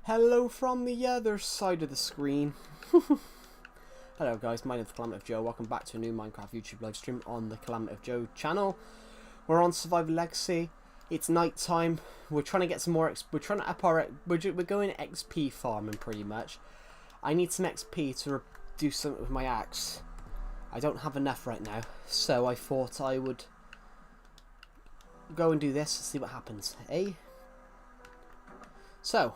Hello from the other side of the screen. Hello guys, my name is Calamity Joe. Welcome back to a new Minecraft YouTube live stream on the Calamity Joe channel. We're on Survival Legacy. It's night time. We're trying to get some more. We're trying to up our. We're going XP farming pretty much. I need some XP to do something with my axe. I don't have enough right now, so I thought I would go and do this and see what happens. Eh? So.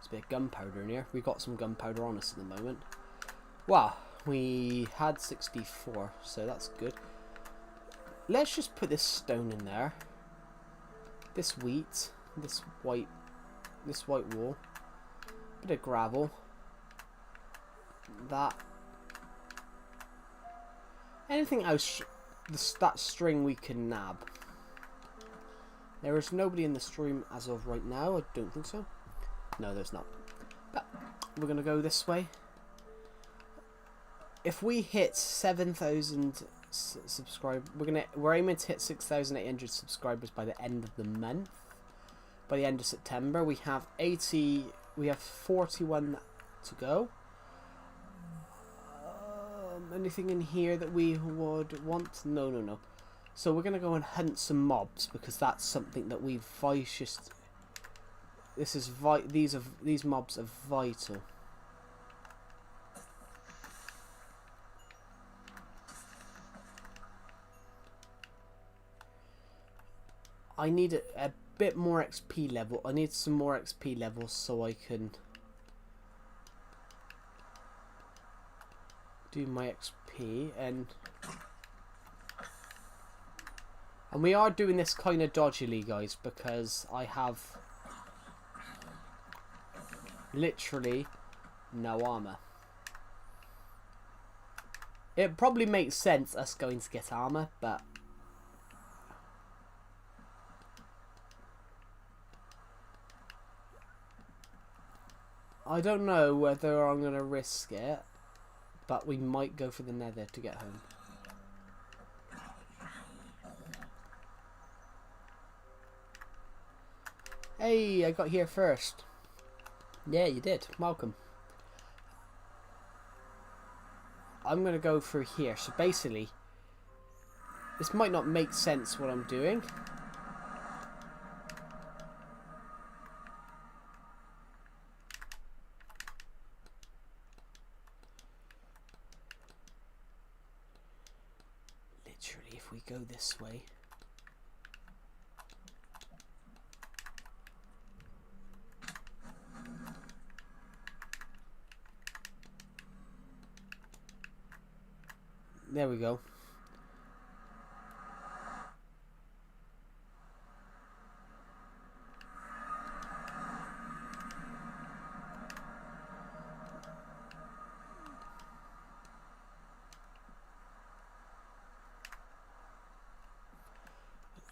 A bit of gunpowder in here. We've got some gunpowder on us at the moment. Wow, we had 64, so that's good. Let's just put this stone in there. This wheat, this white wool, bit of gravel. That. Anything else? That string we can nab. There is nobody in the stream as of right now. I don't think so. No, there's not. But we're gonna go this way. If we hit 7,000 subscribers, we're aiming to hit 6,800 subscribers by the end of the month. By the end of September, we have 80. We have 41 to go. Anything in here that we would want? No, no, no. So we're gonna go and hunt some mobs because that's something that we've just. This is these mobs are vital. I need a bit more XP level. I need some more XP levels so I can do my XP and we are doing this kind of dodgily, guys, because I have literally no armor. It probably makes sense us going to get armor, but I don't know whether I'm going to risk it, but we might go for the Nether to get home. Hey, I got here first. Yeah, you did. Welcome. I'm going to go through here. So basically, this might not make sense what I'm doing. Literally, if we go this way. There we go.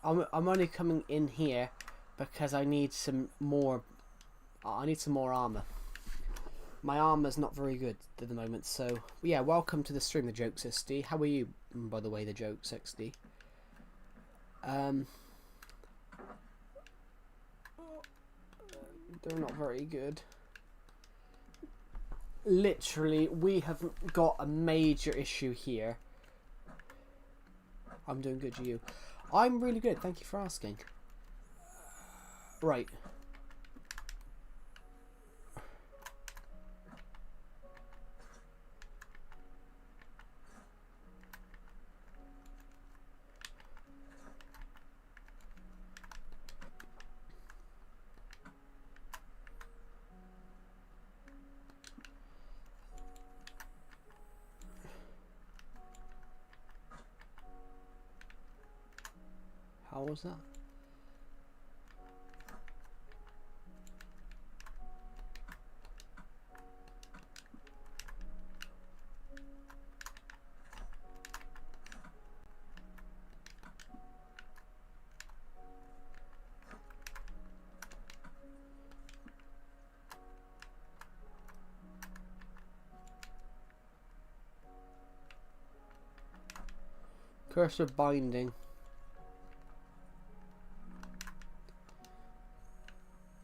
I'm only coming in here because I need some more. I need some more armor. My armor's not very good at the moment, so yeah. Welcome to the stream, the Joke 60. How are you, by the way, the Joke 60? They're not very good. Literally, we have got a major issue here. I'm doing good, you. I'm really good. Thank you for asking. Right. How was that? Cursor binding.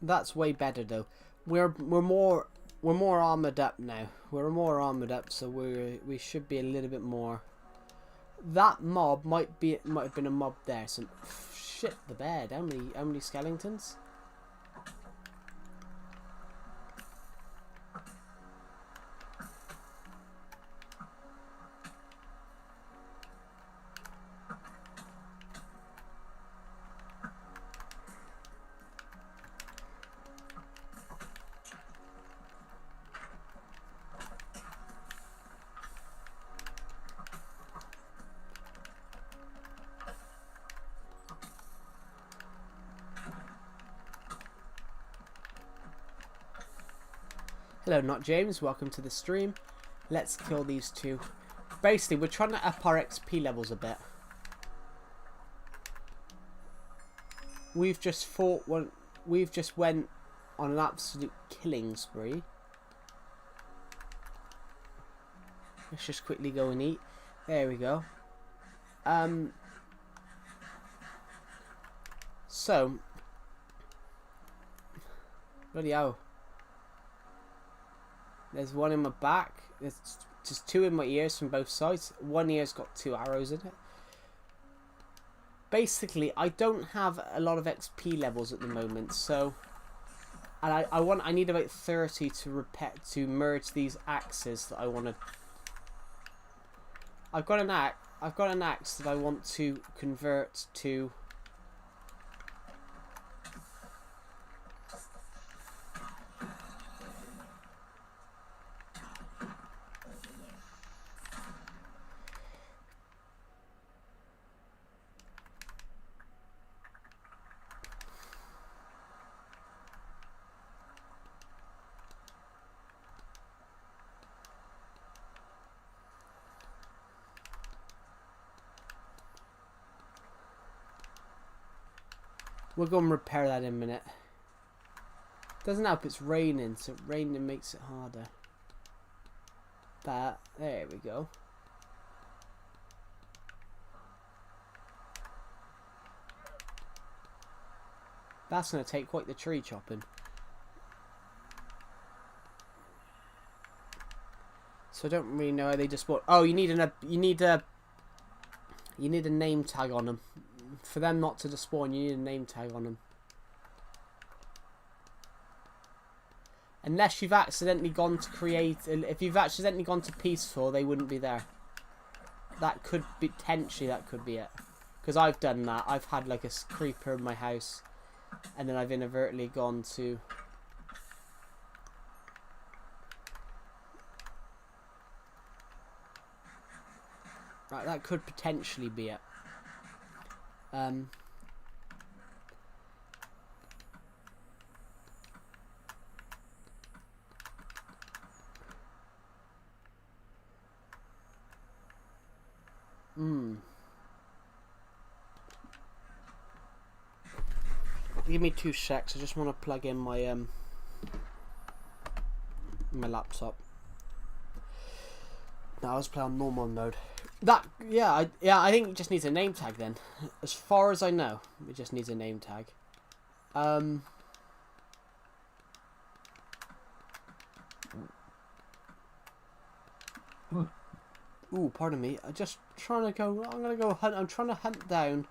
That's way better though. We're more armored up now. We're more armored up, so we should be a little bit more. That mob might have been a mob there. So shit, the bed. How many skeletons? Hello, not James. Welcome to the stream. Let's kill these two. Basically, we're trying to up our XP levels a bit. We've just fought one. We've just went on an absolute killing spree. Let's just quickly go and eat. There we go. So, bloody hell. There's one in my back. There's just two in my ears from both sides. One ear's got 2 arrows in it. Basically, I don't have a lot of XP levels at the moment, so, and I need about 30 to merge these axes that I want to. I've got an axe that I want to convert to. We'll go and repair that in a minute. Doesn't help it's raining, so raining makes it harder. But there we go. That's going to take quite the tree chopping. So I don't really know how they just bought. Oh, you need a name tag on them. For them not to despawn, you need a name tag on them. Unless you've accidentally gone to create... If you've accidentally gone to peaceful, they wouldn't be there. That could be... Potentially, that could be it. Because I've done that. I've had like a creeper in my house. And then I've inadvertently gone to... Right, that could potentially be it. Give me 2 secs. I just want to plug in my my laptop. Now let's play on normal mode. I think it just needs a name tag then. As far as I know, it just needs a name tag. Ooh, pardon me. I'm just trying to go. I'm gonna go hunt. I'm trying to hunt down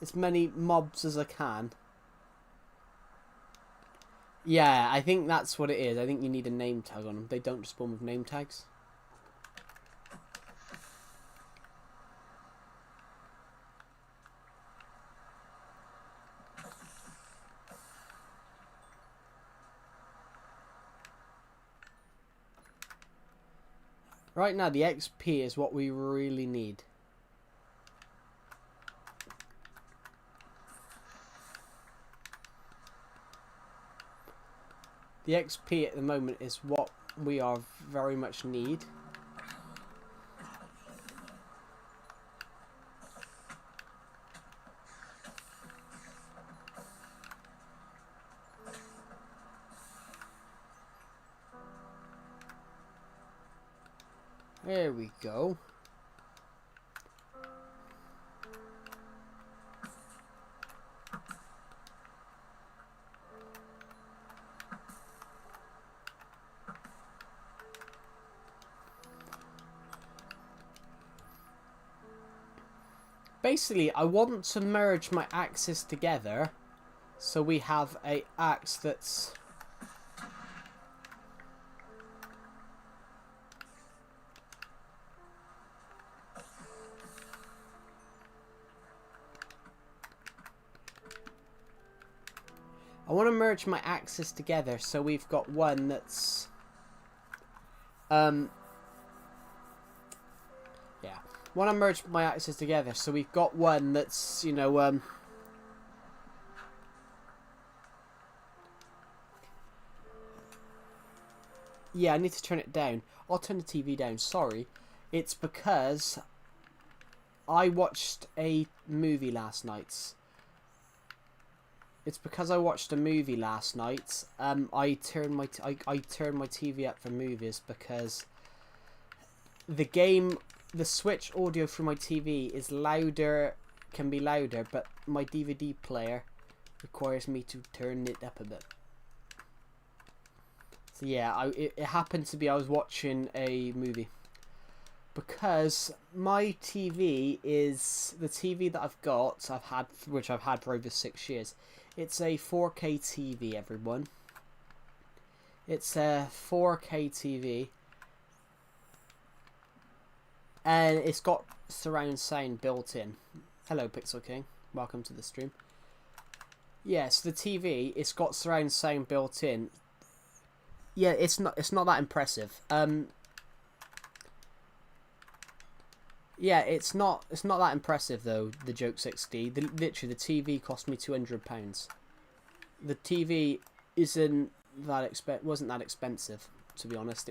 as many mobs as I can. Yeah, I think that's what it is. I think you need a name tag on them. They don't spawn with name tags. Right now, the XP is what we really need. The XP at the moment is what we are very much need. There we go. basically, I want to merge my axes together, so we have a axe that's... I want to merge my axes together, so we've got one that's... Yeah. I want to merge my axes together, so we've got one that's, you know, yeah, I need to turn it down. I'll turn the TV down, sorry. It's because I watched a movie last night. It's because I watched a movie last night. I turned my TV up for movies because the Switch audio through my TV is louder, can be louder, but my DVD player requires me to turn it up a bit. So yeah, it happened to be I was watching a movie. Because my TV is the TV that I've got, which I've had for over 6 years. It's a 4K TV, everyone. It's a 4K TV. And it's got surround sound built in. Hello, Pixel King. Welcome to the stream. Yes, the TV, it's got surround sound built in. Yeah, it's not that impressive. Yeah, it's not that impressive though. The Joke 60. Literally, the TV cost me £200. The TV wasn't that expensive, to be honest.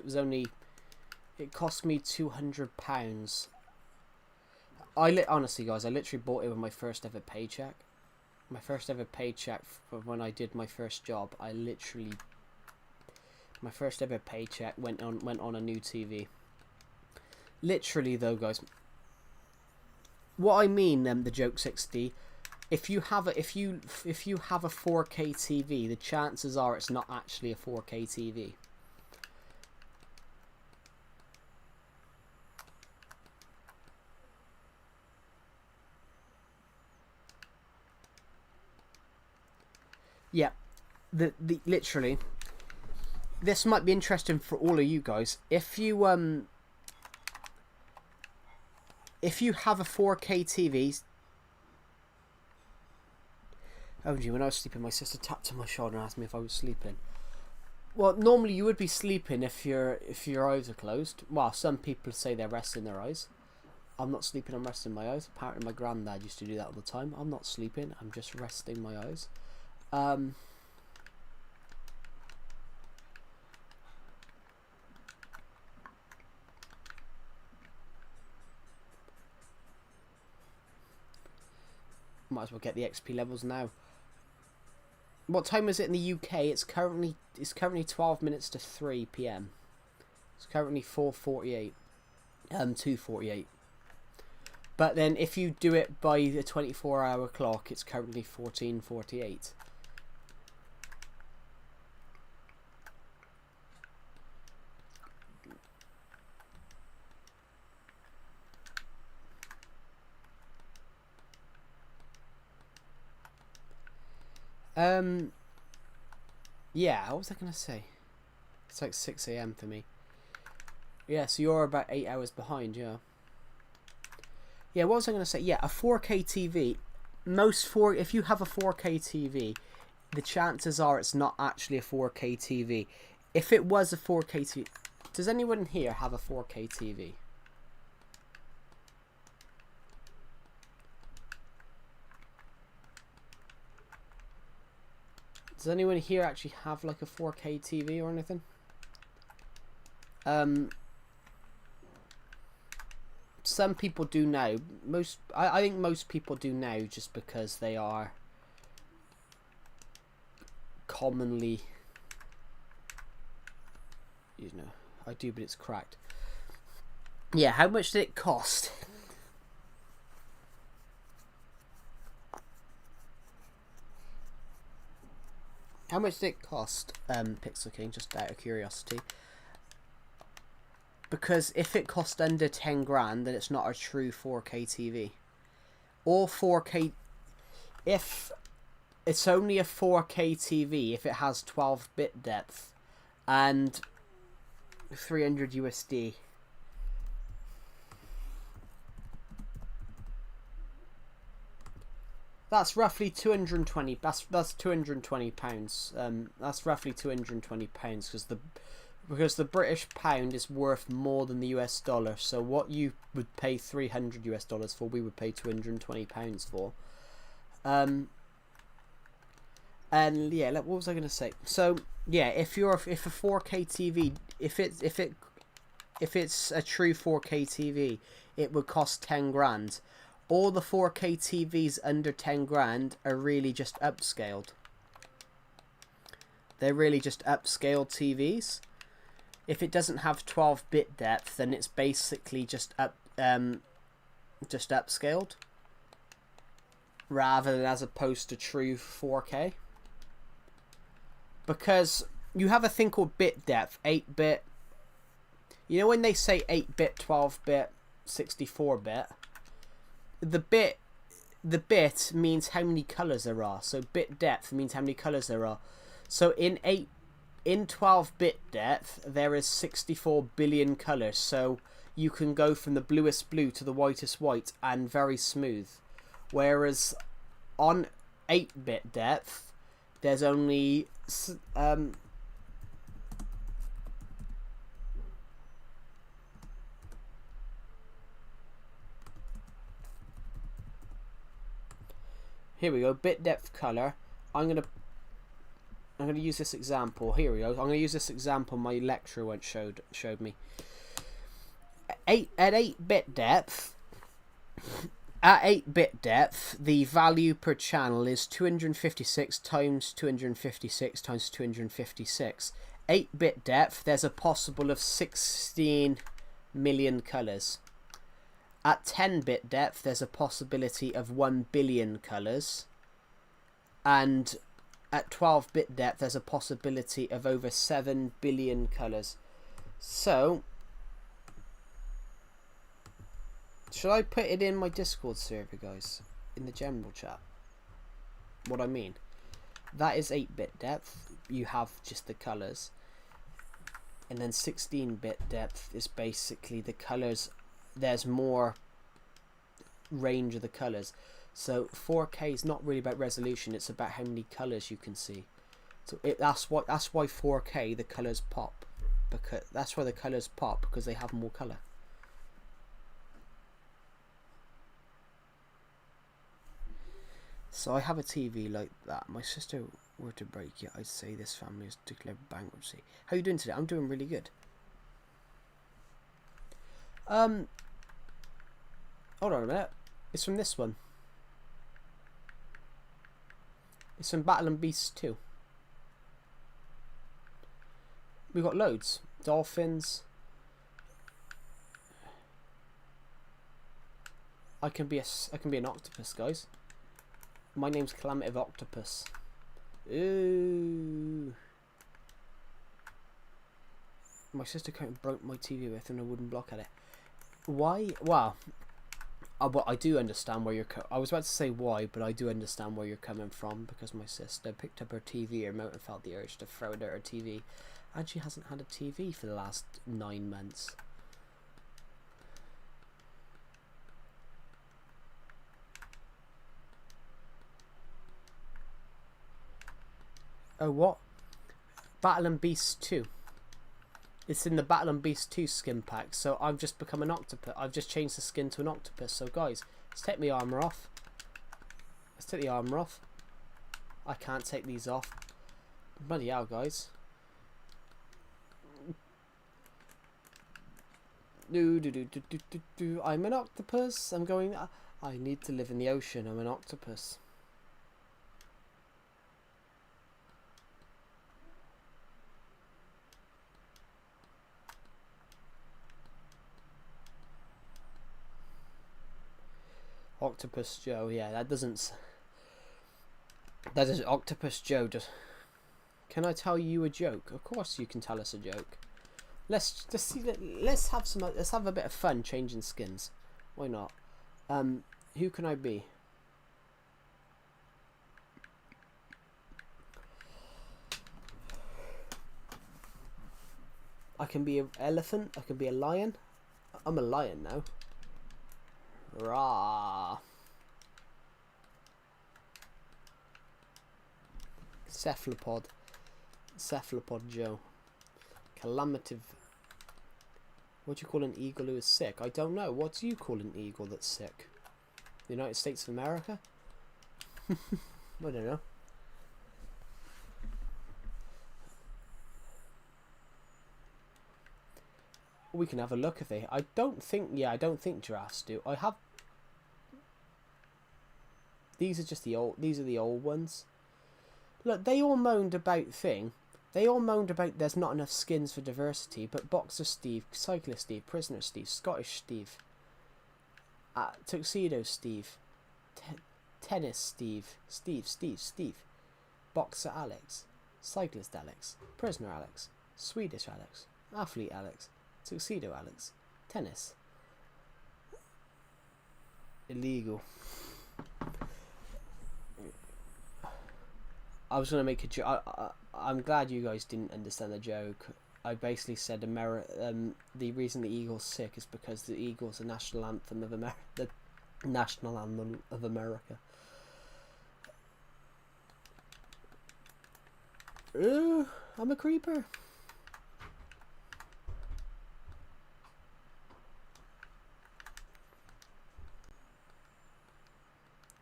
It cost me £200. Honestly, guys, I literally bought it with my first ever paycheck. My first ever paycheck for when I did my first job. My first ever paycheck went on a new TV. Literally though, guys. What I mean, the Joke 60, if you have a 4K TV, the chances are it's not actually a 4K TV. Yeah, literally, this might be interesting for all of you guys. If you have a 4K TV... Oh, gee, when I was sleeping, my sister tapped on my shoulder and asked me if I was sleeping. Well, normally you would be sleeping if your eyes are closed. Well, some people say they're resting their eyes. I'm not sleeping, I'm resting my eyes. Apparently my granddad used to do that all the time. I'm not sleeping, I'm just resting my eyes. Might as well get the XP levels now. What time is it in the UK? It's currently 12 minutes to 3 PM. It's currently 4:48. 2:48. But then if you do it by the 24-hour clock, it's currently 14:48. Yeah, what was I gonna say? It's like 6 AM for me. Yeah, so you're about 8 hours behind, yeah. Yeah, what was I gonna say? Yeah, a 4K TV. If you have a 4K TV, the chances are it's not actually a 4K TV. If it was a 4K TV, does anyone here have a 4K TV? Does anyone here actually have like a 4K TV or anything? Some people do now. I think most people do now just because they are commonly, you know, I do, but it's cracked. Yeah, how much did it cost? How much did it cost, Pixel King, just out of curiosity? Because if it cost under 10 grand, then it's not a true 4K TV. All 4K. If it's only a 4K TV, if it has 12-bit depth and 300 USD. That's roughly 220. That's 220 pounds. That's roughly 220 pounds because the British pound is worth more than the US dollar. So what you would pay 300 US dollars for, we would pay 220 pounds for. And yeah, what was I going to say? So yeah, if a 4K TV, if it's a true 4K TV, it would cost 10 grand. All the 4K TVs under 10 grand are really just upscaled. They're really just upscaled TVs. If it doesn't have 12-bit depth, then it's basically just upscaled, rather than as opposed to true 4K. Because you have a thing called bit depth, 8-bit. You know when they say 8-bit, 12-bit, 64-bit? The bit means how many colors there are. So bit depth means how many colors there are. So in 12-bit depth, there is 64 billion colors. So you can go from the bluest blue to the whitest white and very smooth. Whereas on 8-bit depth, there's only here we go, bit depth color. I'm gonna use this example. Here we go. I'm gonna use this example my lecturer once showed me. At 8-bit depth. At 8-bit depth, the value per channel is 256 times 256 times 256. 8-bit depth, there's a possible of 16 million colors. At 10-bit depth, there's a possibility of 1 billion colors. And at 12-bit depth, there's a possibility of over 7 billion colors. So, should I put it in my Discord server, guys? In the general chat? What I mean. That is 8-bit depth. You have just the colors. And then 16-bit depth is basically the colors. There's more range of the colors. So 4K is not really about resolution, it's about how many colors you can see. So that's why 4K the colors pop. That's why the colors pop, because they have more color. So I have a TV like that. My sister were to break it, I'd say this family has declared bankruptcy. How are you doing today? I'm doing really good. Hold on a minute. It's from this one. It's from Battle and Beasts 2. We've got loads. Dolphins. I can be an octopus, guys. My name's Calamity Octopus. Ooh. My sister broke my TV with a wooden block at it. Why? Wow. Well, I do understand where you're. I was about to say why, but I do understand where you're coming from, because my sister picked up her TV remote and felt the urge to throw it at her TV, and she hasn't had a TV for the last 9 months. Oh, what? Battle and Beasts 2. It's in the Battle and Beasts 2 skin pack, so I've just become an octopus. I've just changed the skin to an octopus. So guys, let's take my armor off. Let's take the armor off. I can't take these off. Bloody hell, guys. I'm an octopus. I'm going. I need to live in the ocean. I'm an octopus. Octopus Joe, yeah, that doesn't. That is Octopus Joe. Just. Can I tell you a joke? Of course you can tell us a joke. Let's just see. Let's have a bit of fun changing skins. Why not? Who can I be? I can be an elephant. I can be a lion. I'm a lion now. Rah. Cephalopod. Cephalopod Joe. Calamative. What do you call an eagle who is sick? I don't know. What do you call an eagle that's sick? The United States of America? I don't know. We can have a look if they... I don't think giraffes do. I have... These are just the old... These are the old ones. Look, they all moaned about They all moaned about there's not enough skins for diversity, but Boxer Steve, Cyclist Steve, Prisoner Steve, Scottish Steve, Tuxedo Steve, Tennis Steve, Steve, Boxer Alex, Cyclist Alex, Prisoner Alex, Swedish Alex, Athlete Alex, Tuxedo Alex, Tennis. Illegal. I was going to make a joke. I'm glad you guys didn't understand the joke. I basically said the reason the eagle's sick is because the eagle's the national anthem of America. The national anthem of America. I'm a creeper.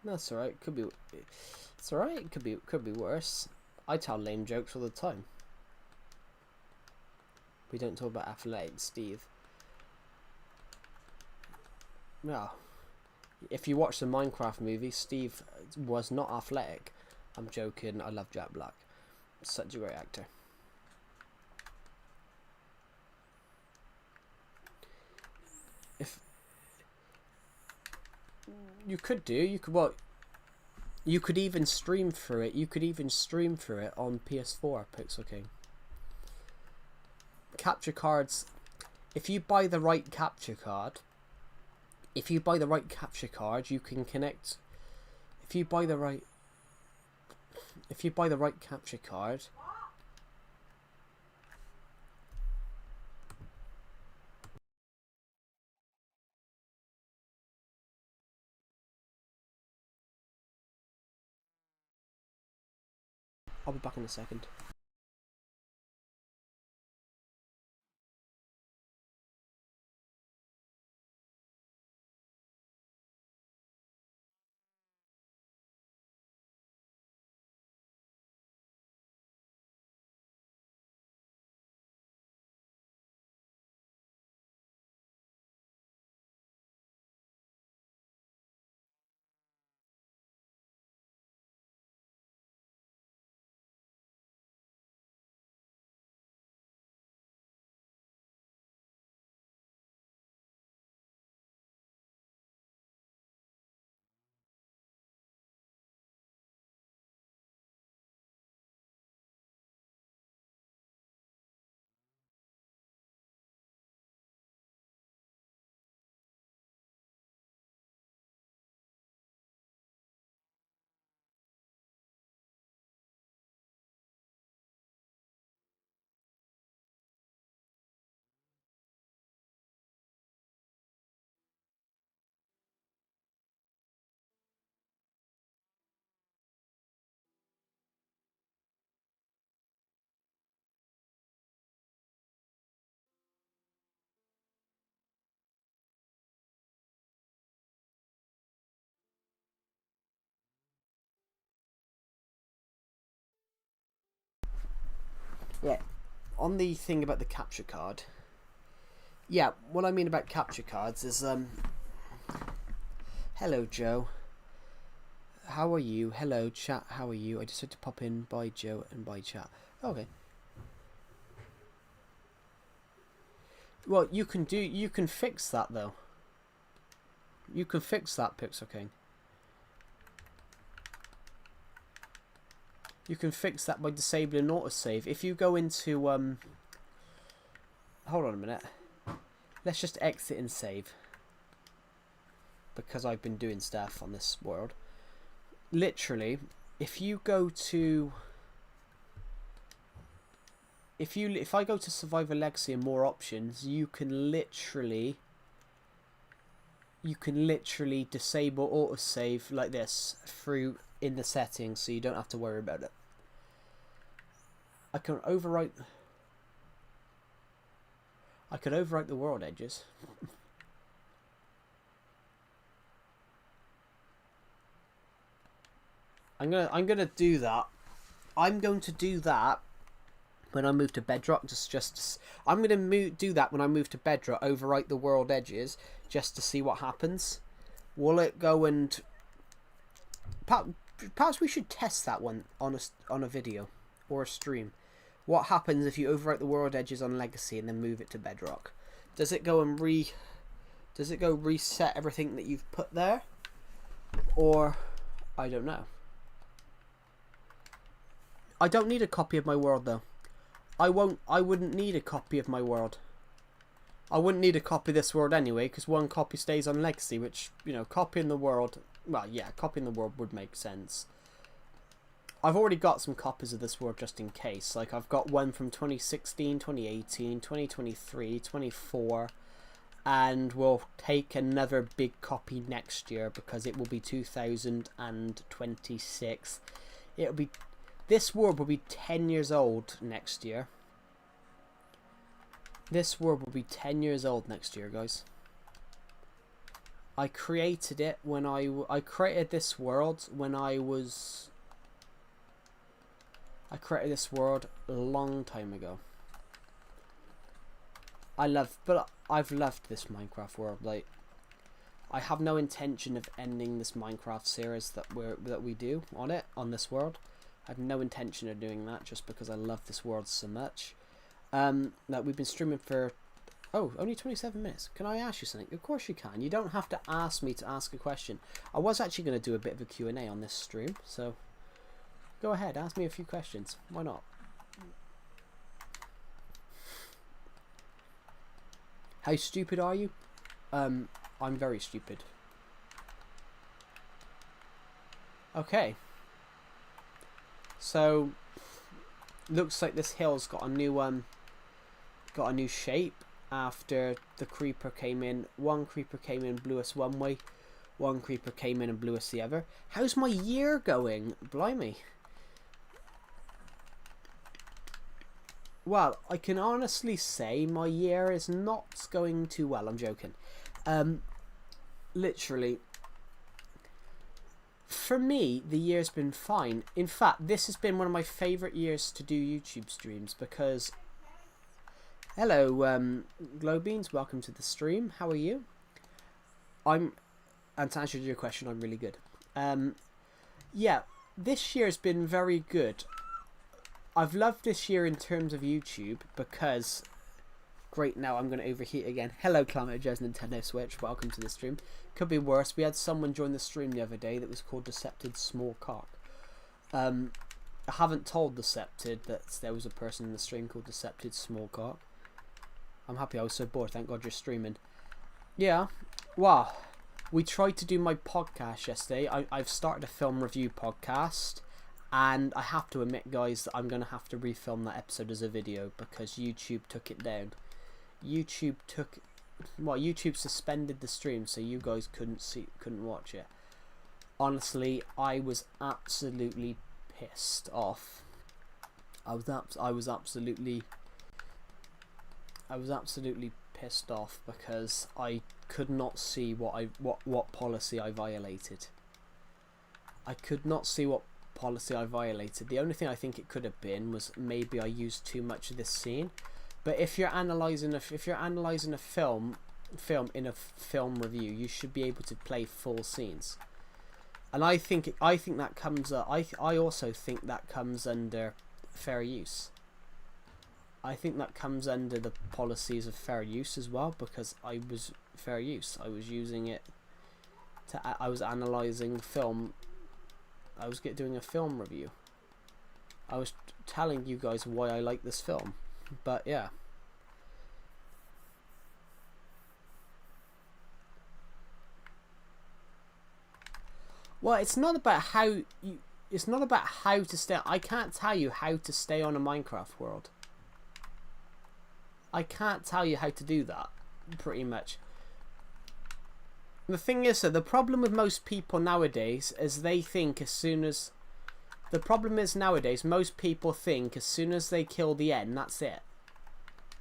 That's alright. Could be. It's alright. It could be worse. I tell lame jokes all the time. We don't talk about athletics, Steve. No. If you watch the Minecraft movie, Steve was not athletic. I'm joking. I love Jack Black. Such a great actor. If you could do, you could even stream through it. You could even stream through it on PS4, Pixel King. Capture cards. If you buy the right capture card, you can connect. If you buy the right capture card. I'll be back in a second. Yeah, on the thing about the capture card. Yeah, what I mean about capture cards is hello Joe. How are you? Hello chat. How are you? I just had to pop in by Joe and by chat. Okay. Well, you can fix that though. You can fix that, Pixel King. You can fix that by disabling autosave. If you go into hold on a minute. Let's just exit and save. Because I've been doing stuff on this world. Literally, if you go to if I go to Survivor Legacy and more options, you can literally disable autosave like this through in the settings, so you don't have to worry about it. I can overwrite. I could overwrite the world edges. I'm gonna do that. I'm going to do that when I move to Bedrock. I'm gonna do that when I move to Bedrock. Overwrite the world edges just to see what happens. Will it go and? Perhaps we should test that one on a video or a stream. What happens if you overwrite the world edges on Legacy and then move it to Bedrock? Does it go and reset everything that you've put there? Or I don't know. I don't need a copy of my world though. I wouldn't need a copy of my world. I wouldn't need a copy of this world anyway, because one copy stays on Legacy, which, you know, copying the world, well, yeah, copying the world would make sense. I've already got some copies of this world just in case. Like, I've got one from 2016, 2018, 2023, 24, and we'll take another big copy next year because it will be 2026. This world will be 10 years old next year. This world will be 10 years old next year, guys. I created it when I created this world when I created this world a long time ago. I've loved this Minecraft world. Like, I have no intention of ending this Minecraft series that we do on this world. I have no intention of doing that just because I love this world so much. That we've been streaming for only 27 minutes. Can I ask you something? Of course you can. You don't have to ask me to ask a question. I was actually going to do a bit of a Q&A on this stream, so go ahead, ask me a few questions. Why not? How stupid are you? I'm very stupid. Okay. So looks like this hill's got a new shape after the creeper came in. One creeper came in, blew us one way. One creeper came in and blew us the other. How's my year going? Blimey. Well, I can honestly say my year is not going too well. I'm joking. Literally, for me, the year's been fine. In fact, this has been one of my favourite years to do YouTube streams because... Hello, Glowbeans. Welcome to the stream. How are you? And to answer your question, I'm really good. Yeah, this year's been very good. I've loved this year in terms of YouTube because... Great, now I'm going to overheat again. Hello, Climate Joe's Nintendo Switch. Welcome to the stream. Could be worse. We had someone join the stream the other day that was called Decepted Small Cock. I haven't told Decepted that there was a person in the stream called Decepted Small Cock. I'm happy. I was so bored. Thank God you're streaming. Yeah. Wow. We tried to do my podcast yesterday. I've started a film review podcast. And I have to admit, guys, that I'm going to have to refilm that episode as a video because YouTube took it down. YouTube suspended the stream so you guys couldn't watch it. Honestly, I was absolutely pissed off. I was absolutely pissed off because I could not see what policy I violated. I could not see what policy I violated. The only thing I think it could have been was maybe I used too much of this scene. But if you're analyzing a film in a film review, you should be able to play full scenes. And I think that comes I also think that comes under fair use. I think that comes under the policies of fair use as well because I was fair use. I was using it I was analyzing film. I was doing a film review. I was telling you guys why I like this film. But yeah. Well, it's not about how to stay. I can't tell you how to stay on a Minecraft world. I can't tell you how to do that, pretty much. The thing is, though, the problem with most people nowadays is they think as soon as... The problem is nowadays, most people think as soon as they kill the end, that's it.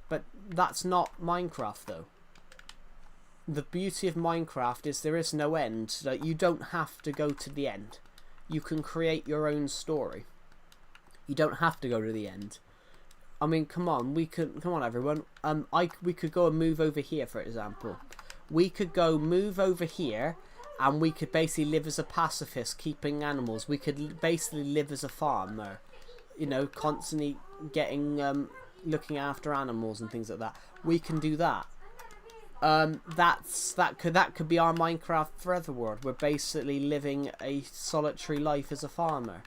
But that's not Minecraft, though. The beauty of Minecraft is there is no end. Like, you don't have to go to the end. You can create your own story. You don't have to go to the end. I mean, come on, everyone. We could go and move over here, for example. We could go move over here, and we could basically live as a pacifist, keeping animals. We could basically live as a farmer, you know, constantly getting, looking after animals and things like that. We can do that. That could be our Minecraft Forever world. We're basically living a solitary life as a farmer.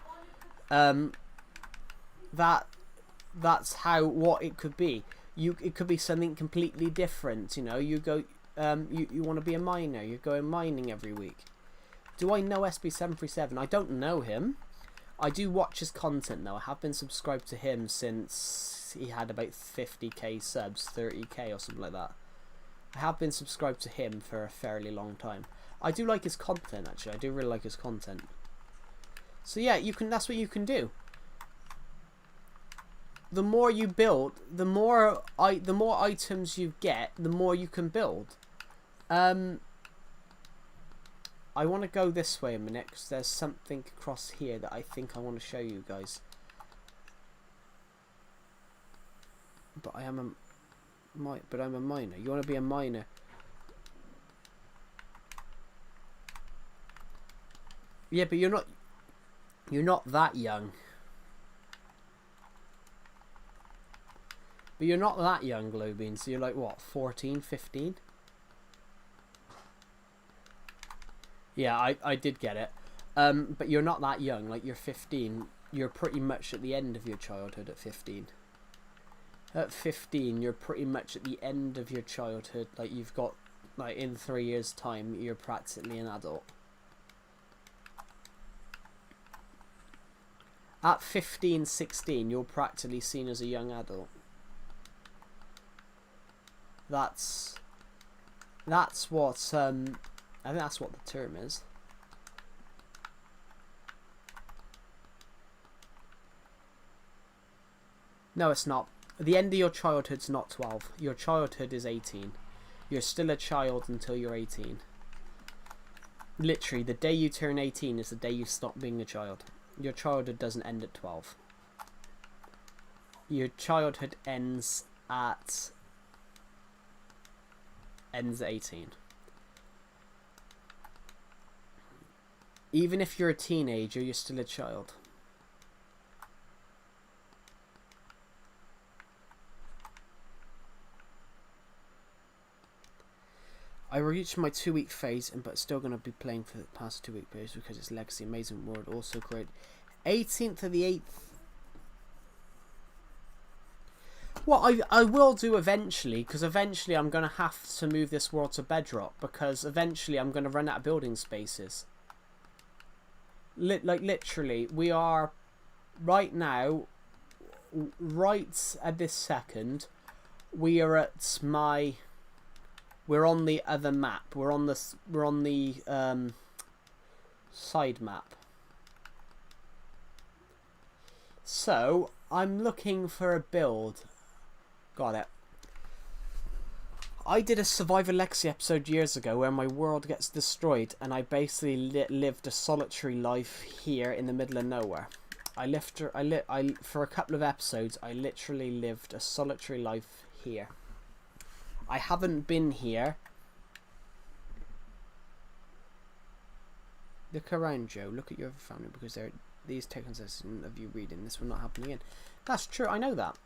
That's what it could be. It could be something completely different. You know, you go. You want to be a miner. You're going mining every week. Do I know SB737? I don't know him. I do watch his content though. I have been subscribed to him since he had about 50k subs, 30k or something like that. I have been subscribed to him for a fairly long time. I do like his content, actually. I do really like his content. So yeah, you can. That's what you can do. The more you build, the more items you get, the more you can build. I want to go this way a minute because there's something across here that I think I want to show you guys. But I'm a miner. You want to be a miner? Yeah, but you're not. You're not that young. But you're not that young, Glowbean, so you're like, what, 14, 15? Yeah, I did get it. But you're not that young, like, you're 15. You're pretty much at the end of your childhood at 15. At 15, you're pretty much at the end of your childhood. Like, you've got, like, in 3 years' time, you're practically an adult. At 15, 16, you're practically seen as a young adult. That's what I think that's what the term is. No, it's not. The end of your childhood's not 12. Your childhood is 18. You're still a child until you're 18. Literally, the day you turn 18 is the day you stop being a child. Your childhood doesn't end at 12. Your childhood ends at 18. Even if you're a teenager, you're still a child. I reached my 2-week phase, but still going to be playing for the past 2-week periods because it's Legacy Amazing World also great. 18th of the 8th. Well, I will do eventually, because eventually I'm going to have to move this world to Bedrock, because eventually I'm going to run out of building spaces. Like, literally, we are, right now, right at this second, we are at my, we're on the other map. We're on the side map. So, I'm looking for a build. Got it. I did a Survivor Legacy episode years ago where my world gets destroyed and I basically lived a solitary life here in the middle of nowhere. For a couple of episodes, I literally lived a solitary life here. I haven't been here. Look around, Joe. Look at your family, because these tokens of you reading this will not happen again. That's true. I know that.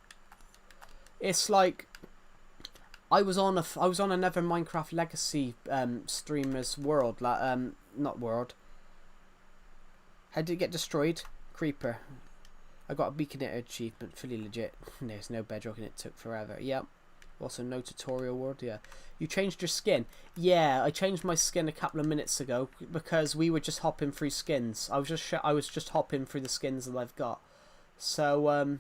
It's like I was on another Minecraft Legacy streamer's world, not world. How did it get destroyed? Creeper. I got a Beaconator achievement, fully legit. There's no bedrock and it took forever. Yep. Also no tutorial world. Yeah. You changed your skin. Yeah, I changed my skin a couple of minutes ago because we were just hopping through skins. I was just hopping through the skins that I've got. So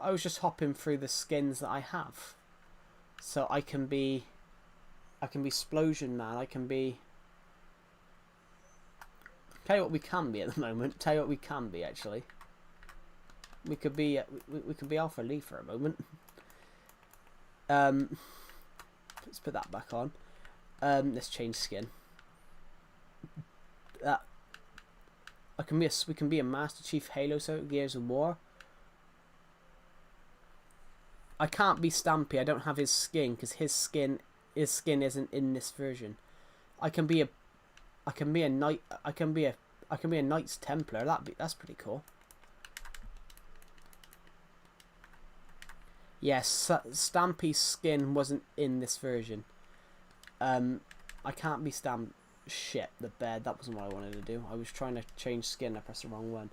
I was just hopping through the skins that I have. So I can be Explosion Man. I can be. Tell you what we can be at the moment. Tell you what we can be actually. We could be Alpha Lee for a moment. Let's put that back on. Let's change skin. We can be a Master Chief Halo, so Gears of War. I can't be Stampy. I don't have his skin because his skin isn't in this version. I can be a Knights Templar. That's pretty cool. Yes, Stampy's skin wasn't in this version. I can't be Stamp. Shit, the bed. That wasn't what I wanted to do. I was trying to change skin. I pressed the wrong one.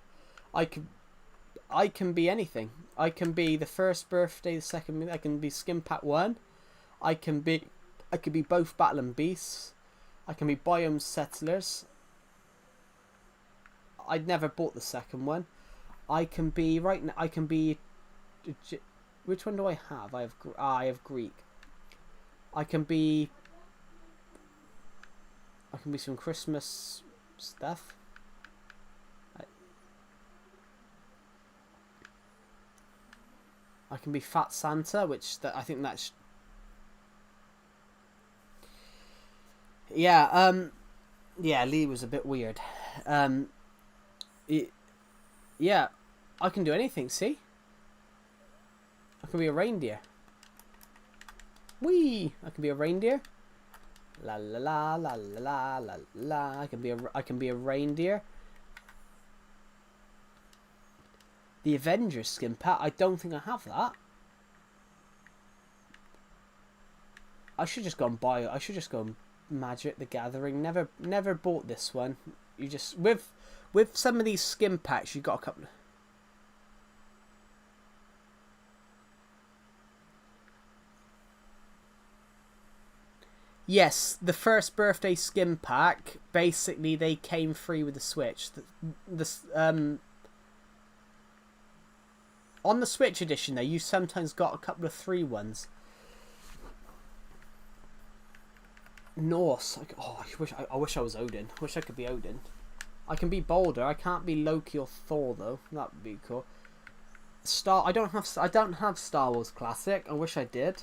I can be anything. I can be the first birthday, the second. I can be Skin Pack 1. I can be both Battle and Beasts. I can be Biome Settlers. I'd never bought the second one. I can be right now. I can be. Which one do I have? I have Greek. I can be some Christmas stuff. I can be Fat Santa, which I think that's. Yeah. Yeah. Lee was a bit weird. Yeah. I can do anything. See. I can be a reindeer. Whee! I can be a reindeer. La la la la la la la. I can be a reindeer. The Avengers skin pack. I don't think I have that. I should just go and buy it. I should just go and Magic the Gathering. Never bought this one. You just with some of these skin packs, you got a couple. Yes, the first birthday skin pack. Basically, they came free with the Switch. On the Switch edition, though, you sometimes got a couple of free ones. Norse. I wish I was Odin. I wish I could be Odin. I can be Boulder. I can't be Loki or Thor though. That would be cool. I don't have Star Wars Classic. I wish I did.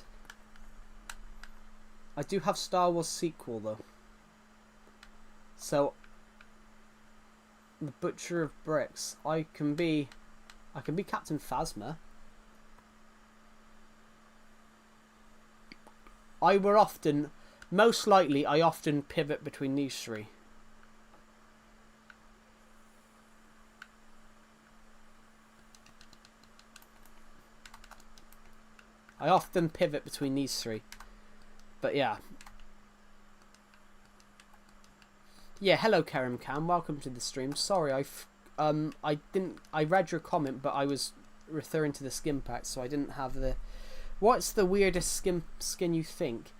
I do have Star Wars sequel though. So the Butcher of Bricks. I can be Captain Phasma. Most likely I often pivot between these three. I often pivot between these three. But yeah. Yeah, hello Kerem Cam, welcome to the stream. Sorry, I read your comment, but I was referring to the skin pack, so I didn't have the. What's the weirdest skin you think?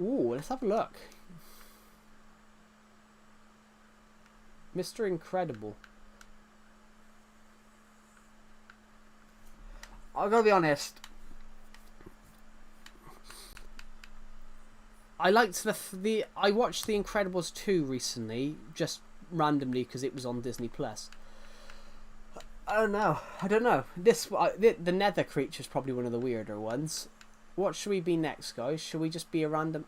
Ooh, let's have a look. Mr. Incredible. I gotta be honest. I liked I watched The Incredibles 2 recently, just randomly because it was on Disney Plus. I don't know. The Nether creature is probably one of the weirder ones. What should we be next, guys? Should we just be a random?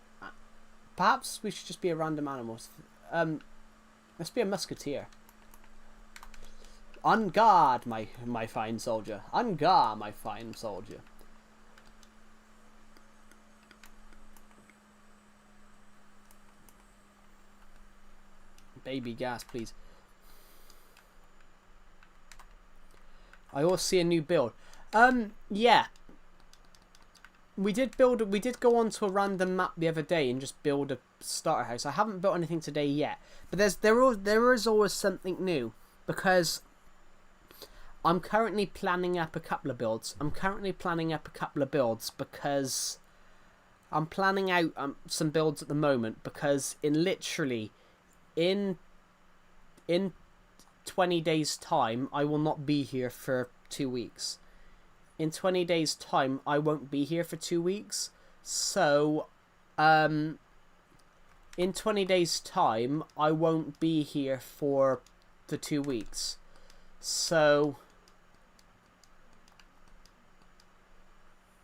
Perhaps we should just be a random animal. Let's be a musketeer. On guard, my fine soldier. On guard, my fine soldier. Baby gas, please. I also see a new build. Yeah. We did go on to a random map the other day and just build a starter house. I haven't built anything today yet, but there is always something new because I'm currently planning up a couple of builds. Because I'm planning out some builds at the moment because in 20 days time I will not be here for 2 weeks. in 20 days time I won't be here for 2 weeks. So in 20 days time I won't be here for the 2 weeks. So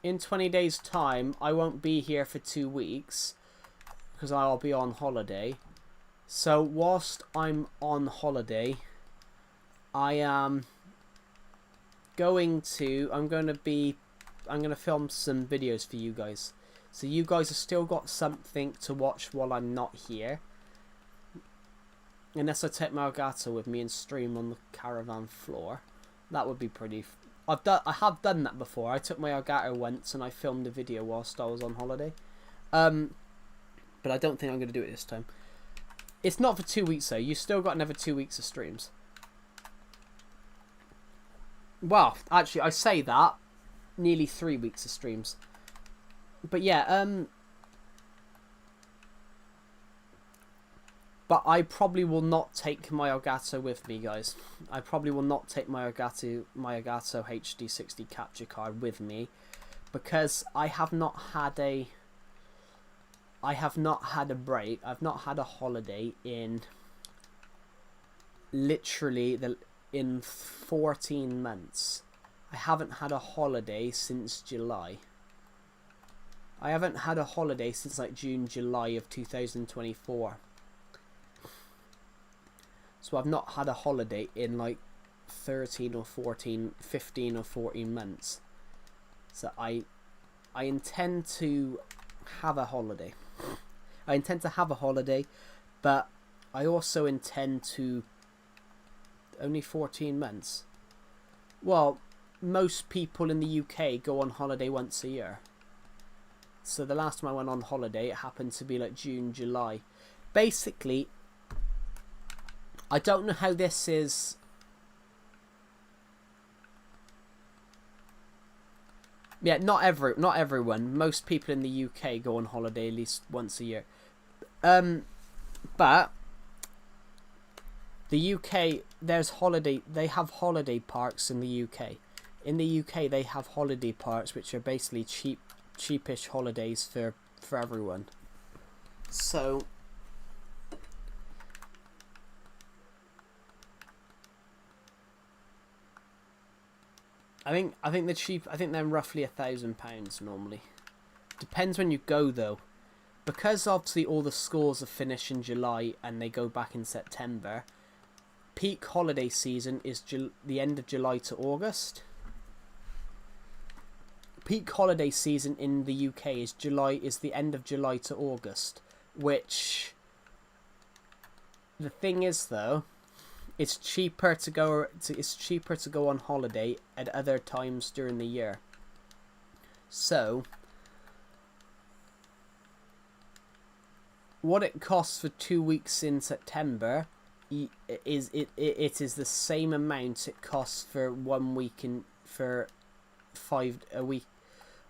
in 20 days time I won't be here for 2 weeks because I'll be on holiday. So whilst I'm on holiday, I am going to film some videos for you guys. So you guys have still got something to watch while I'm not here. Unless I take my Elgato with me and stream on the caravan floor. That would be pretty... I have done that before. I took my Elgato once and I filmed a video whilst I was on holiday. But I don't think I'm going to do it this time. It's not for 2 weeks though. You still got another 2 weeks of streams. Well, actually, I say that. Nearly 3 weeks of streams. But yeah, but I probably will not take my Elgato with me, guys. I probably will not take my Elgato HD60 capture card with me. Because I have not had a break. I've not had a holiday in literally in 14 months. I haven't had a holiday since July. I haven't had a holiday since like June, July of 2024. So I've not had a holiday in like 13 or 14, 15 or 14 months. So I intend to have a holiday. I intend to have a holiday, but I also intend to... Only 14 months? Well, most people in the UK go on holiday once a year. So the last time I went on holiday, it happened to be like June, July. Basically, I don't know how this is... Yeah, not everyone. Most people in the UK go on holiday at least once a year. But the UK, they have holiday parks in the UK. In the UK, they have holiday parks which are basically cheapish holidays for everyone. So I think they're roughly £1,000 normally. Depends when you go though, because obviously all the schools are finished in July and they go back in September. Peak holiday season is the end of July to August. Peak holiday season in the UK is the end of July to August, which the thing is though, it's cheaper to go on holiday at other times during the year. So what it costs for 2 weeks in September it is the same amount it costs for 1 week for 5 a week.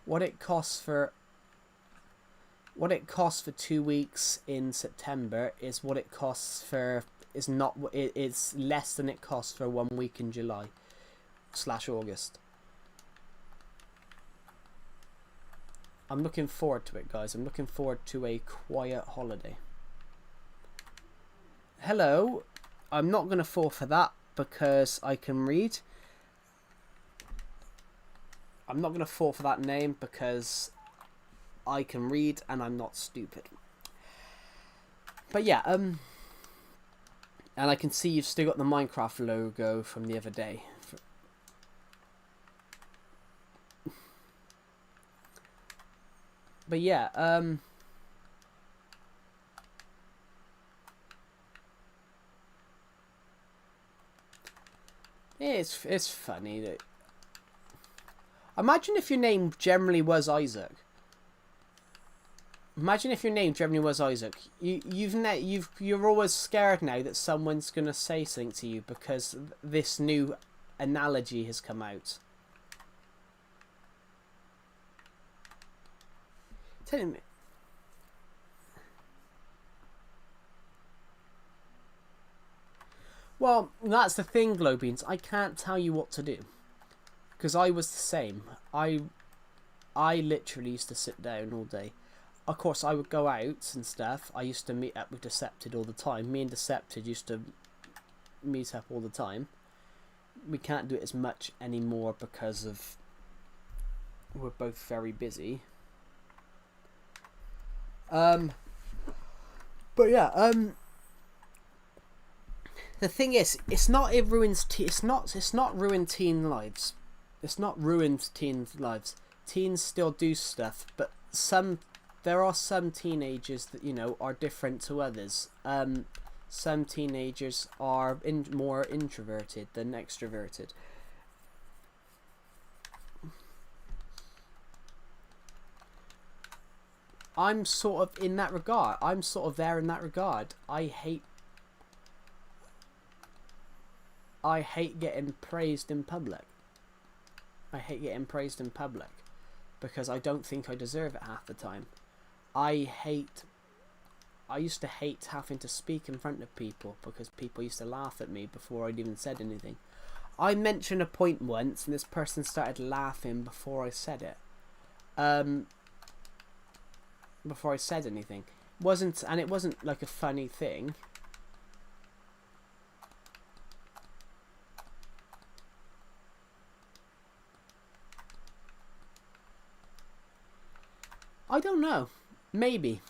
What it costs for 2 weeks in September is what it costs for it's less than it costs for 1 week in July/August. I'm looking forward to it, guys. I'm looking forward to a quiet holiday. Hello. I'm not going to fall for that because I can read. I'm not going to fall for that name because I can read and I'm not stupid. But yeah, and I can see you've still got the Minecraft logo from the other day. But yeah, it's funny that... Imagine if your name generally was Isaac. Imagine if your name generally was Isaac. You're always scared now that someone's gonna say something to you because this new analogy has come out. Tell me. Well, that's the thing, Globeans. I can't tell you what to do. Because I was the same. I literally used to sit down all day. Of course, I would go out and stuff. I used to meet up with Decepted all the time. Me and Decepted used to meet up all the time. We can't do it as much anymore because of we're both very busy. But yeah, the thing is, it's not ruined teen lives. It's not ruined teen lives. Teens still do stuff, but there are some teenagers that, you know, are different to others. Some teenagers are more introverted than extroverted. I'm sort of in that regard. I'm sort of there in that regard. I hate getting praised in public. I hate getting praised in public because I don't think I deserve it half the time. I used to hate having to speak in front of people because people used to laugh at me before I'd even said anything. I mentioned a point once and this person started laughing before I said it. Before I said anything. It wasn't like a funny thing. I don't know. Maybe.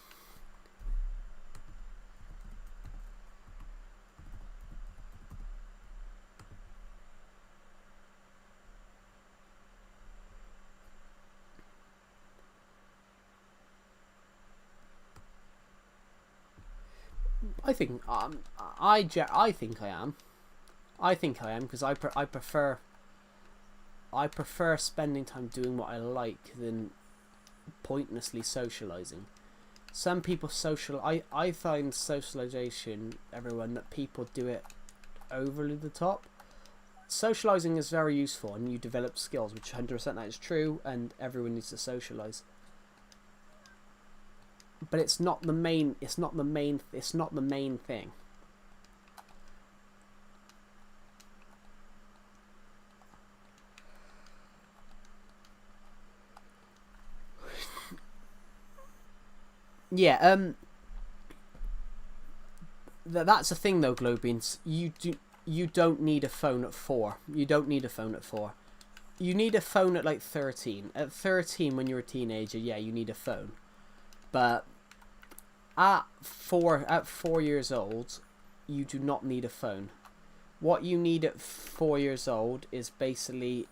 I think I think I am. I think I am because I prefer spending time doing what I like than pointlessly socializing. Some people I find socialization, everyone, that people do it overly the top. Socializing is very useful and you develop skills, which 100% that is true, and everyone needs to socialize. But it's not the main thing. Yeah, that's the thing though, Globeans. You don't need a phone at 4. You don't need a phone at 4. You need a phone at like 13. At 13, when you're a teenager, yeah, you need a phone. But at 4 years old, you do not need a phone. What you need at 4 years old is basically,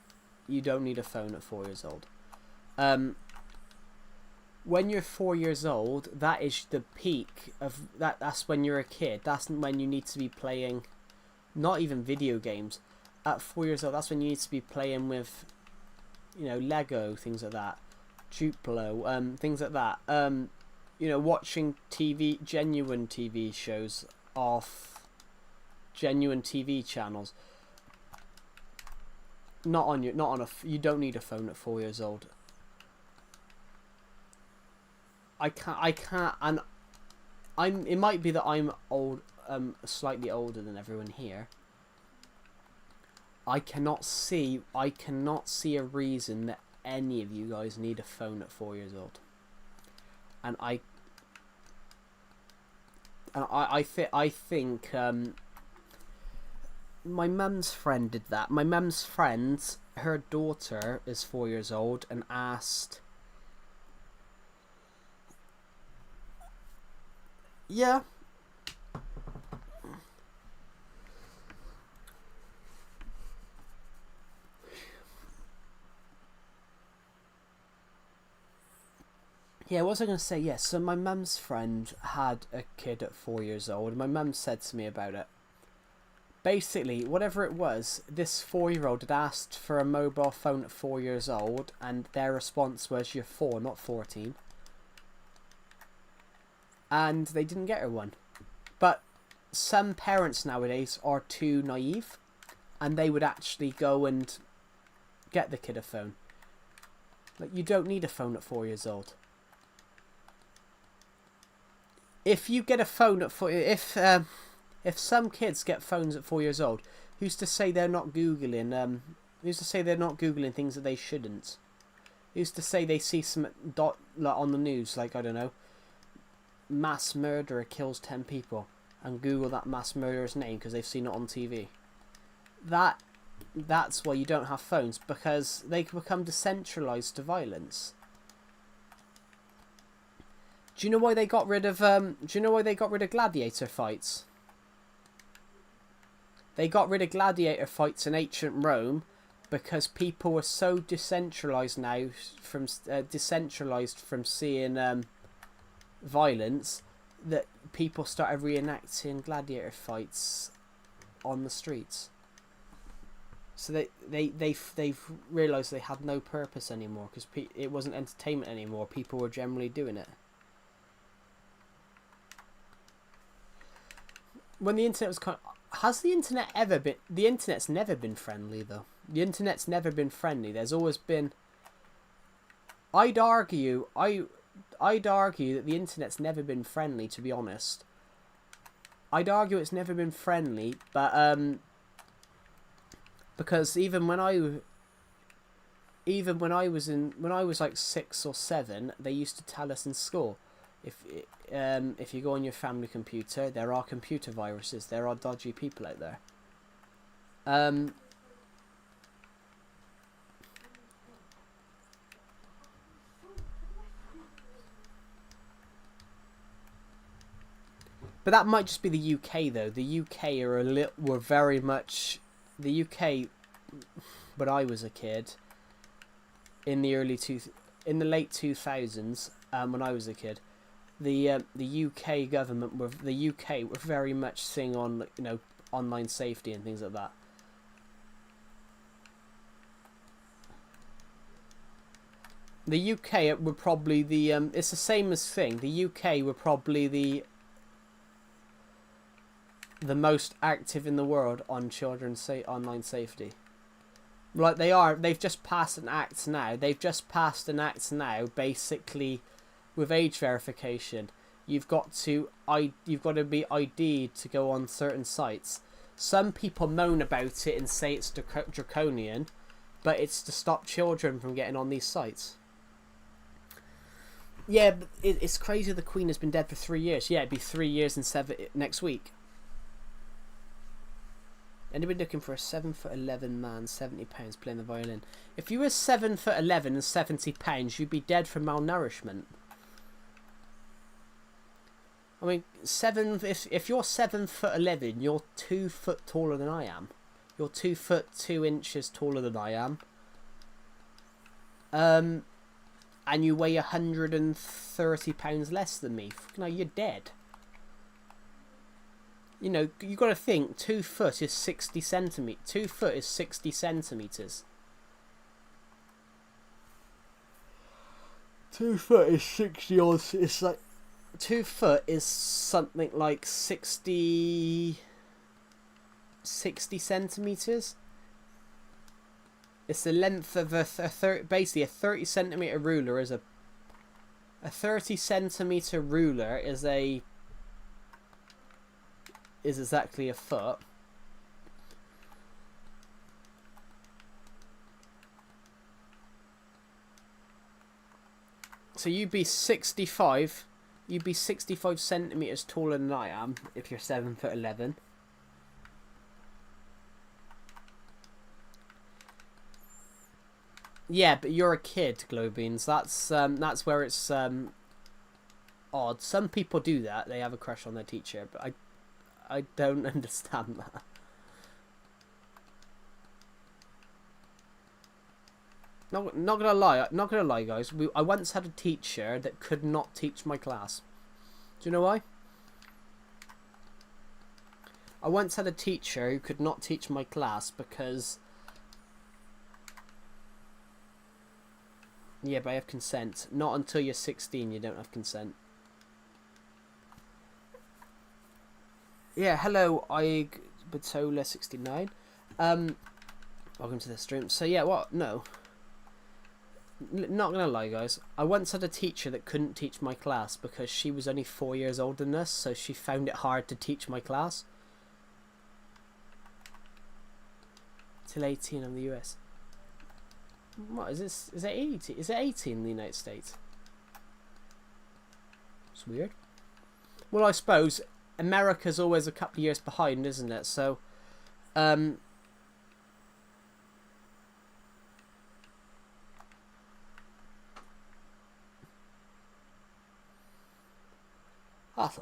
you don't need a phone at 4 years old. When you're 4 years old, that is the peak of that. That's when you're a kid. That's when you need to be playing, not even video games. At 4 years old, that's when you need to be playing with, you know, Lego, things like that, Duplo, things like that. You know, watching genuine TV shows off genuine TV channels. You don't need a phone at 4 years old. I can't, and it might be that I'm old, slightly older than everyone here. I cannot see a reason that any of you guys need a phone at 4 years old. And I think my mum's friend did that. My mum's friend, her daughter is 4 years old, and asked. Yeah. Yeah, what was I going to say? Yeah, so my mum's friend had a kid at 4 years old, and my mum said to me about it. Basically, whatever it was, this 4-year-old had asked for a mobile phone at 4 years old, and their response was, "You're 4, not 14. And they didn't get her one. But some parents nowadays are too naive, and they would actually go and get the kid a phone. Like, you don't need a phone at 4 years old. If you get a phone at 4, if some kids get phones at 4 years old, who's to say they're not googling Who's to say they're not Googling things that they shouldn't? Who's to say they see some dot like, on the news, like, I don't know, mass murderer kills 10 people, and Google that mass murderer's name because they've seen it on TV. That's why you don't have phones, because they can become decentralized to violence. Do you know why they got rid of gladiator fights? They got rid of gladiator fights in ancient Rome because people were so decentralized now from seeing violence that people started reenacting gladiator fights on the streets. So they've realised they had no purpose anymore because it wasn't entertainment anymore. People were generally doing it. When the internet was has the internet ever been? The internet's never been friendly though. The internet's never been friendly. There's always been. I'd argue that the internet's never been friendly. To be honest, I'd argue it's never been friendly, but because even when I was like 6 or 7, they used to tell us in school, if you go on your family computer, there are computer viruses, there are dodgy people out there. But that might just be the UK though. The UK were very much the UK when I was a kid in the late 2000s. When I was a kid, the UK government were very much sing on online safety and things like that. The UK were probably it's the same as thing. The UK were probably the most active in the world on children's online safety. Like they've just passed an act now. Basically, with age verification, you've got to be ID'd to go on certain sites. Some people moan about it and say it's draconian, but it's to stop children from getting on these sites. Yeah, but it's crazy. The Queen has been dead for 3 years. Yeah, it'd be 3 years and 7 next week. Anybody looking for a 7'11" man, £70 playing the violin? If you were 7'11" and £70, you'd be dead from malnourishment. I mean, if you're 7'11", you're 2 foot taller than I am. You're 2 foot 2 inches taller than I am. And you weigh 130 pounds less than me. No, you're dead. You know, you got to think. 2 foot is 60 centimeters. 2 foot is 60 centimeters. 2 foot is 60 odd. It's like 2 foot is something like 60 centimeters. It's the length of basically a 30 centimeter ruler is a 30 centimeter ruler is exactly a foot. So you'd be 65 centimeters taller than I am if you're 7'11". Yeah, but you're a kid, Glowbeans. That's where it's odd. Some people do that. They have a crush on their teacher, but I don't understand that. Not gonna lie, guys. I once had a teacher that could not teach my class. Do you know why? I once had a teacher who could not teach my class because. Yeah, but I have consent. Not until you're 16, you don't have consent. Yeah, hello, Batola69. Welcome to the stream. So yeah, what? No. Not gonna lie, guys. I once had a teacher that couldn't teach my class because she was only 4 years older than us, so she found it hard to teach my class. Till 18 in the US. What is this? Is it 18? Is it 18 in the United States? It's weird. Well, I suppose America's always a couple of years behind, isn't it? So, that's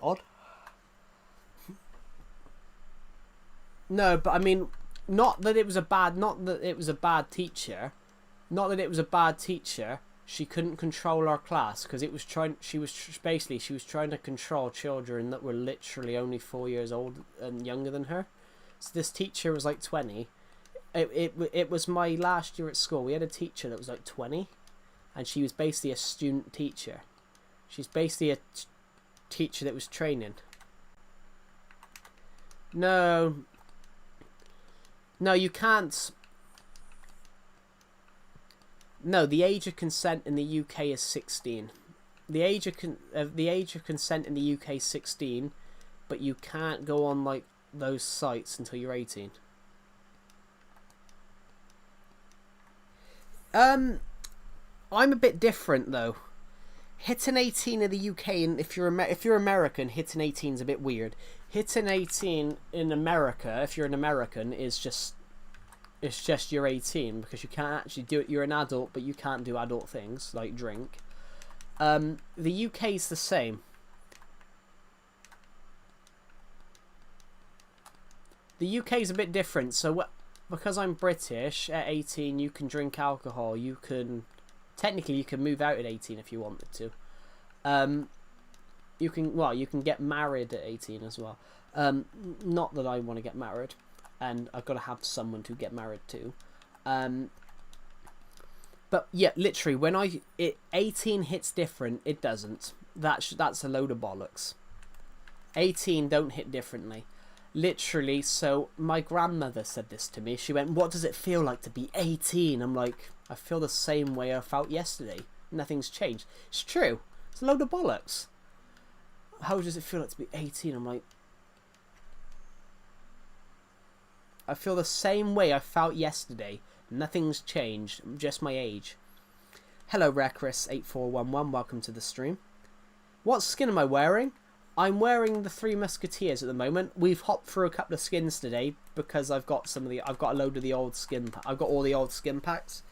odd. No, but I mean, not that it was a bad teacher. Not that it was a bad teacher. She couldn't control our class because it was trying. She was trying to control children that were literally only 4 years old and younger than her. So this teacher was like 20. It was my last year at school. We had a teacher that was like 20, and she was basically a student teacher. She's basically a teacher that was training. No, you can't. No, the age of consent in the UK is 16. The age of consent in the UK is 16, but you can't go on like those sites until you're 18. I'm a bit different though. Hitting 18 in the UK, and if you're American, hitting 18 is a bit weird. Hitting 18 in America, if you're an American, is just. It's just you're 18 because you can't actually do it. You're an adult, but you can't do adult things like drink. The UK is the same. The UK is a bit different. So because I'm British, at 18 you can drink alcohol. You can move out at 18 if you wanted to. You can get married at 18 as well. Not that I want to get married. And I've got to have someone to get married to. But yeah, literally, when 18 hits different, it doesn't. That's a load of bollocks. 18 don't hit differently. Literally, so my grandmother said this to me. She went, "What does it feel like to be 18?" I'm like, I feel the same way I felt yesterday. Nothing's changed. It's true. It's a load of bollocks. How does it feel like to be 18? I'm like, I feel the same way I felt yesterday. Nothing's changed. Just my age. Hello, Recris8411. Welcome to the stream. What skin am I wearing? I'm wearing the Three Musketeers at the moment. We've hopped through a couple of skins today because I've got a load of the old skin. I've got all the old skin packs.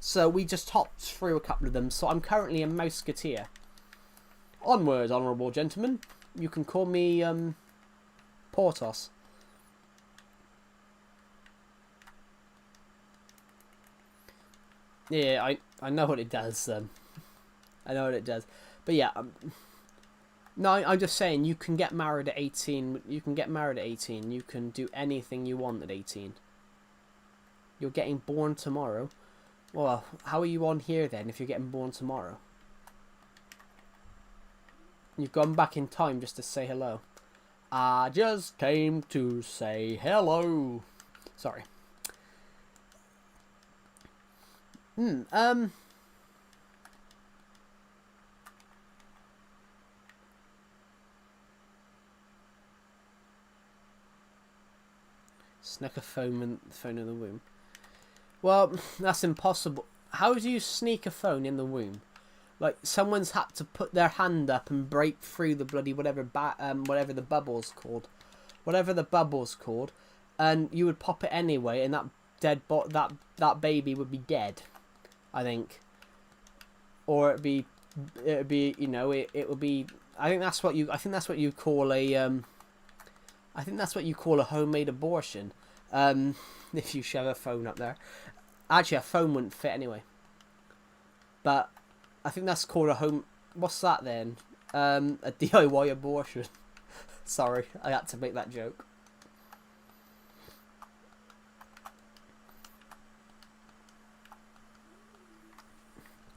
So we just hopped through a couple of them. So I'm currently a Musketeer. Onward, honourable gentlemen. You can call me Portos. Yeah, I know what it does. I know what it does. But yeah, no, I'm just saying you can get married at 18. You can get married at 18. You can do anything you want at 18. You're getting born tomorrow. Well, how are you on here then if you're getting born tomorrow? You've gone back in time just to say hello. I just came to say hello. Sorry. Snuck a phone in the womb. Well, that's impossible. How do you sneak a phone in the womb? Like, someone's had to put their hand up and break through the bloody whatever the bubble's called. Whatever the bubble's called. And you would pop it anyway, and that baby would be dead. I think, or it'd be, you know, it would be. I think that's what you call a. I think that's what you call a homemade abortion. If you shove a phone up there, actually a phone wouldn't fit anyway. But I think that's called a home. What's that then? A DIY abortion. Sorry, I had to make that joke.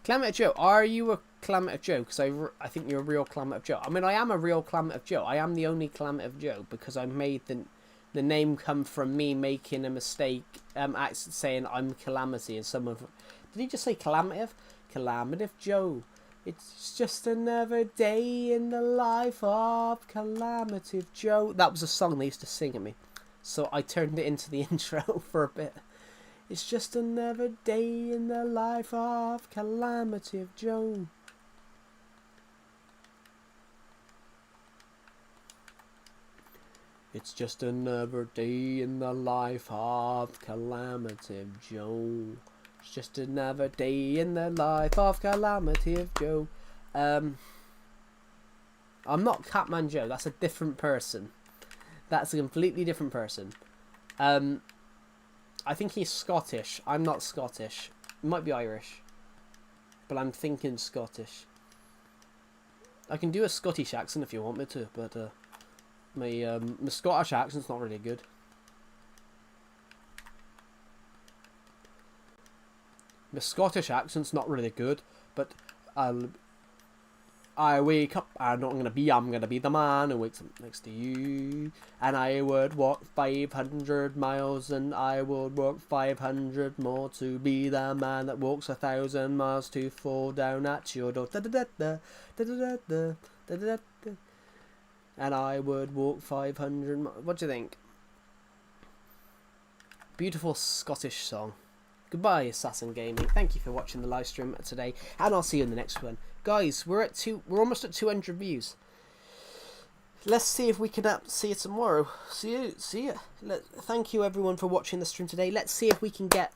Climate Joe, are you a Climate Joe? Because I think you're a real Climate Joe. I mean, I am a real Climate Joe. I am the only Climate Joe because I made the name come from me making a mistake, saying I'm Calamity, and some of. Did he just say Calamative? Calamative Joe. It's just another day in the life of Calamative Joe. That was a song they used to sing at me, so I turned it into the intro for a bit. It's just another day in the life of Calamity of Joe. It's just another day in the life of Calamity of Joe. It's just another day in the life of Calamity of Joe. I'm not Catman Joe. That's a different person. That's a completely different person. I think he's Scottish. I'm not Scottish. He might be Irish. But I'm thinking Scottish. I can do a Scottish accent if you want me to, but my Scottish accent's not really good. My Scottish accent's not really good, but I wake up, I'm gonna be the man who wakes up next to you. And I would walk 500 miles, and I would walk 500 more to be the man that walks 1,000 miles to fall down at your door. Da da da da da da da da da da. And I would walk 500 miles. What do you think? Beautiful Scottish song. Goodbye, Assassin Gaming. Thank you for watching the live stream today, and I'll see you in the next one. Guys, we're almost at 200 views. Let's see if we can see you tomorrow. See you. Thank you everyone for watching the stream today. Let's see if we can get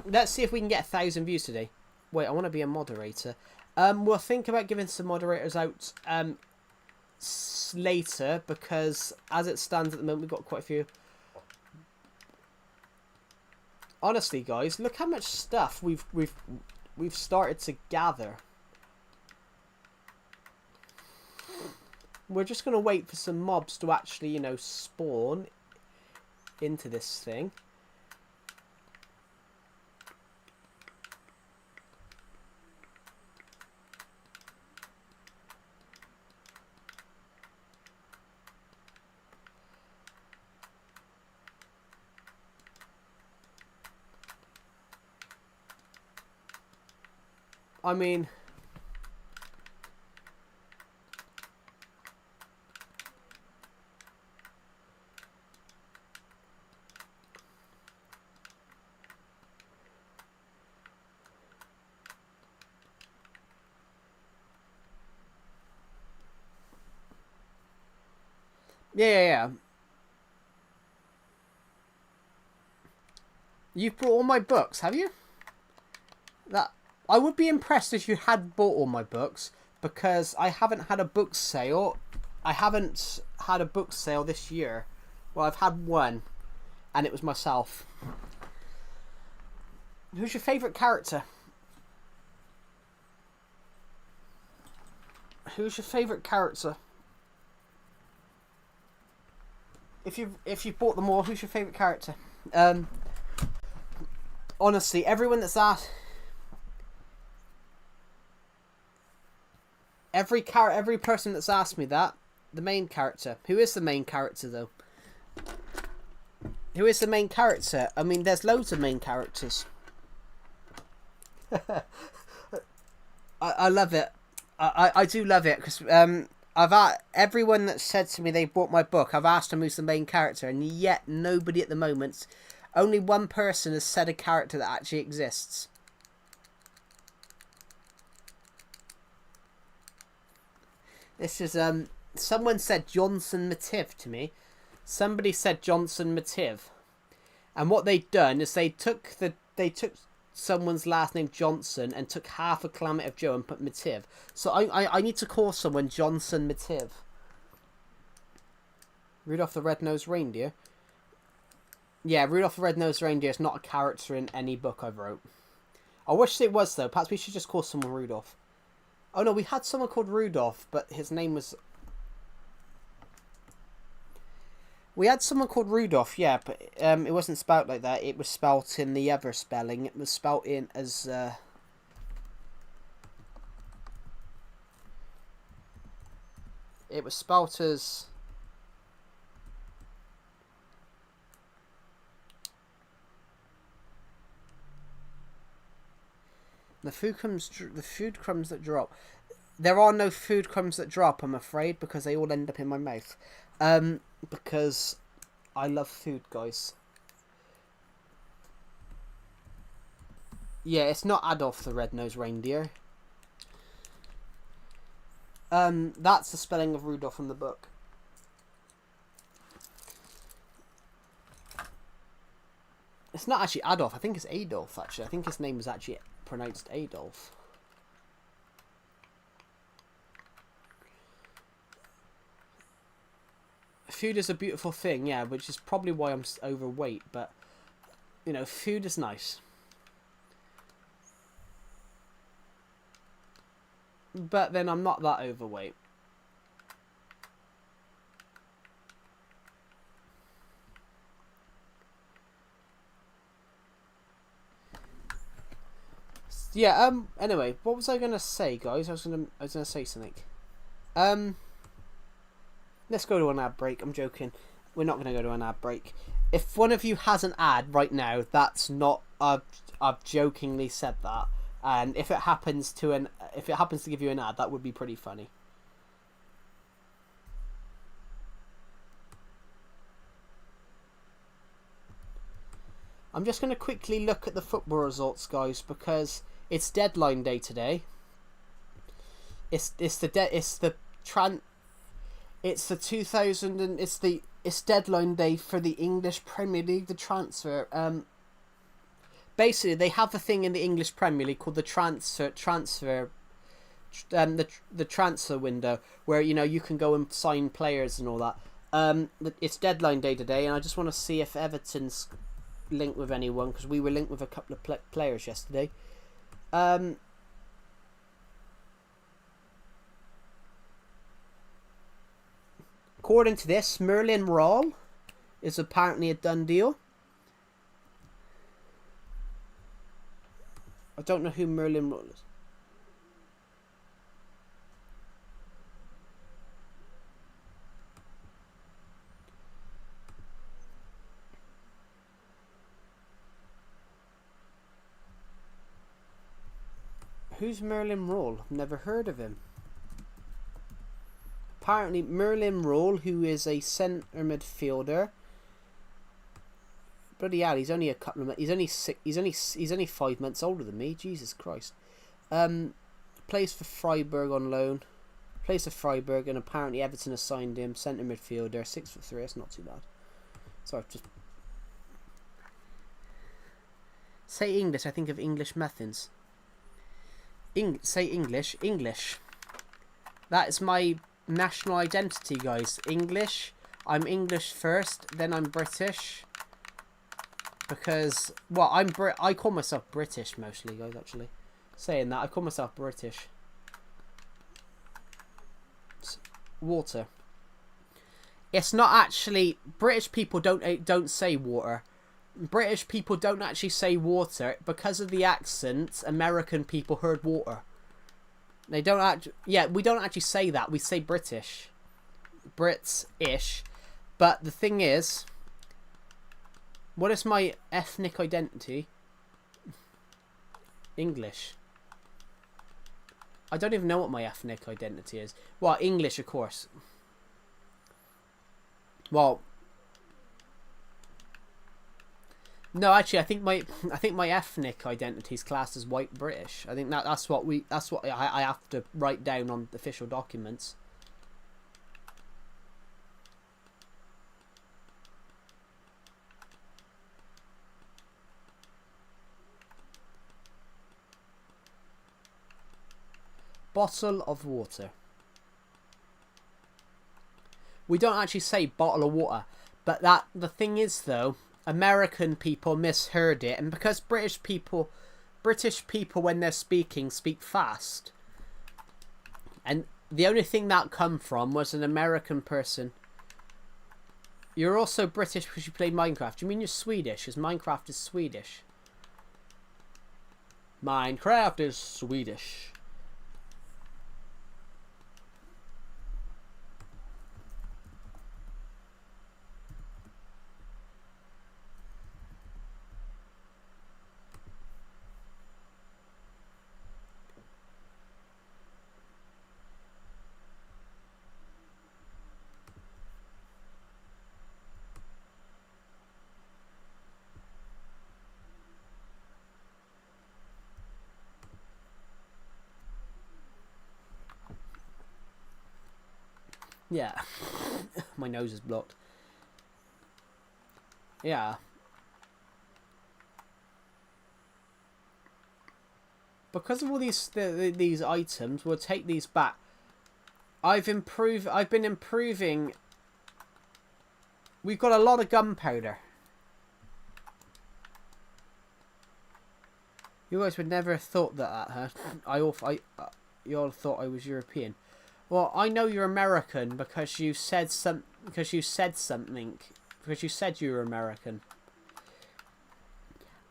1,000 views today. Wait, I want to be a moderator. We'll think about giving some moderators out later, because as it stands at the moment, we've got quite a few. Honestly, guys, look how much stuff we've started to gather. We're just gonna wait for some mobs to actually, you know, spawn into this thing. I mean, yeah. You've brought all my books, have you? I would be impressed if you had bought all my books, because I haven't had a book sale. I haven't had a book sale this year. Well, I've had one, and it was myself. Who's your favourite character? Who's your favourite character? If you've bought them all, who's your favourite character? Honestly, everyone that's asked. Every person that's asked me that, the main character. Who is the main character, though? Who is the main character? I mean, there's loads of main characters. I love it. I do love it, because I've had everyone that said to me they bought my book, I've asked them who's the main character, and yet nobody at the moment, only one person has said a character that actually exists. This is someone said Johnson Mativ to me. Somebody said Johnson Mativ, and what they'd done is they took someone's last name Johnson and took half a Calamity of Joe and put Mativ. So I need to call someone Johnson Mativ. Rudolph the Red-Nosed Reindeer. Yeah, Rudolph the Red-Nosed Reindeer is not a character in any book I've wrote. I wish it was, though. Perhaps we should just call someone Rudolph. Oh no, we had someone called Rudolph, but his name was... We had someone called Rudolph, yeah, but it wasn't spelt like that. It was spelt in the other spelling. It was spelt in as... It was spelt as... The food crumbs that drop. There are no food crumbs that drop, I'm afraid, because they all end up in my mouth. Because I love food, guys. Yeah, it's not Adolf the Red-Nosed Reindeer. That's the spelling of Rudolph in the book. It's not actually Adolf. I think it's Adolf, actually. I think his name was actually pronounced Adolf. Food is a beautiful thing, yeah, which is probably why I'm overweight, but, you know, food is nice. But then I'm not that overweight. Yeah, anyway, what was I gonna say, guys? I was gonna say something. Let's go to an ad break. I'm joking. We're not gonna go to an ad break. If one of you has an ad right now, that's not I've jokingly said that. And if it happens to give you an ad, that would be pretty funny. I'm just going to quickly look at the football results, guys, because it's deadline day today. It's deadline day for the English Premier League, the transfer. Basically, they have a thing in the English Premier League called the transfer window, where, you know, you can go and sign players and all that. It's deadline day today, and I just want to see if Everton's linked with anyone, because we were linked with a couple of players yesterday. According to this, Merlin Rawl is apparently a done deal. I don't know who Merlin Rawl is. Who's Merlin Rawl? I've never heard of him. Apparently, Merlin Rawl, who is a centre midfielder. Bloody hell, he's only he's only 5 months older than me. Jesus Christ. Plays for Freiburg on loan. Plays for Freiburg, and apparently Everton has signed him. Centre midfielder, 6'3". That's not too bad. Sorry, just say English. I think of English methods. Say English. English. That is my national identity, guys. English. I'm English first, then I'm British. Because, well, I call myself British mostly, guys, actually. Saying that, I call myself British. Water. It's not actually... British people don't say water. British people don't actually say water. Because of the accent, American people heard water. They don't actually... Yeah, we don't actually say that. We say British. Brits-ish. But the thing is... What is my ethnic identity? English. I don't even know what my ethnic identity is. Well, English, of course. Well... No, actually, I think my ethnic identity is classed as white British. I think that's what I have to write down on official documents. Bottle of water. We don't actually say bottle of water, but the thing is though, American people misheard it, and because British people when they're speaking speak fast, and the only thing that come from was an American person. You're also British because you play Minecraft. Do you mean you're Swedish? Because Minecraft is Swedish. Minecraft is Swedish. Yeah. My nose is blocked. Yeah. Because of all these items, we'll take these back. I've been improving. We've got a lot of gunpowder. You guys would never have thought that, huh? You all thought I was European. Well, I know you're American because you said because you said you were American.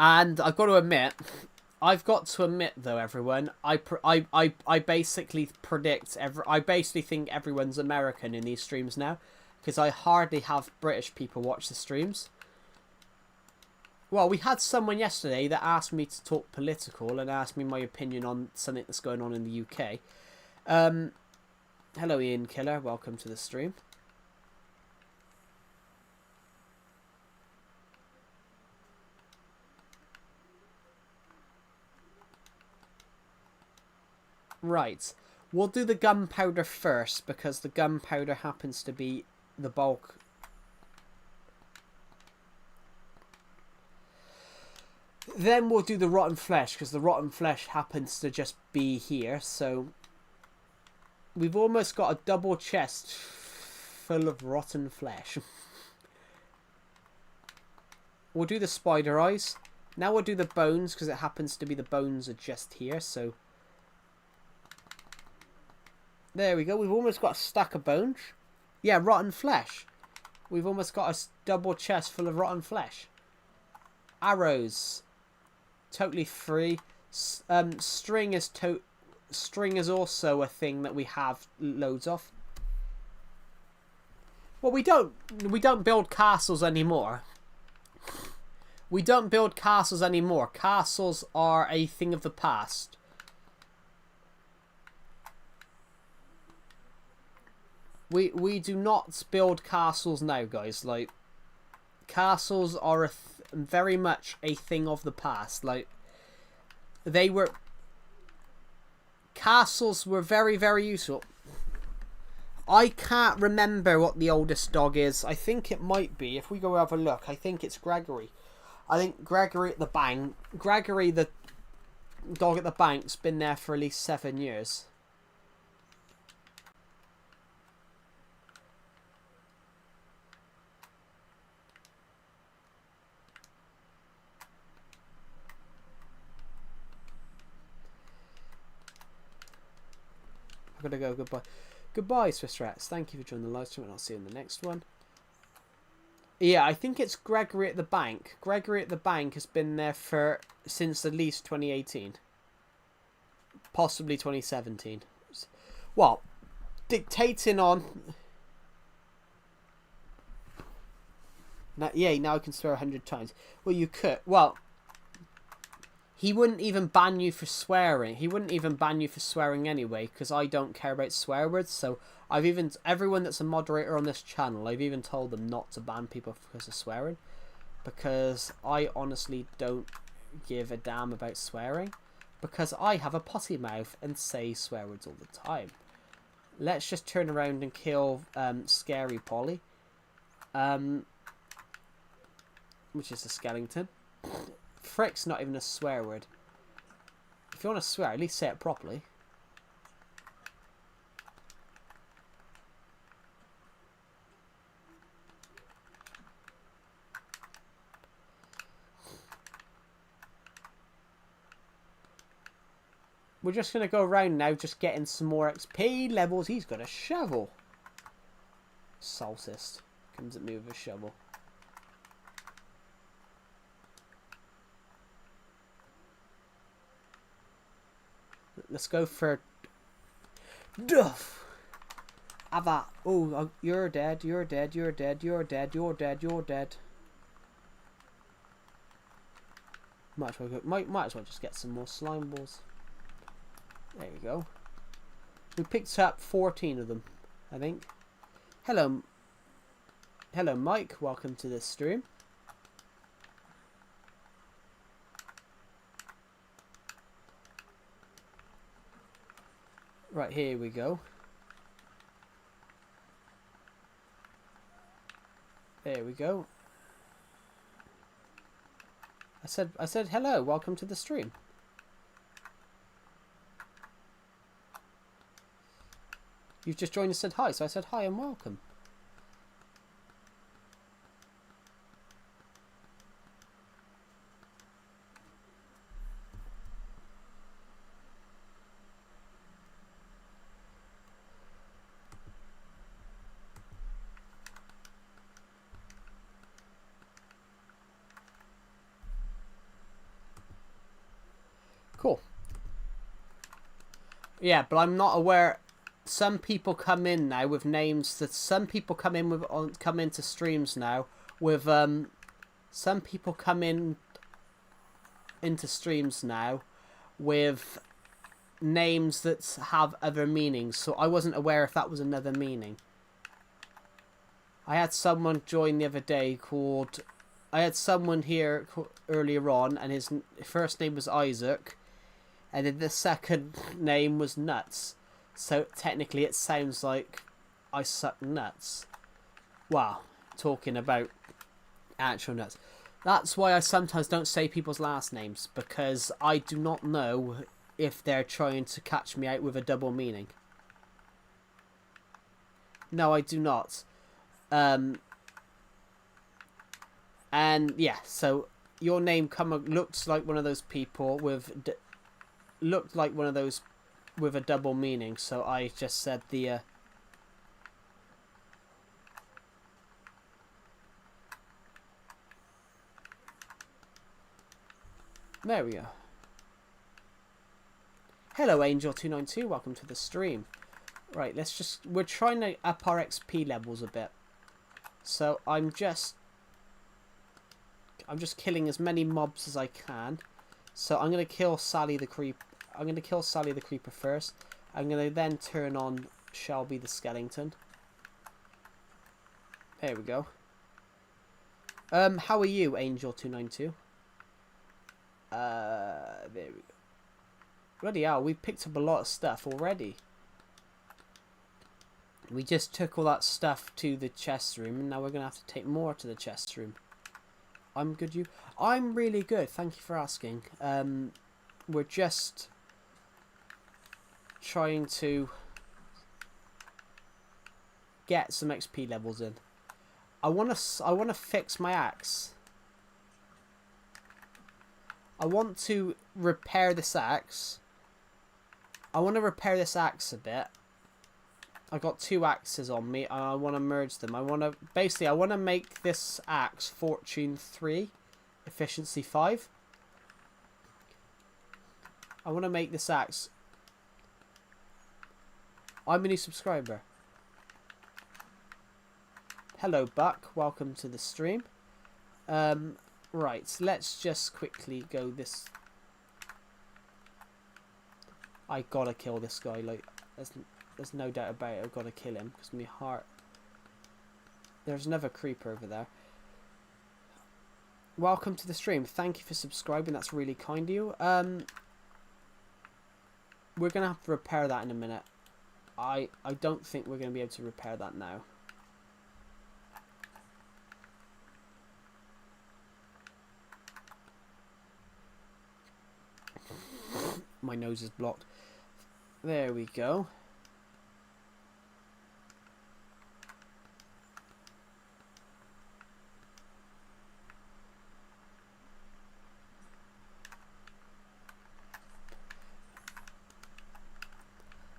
And I've got to admit, though, everyone, I basically I basically think everyone's American in these streams now, because I hardly have British people watch the streams. Well, we had someone yesterday that asked me to talk political and asked me my opinion on something that's going on in the UK. Hello, Ian Killer. Welcome to the stream. Right. We'll do the gunpowder first, because the gunpowder happens to be the bulk. Then we'll do the rotten flesh, because the rotten flesh happens to just be here. So we've almost got a double chest full of rotten flesh. We'll do the spider eyes. Now we'll do the bones, because it happens to be the bones are just here. So there we go. We've almost got a stack of bones. Yeah, rotten flesh. We've almost got a double chest full of rotten flesh. Arrows. Totally free. String is also a thing that we have loads of. Well, we don't build castles anymore. We don't build castles anymore. Castles are a thing of the past. We do not build castles now, guys. Like, castles are very much a thing of the past. Like, castles were very, very useful. I can't remember what the oldest dog is. I think it might be, if we go have a look, I think it's Gregory. I think Gregory the dog at the bank's been there for at least 7 years. I'm gonna go. Goodbye, Swiss Rats. Thank you for joining the live stream, and I'll see you in the next one. Yeah, I think it's Gregory at the bank. Gregory at the bank has been there since at least 2018, possibly 2017. Well, dictating on. Now I can swear 100 times. Well, you could. Well, he wouldn't even ban you for swearing. He wouldn't even ban you for swearing anyway, because I don't care about swear words. So everyone that's a moderator on this channel, I've even told them not to ban people because of swearing, because I honestly don't give a damn about swearing, because I have a potty mouth and say swear words all the time. Let's just turn around and kill Scary Polly, which is a skeleton. Frick's not even a swear word. If you want to swear, at least say it properly. We're just going to go around now, just getting some more XP levels. He's got a shovel. Saltist comes at me with a shovel. Let's go for Duff. Ava. Oh, you're dead. You're dead. You're dead. You're dead. You're dead. You're dead. Might as well just get some more slime balls. There you go. We picked up 14 of them, I think. Hello, Mike. Welcome to this stream. Right, here we go. There we go. I said hello, welcome to the stream. You've just joined and said hi, so I said hi and welcome. Cool. Yeah, but I'm not aware. Some people come in now with names that some people come in with come into streams now with some people come in into streams now with names that have other meanings. So I wasn't aware if that was another meaning. I had someone join the other day called. I had someone here earlier on, and his first name was Isaac. And then the second name was Nuts. So technically it sounds like I suck nuts. Wow, talking about actual nuts. That's why I sometimes don't say people's last names. Because I do not know if they're trying to catch me out with a double meaning. No, I do not. And yeah, so your name looks like one of those people with... looked like one of those with a double meaning, so I just said the there we go. Hello Angel292, welcome to the stream. Right, we're trying to up our XP levels a bit. So I'm just killing as many mobs as I can. So I'm gonna kill Sally the Creeper. I'm going to kill Sally the Creeper first. I'm going to then turn on Shelby the Skeleton. There we go. How are you, Angel292? There we go. Bloody hell, we've picked up a lot of stuff already. We just took all that stuff to the chest room, and now we're going to have to take more to the chest room. I'm good, you? I'm really good, thank you for asking. We're just... trying to get some XP levels in. I want to fix my axe. I want to repair this axe. I want to repair this axe a bit. I got 2 axes on me and I want to merge them. I want to make this axe fortune 3, efficiency 5. I want to make this axe. I'm a new subscriber. Hello, Buck. Welcome to the stream. Right, let's just quickly go this... I gotta kill this guy. Like, there's no doubt about it. I've gotta kill him because my heart... There's another creeper over there. Welcome to the stream. Thank you for subscribing. That's really kind of you. We're gonna have to repair that in a minute. I don't think we're going to be able to repair that now. My nose is blocked. There we go.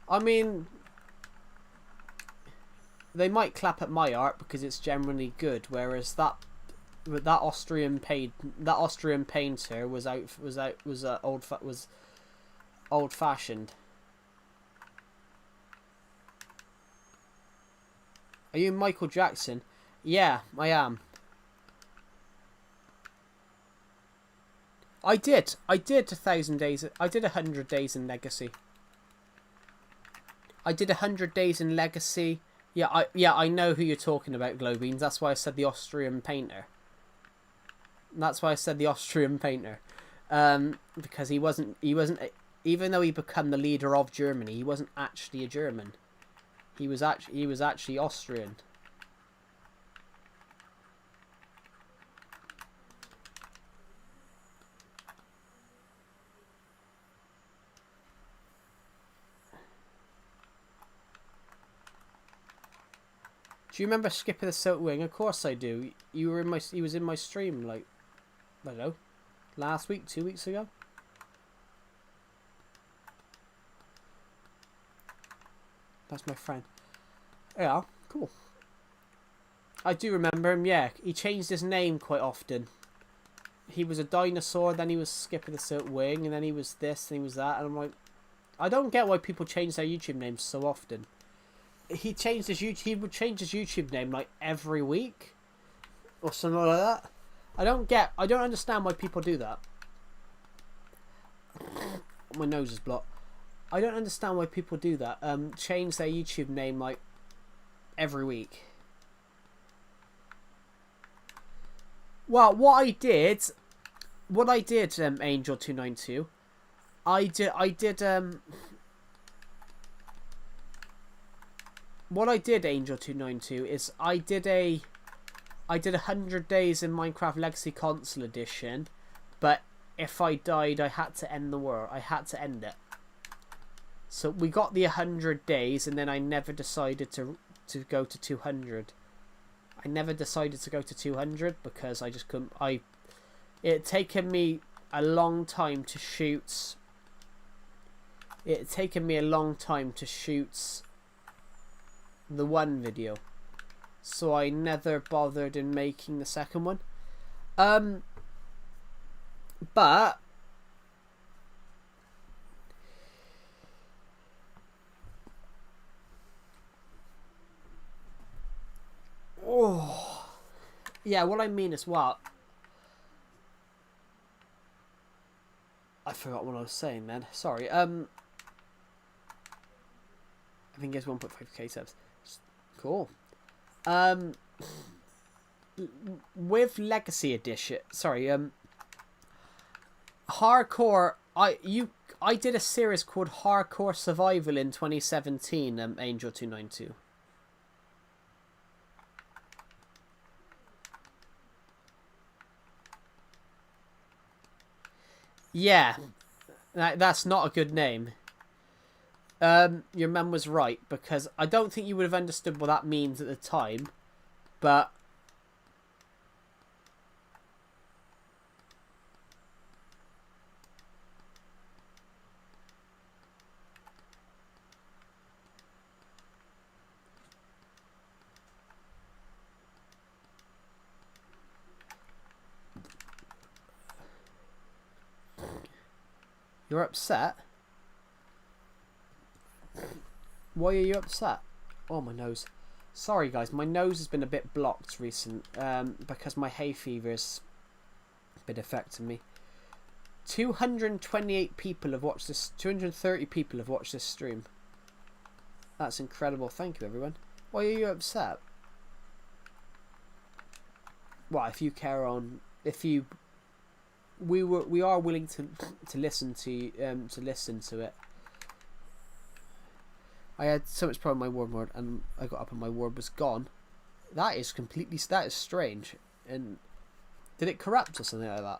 I mean... they might clap at my art because it's generally good, whereas that Austrian painter was old fashioned. Are you Michael Jackson? Yeah, I am. I did 1,000 days. I did 100 days in Legacy. I did 100 days in Legacy. Yeah, I know who you're talking about, Glowbeans. That's why I said the Austrian painter. That's why I said the Austrian painter. Because he wasn't, even though he became the leader of Germany, he wasn't actually a German. He was actually Austrian. Do you remember Skipper the Silk Wing? Of course I do. You were in my. He was in my stream like, I don't know, last week, 2 weeks ago. That's my friend. Yeah, cool. I do remember him. Yeah, he changed his name quite often. He was a dinosaur, then he was Skipper the Silk Wing, and then he was this, and he was that, and I'm like, I don't get why people change their YouTube names so often. He would change his YouTube name like every week or something like that. I don't understand why people do that. My nose is blocked. I don't understand why people do that. Change their YouTube name like every week. Well, what I did, Angel292, what I did, Angel292, is I did 100 days in Minecraft Legacy Console Edition, but if I died, I had to end the world. I had to end it. So we got the 100 days, and then I never decided to go to 200. I never decided to go to 200 because I just couldn't. It had taken me a long time to shoot. It had taken me a long time to shoot the one video, so I never bothered in making the second one. But oh, yeah, what I mean is what? I forgot what I was saying then. Sorry. I think it's 1.5k subs. Cool. With Legacy Edition, sorry. Hardcore. I did a series called Hardcore Survival in 2017. Angel292. Yeah, that's not a good name. Your mum was right, because I don't think you would have understood what that means at the time, but you're upset? Why are you upset? Oh, my nose. Sorry, guys. My nose has been a bit blocked because my hay fever's been affecting me. 228 people have watched this. 230 people have watched this stream. That's incredible. Thank you, everyone. Why are you upset? Well, if you care on... We are willing to listen to it. I had so much problem with my word, and I got up and my word was gone. That is strange. And did it corrupt or something like that?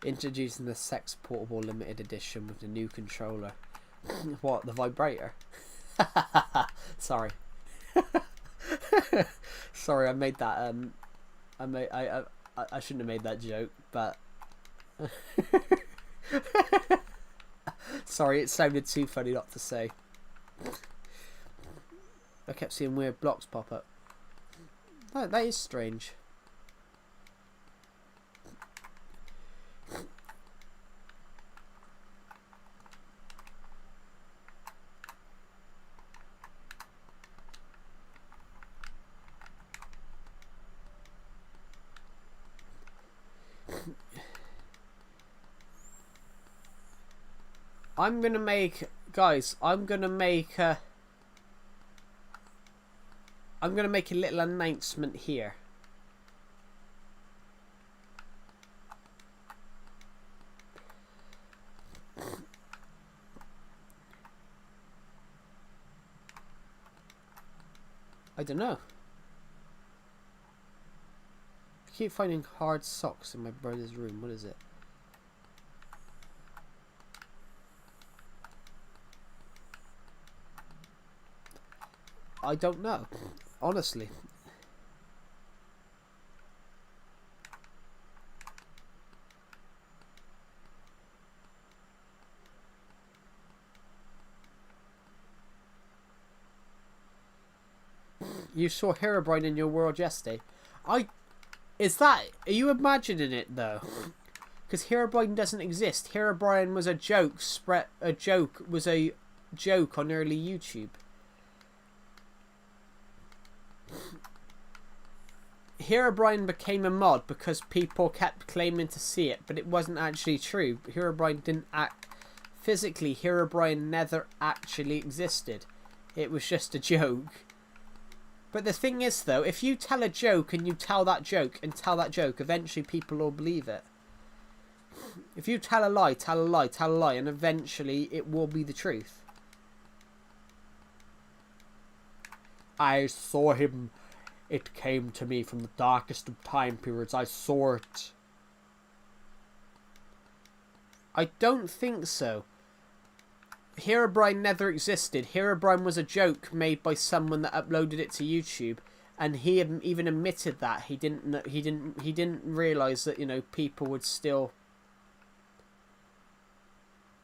Introducing the Sex Portable Limited Edition with the new controller. What, the vibrator? Sorry. Sorry, I made that I shouldn't have made that joke, but sorry, it sounded too funny not to say. I kept seeing weird blocks pop up. That is strange. I'm gonna make a little announcement here. I don't know. I keep finding hard socks in my brother's room. What is it? I don't know, honestly. You saw Herobrine in your world yesterday. Are you imagining it though? Because Herobrine doesn't exist. Herobrine was a joke on early YouTube. Herobrine became a mod because people kept claiming to see it, but it wasn't actually true. Herobrine didn't act physically. Herobrine never actually existed. It was just a joke. But the thing is, though, if you tell a joke and you tell that joke and tell that joke, eventually people will believe it. If you tell a lie, tell a lie, tell a lie, and eventually it will be the truth. I saw him. It came to me from the darkest of time periods. I saw it. I don't think so. Herobrine never existed. Herobrine was a joke made by someone that uploaded it to YouTube, and he even admitted that he didn't realize that, you know, people would still.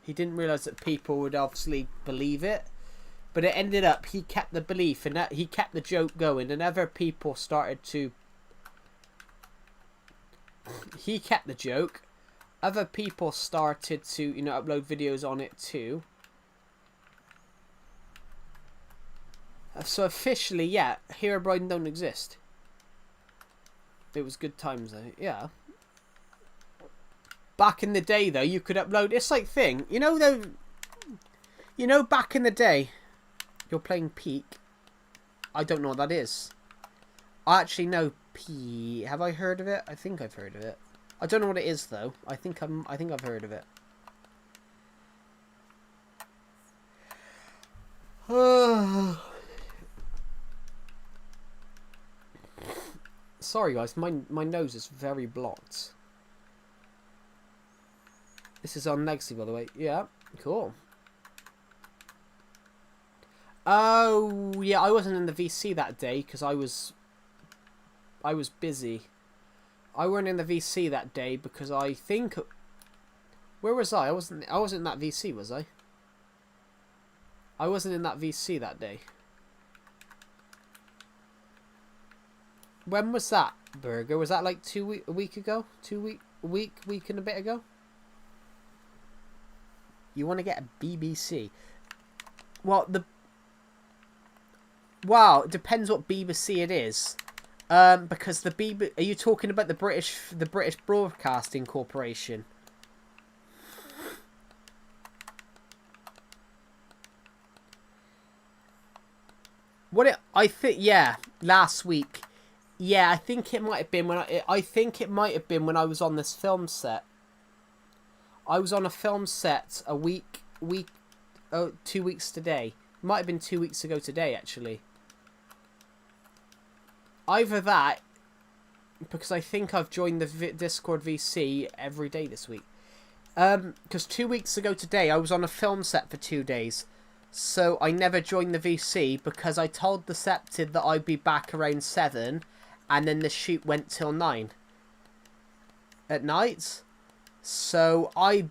He didn't realize that people would obviously believe it, but it ended up he kept the belief and that he kept the joke going, and other people started to. He kept the joke. Other people started to, you know, upload videos on it too. So officially, yeah, Herobrine don't exist. It was good times though, yeah. Back in the day though, you could upload. It's like thing, you know though. You know, back in the day, you're playing Peak. I don't know what that is. I actually know P. Have I heard of it? I think I've heard of it. I don't know what it is though. I think I've heard of it. Sorry guys, my nose is very blocked. This is on Legacy, by the way. Yeah, cool. Oh yeah, I wasn't in the VC that day because I was busy. I weren't in the VC that day because I think. Where was I? I wasn't in that VC, was I? I wasn't in that VC that day. When was that, Burger? Was that like a week ago? Week and a bit ago? You want to get a BBC? Well, wow, it depends what BBC it is. Because the BBC, are you talking about the British Broadcasting Corporation? I think, yeah, last week. Yeah, I think it might have been when I was on this film set. I was on a film set a 2 weeks today. Might have been 2 weeks ago today, actually. Either that, because I think I've joined the Discord VC every day this week. Because 2 weeks ago today, I was on a film set for 2 days. So I never joined the VC because I told Decepted that I'd be back around 7. And then the shoot went till 9 at night. So I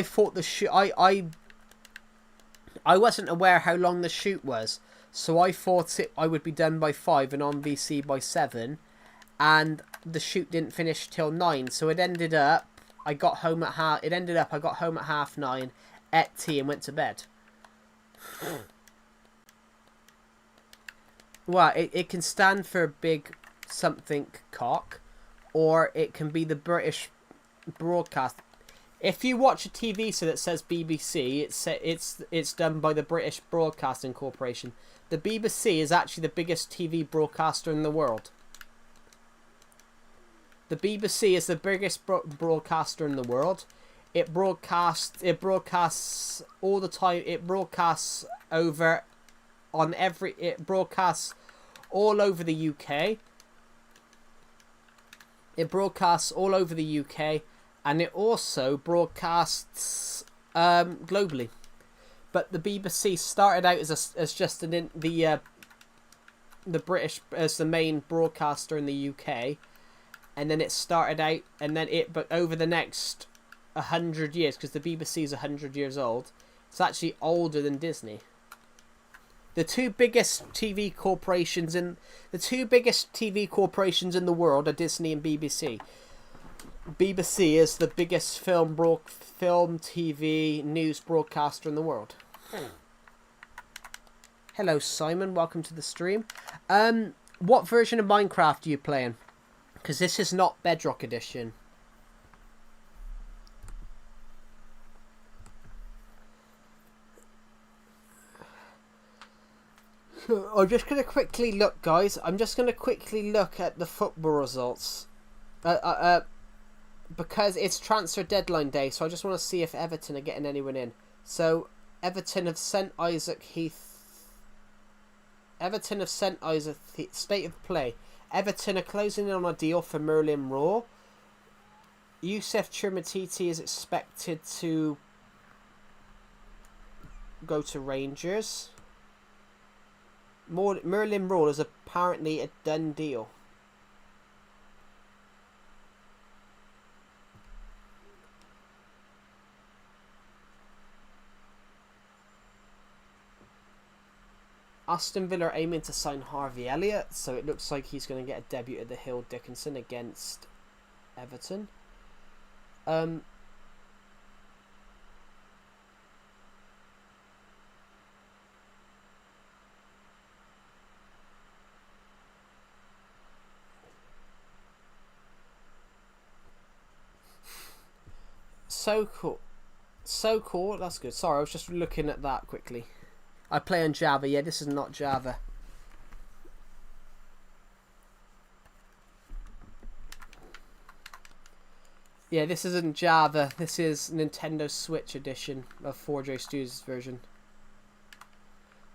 thought the shoot. I wasn't aware how long the shoot was. So I thought I would be done by 5 and on VC by 7. And the shoot didn't finish till 9. So it ended up I got home at half 9, ate tea and went to bed. Well, it can stand for big something cock, or it can be the British broadcast. If you watch a TV show that says BBC, it's done by the British Broadcasting Corporation. The BBC is actually the biggest TV broadcaster in the world. The BBC is the biggest broadcaster in the world. It broadcasts all the time. It broadcasts over on every. It broadcasts all over the UK. It broadcasts all over the UK, and it also broadcasts globally. But the BBC started out as just the the British as the main broadcaster in the UK, and then it started out, and then but over the next 100 years, because the BBC is 100 years old, it's actually older than Disney. The two biggest TV corporations in the world are Disney and BBC. BBC is the biggest film, TV, news broadcaster in the world. Hello, Simon. Welcome to the stream. What version of Minecraft are you playing? Because this is not Bedrock Edition. I'm just going to quickly look, guys. I'm just going to quickly look at the football results. Because it's transfer deadline day, so I just want to see if Everton are getting anyone in. So, Everton have sent Isaac Heath. State of play. Everton are closing in on a deal for Merlin Raw. Youssef Chirmatiti is expected to go to Rangers. Merlin Raw is apparently a done deal. Aston Villa are aiming to sign Harvey Elliott, so it looks like he's going to get a debut at the Hill Dickinson against Everton. So cool. So cool. That's good. Sorry, I was just looking at that quickly. I play on Java. Yeah, this is not Java. Yeah, this isn't Java. This is Nintendo Switch edition of 4J Studios' version.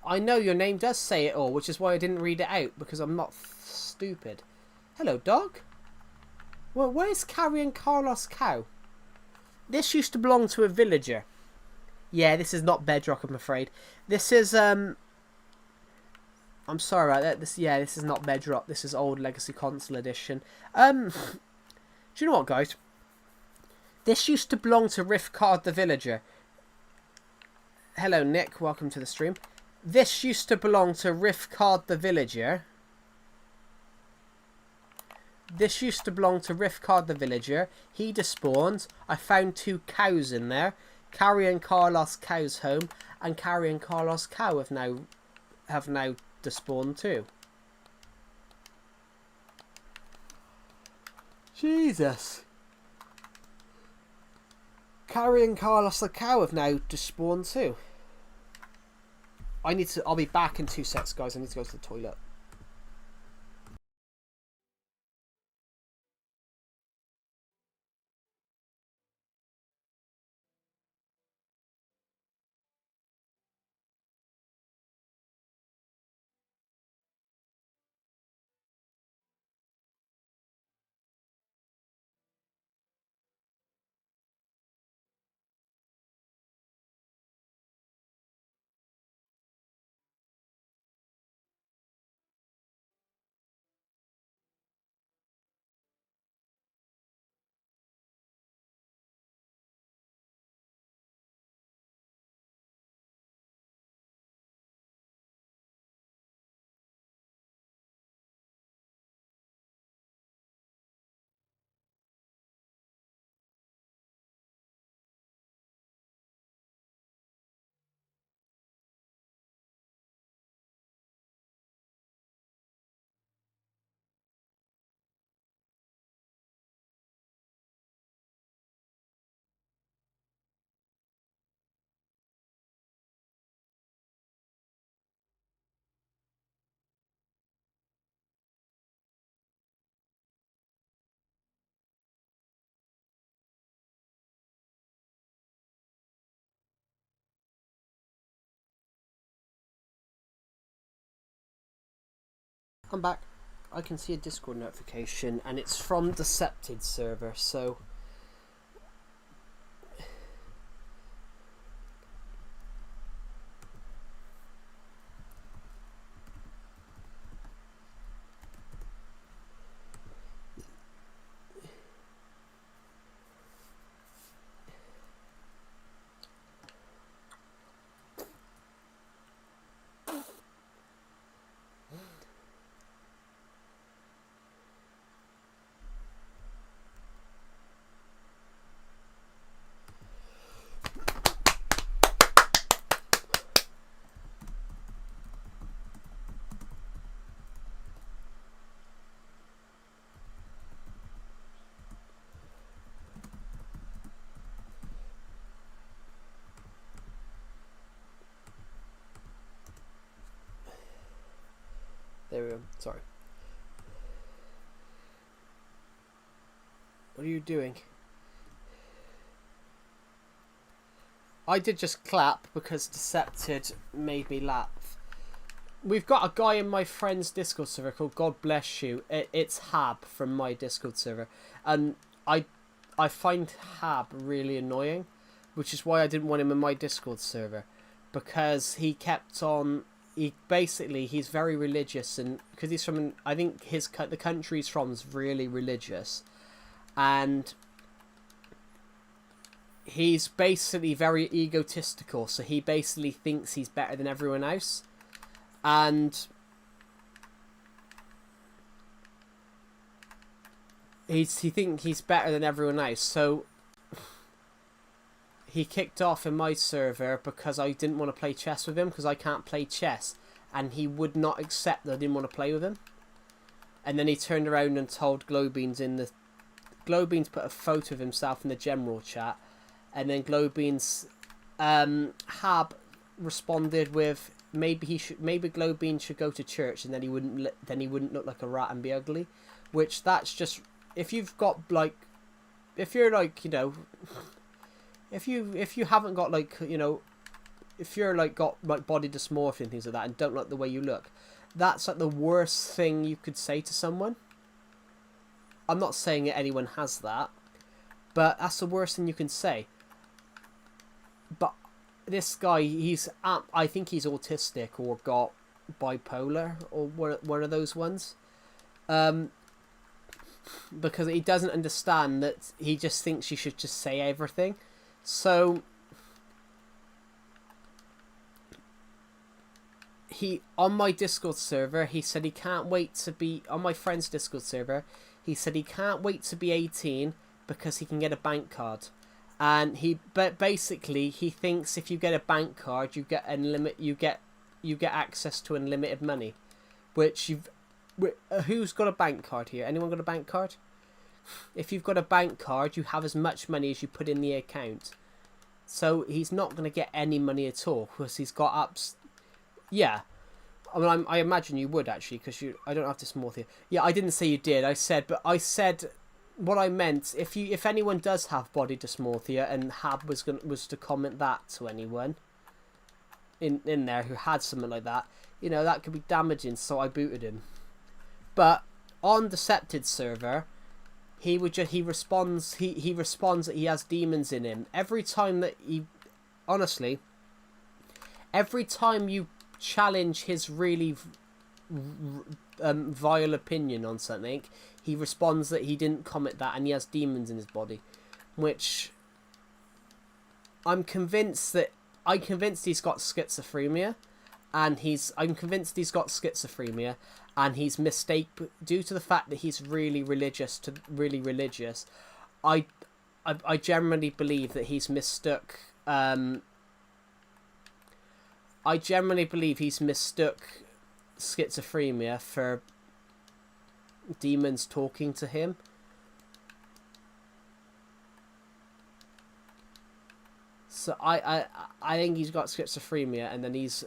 I know your name does say it all, which is why I didn't read it out, because I'm not stupid. Hello, dog. Well, where's Carrion Carlos Cow? This used to belong to a villager. Yeah, this is not Bedrock, I'm afraid. This is, I'm sorry about that. This is not Bedrock. This is Old Legacy Console Edition. Do you know what, guys? This used to belong to Riffcard the Villager. Hello, Nick. Welcome to the stream. This used to belong to Riffcard the Villager. This used to belong to Riffcard the Villager. He despawned. I found 2 cows in there. Carrion Carlos Cow's home, and Carrion Carlos Cow have now despawned too. Jesus. Carrion Carlos the Cow have now despawned too. I'll be back in 2 secs, guys. I need to go to the toilet. I'm back. I can see a Discord notification, and it's from Decepted server, so microphone. Sorry. What are you doing? I did just clap because Decepted made me laugh. We've got a guy in my friend's Discord server called God Bless You. It's Hab from my Discord server. And I find Hab really annoying, which is why I didn't want him in my Discord server. Because he kept on... he's very religious, and because he's from... I think the country he's from is really religious. And he's basically very egotistical, so he basically thinks he's better than everyone else. And he thinks he's better than everyone else, so he kicked off in my server because I didn't want to play chess with him, because I can't play chess, and he would not accept that I didn't want to play with him. And then he turned around and told Glowbeans Glowbeans put a photo of himself in the general chat, and then Glowbeans Hab responded with maybe Glowbeans should go to church, and then he wouldn't look like a rat and be ugly. Which, that's just, if you've got like, if you're like, you know, if you haven't got like, you know, if you're like got like body dysmorphia and things like that and don't like the way you look, that's like the worst thing you could say to someone. I'm not saying that anyone has that, but that's the worst thing you can say. But this guy, I think he's autistic or got bipolar or one of those ones. Because he doesn't understand that he just thinks you should just say everything. So on my Discord server, he said he can't wait to be on my friend's Discord server. He said he can't wait to be 18 because he can get a bank card. And but basically he thinks if you get a bank card, you get access to unlimited money. Which who's got a bank card here? Anyone got a bank card? If you've got a bank card, you have as much money as you put in the account. So he's not going to get any money at all because he's got ups. Yeah. I mean, I imagine you would actually, because I don't have dysmorphia. Yeah, I didn't say you did. I said what I meant. If anyone does have body dysmorphia, and Hab was to comment that to anyone in there who had something like that, you know, that could be damaging. So I booted him. But on Decepted server, he responds that he has demons in him every time that every time you challenge his really vile opinion on something, he responds that he didn't comment that and he has demons in his body, which I'm convinced he's got schizophrenia, and he's due to the fact that he's really religious. I generally believe that he's mistook. I generally believe he's mistook schizophrenia for demons talking to him. So I think he's got schizophrenia, and then he's...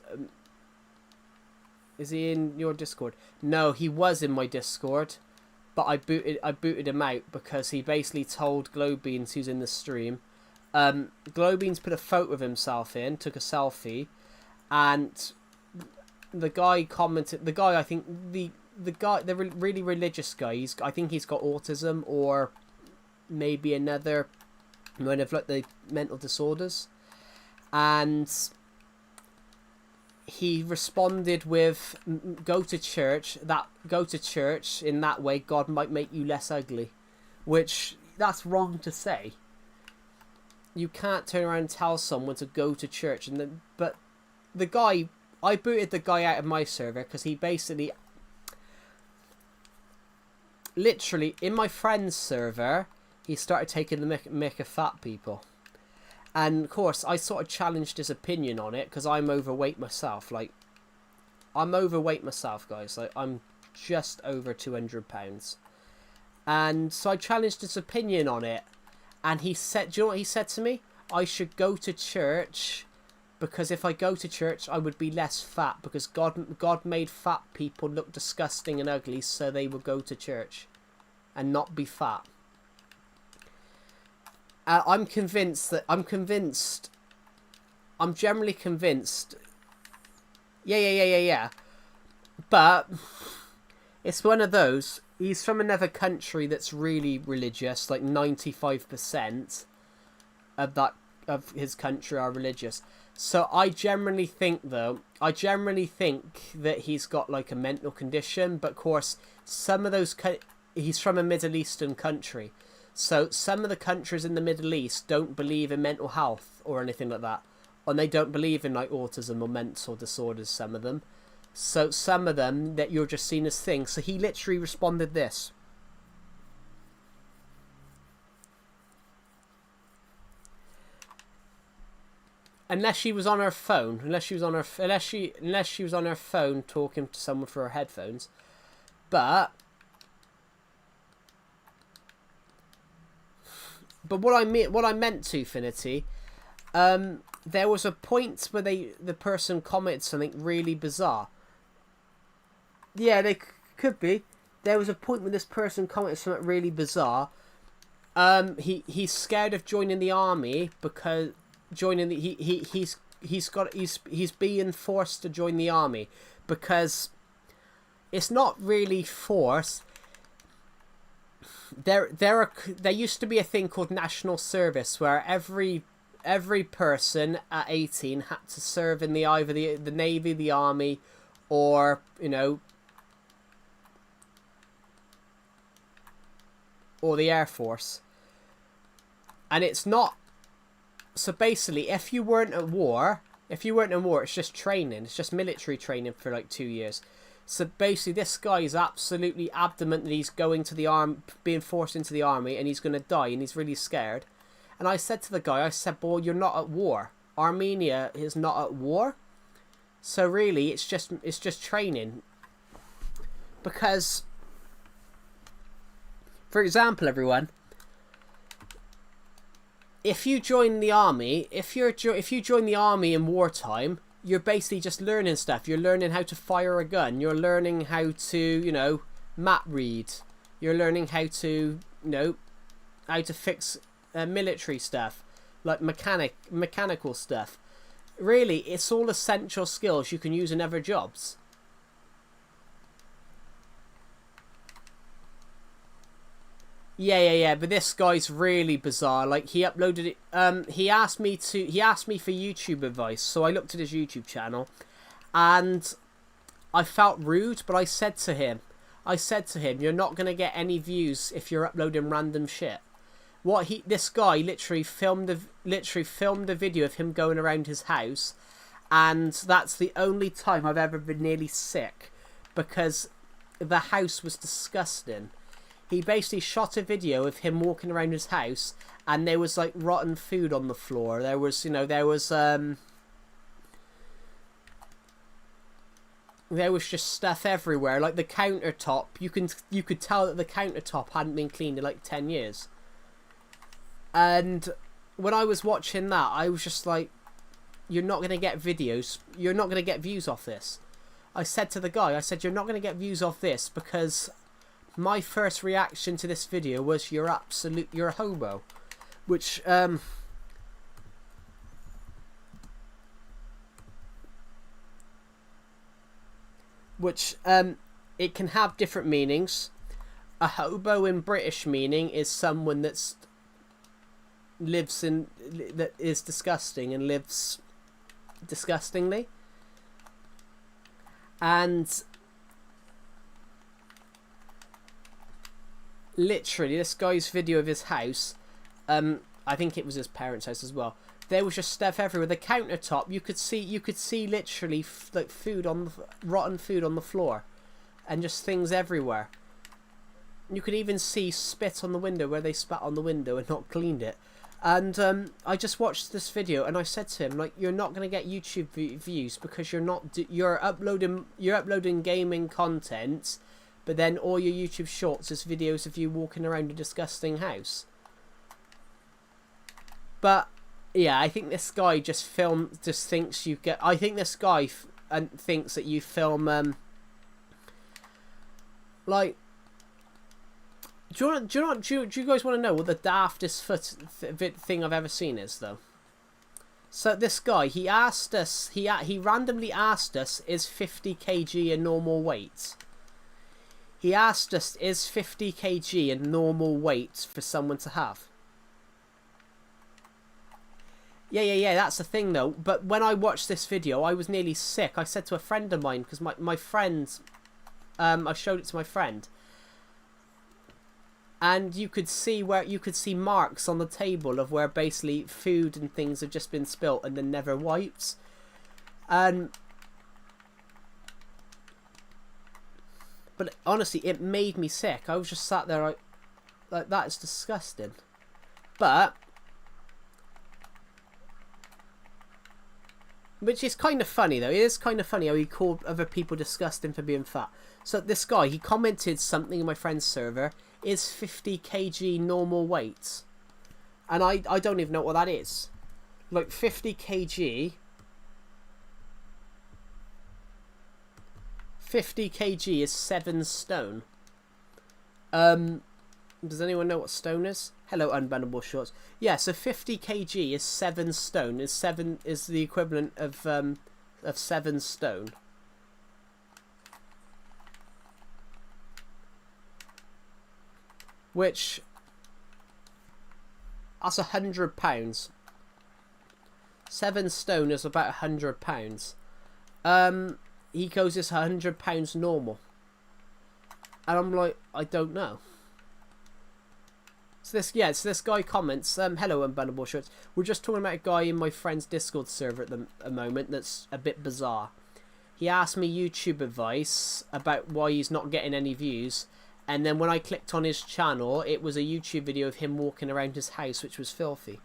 is he in your Discord? No, he was in my Discord, but I booted him out because he basically told Glowbeans, who's in the stream... Glowbeans put a photo of himself in, took a selfie, and the guy commented... The guy, I think... The really religious guy, I think he's got autism or maybe another one of like the mental disorders, and he responded with go to church in that way God might make you less ugly, which that's wrong to say. You can't turn around and tell someone to go to church. But the guy, I booted the guy out of my server because he basically literally in my friend's server he started taking the mick of fat people, and of course I sort of challenged his opinion on it because I'm overweight myself. Like, I'm overweight myself, guys. Like, I'm just over 200 pounds, and so I challenged his opinion on it, and he said, do you know what he said to me? I should go to church because if I go to church, I would be less fat, because God made fat people look disgusting and ugly, so they would go to church and not be fat. I'm generally convinced. Yeah. But it's one of those. He's from another country that's really religious. Like 95% of his country are religious. So I generally think that he's got like a mental condition. But of course, some of those he's from a Middle Eastern country. So some of the countries in the Middle East don't believe in mental health or anything like that. And they don't believe in like autism or mental disorders, some of them. So some of them that you're just seen as things. So he literally responded this. Unless she was on her phone, unless she was on her phone talking to someone through her headphones. But what I meant to, Finity, there was a point where the person commented something really bizarre. Yeah, they could be. There was a point when this person commented something really bizarre. He's scared of joining the army because he's being forced to join the army because it's not really forced. There used to be a thing called national service where every person at 18 had to serve in either the Navy, the Army, or or the Air Force. And it's not. So basically, if you weren't at war, it's just training. It's just military training for like 2 years. So basically, this guy is absolutely adamant that he's going to the being forced into the army, and he's going to die, and he's really scared. And I said to the guy, boy, you're not at war. Armenia is not at war. So really, it's just training. Because, for example, everyone, if you join the army, if you join the army in wartime, you're basically just learning stuff. You're learning how to fire a gun. You're learning how to, map read. You're learning how to, how to fix military stuff, like mechanical stuff. Really, it's all essential skills you can use in other jobs. Yeah. But this guy's really bizarre. Like, he uploaded it. He asked me for YouTube advice, so I looked at his YouTube channel, and I felt rude. But I said to him, "You're not gonna get any views if you're uploading random shit." This guy literally filmed a video of him going around his house, and that's the only time I've ever been nearly sick, because the house was disgusting. He basically shot a video of him walking around his house, and there was like rotten food on the floor. There was just stuff everywhere. Like the countertop, you could tell that the countertop hadn't been cleaned in like 10 years. And when I was watching that, I was just like, you're not going to get videos. You're not going to get views off this. I said to the guy, you're not going to get views off this because my first reaction to this video was, you're a hobo. Which, it can have different meanings. A hobo in British meaning is someone that is disgusting and lives disgustingly. And literally, this guy's video of his house, I think it was his parents' house as well, there was just stuff everywhere. The countertop, you could see literally like rotten food on the floor, and just things everywhere. You could even see spit on the window where they spat on the window and not cleaned it. And I just watched this video, and I said to him, like, you're not going to get YouTube views because you're uploading gaming content, but then all your YouTube shorts is videos of you walking around a disgusting house. But Yeah, I think this guy just thinks you get. I think this guy thinks that you film like. Do you guys want to know what the daftest thing I've ever seen is though? So this guy, he asked us. He randomly asked us, "Is 50 kg a normal weight?" He asked us, "Is 50 kg a normal weight for someone to have?" Yeah, that's the thing though. But when I watched this video, I was nearly sick. I said to a friend of mine, because my friend, I showed it to my friend. And you could see marks on the table of where basically food and things have just been spilt and then never wiped. But honestly, it made me sick. I was just sat there like that is disgusting. But which is kind of funny though. It is kind of funny how he called other people disgusting for being fat. So this guy, he commented something in my friend's server. Is 50 kg normal weight? And I don't even know what that is. Like 50 kg. 50 kg is 7 stone. Does anyone know what stone is? Hello, unbannable shorts. Yeah, so 50 kg is 7 stone. Is the equivalent of 7 stone. Which, that's £100. 7 stone is about £100. He goes, it's £100 normal. And I'm like, I don't know. So this guy comments, hello unbannable shirts. We're just talking about a guy in my friend's Discord server at the moment that's a bit bizarre. He asked me YouTube advice about why he's not getting any views. And then when I clicked on his channel, it was a YouTube video of him walking around his house, which was filthy.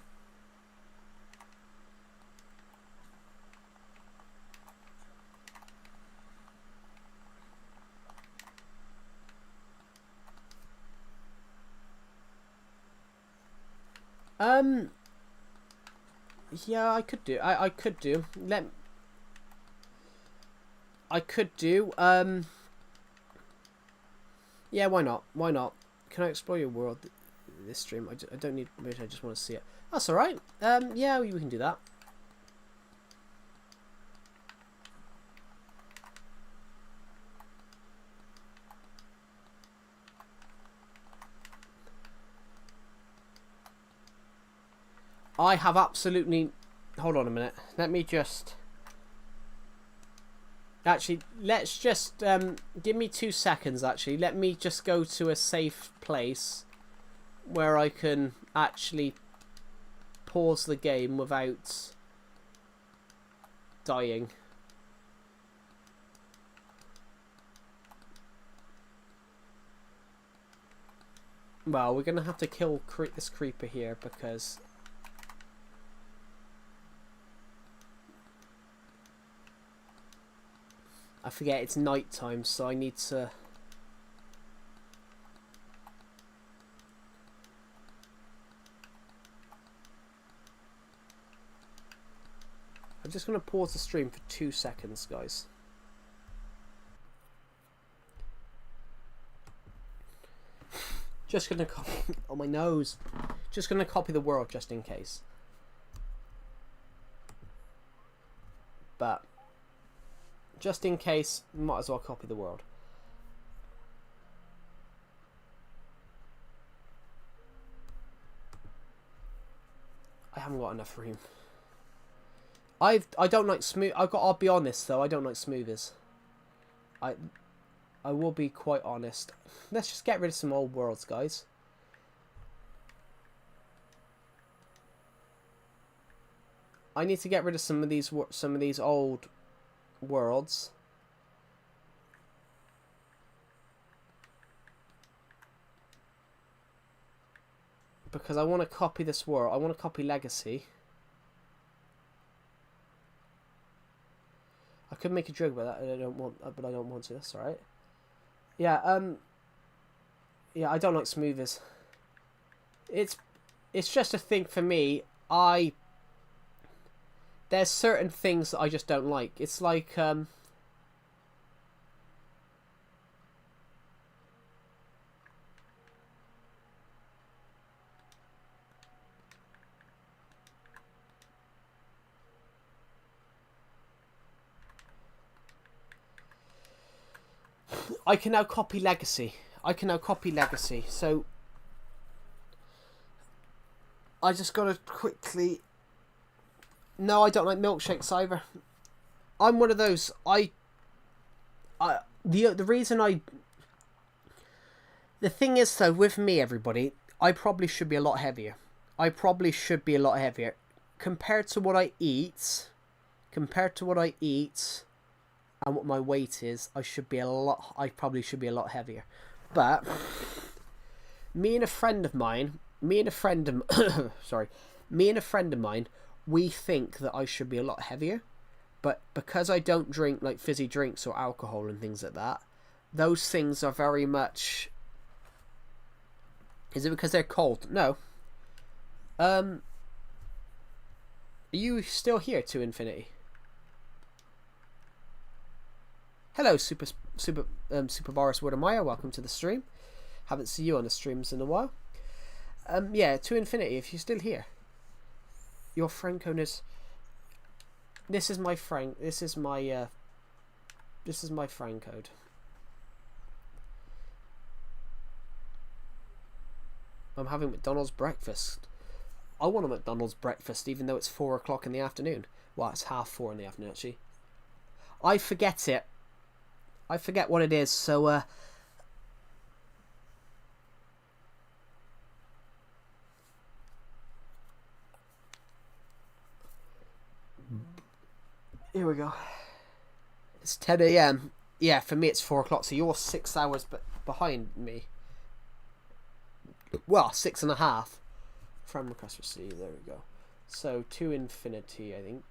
Yeah, I could do. I could do. Yeah, why not? Why not? Can I explore your world this stream? I don't need. Maybe I just want to see it. That's all right. Yeah, we can do that. I have absolutely. Hold on a minute. Let me just. Actually, let's just give me 2 seconds. Actually, let me just go to a safe place where I can actually pause the game without dying. Well, we're gonna have to kill this creeper here because. I forget it's night time, so I need to. I'm just going to pause the stream for 2 seconds, guys. Just going to copy. Oh, my nose. Just going to copy the world just in case. But. Just in case, might as well copy the world. I haven't got enough room. I don't like smooth. I'll be honest though. I don't like smoothers. I will be quite honest. Let's just get rid of some old worlds, guys. I need to get rid of some of these old worlds. Because I want to copy this world. I want to copy Legacy. I could make a joke about that. But I don't want to. That's all right. Yeah. Yeah. I don't like smoothers. It's just a thing for me. I there's certain things that I just don't like. It's like I can now copy legacy. So I just gotta quickly. No, I don't like milkshakes either. I'm one of those. The reason I. The thing is though, with me, everybody, I probably should be a lot heavier. Compared to what I eat. And what my weight is, I probably should be a lot heavier. But me and a friend of mine, we think that I should be a lot heavier. But because I don't drink like fizzy drinks or alcohol and things like that, those things are very much. Is it because they're cold? No. Are you still here to infinity? Hello, Super Boris Wordamaya. Welcome to the stream. Haven't seen you on the streams in a while. Yeah, to infinity. If you're still here, your friend code is. This is my friend. This is my friend code. I'm having McDonald's breakfast. I want a McDonald's breakfast, even though it's 4 o'clock in the afternoon. Well, it's 4:30 in the afternoon actually. I forget it. I forget what it is, so here we go. It's 10 a.m. Yeah, for me it's 4 o'clock, so you're 6 hours behind me. Well, 6.5. Friend request received, there we go. So, to infinity, I think.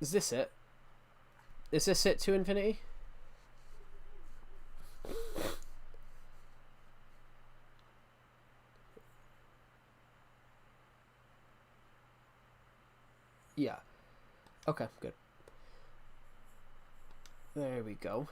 Is this it? Is this it to infinity? Yeah. Okay, good. There we go.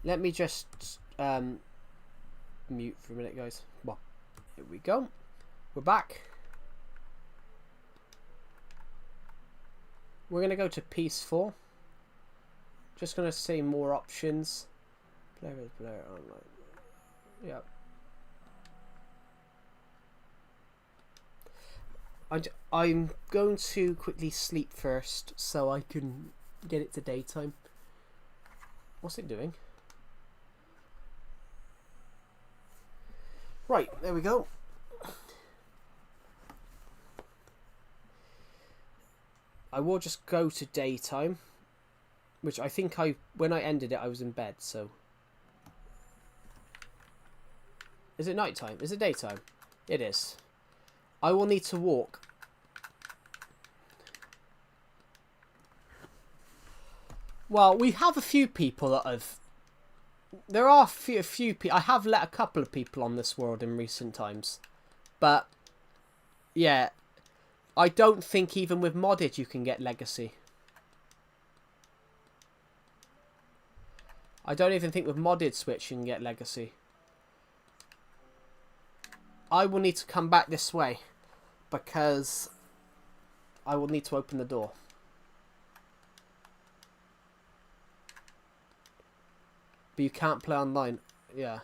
Let me just mute for a minute, guys. Well, here we go. We're back. We're going to go to peaceful. Just going to say more options. Player online. Yep. I'm going to quickly sleep first so I can get it to daytime. What's it doing? Right, there we go. I will just go to daytime, which I think when I ended it I was in bed, so. Is it nighttime? Is it daytime? It is. I will need to walk. Well, we have a few people that have. There are a few people. I have let a couple of people on this world in recent times. But, yeah. I don't think even with modded you can get legacy. I don't even think with modded Switch you can get legacy. I will need to come back this way. Because I will need to open the door. But you can't play online. Yeah.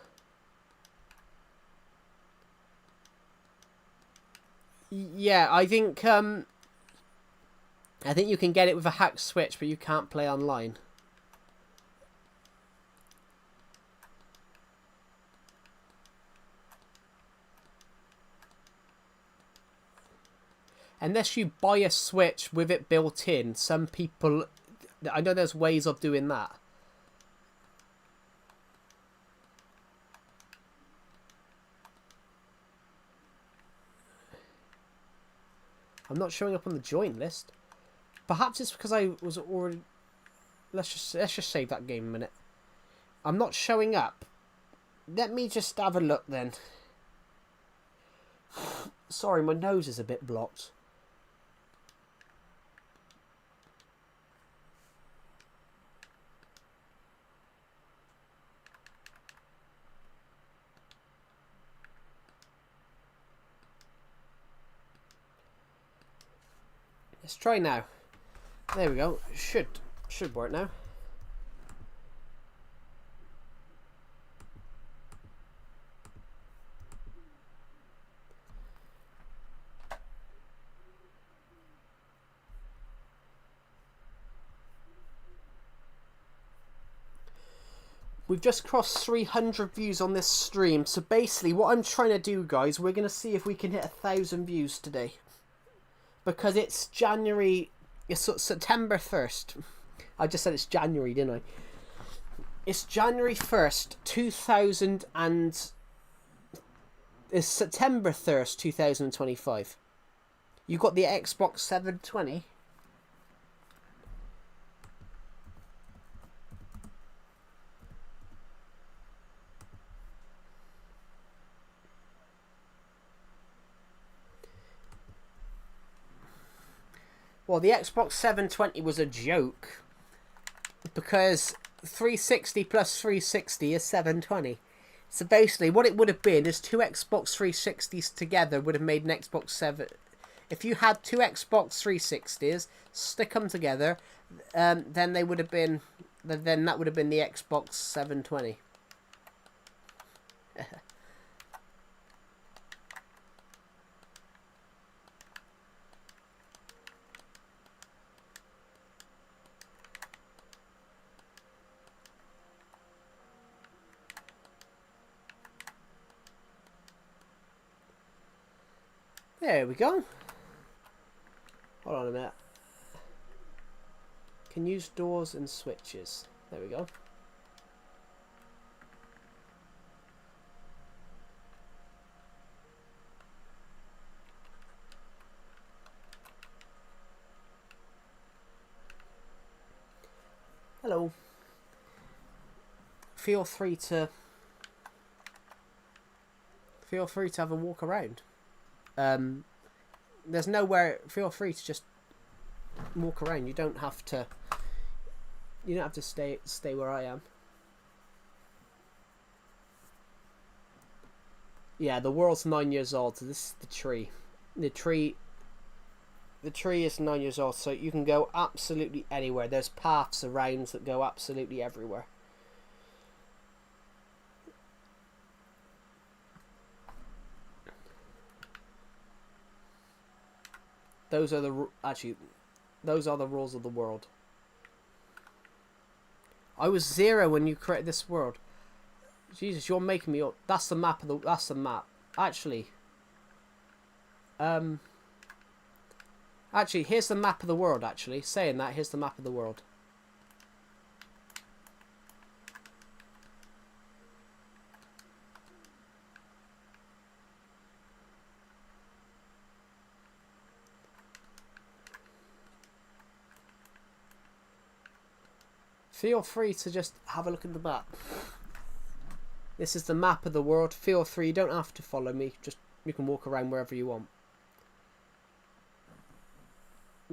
Yeah, I think you can get it with a hacked Switch, but you can't play online. Unless you buy a Switch with it built in, some people. I know there's ways of doing that. I'm not showing up on the join list. Perhaps it's because I was already... Let's just save that game a minute. I'm not showing up. Let me just have a look then. Sorry, my nose is a bit blocked. Let's try now. There we go. Should work now. We've just crossed 300 views on this stream. So basically what I'm trying to do, guys, we're going to see if we can hit 1,000 views today. Because it's January... It's September 1st. I just said it's January, didn't I? It's January 1st, 2000 and... It's September 1st, 2025. You got the Xbox 720? Well, the Xbox 720 was a joke. Because 360 plus 360 is 720. So basically, what it would have been is two Xbox 360s together would have made an Xbox 7. If you had two Xbox 360s, stick them together, then they would have been... Then that would have been the Xbox 720. There we go. Hold on a minute. Can use doors and switches. There we go. Hello. Feel free to have a walk around. There's nowhere. Feel free to just walk around. You don't have to stay where I am. Yeah, the world's 9 years old, so this is the tree. The tree is 9 years old, so you can go absolutely anywhere. There's paths around that go absolutely everywhere. Those are the rules of the world. I was 0 when you created this world. Jesus, you're making me up. That's the map of the. That's the map. Actually, here's the map of the world. Actually, saying that, here's the map of the world. Feel free to just have a look at the map. This is the map of the world. Feel free. You don't have to follow me. Just you can walk around wherever you want.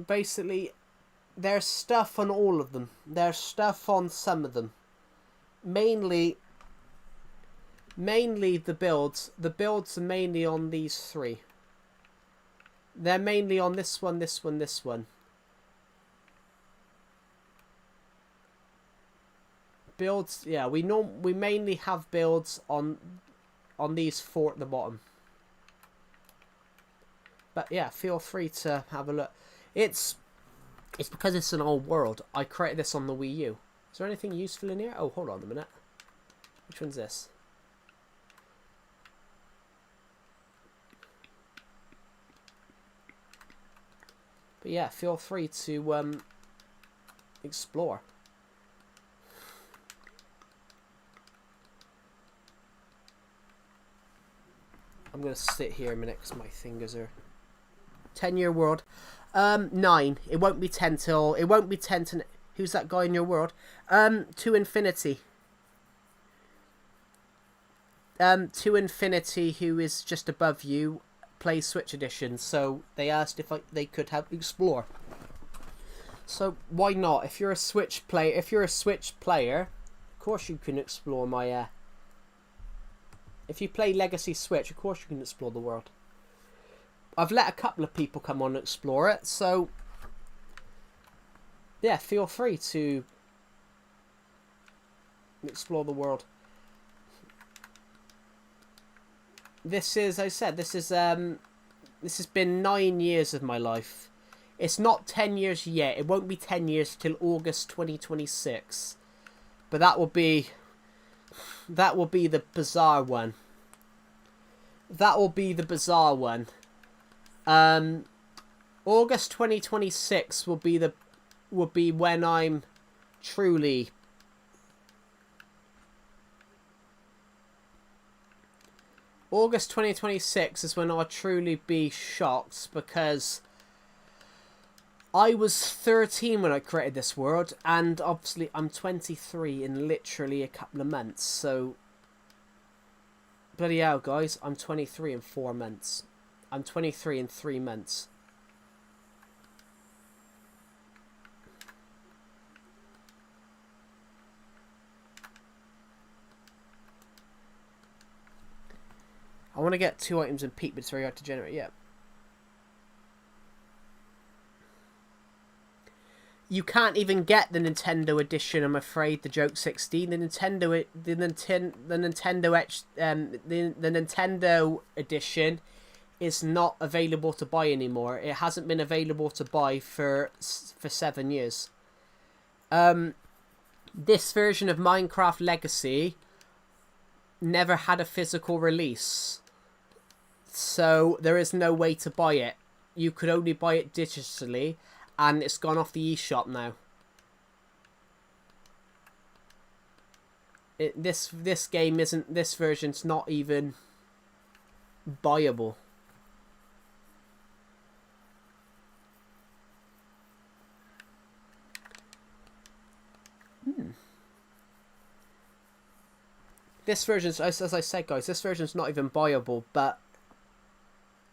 Basically, there's stuff on all of them. There's stuff on some of them. Mainly the builds. The builds are mainly on these three. They're mainly on this one, this one, this one. Builds, yeah, we mainly have builds on these four at the bottom. But yeah, feel free to have a look. It's because it's an old world. I created this on the Wii U. Is there anything useful in here? Oh, hold on a minute. Which one's this? But yeah, feel free to explore. I'm going to sit here a minute because my fingers are... 10-year world. 9. It won't be 10 till... It won't be 10 to... Who's that guy in your world? To infinity. To infinity, who is just above you, plays Switch Edition. So they asked if they could have explore. So why not? If you're a Switch player, of course you can explore my... If you play Legacy Switch, of course you can explore the world. I've let a couple of people come on and explore it, so yeah, feel free to explore the world. This is, as I said, this has been 9 years of my life. It's not 10 years yet. It won't be 10 years till August 2026. But that will be the bizarre one. That will be the bizarre one. August 2026 will be when I'm truly August 2026 is when I'll truly be shocked, because I was 13 when I created this world, and obviously I'm 23 in literally a couple of months, so bloody hell, guys, I'm 23 in 4 months. I'm 23 in 3 months. I want to get 2 items in peak, but it's very hard to generate. Yeah. You can't even get the Nintendo edition, I'm afraid. The Joke 16, the Nintendo edition is not available to buy anymore. It hasn't been available to buy for 7 years. This version of Minecraft Legacy never had a physical release, so there is no way to buy it. You could only buy it digitally, and it's gone off the eShop now. This game isn't. This version's not even buyable. This version's, as I said, guys, this version's not even buyable, but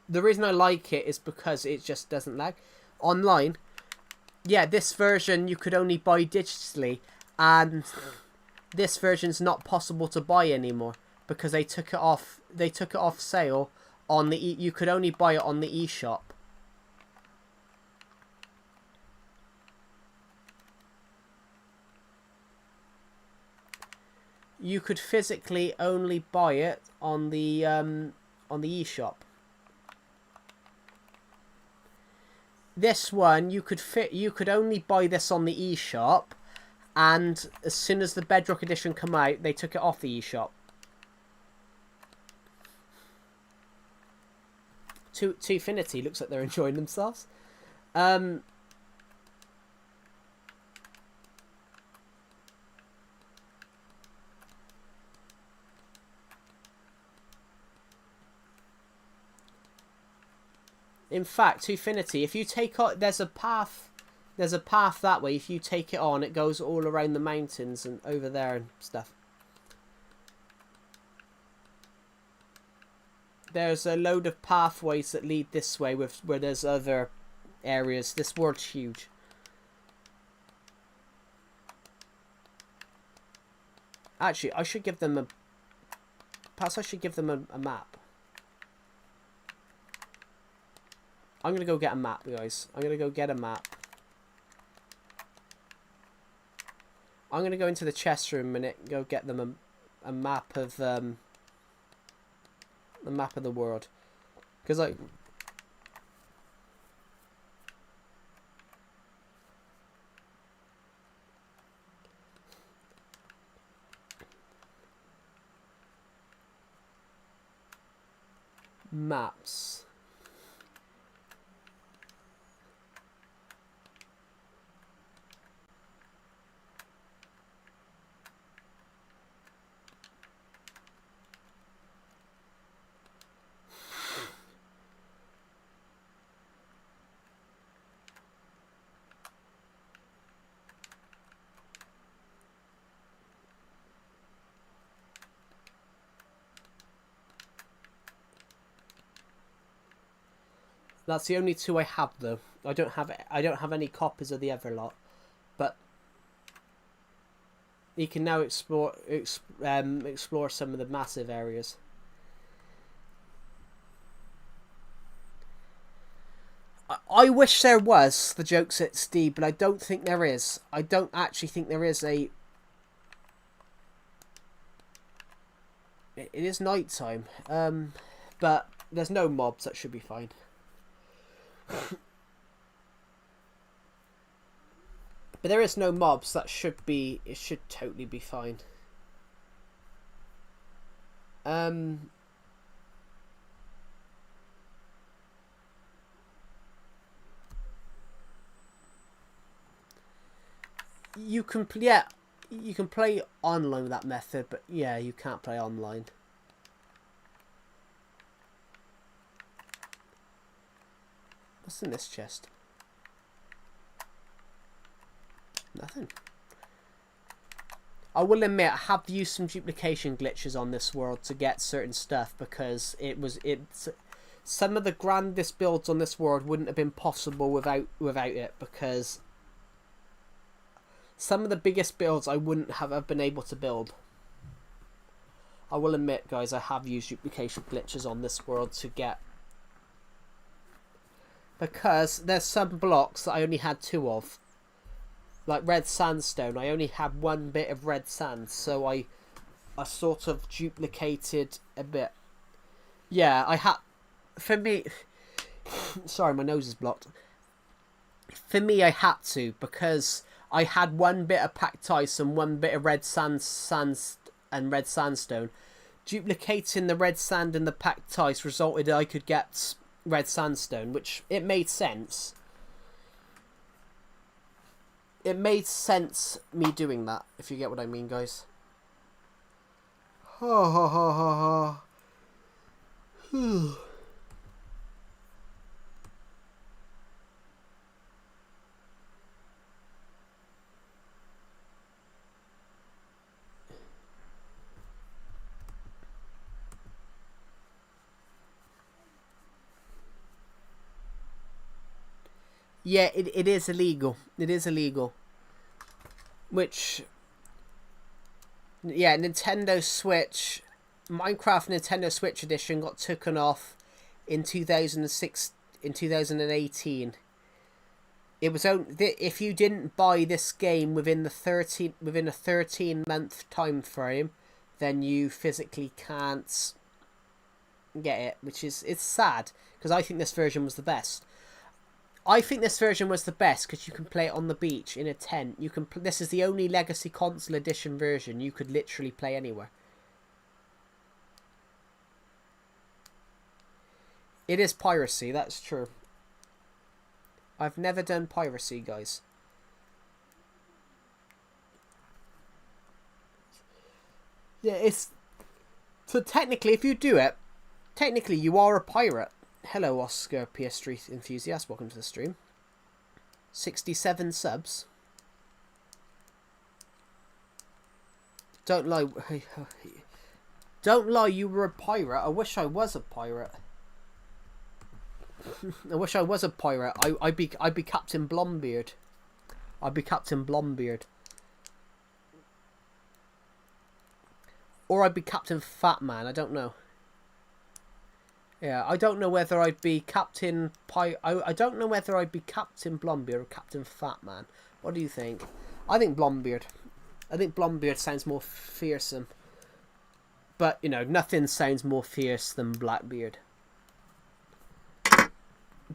the reason I like it is because it just doesn't lag. Online, yeah, this version you could only buy digitally, and this version's not possible to buy anymore because they took it off. They took it off sale on the you could only buy it on the eShop. You could physically only buy it on the eShop. This one you could only buy this on the eShop, and as soon as the Bedrock edition come out, they took it off the eShop. To Infinity looks like they're enjoying themselves. In fact, to Infinity, if you take on, there's a path that way. If you take it on, it goes all around the mountains and over there and stuff. There's a load of pathways that lead this way where there's other areas. This world's huge. Actually, I should give them a... Perhaps I should give them a map. I'm going to go get a map, guys. I'm going to go get a map. I'm going to go into the chest room a minute and go get them a map of... the map of the world. Because, like... Maps. That's the only two I have, though. I don't have any copies of the other lot. But you can now explore some of the massive areas. I wish there was the Jokes at Steve, but I don't think there is. I don't actually think there is a... It is night time. But there's no mobs, that should be fine. But there is no mobs, that should be... It should totally be fine. You can play online with that method, but yeah, you can't play online. What's in this chest? Nothing. I will admit, I have used some duplication glitches on this world to get certain stuff, because it's some of the grandest builds on this world wouldn't have been possible without it, because some of the biggest builds I wouldn't have been able to build. I will admit, guys, I have used duplication glitches on this world to get... Because there's some blocks that I only had 2 of. Like red sandstone, I only had 1 bit of red sand, so I sort of duplicated a bit. Yeah, I had... For me... Sorry, my nose is blocked. For me, I had to, because I had 1 bit of packed ice and 1 bit of red sand and red sandstone. Duplicating the red sand and the packed ice resulted I could get red sandstone, which it made sense. It made sense me doing that, if you get what I mean, guys. Ha ha ha ha ha. Yeah, it is illegal. It is illegal. Which... Yeah, Nintendo Switch... Minecraft Nintendo Switch Edition got taken off in 2006... In 2018. It was only... If you didn't buy this game within a 13-month time frame, then you physically can't get it. Which is... It's sad. Because I think this version was the best. I think this version was the best because you can play it on the beach in a tent. You can. This is the only Legacy Console Edition version you could literally play anywhere. It is piracy, that's true. I've never done piracy, guys. Yeah, it's... So technically, if you do it, technically you are a pirate. Hello, Oscar PS3 enthusiast. Welcome to the stream. 67 subs. Don't lie. Don't lie, you were a pirate. I wish I was a pirate. I wish I was a pirate. I'd be Captain Blombeard. I'd be Captain Blombeard. Or I'd be Captain Fatman. I don't know. Yeah, I don't know whether I'd be Captain I don't know whether I'd be Captain Blombeard or Captain Fatman. What do you think? I think Blombeard. I think Blombeard sounds more fearsome. But, you know, nothing sounds more fierce than Blackbeard.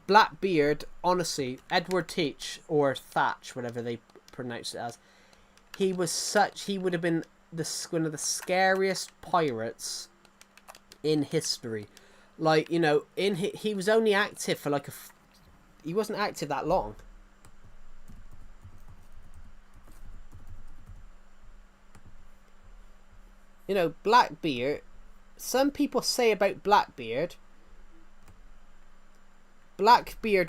Blackbeard, honestly, Edward Teach, or Thatch, whatever they pronounce it as, he would have been one of the scariest pirates in history. Like, you know, he was only active for like he wasn't active that long. You know, Blackbeard, some people say about Blackbeard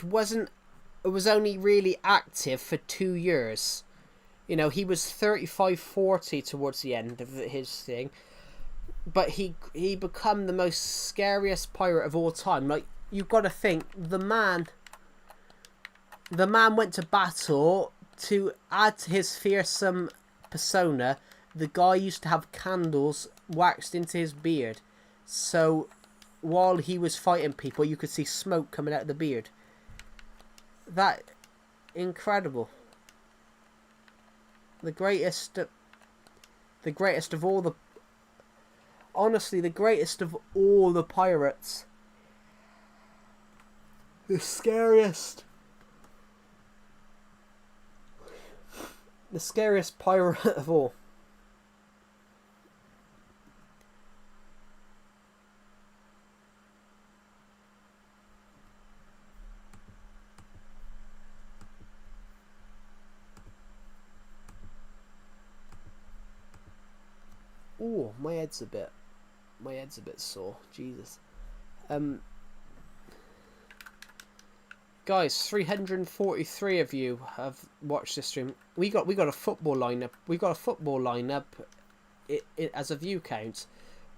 was only really active for 2 years. You know, he was 35, 40 towards the end of his thing. But he become the most scariest pirate of all time. Like, you've got to think the man went to battle to add to his fearsome persona. The guy used to have candles waxed into his beard, so while he was fighting people, you could see smoke coming out of the beard. That incredible. The greatest of all the, honestly, the greatest of all the pirates. The scariest pirate of all. Oh, my head's a bit sore. Jesus. Guys, 343 of you have watched this stream. We got a football lineup. As a view count.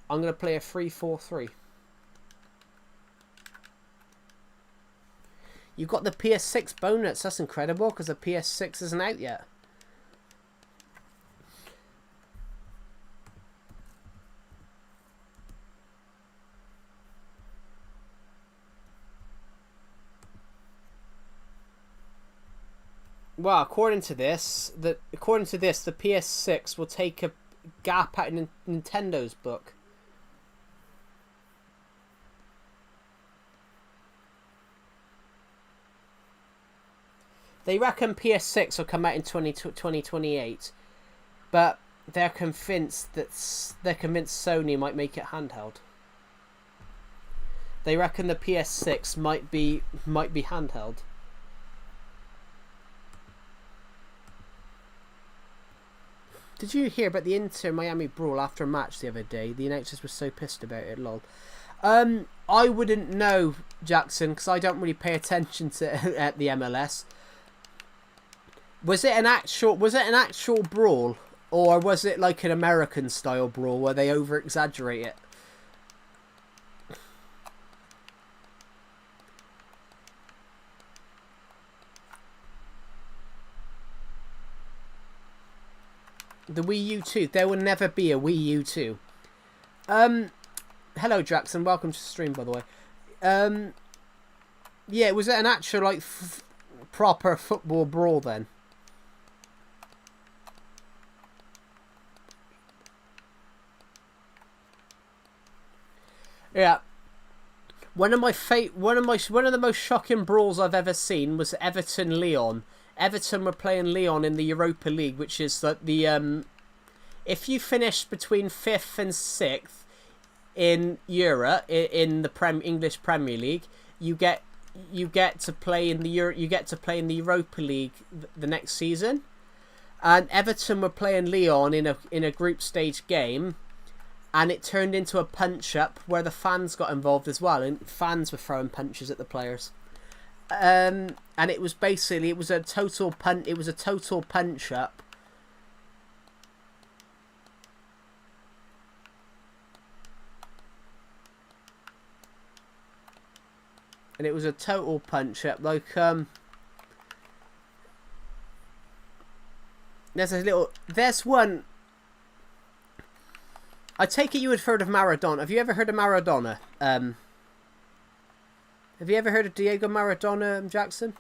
I'm gonna play a 3-4-3. You got the PS6 bonus. That's incredible because the PS6 isn't out yet. Well, according to this, the PS6 will take a gap out in Nintendo's book. They reckon PS6 will come out in 2028, but they're convinced Sony might make it handheld. They reckon the PS6 might be handheld. Did you hear about the Inter Miami brawl after a match the other day? The announcers were so pissed about it, lol. I wouldn't know, Jackson, because I don't really pay attention to at the MLS. Was it an actual brawl, or was it like an American style brawl where they over exaggerate it? The Wii U 2. There will never be a Wii U 2. Hello, Jackson. Welcome to the stream, by the way. Yeah, was it an actual, like, proper football brawl then? Yeah. One of the most shocking brawls I've ever seen was Everton-Lyon. Everton were playing Lyon in the Europa League, which is that the if you finish between 5th and 6th in in the English Premier League, you get to play in the Europa League the next season. And Everton were playing Lyon in a group stage game, and it turned into a punch up where the fans got involved as well, and fans were throwing punches at the players. And it was a total punch up. And it was a total punch up. Like there's one. I take it you had heard of Maradona. Have you ever heard of Maradona? Have you ever heard of Diego Maradona, Jackson?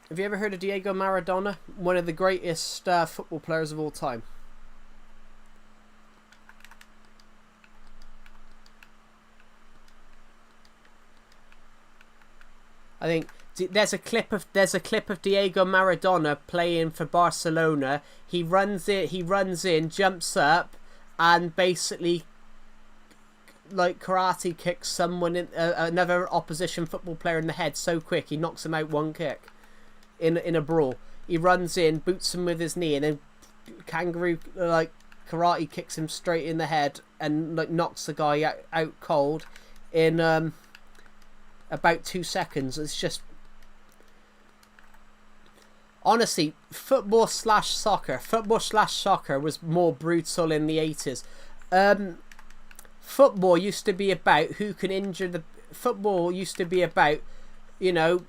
Have you ever heard of Diego Maradona? One of the greatest football players of all time. I think there's a clip of Diego Maradona playing for Barcelona. He runs in, jumps up, and basically, like, karate kicks someone another opposition football player in the head so quick he knocks him out one kick in a brawl. He runs in, boots him with his knee, and then kangaroo karate kicks him straight in the head and like knocks the guy out cold in about 2 seconds. It's just Honestly, football/soccer was more brutal in the 80s. Football used to be about who can injure the... Football used to be about, you know...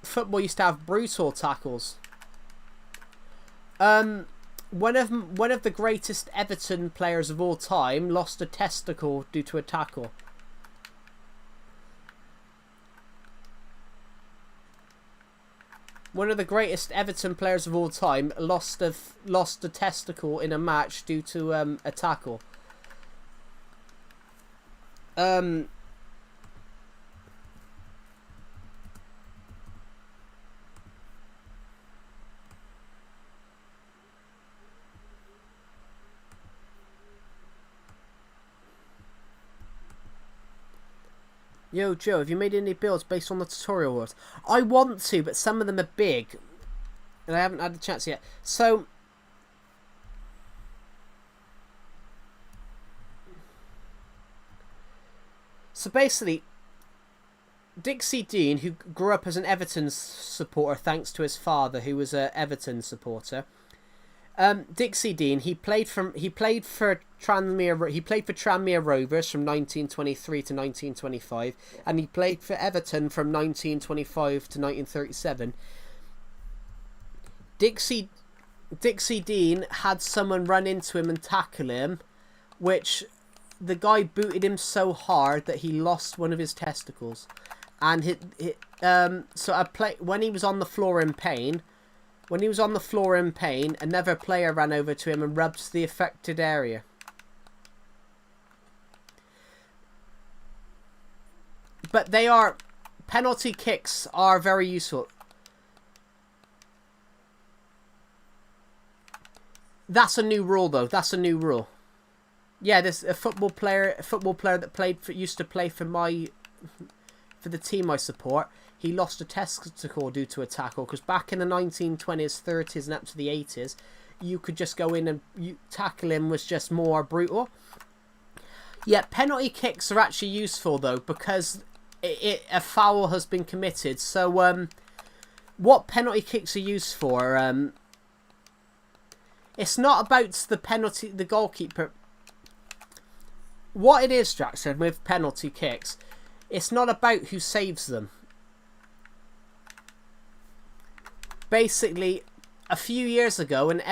Football used to have brutal tackles. One of the greatest Everton players of all time lost a testicle due to a tackle. One of the greatest Everton players of all time lost a testicle in a match due to a tackle. Yo, Joe, have you made any builds based on the tutorial world? I want to, but some of them are big. And I haven't had the chance yet. So basically, Dixie Dean, who grew up as an Everton supporter thanks to his father, who was an Everton supporter. Dixie Dean, he played for Tranmere Rovers from 1923 to 1925, and he played for Everton from 1925 to 1937. Dixie Dean had someone run into him and tackle him, which the guy booted him so hard that he lost one of his testicles, and when he was on the floor in pain. Another player ran over to him and rubbed the affected area. But penalty kicks are very useful. That's a new rule, though. That's a new rule. Yeah, there's a football player that used to play for the team I support. He lost a testicle due to a tackle, because back in the 1920s, 30s and up to the 80s, you could just go in and tackle him was just more brutal. Yeah, penalty kicks are actually useful, though, because a foul has been committed. So what penalty kicks are used for? It's not about the goalkeeper. What it is, Jackson, with penalty kicks, it's not about who saves them. Basically, a few years ago, an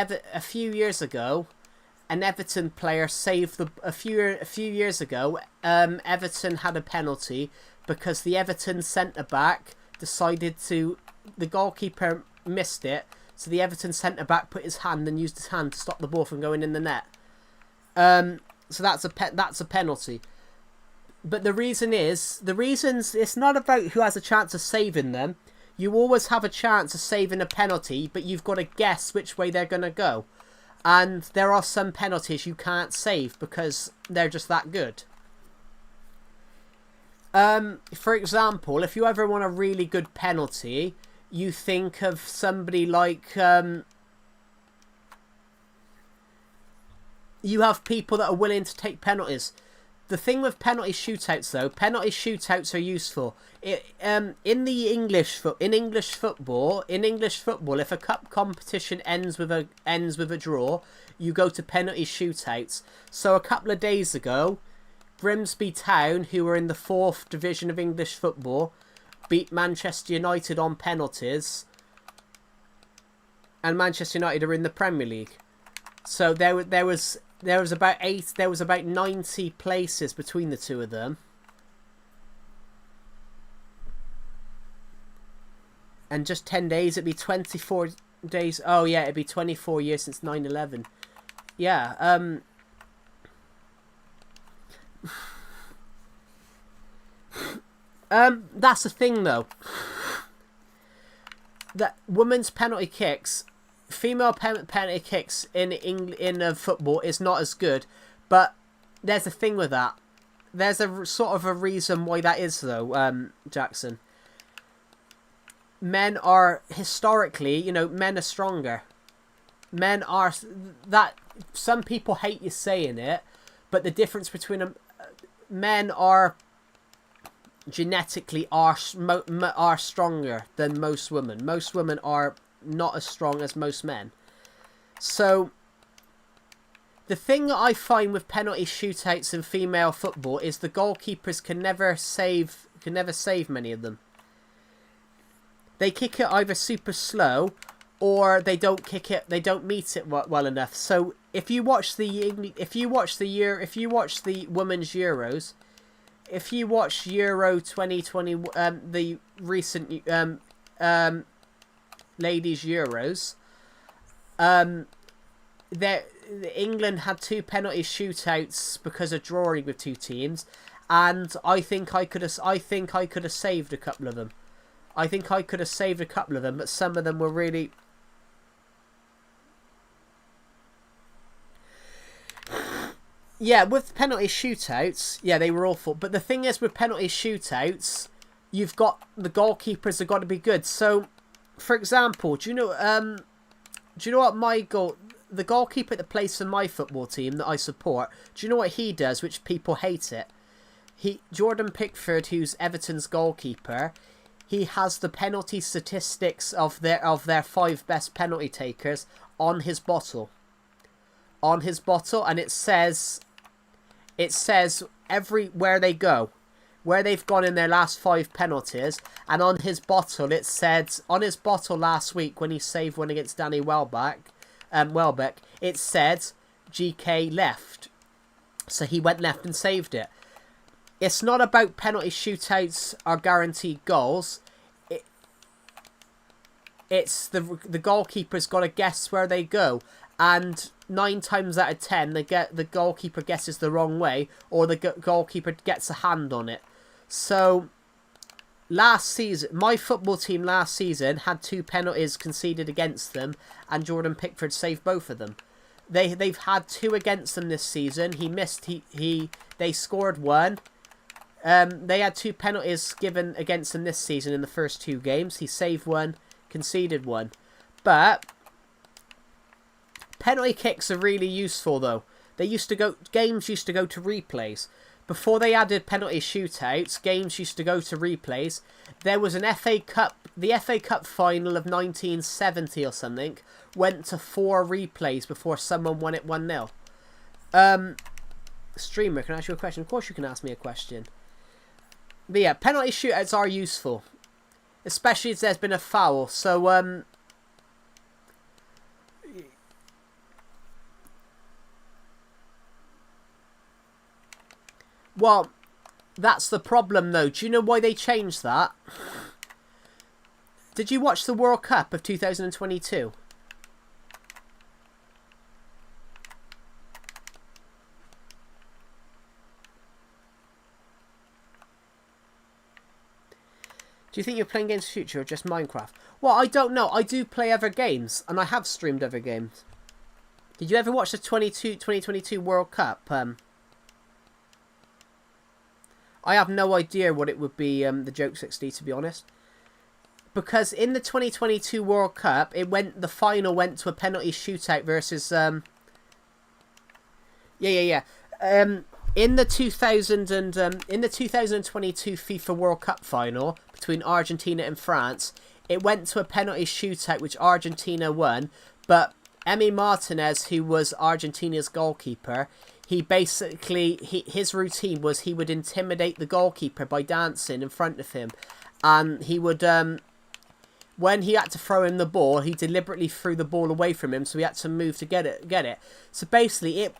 Everton player saved a few years ago. Everton had a penalty because the Everton centre back the goalkeeper missed it, so the Everton centre back put his hand and used his hand to stop the ball from going in the net. So that's a penalty. But the reasons it's not about who has a chance of saving them. You always have a chance of saving a penalty, but you've got to guess which way they're going to go. And there are some penalties you can't save because they're just that good. For example, if you ever want a really good penalty, you think of somebody like... you have people that are willing to take penalties. The thing with penalty shootouts, though, penalty shootouts are useful. In English football, if a cup competition ends with a draw, you go to penalty shootouts. So a couple of days ago, Grimsby Town, who were in the 4th division of English football, beat Manchester United on penalties, and Manchester United are in the Premier League. So there was about 90 places between the two of them. And just 10 days, it'd be 24 days. Oh yeah, it'd be 24 years since 9/11. Yeah, that's the thing, though. That women's penalty kicks, female penalty kicks in football is not as good. But there's a thing with that. There's a sort of a reason why that is, though, Jackson. Men are historically, men are stronger. Men are that. Some people hate you saying it, but the difference between them, men are genetically are stronger than most women. Most women are not as strong as most men. So the thing that I find with penalty shootouts in female football is the goalkeepers can never save many of them. They kick it either super slow, or they don't kick it. They don't meet it well enough. So if you watch the women's Euros, if you watch Euro 2020, the recent ladies Euros, England had 2 penalty shootouts because of drawing with 2 teams, and I think I could have saved a couple of them. But some of them were really. Yeah, with penalty shootouts, yeah, they were awful. But the thing is, with penalty shootouts, you've got the goalkeepers have got to be good. So, for example, do you know what the goalkeeper that plays for my football team that I support? Do you know what he does? Which people hate it. Jordan Pickford, who's Everton's goalkeeper, he has the penalty statistics of their 5 best penalty takers on his bottle. And it says where they go, where they've gone in their last 5 penalties, and on his bottle last week when he saved one against Danny Welbeck, it said GK left, so he went left and saved it. It's not about penalty shootouts or guaranteed goals. It's the goalkeeper's got to guess where they go, and 9 times out of 10, the goalkeeper guesses the wrong way, or the goalkeeper gets a hand on it. So, last season, my football team last season had 2 penalties conceded against them, and Jordan Pickford saved both of them. They've had 2 against them this season. He missed. They scored 1. They had 2 penalties given against them this season in the first 2 games. He saved 1, conceded 1, but. Penalty kicks are really useful though. Games used to go to replays. Before they added penalty shootouts, games used to go to replays. There was an FA Cup, the FA Cup final of 1970 or something, went to 4 replays before someone won it 1-0. Streamer, can I ask you a question? Of course you can ask me a question. But yeah, penalty shootouts are useful. Especially if there's been a foul. So, well, that's the problem though. Do you know why they changed that? Did you watch the World Cup of 2022? Do you think you're playing games for future or just Minecraft? Well, I don't know. I do play other games, and I have streamed other games. Did you ever watch the 2022 World Cup? I have no idea what it would be, the Joke 60, to be honest. Because in the 2022 World Cup, the final went to a penalty shootout versus, In the 2022 FIFA World Cup final between Argentina and France, it went to a penalty shootout which Argentina won, but Emi Martinez, who was Argentina's goalkeeper, his routine was he would intimidate the goalkeeper by dancing in front of him, and he would when he had to throw him the ball, he deliberately threw the ball away from him, so he had to move to get it. So basically,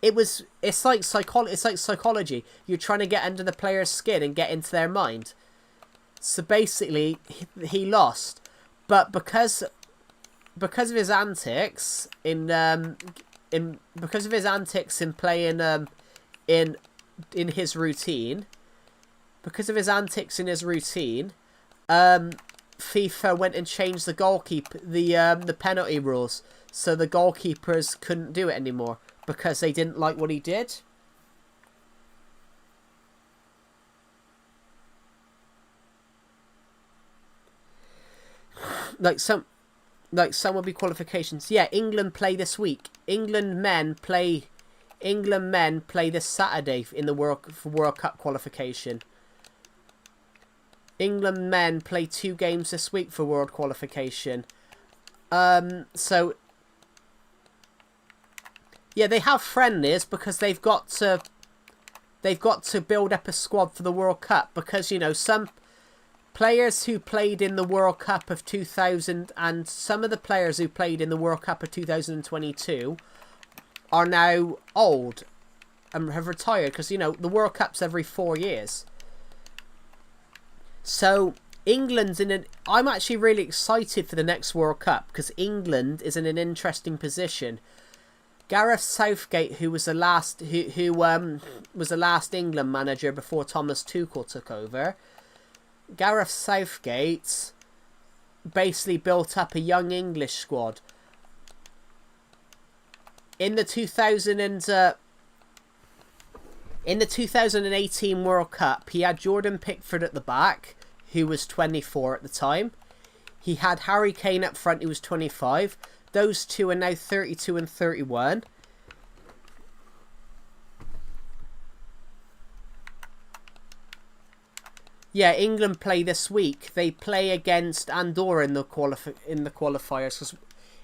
it's like psychology. You're trying to get under the player's skin and get into their mind. So basically, he lost, but because of his antics in playing in his routine, FIFA went and changed the penalty rules, so the goalkeepers couldn't do it anymore because they didn't like what he did. Like some would be qualifications. Yeah, England play this week. England men play this Saturday in the World Cup qualification. England men play 2 games this week for world qualification. So yeah, they have friendlies because they've got to build up a squad for the World Cup, because you know some players who played in the World Cup of 2000 and some of the players who played in the World Cup of 2022 are now old and have retired, because you know the World Cup's every 4 years. So England's in an... I'm actually really excited for the next World Cup because England is in an interesting position. Gareth Southgate, who was the last was the last England manager before Thomas Tuchel took over. Gareth Southgate basically built up a young English squad. In the 2018 World Cup, he had Jordan Pickford at the back, who was 24 at the time. He had Harry Kane up front, who was 25. Those two are now 32 and 31. Yeah, England play this week. They play against Andorra in the qualifiers, because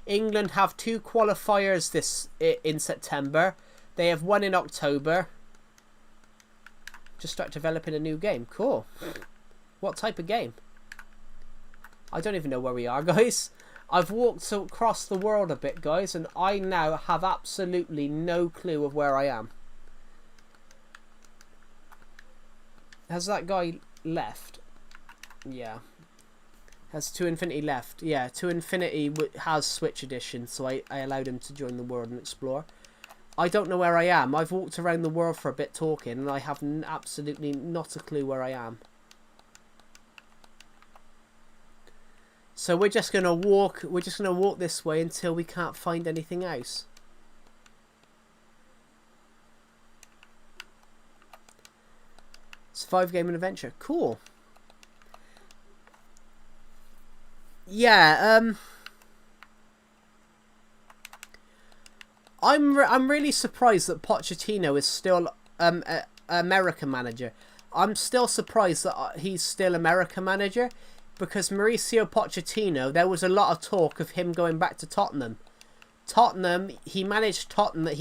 England have 2 qualifiers in September. They have 1 in October. Just start developing a new game. Cool. What type of game? I don't even know where we are, guys. I've walked across the world a bit, guys, and I now have absolutely no clue of where I am. Has that guy left? Yeah. Has To Infinity left? Yeah, To Infinity has Switch Edition, so I allowed him to join the world and explore. I don't know where I am. I've walked around the world for a bit talking, and I have absolutely not a clue where I am. So we're just gonna walk. We're just gonna walk this way until we can't find anything else. Survive game and adventure. Cool. Yeah. I'm really surprised that Pochettino is still American manager. I'm still surprised that he's still American manager. Because Mauricio Pochettino, there was a lot of talk of him going back to Tottenham. He managed Tottenham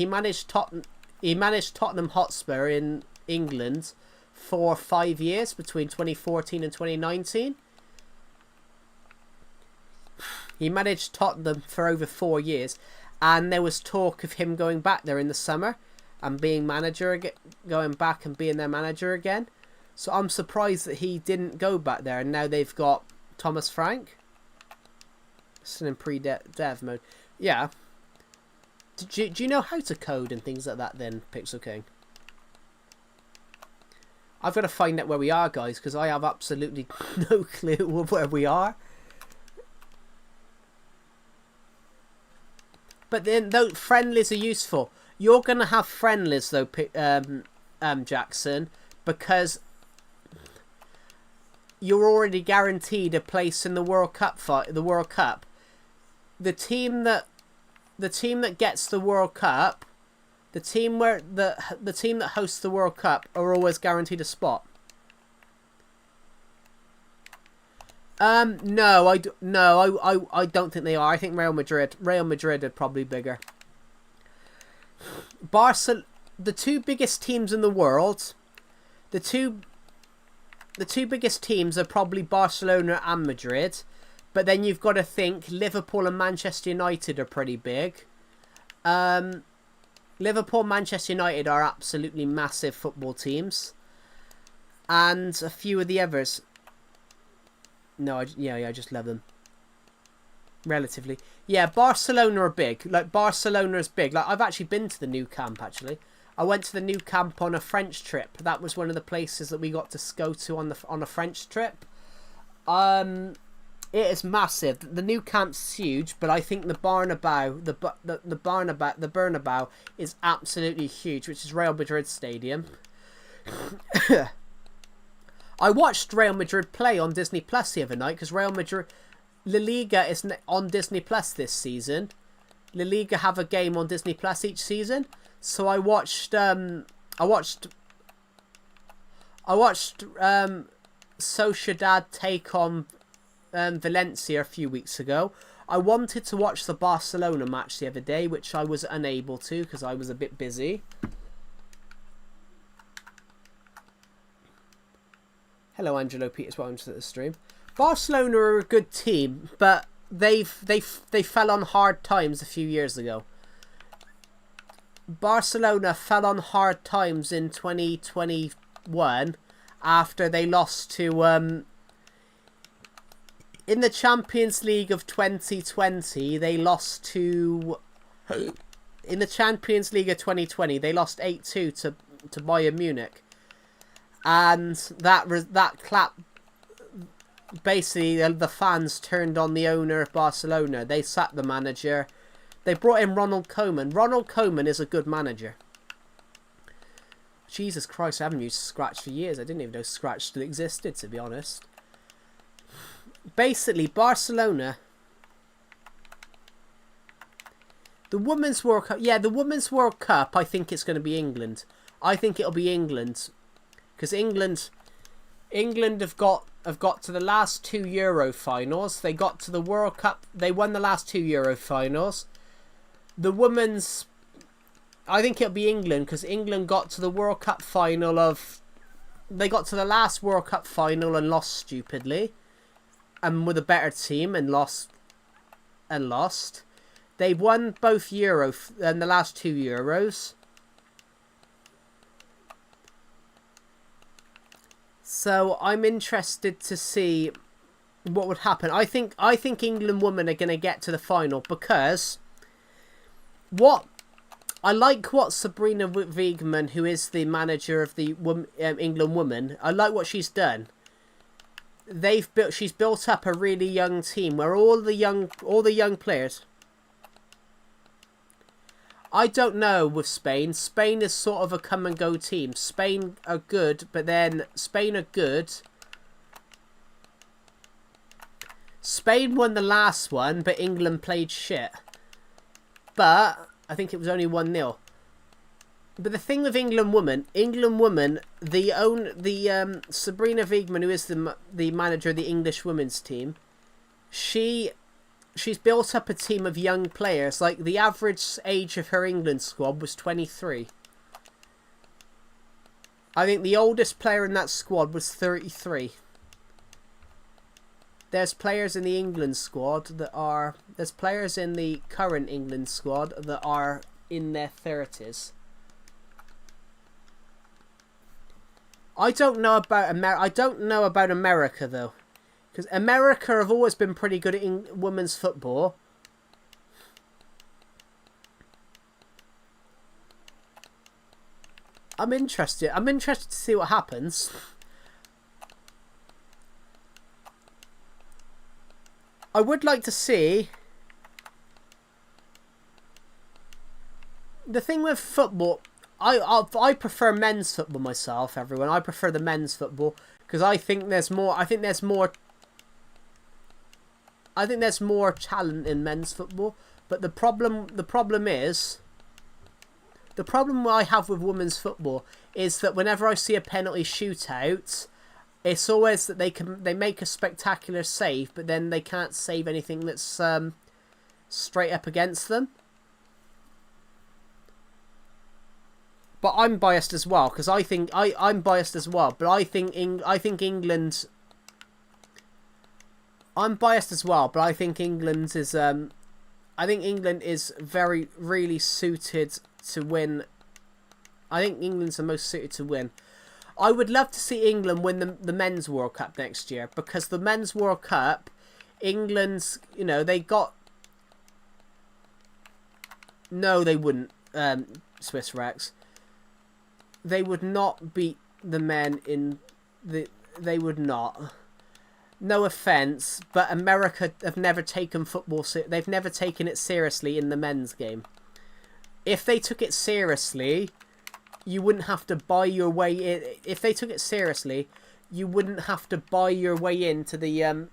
Hotspur in England for 5 years between 2014 and 2019. He managed Tottenham for over 4 years, and there was talk of him going back there in the summer and being manager again, going back and being their manager again. So I'm surprised that he didn't go back there, and now they've got Thomas Frank. Still in pre-dev mode. Yeah. Do you know how to code and things like that then, Pixel King? I've got to find out where we are, guys, because I have absolutely no clue of where we are. But then, though, friendlies are useful. You're going to have friendlies, though, Jackson, because you're already guaranteed a place in the World Cup fight. The World Cup, the team that gets the World Cup, the team that hosts the World Cup are always guaranteed a spot. No, I don't think they are. I think Real Madrid are probably bigger. The 2 biggest teams in the world, the two biggest teams are probably Barcelona and Madrid, but then you've got to think Liverpool and Manchester United are pretty big. Liverpool and Manchester United are absolutely massive football teams, and a few of the others. No, I just love them. Relatively. Yeah, Barcelona are big. Like, Barcelona is big. Like, I've actually been to the new camp, actually. I went to the new camp on a French trip. That was one of the places that we got to go to on a French trip. It is massive. The new camp's huge, but I think the Bernabeu, the Bernabeu is absolutely huge, which is Real Madrid Stadium. I watched Real Madrid play on Disney Plus the other night because Real Madrid La Liga is on Disney Plus this season. La Liga have a game on Disney Plus each season. So I watched Sociedad take on Valencia a few weeks ago. I wanted to watch the Barcelona match the other day, which I was unable to because I was a bit busy. Hello, Angelo Peters. Welcome to the stream. Barcelona are a good team, but they fell on hard times a few years ago. Barcelona fell on hard times in 2021 after they lost to in the Champions League of 2020. They lost to in the Champions League of 2020. They lost 8-2 to Bayern Munich, and that clap. Basically, the fans turned on the owner of Barcelona. They sacked the manager. They brought in Ronald Koeman. Ronald Koeman is a good manager. Jesus Christ, I haven't used Scratch for years. I didn't even know Scratch still existed, to be honest. Basically, Barcelona... The Women's World Cup... Yeah, the Women's World Cup, I think it's going to be England. I think it'll be England. Because England have got to the last 2 Euro finals. They got to the World Cup. They won the last 2 Euro finals. The women's... I think it'll be England, because England got to the World Cup final of... They got to the last World Cup final and lost stupidly. And with a better team and lost. They won both Euro and the last 2 Euros. So I'm interested to see what would happen. I think England women are going to get to the final because I like what Sabrina Wiegman, who is the manager of the England women, I like what she's done. She's built up a really young team where all the young players. I don't know with Spain. Spain is sort of a come and go team. Spain are good, but then Spain are good. Spain won the last one, but England played shit. But I think it was only 1-0. But the thing with England women, Sabrina Wiegman, who is the manager of the English women's team, she's built up a team of young players. Like, the average age of her England squad was 23. I think the oldest player in that squad was 33. There's players in the England squad that are... There's players in the current England squad that are in their 30s. I don't know about America, though. Because America have always been pretty good at women's football. I'm interested. I'm interested to see what happens. I would like to see... The thing with football... I prefer men's football myself, everyone. I prefer the men's football. Because I think there's more... I think there's more talent in men's football. But the problem I have with women's football is that whenever I see a penalty shootout, it's always that they make a spectacular save, but then they can't save anything that's straight up against them. But I'm biased as well, because I'm biased as well. But I think England. I'm biased as well, but I think England is really suited to win. I think England's the most suited to win. I would love to see England win the Men's World Cup next year, because the Men's World Cup, England's, they got... No, they wouldn't, Swiss Rex. They would not beat the men in the... They would not. No offence, but America have never taken football... They've never taken it seriously in the men's game. If they took it seriously, you wouldn't have to buy your way in. If they took it seriously, you wouldn't have to buy your way into the...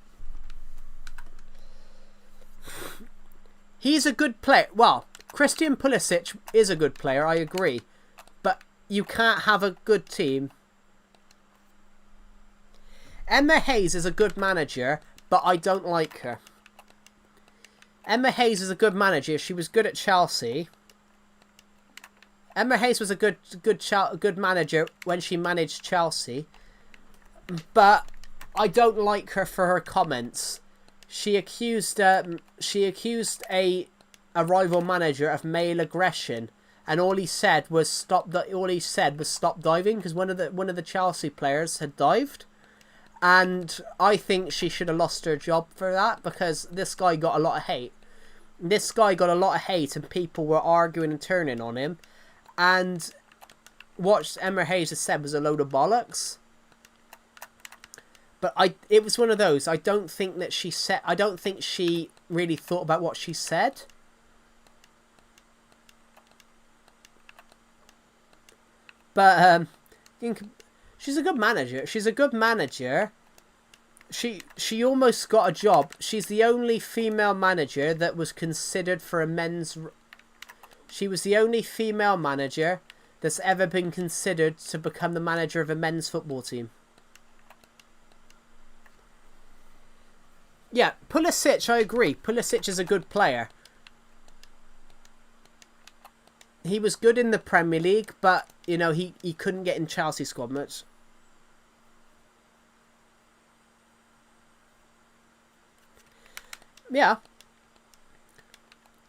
He's a good player. Well, Christian Pulisic is a good player, I agree. But you can't have a good team. Emma Hayes is a good manager, but I don't like her. Emma Hayes is a good manager. She was good at Chelsea. Emma Hayes was a good manager when she managed Chelsea, but I don't like her for her comments. She accused a rival manager of male aggression, and all he said was stop diving, because one of the Chelsea players had dived, and I think she should have lost her job for that, because this guy got a lot of hate. This guy got a lot of hate, and people were arguing and turning on him. And what Emma Hayes has said was a load of bollocks. But it was one of those. I don't think she really thought about what she said. But she's a good manager. She's a good manager. She almost got a job. She's the only female manager that was considered for a men's. She was the only female manager that's ever been considered to become the manager of a men's football team. Yeah, Pulisic, I agree. Pulisic is a good player. He was good in the Premier League, but, you know, he couldn't get in Chelsea squad much. Yeah.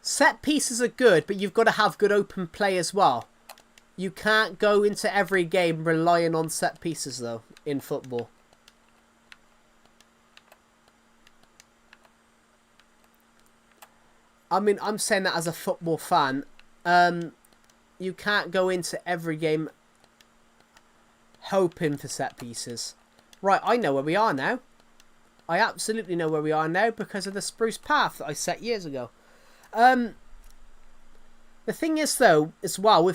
Set pieces are good, but you've got to have good open play as well. You can't go into every game relying on set pieces, though, in football. I mean, I'm saying that as a football fan. You can't go into every game hoping for set pieces. Right, I know where we are now. I absolutely know where we are now because of the spruce path that I set years ago. The thing is, though, as well,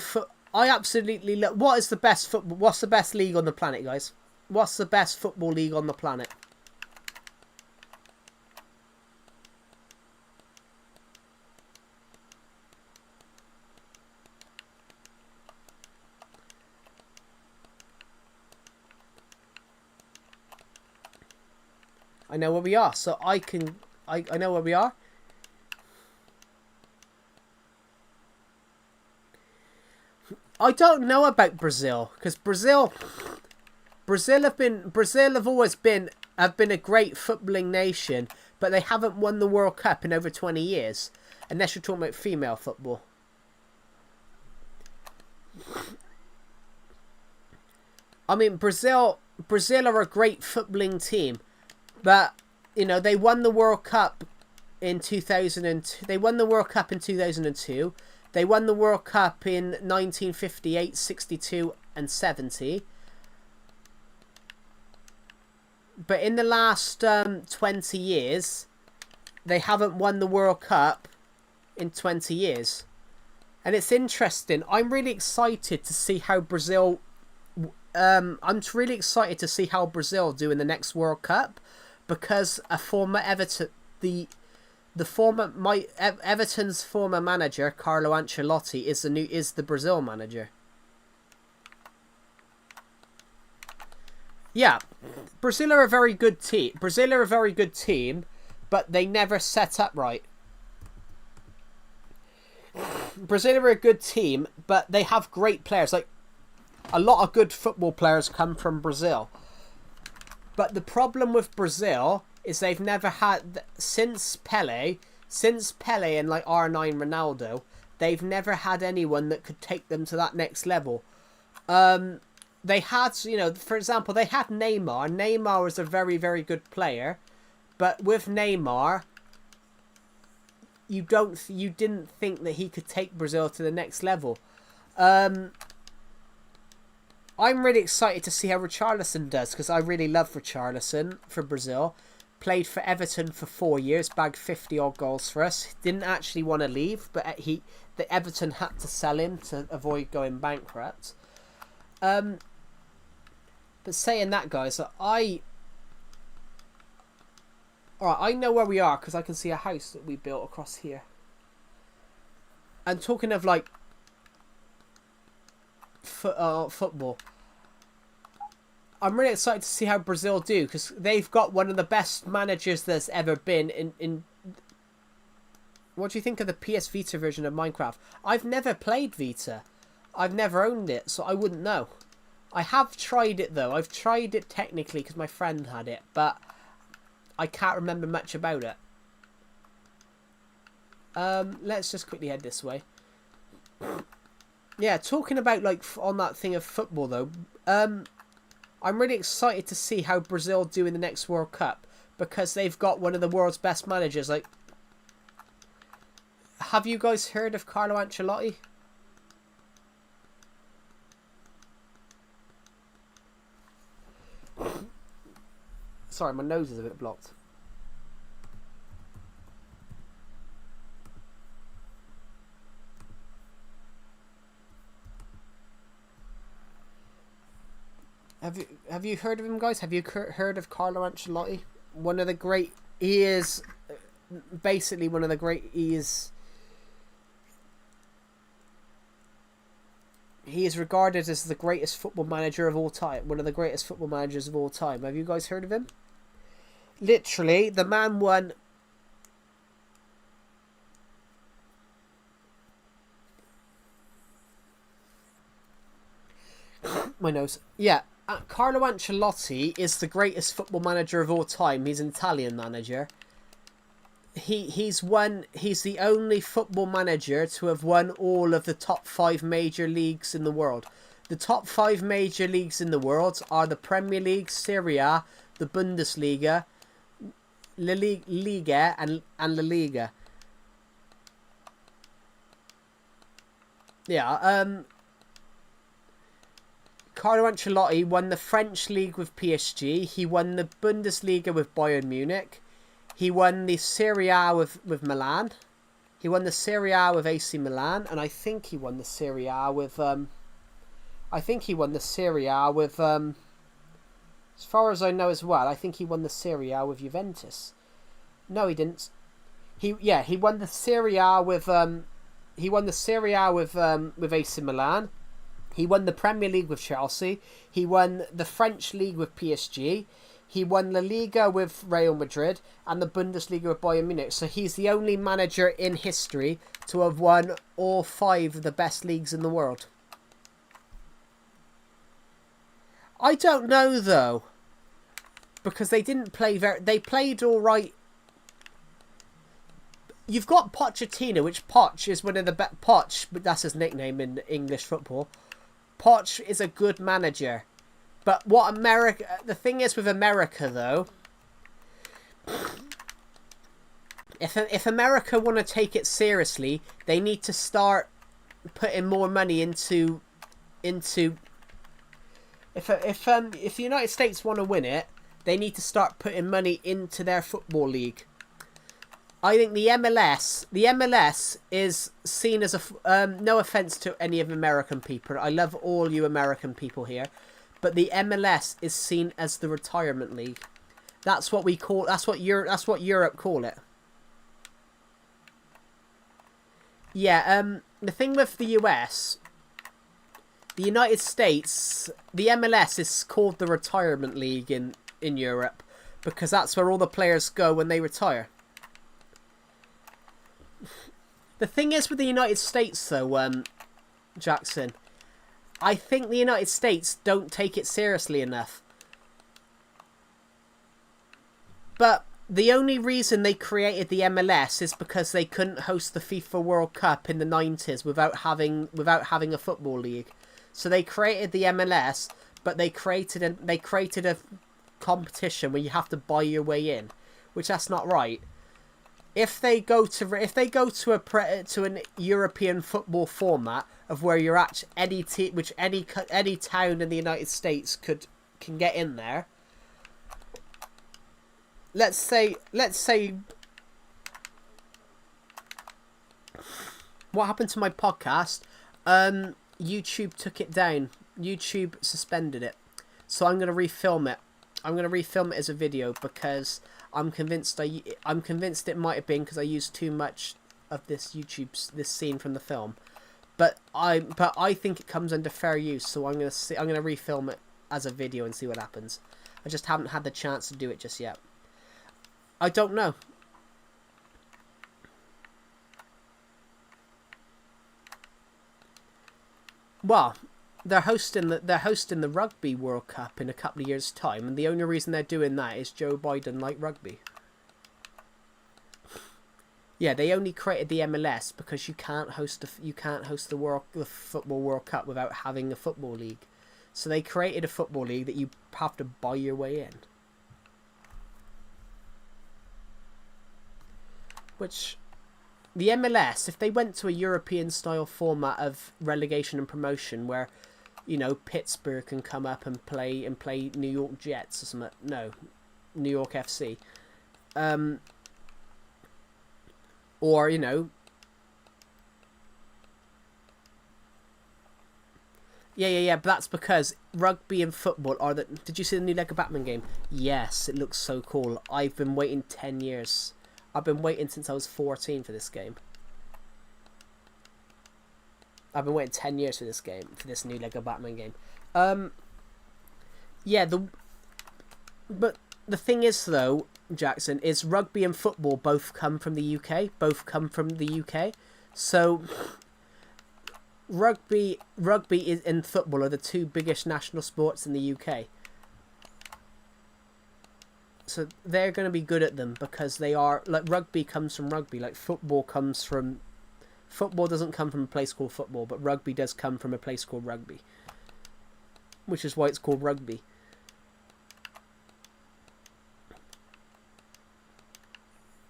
I absolutely love. What is the best football? What's the best league on the planet, guys? What's the best football league on the planet? I know where we are, so I know where we are. I don't know about Brazil, because Brazil have always been a great footballing nation, but they haven't won the World Cup in over 20 years, unless you're talking about female football. I mean, Brazil are a great footballing team, but you know they won the World Cup in 2002. They won the World Cup in 2002. They won the World Cup in 1958, 62 and 70. But in the last 20 years, they haven't won the World Cup in 20 years. And it's interesting. I'm really excited to see how Brazil... I'm really excited to see how Brazil do in the next World Cup. Because a former Everton... Everton's former manager, Carlo Ancelotti, is the Brazil manager. Yeah, Brazil are a very good team. But they never set up right. Brazil are a good team, but they have great players. Like, a lot of good football players come from Brazil. But the problem with Brazil is they've never had, since Pele and like R9 Ronaldo, they've never had anyone that could take them to that next level. They had, you know, for example, they had Neymar. Neymar was a very, very good player, but with Neymar, you didn't think that he could take Brazil to the next level. I'm really excited to see how Richarlison does, because I really love Richarlison for Brazil. Played for Everton for 4 years, bagged 50 odd goals for us. Didn't actually want to leave, but the Everton had to sell him to avoid going bankrupt. But saying that, guys, I know where we are because I can see a house that we built across here. And talking of like football, I'm really excited to see how Brazil do, because they've got one of the best managers there's ever been in. What do you think of the PS Vita version of Minecraft? I've never played Vita. I've never owned it, so I wouldn't know. I have tried it, though. I've tried it technically because my friend had it, but I can't remember much about it. Let's just quickly head this way. Yeah, talking about, like, on that thing of football, though, I'm really excited to see how Brazil do in the next World Cup, because they've got one of the world's best managers. Like, have you guys heard of Carlo Ancelotti? Sorry, my nose is a bit blocked. Have you heard of him, guys? Have you heard of Carlo Ancelotti? One of the great... He is basically one of the great... He is regarded as the greatest football manager of all time. One of the greatest football managers of all time. Have you guys heard of him? Literally, the man won... My nose. Yeah. Carlo Ancelotti is the greatest football manager of all time. He's an Italian manager. He's the only football manager to have won all of the top 5 major leagues in the world. The top 5 major leagues in the world are the Premier League, Serie A, the Bundesliga, Liga, and La Liga. Yeah, Carlo Ancelotti won the French League with PSG. He won the Bundesliga with Bayern Munich. He won the Serie A with Milan. He won the Serie A with AC Milan, and I think he won the Serie A with as far as I know as well, I think he won the Serie A with Juventus. No, he didn't. He won the Serie A with with AC Milan. He won the Premier League with Chelsea. He won the French League with PSG. He won La Liga with Real Madrid and the Bundesliga with Bayern Munich. So he's the only manager in history to have won all 5 of the best leagues in the world. I don't know, though, because they didn't play they played all right. You've got Pochettino, which Poch is one of the best. Poch, but that's his nickname in English football. Poch is a good manager. But the thing is with America, though, if America want to take it seriously, they need to start putting more money into if the United States want to win it, they need to start putting money into their football league. I think the MLS is seen as a no offense to any of American people. I love all you American people here. But the MLS is seen as the retirement league. That's what we call. That's what Europe call it. Yeah. The thing with the US, the United States, the MLS is called the retirement league in Europe because that's where all the players go when they retire. The thing is with the United States, though, Jackson, I think the United States don't take it seriously enough. But the only reason they created the MLS is because they couldn't host the FIFA World Cup in the 90s without having a football league. So they created the MLS, but they created a competition where you have to buy your way in, which that's not right. If they go to an European football format of where you're at any town in the United States can get in there. Let's say what happened to my podcast? YouTube took it down. YouTube suspended it. So I'm gonna refilm it. I'm gonna refilm it as a video because I'm convinced it might have been because I used too much of this scene from the film. But I think it comes under fair use, so I'm gonna refilm it as a video and see what happens. I just haven't had the chance to do it just yet. I don't know. Well, they're hosting the Rugby World Cup in a couple of years' time, and the only reason they're doing that is Joe Biden liked rugby. Yeah, they only created the MLS because you can't host the Football World Cup without having a football league. So they created a football league that you have to buy your way in. Which, the MLS, if they went to a European style format of relegation and promotion where, you know, Pittsburgh can come up and play New York Jets or something. No, New York FC. Or, you know... Yeah, but that's because rugby and football are the... Did you see the new Lego Batman game? Yes, it looks so cool. I've been waiting 10 years. I've been waiting since I was 14 for this game. I've been waiting 10 years for this game, for this new Lego Batman game. Yeah, but the thing is, though, Jackson, is rugby and football both come from the UK. So rugby and football are the two biggest national sports in the UK. So they're going to be good at them because they are, like, rugby comes from rugby, like football comes from... Football doesn't come from a place called football, but rugby does come from a place called rugby. Which is why it's called rugby.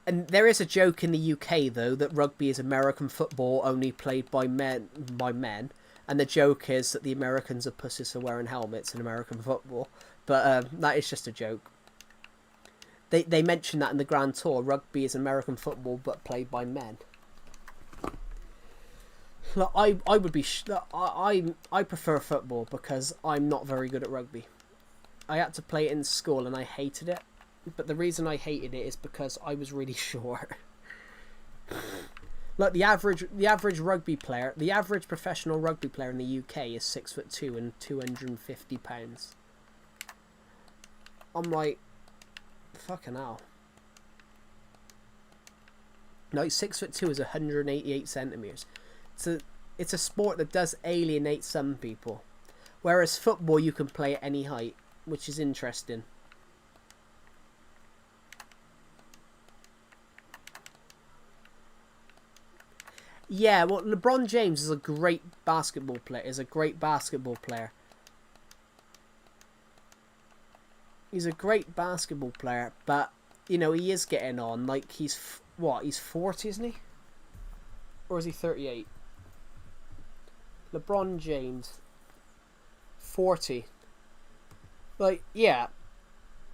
And there is a joke in the UK, though, that rugby is American football only played by men. And the joke is that the Americans are pussies for wearing helmets in American football. But that is just a joke. They mention that in the Grand Tour. Rugby is American football, but played by men. Like, I would be... I prefer football because I'm not very good at rugby. I had to play it in school and I hated it. But the reason I hated it is because I was really short. Like, the average rugby player... The average professional rugby player in the UK is 6'2" and 250 pounds. I'm like... Fucking hell. No, 6'2" is 188 centimetres. It's a sport that does alienate some people. Whereas football you can play at any height, which is interesting. Yeah, well, LeBron James is a great basketball player. He's a great basketball player, but, you know, he is getting on. Like, he's 40, isn't he? Or is he 38? LeBron James, 40. Like, yeah,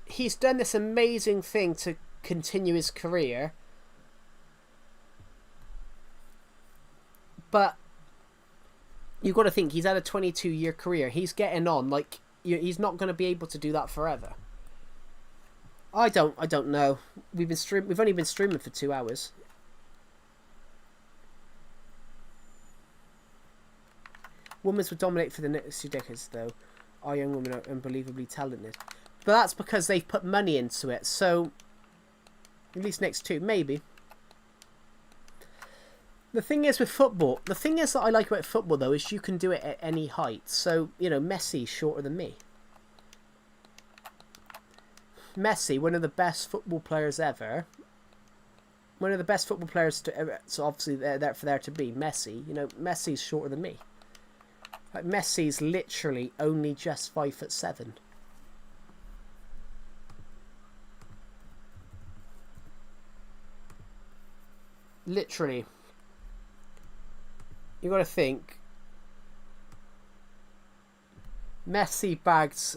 he's done this amazing thing to continue his career, but you've got to think, he's had a 22-year career. He's getting on. Like, he's not going to be able to do that forever. I don't know. We've only been streaming for 2 hours. Women will dominate for the next 2 decades, though. Our young women are unbelievably talented. But that's because they've put money into it. So, at least next 2, maybe. The thing is with football, the thing is that I like about football, though, is you can do it at any height. So, you know, Messi's shorter than me. Messi, one of the best football players ever. One of the best football players to ever. So obviously for there to be Messi. You know, Messi's shorter than me. Like, Messi's literally only just 5'7". Literally. You got to think. Messi bagged,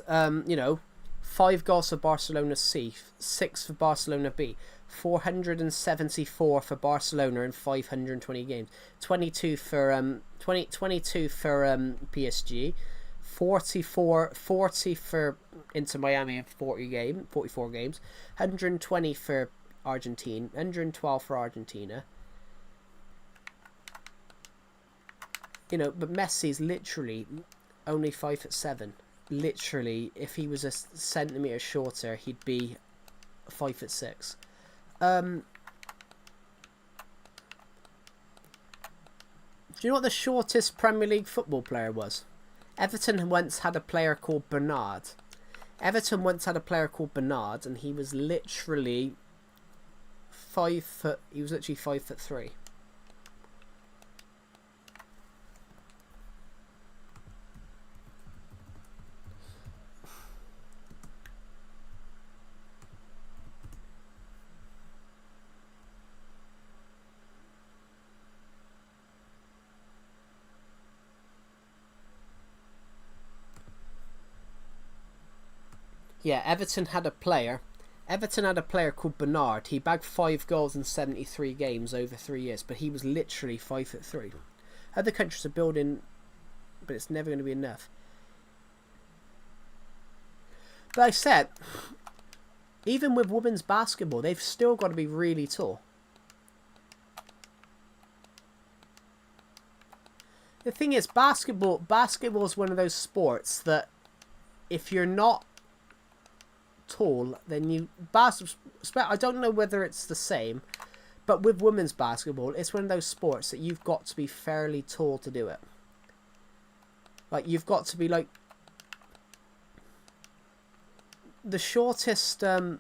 you know, 5 goals for Barcelona C, 6 for Barcelona B, 474 for Barcelona in 520 games, 22 for PSG, 40 for Inter Miami in 44 games, 120 for Argentina, 112 for Argentina. You know, but Messi's literally only 5'7". literally, if he was a centimetre shorter, he'd be 5'6". Do you know what the shortest Premier League football player was? Everton once had a player called Bernard. Everton once had a player called Bernard, and he was literally 5 foot. He was literally 5'3". Yeah, Everton had a player called Bernard. He bagged 5 goals in 73 games over 3 years, but he was literally 5'3". Other countries are building, but it's never going to be enough. But I said, even with women's basketball, they've still got to be really tall. The thing is, basketball is one of those sports that if you're not tall, then I don't know whether it's the same, but with women's basketball, it's one of those sports that you've got to be fairly tall to do it. Like, you've got to be like the shortest, in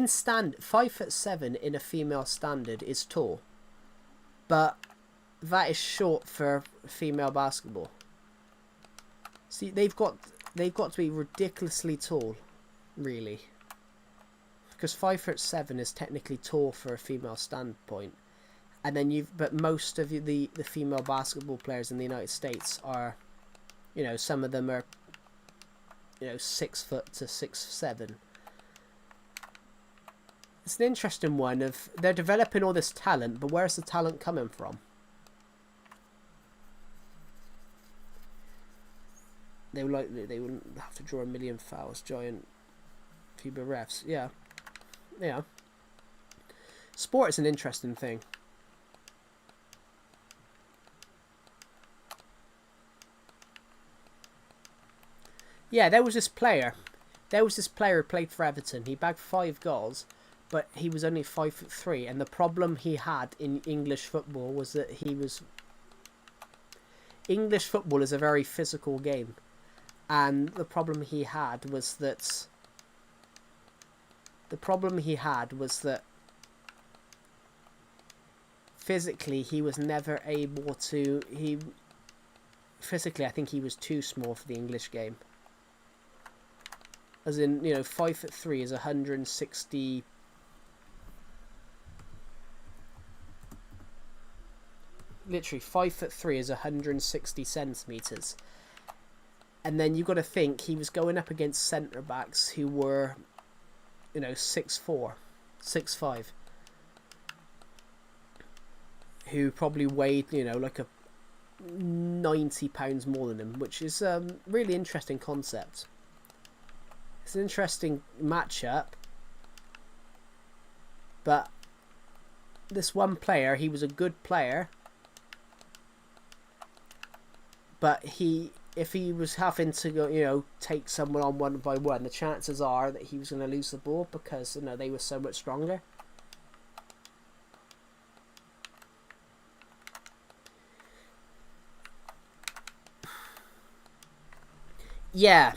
stand 5'7" in a female standard is tall, but that is short for female basketball. See, they've got to be ridiculously tall, really, because 5'7" is technically tall for a female standpoint. And then but most of the female basketball players in the United States are, some of them are, 6 foot to 6'7". It's an interesting one. They're developing all this talent, but where's the talent coming from? They wouldn't have to draw a million fouls, giant FIBA refs. Yeah. Sport is an interesting thing. Yeah, there was this player who played for Everton. He bagged 5 goals, but he was only 5'3", and the problem he had in English football was that English football is a very physical game. And the problem he had was that physically he was never able to. Physically, I think he was too small for the English game. As in, 5'3" is 160. Literally, 5'3" is 160 centimeters. And then you've got to think he was going up against centre backs who were, 6'4", 6'5", who probably weighed, like 90 pounds more than him, which is a really interesting concept. It's an interesting matchup, but this one player, he was a good player, but if he was having to go, take someone on one by one, the chances are that he was going to lose the ball because, they were so much stronger. Yeah.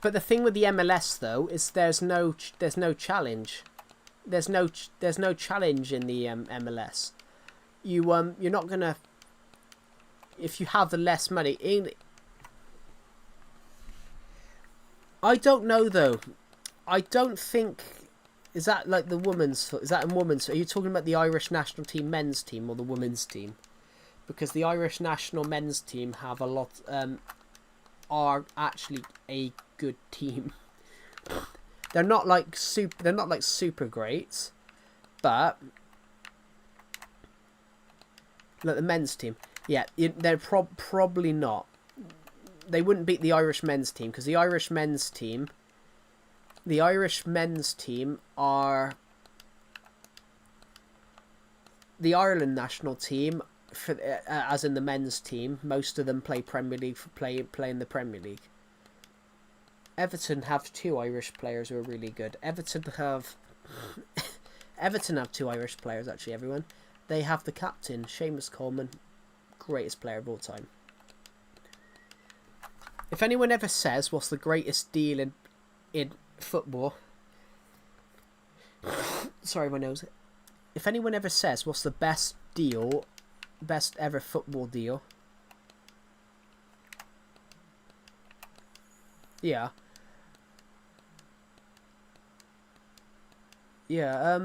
But the thing with the MLS though is there's no challenge. There's no challenge in the MLS. You're not going to, if you have the less money. I don't know though. I don't think, is that like the women's? Is that in women's? Are you talking about the Irish national team men's team or the women's team? Because the Irish national men's team have a lot. Are actually a good team. They're not like super great, but like the men's team. Yeah, they're probably not. They wouldn't beat the Irish men's team because the Irish men's team are the Ireland national team for as in the men's team, most of them play Premier League, play in the Premier League. Everton have two Irish players who are really good. Everton have two Irish players, actually, everyone. They have the captain, Seamus Coleman, greatest player of all time. If anyone ever says what's the greatest deal in football... Sorry, my nose. If anyone ever says what's the best ever football deal... Yeah. Yeah,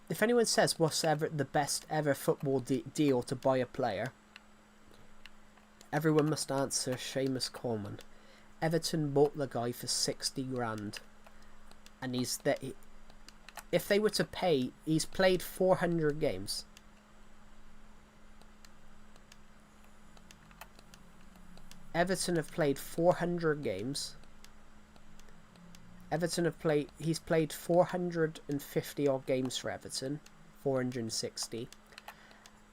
if anyone says what's ever the best ever football deal to buy a player, everyone must answer Seamus Coleman. Everton bought the guy for 60 grand, and if they were to pay, he's played 400 games. Everton have played 400 games. He's played 450 odd games for Everton, 460,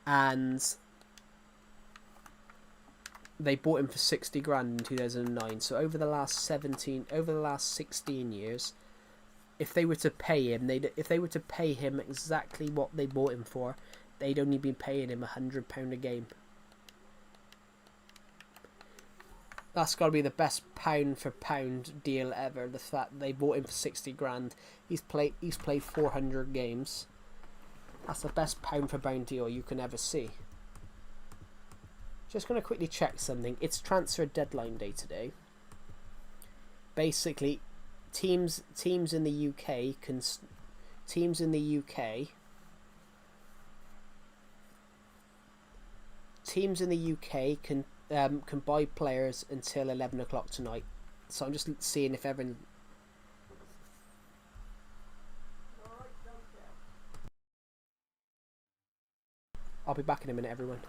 and they bought him for 60 grand in 2009. So over the last 16 years, if they were to pay him, exactly what they bought him for, they'd only be paying him £100 a game. That's got to be the best pound for pound deal ever. The fact they bought him for 60 grand. He's played 400 games. That's the best pound for pound deal you can ever see. Just going to quickly check something. It's transfer deadline day today. Basically, teams in the UK can can buy players until 11 o'clock tonight. So I'm just seeing if everyone... I'll be back in a minute, everyone.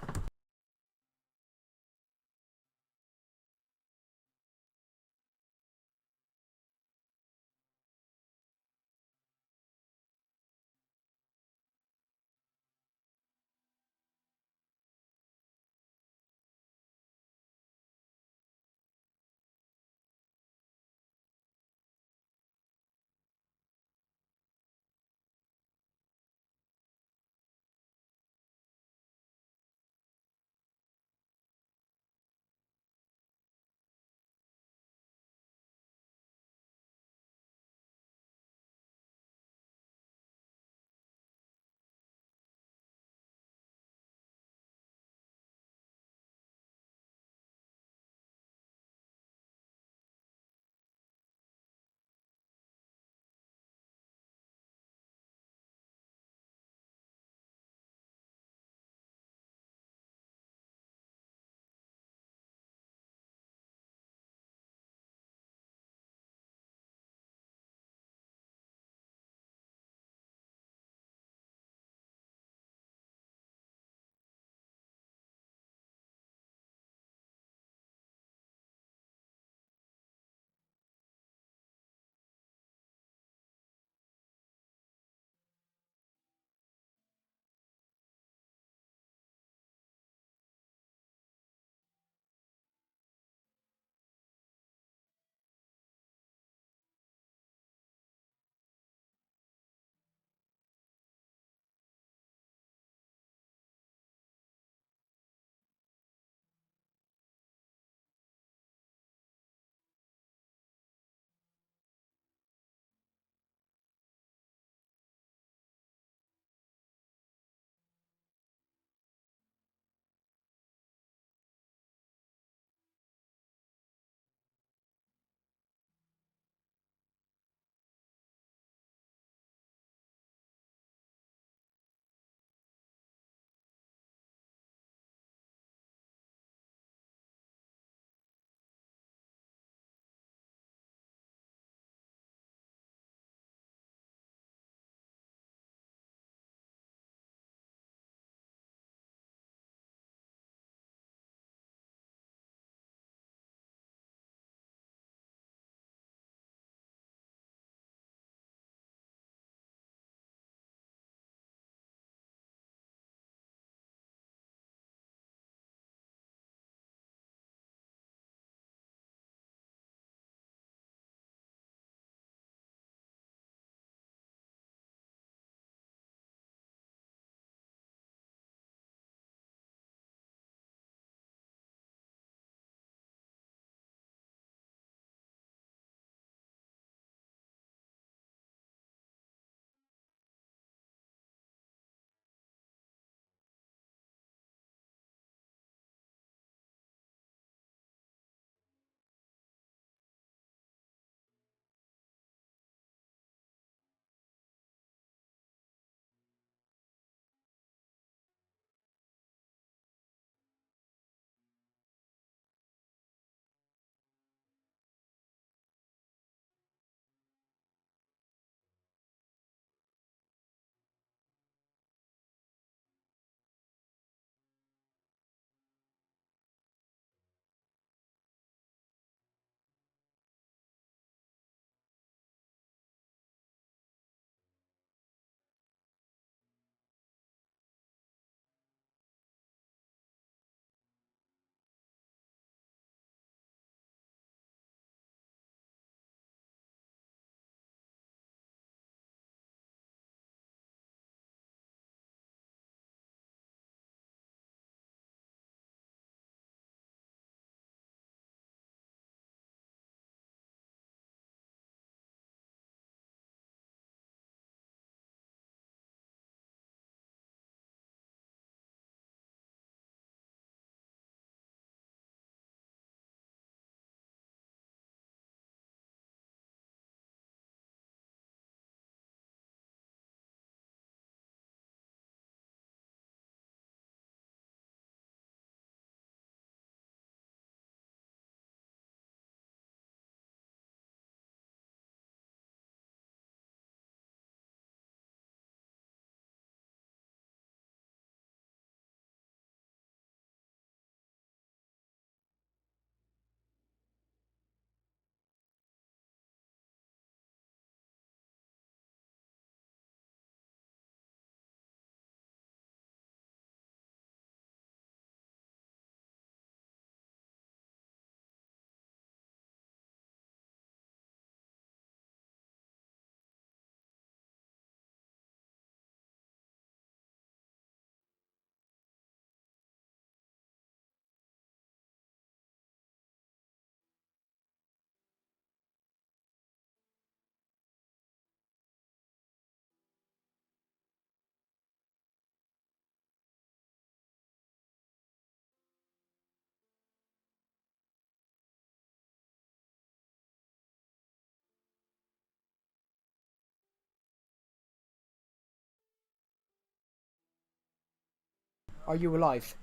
Are you alive?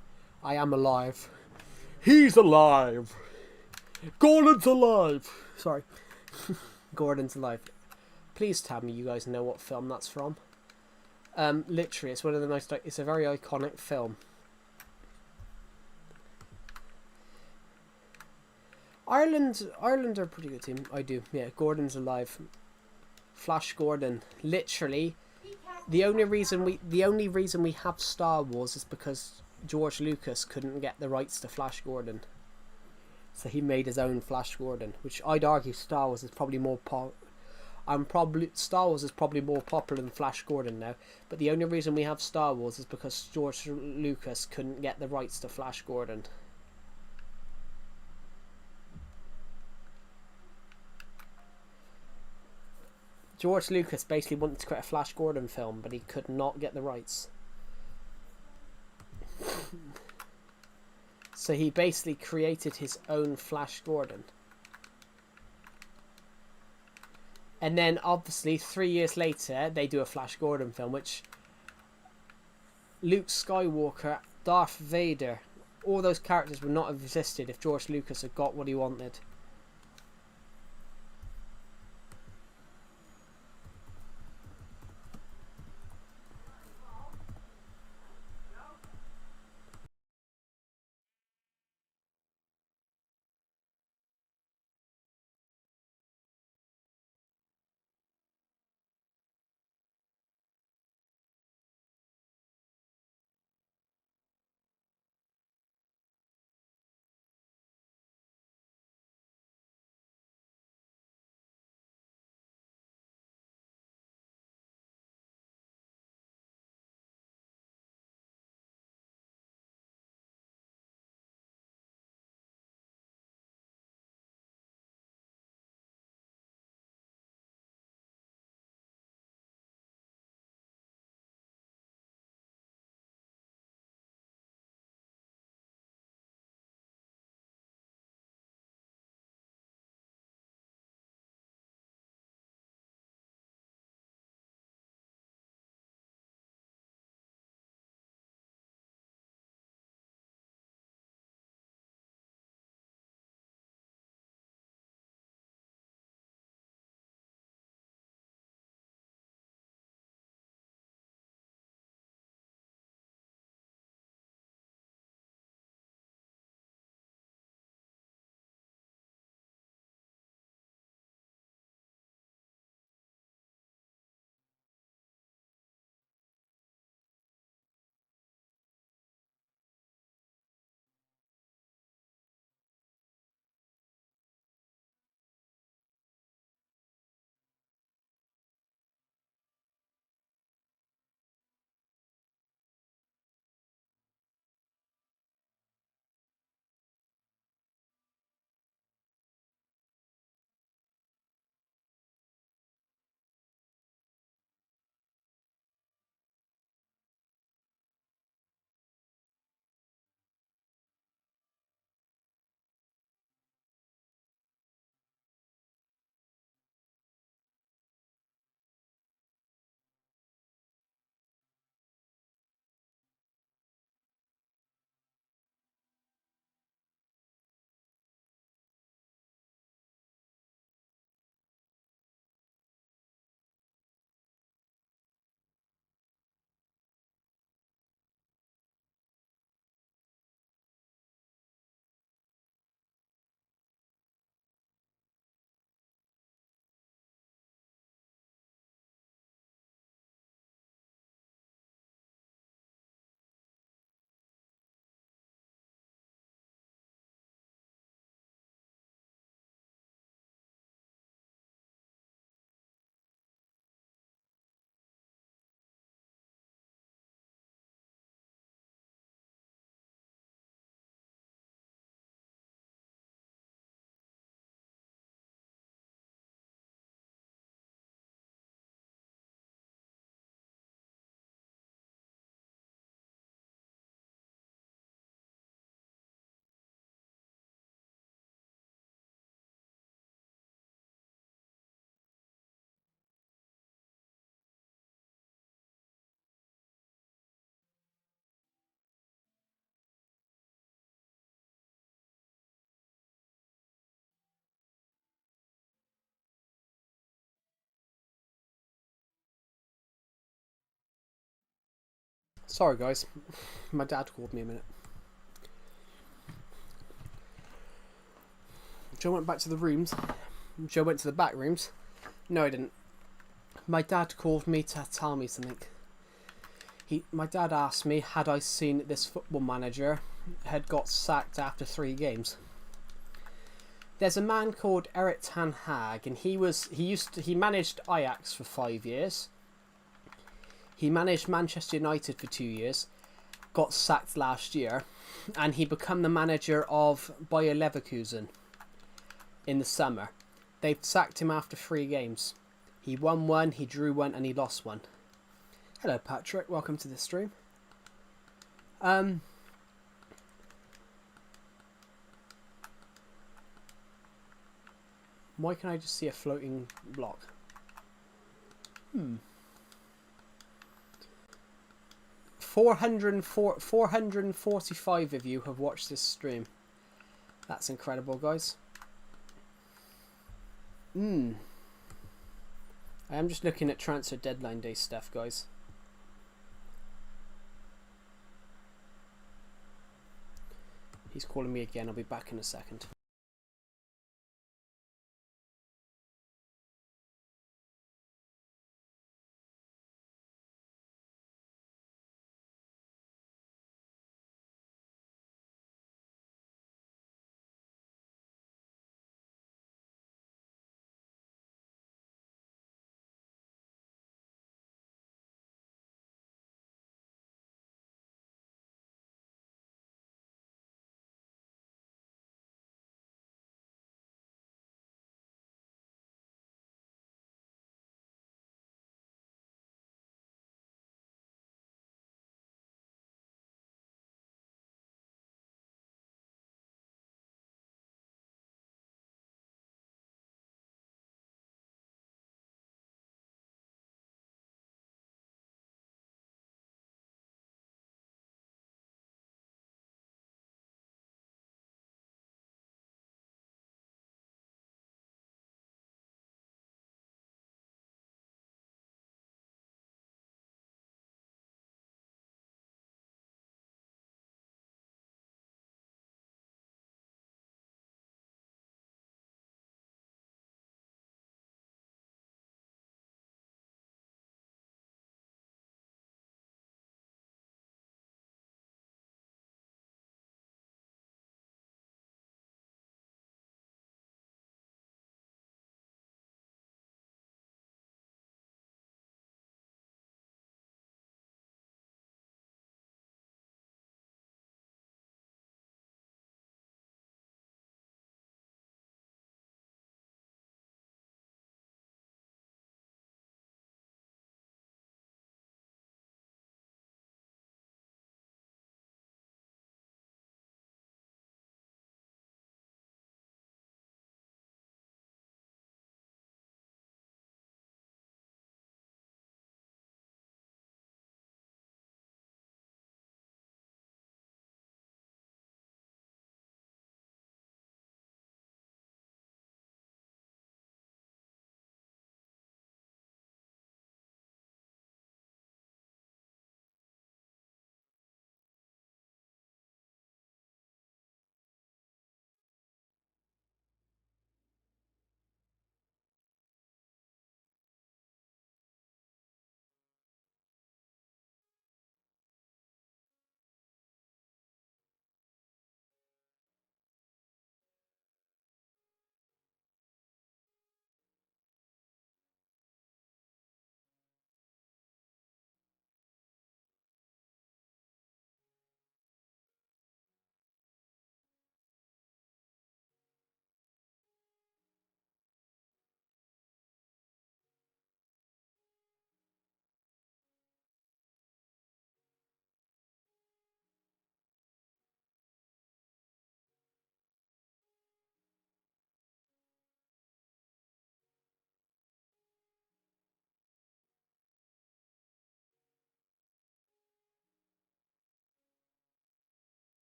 I am alive. He's alive. Gordon's alive. Sorry. Gordon's alive. Please tell me you guys know what film that's from. Literally, it's one of the most. It's a very iconic film. Ireland are a pretty good team. I do. Yeah, Gordon's alive. Flash Gordon. Literally, the only reason we have Star Wars is because George Lucas couldn't get the rights to Flash Gordon. So he made his own Flash Gordon, which I'd argue Star Wars is probably more Star Wars is probably more popular than Flash Gordon now. But the only reason we have Star Wars is because George Lucas couldn't get the rights to Flash Gordon. George Lucas basically wanted to create a Flash Gordon film, but he could not get the rights. So he basically created his own Flash Gordon. And then, obviously, 3 years later, they do a Flash Gordon film, which Luke Skywalker, Darth Vader, all those characters would not have existed if George Lucas had got what he wanted. Sorry guys, my dad called me a minute. Joe went back to the rooms. Joe went to the back rooms. No, I didn't. My dad called me to tell me something. My dad asked me had I seen this football manager had got sacked after 3 games. There's a man called Erik ten Hag, and he managed Ajax for 5 years. He managed Manchester United for 2 years. Got sacked last year, and he became the manager of Bayer Leverkusen in the summer. They've sacked him after 3 games. He won 1, he drew 1, and he lost 1. Hello Patrick, welcome to the stream. Why can I just see a floating block? 445 of you have watched this stream. That's incredible, guys. I am just looking at transfer deadline day stuff, guys. He's calling me again. I'll be back in a second.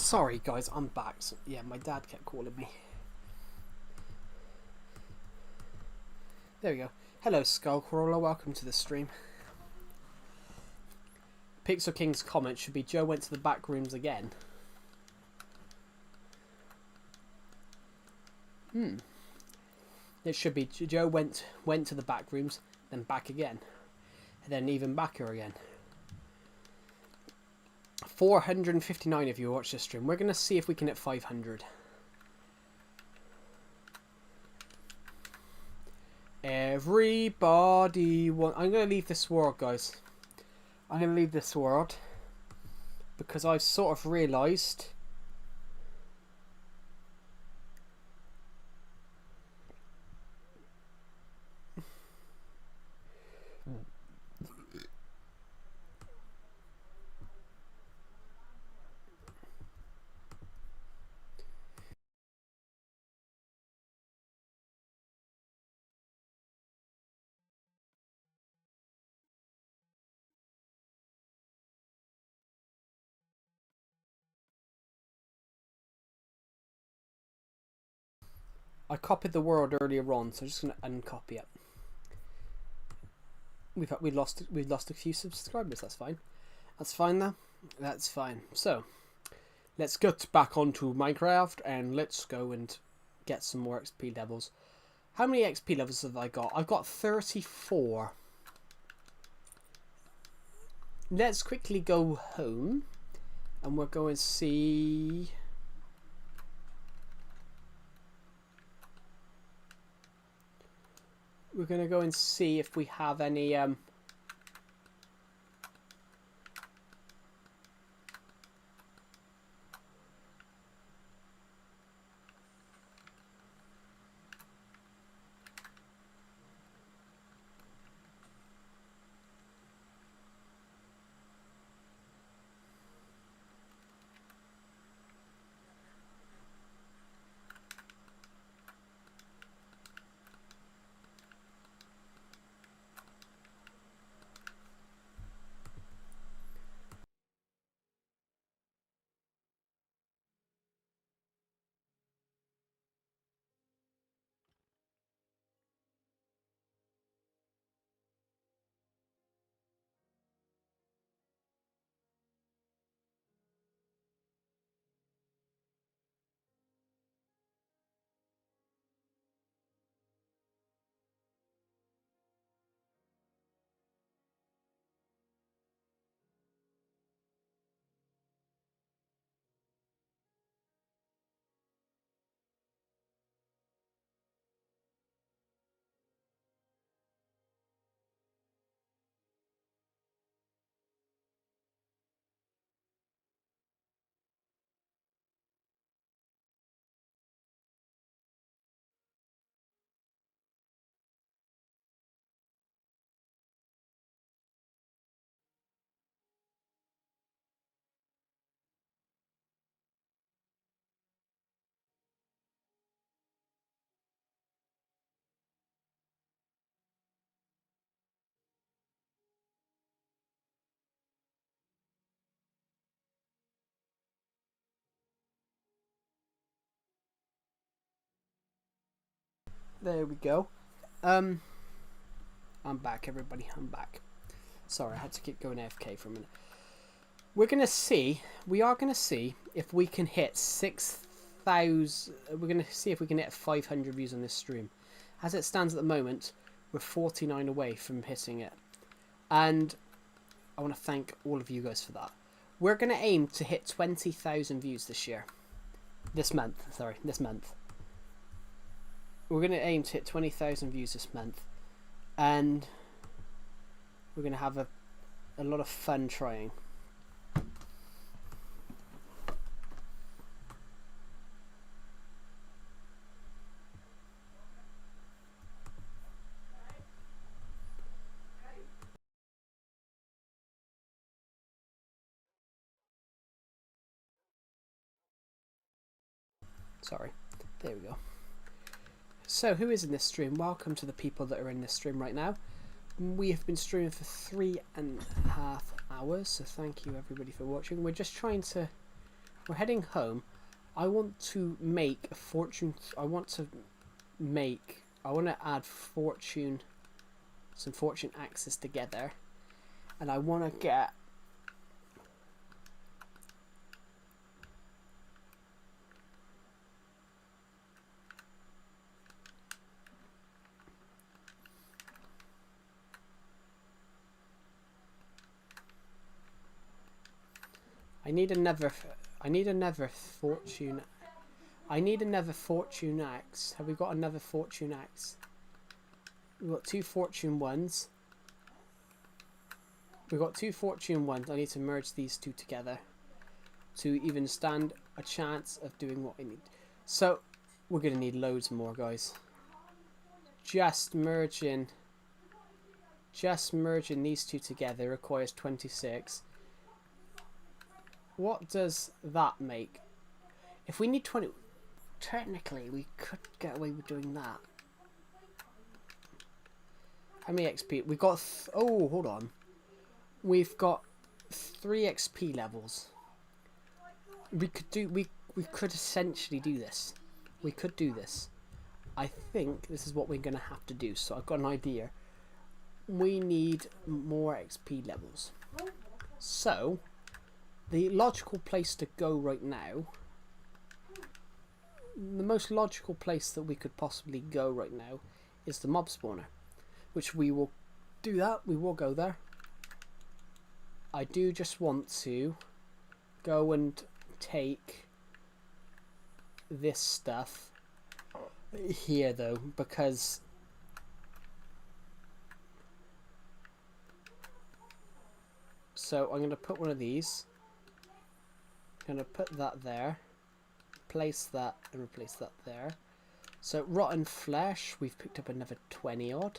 Sorry guys, I'm back. So, yeah, my dad kept calling me. There we go. Hello Skullcrawler, welcome to the stream. Pixel King's comment should be Joe went to the back rooms again. It should be Joe went to the back rooms, then back again, and then even backer again. 459 of you watch this stream. We're gonna see if we can hit 500. Everybody want. I'm gonna leave this world, guys. I'm gonna leave this world because I've sort of realised. I copied the world earlier on, so I'm just gonna uncopy it. We've lost a few subscribers. That's fine. That's fine though. That's fine. So let's get back onto Minecraft and let's go and get some more XP levels. How many XP levels have I got? I've got 34. Let's quickly go home and we're going to see. We're going to go and see if we have any There we go. I'm back, everybody. I'm back. Sorry, I had to keep going AFK for a minute. We are gonna see if we can hit 6,000. We're gonna see if we can hit 500 views on this stream. As it stands at the moment, we're 49 away from hitting it, and I want to thank all of you guys for that. We're gonna aim to hit 20,000 views this year. This month, sorry, this month. We're going to aim to hit 20,000 views this month, and we're going to have a lot of fun trying. Sorry, there we go. So, who is in this stream? Welcome to the people that are in this stream right now. We have been streaming for 3.5 hours, so thank you everybody for watching. We're just trying to we're heading home. I want to make a fortune. I want to add fortune, some fortune axes together, and I want to get. I need another fortune. I need another fortune axe. Have we got another fortune axe? We've got 2 fortune ones. We've got 2 fortune ones. I need to merge these 2 together to even stand a chance of doing what I need. So we're gonna need loads more, guys. Just merging these 2 together requires 26. What does that make? If we need 20, technically we could get away with doing that. How many XP? We got. Oh, hold on. We've got 3 XP levels. We could do. We could essentially do this. We could do this. I think this is what we're gonna have to do. So I've got an idea. We need more XP levels. So the logical place to go right now, the most logical place that we could possibly go right now is the mob spawner, which we will do that. We will go there. I do just want to go and take this stuff here though, because so I'm going to put one of these. Going to put that there, place that, and replace that there. So rotten flesh, we've picked up another 20 odd.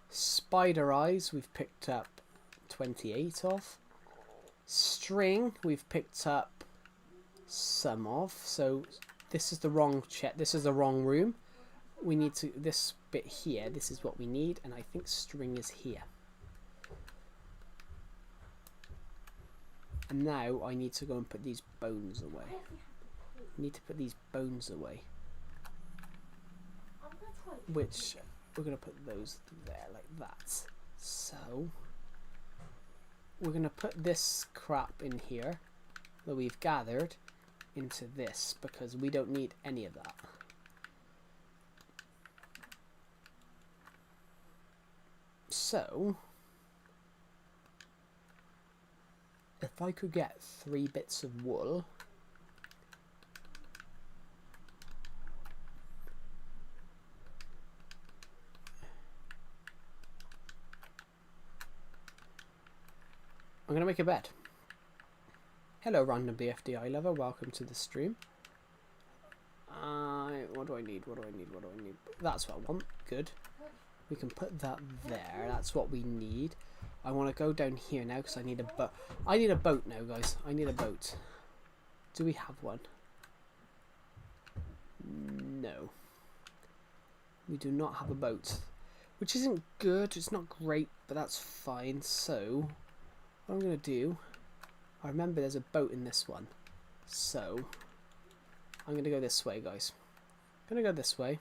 Spider eyes, we've picked up 28 of. String, we've picked up some of. So this is the wrong check. This is the wrong room. We need to, this bit here, this is what we need, and I think string is here. And now I need to go and put these bones away. I need to put these bones away. Which, we're going to put those there like that. So, we're going to put this crap in here that we've gathered into this, because we don't need any of that. So, if I could get 3 bits of wool, I'm going to make a bed. Hello random BFDI lover, welcome to the stream. What do I need? What do I need? What do I need? That's what I want. Good. We can put that there. That's what we need. I want to go down here now because I need a boat. I need a boat now, guys. I need a boat. Do we have one? No. We do not have a boat. Which isn't good. It's not great, but that's fine. So, what I'm going to do... I remember there's a boat in this one. So, I'm going to go this way, guys. I'm going to go this way.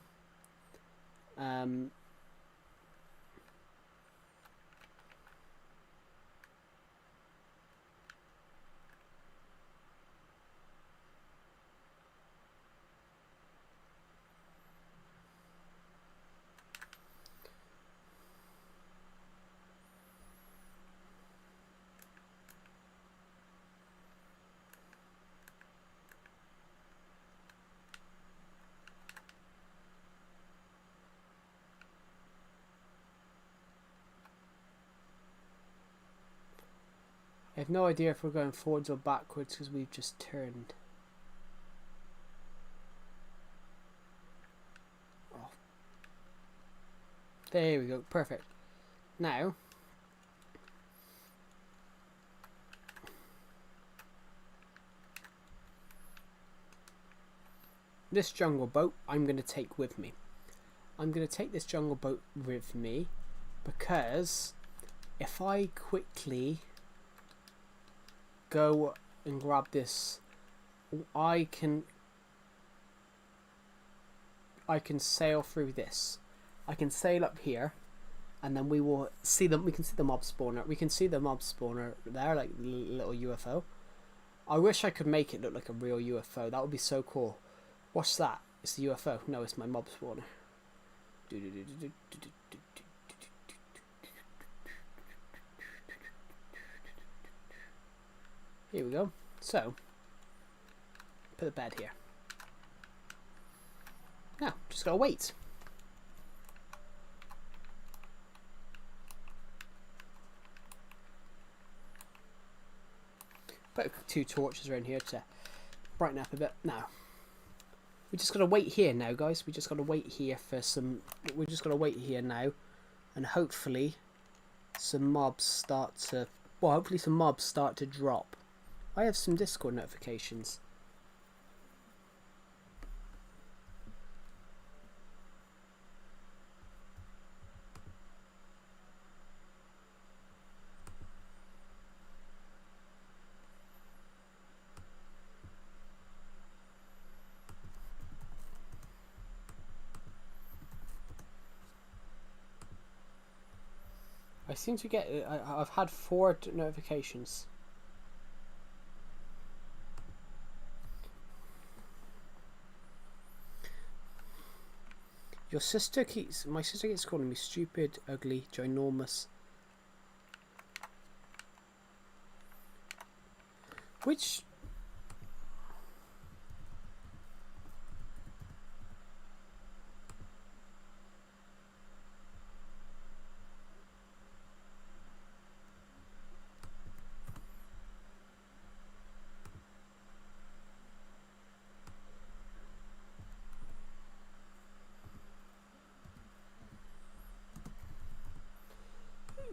I have no idea if we're going forwards or backwards because we've just turned. Oh. There we go, perfect. Now, this jungle boat I'm going to take with me. I'm going to take this jungle boat with me because if I quickly go and grab this, I can sail through this. I can sail up here, and then we will see them. We can see the mob spawner. We can see the mob spawner there, like the little UFO. I wish I could make it look like a real UFO. That would be so cool. What's that? It's the UFO. No, it's my mob spawner. Here we go. So, put the bed here. Now, just gotta wait. Put 2 torches around here to brighten up a bit. Now, we just gotta wait here now, guys. We just gotta wait here for some. We just gotta wait here now, and hopefully, some mobs start to. Well, hopefully some mobs start to drop. I have some Discord notifications. I seem to get. I've had 4 notifications. My sister keeps calling me stupid, ugly, ginormous. Which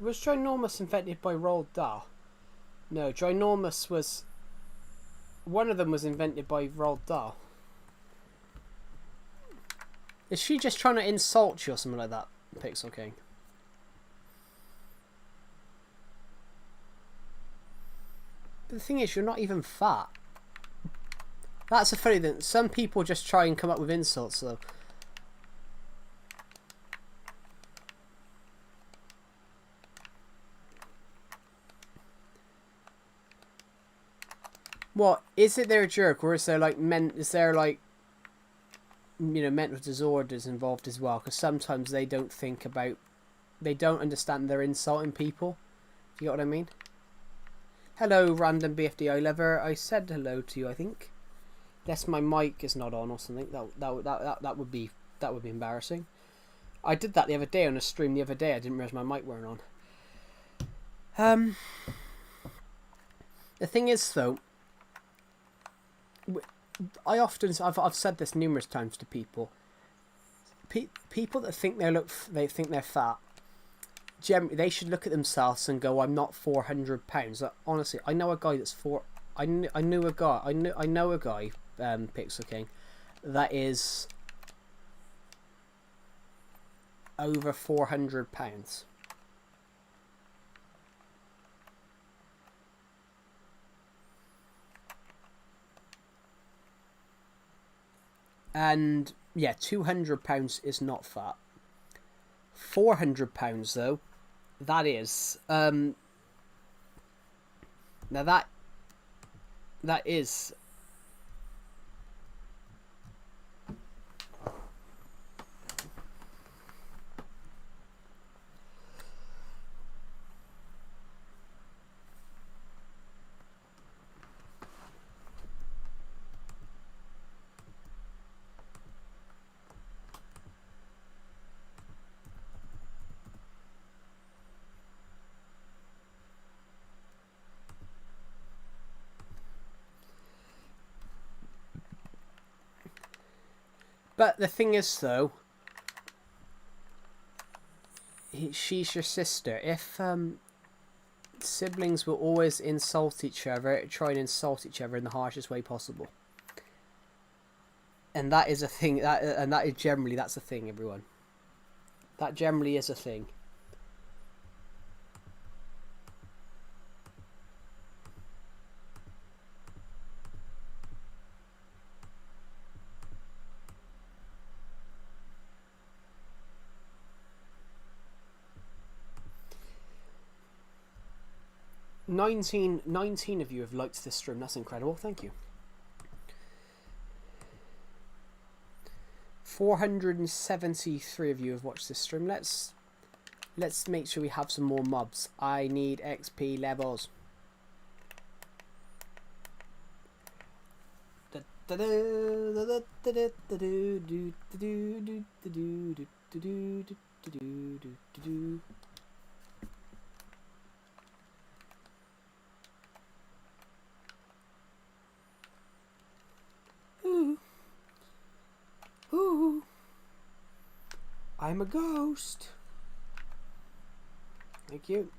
was ginormous invented by Roald Dahl? No, ginormous was. One of them was invented by Roald Dahl. Is she just trying to insult you or something like that, Pixel King? But the thing is, you're not even fat. That's a funny thing. Some people just try and come up with insults, though. What is it? They're a jerk, or is there like Is there like, you know, mental disorders involved as well? Because sometimes they don't think about, they don't understand they're insulting people. You get what I mean? Hello, random BFDI lover. I said hello to you. I think. Guess my mic is not on or something. That would be embarrassing. I did that the other day on a stream. The other day, I didn't realize my mic weren't on. The thing is, though. I've said this numerous times to people. People that think they're fat. Generally, they should look at themselves and go, "I'm not 400 pounds." Like, honestly, I know a guy that's I know a guy, Pixel King, that is over 400 pounds. And yeah, 200 pounds is not fat. 400 pounds though, that is now that is But the thing is, though, she's your sister. If siblings will always insult each other, try and insult each other in the harshest way possible, and that is a thing. That's a thing, everyone. That generally is a thing. 19 of you have liked this stream. That's incredible. Thank you. 473 of you have watched this stream. Let's make sure we have some more mobs. I need XP levels. Ooh. I'm a ghost. Thank you.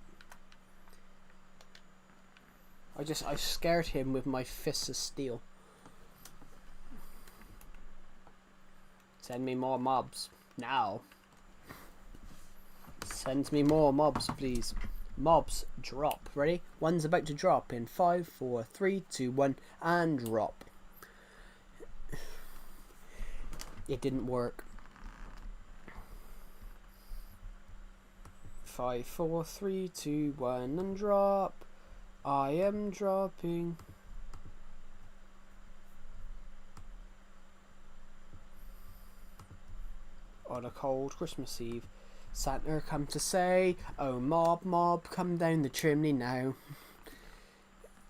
I scared him with my fists of steel. Send me more mobs now. Send me more mobs, please. Mobs drop. Ready? One's about to drop in 5, 4, 3, 2, 1, and drop. It didn't work. 5, 4, 3, 2, 1, and drop. I am dropping. On a cold Christmas Eve, Santa come to say, "Oh mob, mob, come down the chimney now."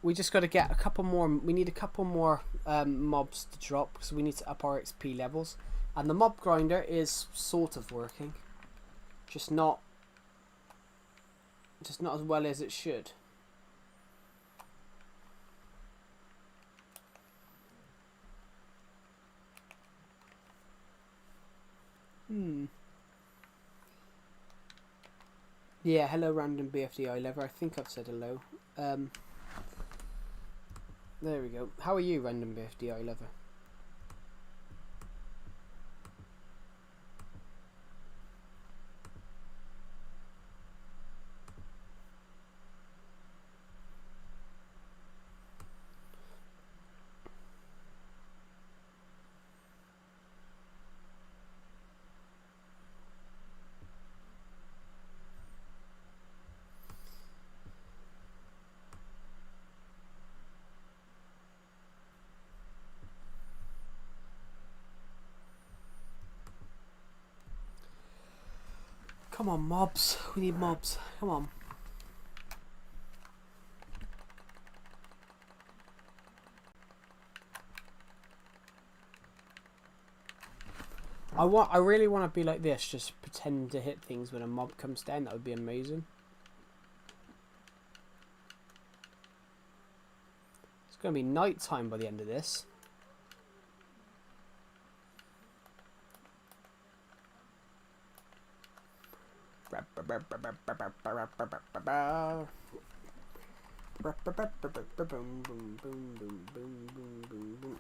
We just got to get a couple more. We need a couple more mobs to drop because we need to up our XP levels. And the mob grinder is sort of working, just not as well as it should. Yeah, hello random BFDI lever. I think I've said hello. There we go. How are you, random BFDI lever? Come on, mobs. We need mobs. Come on. I really want to be like this, just pretend to hit things when a mob comes down. That would be amazing. It's going to be night time by the end of this.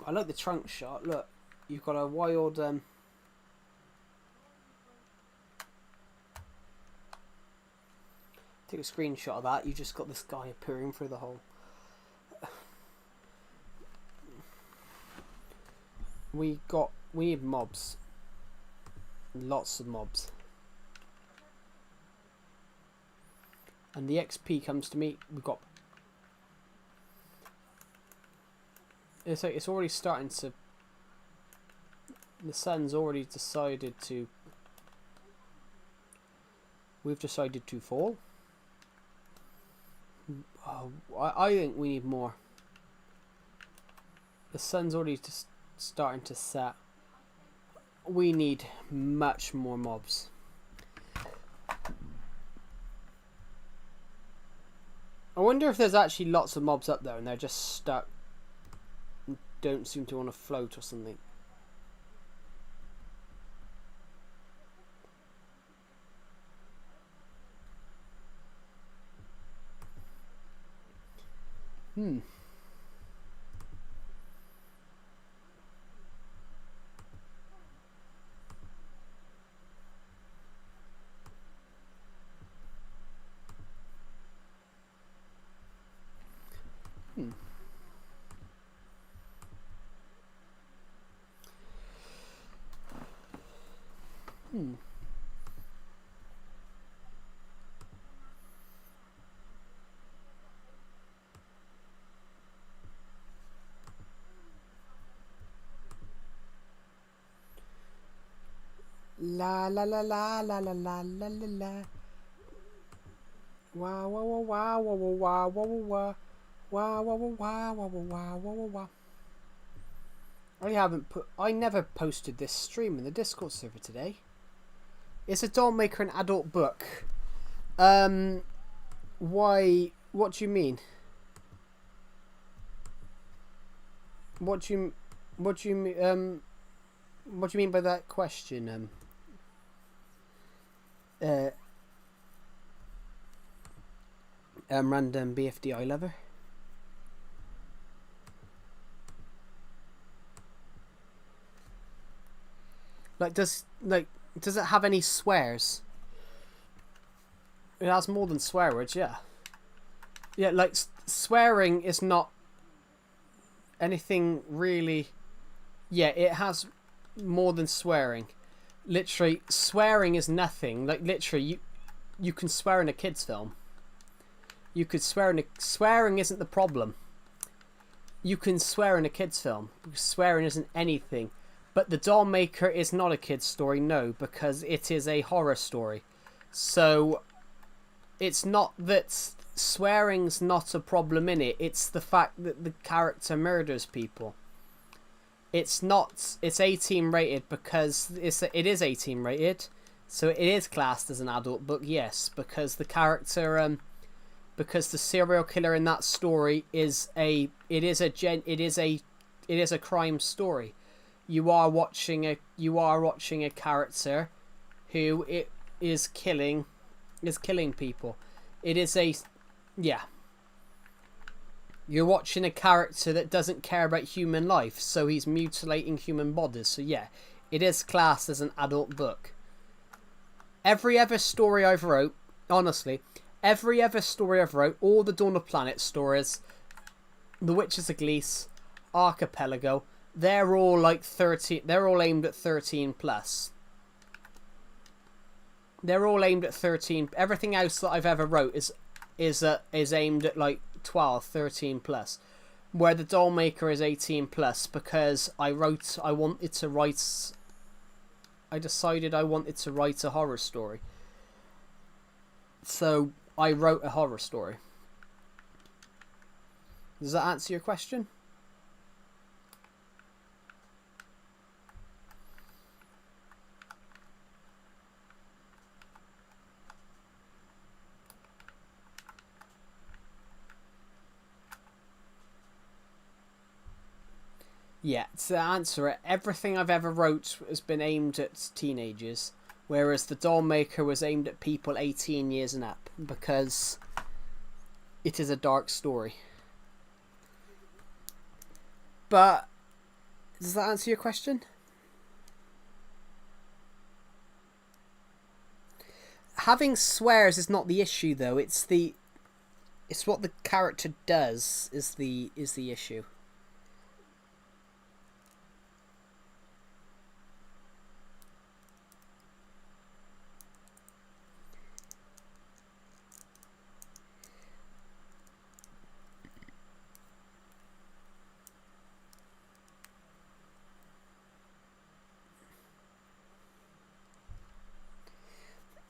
I like the trunk shot. Look, you've got a wild take a screenshot of that. You just got this guy appearing through the hole. We need mobs. Lots of mobs. And the XP comes to me. We've got. It's like it's already starting to. The sun's already decided to. We've decided to fall. Oh, I think we need more. The sun's already just starting to set. We need much more mobs. I wonder if there's actually lots of mobs up there and they're just stuck and don't seem to want to float or something. La la la la la la la la la la. Wow wow wow wow wow wow wow wow wow wow wow wow wow wow wow. I never posted this stream in the Discord server today. Is a doll maker an adult book? Why? What do you mean? What do you What do you mean? What do you mean by that question? Random BFDI lover. Does it have any swears? It has more than swear words, yeah. Yeah, like swearing is not anything really. Yeah, it has more than swearing. Literally, swearing is nothing. Like literally, you can swear in a kids' film. You could swear in a swearing isn't the problem. You can swear in a kids' film because swearing isn't anything. But the doll maker is not a kid's story, no, because it is a horror story. So it's not that swearing's not a problem in it. It's the fact that the character murders people. It's not. It's 18 rated because it is 18 rated, so it is classed as an adult book. Yes, because the character because the serial killer in that story is a crime story. You are watching a character who is killing people. It is a yeah. You're watching a character that doesn't care about human life, so he's mutilating human bodies. So yeah, it is classed as an adult book. Every other story I've wrote, honestly, all the Dawn of Planet stories, The Witches of Glees, Archipelago, they're all like 13. They're all aimed at 13 plus. They're all aimed at 13. Everything else that I've ever wrote is aimed at like 12, 13 plus. Where the doll maker is 18 plus because I decided I wanted to write a horror story. So I wrote a horror story. Does that answer your question? Yeah, to answer it, everything I've ever wrote has been aimed at teenagers, whereas the doll maker was aimed at people 18 years and up, because it is a dark story. But, does that answer your question? Having swears is not the issue, though. It's what the character does is the issue.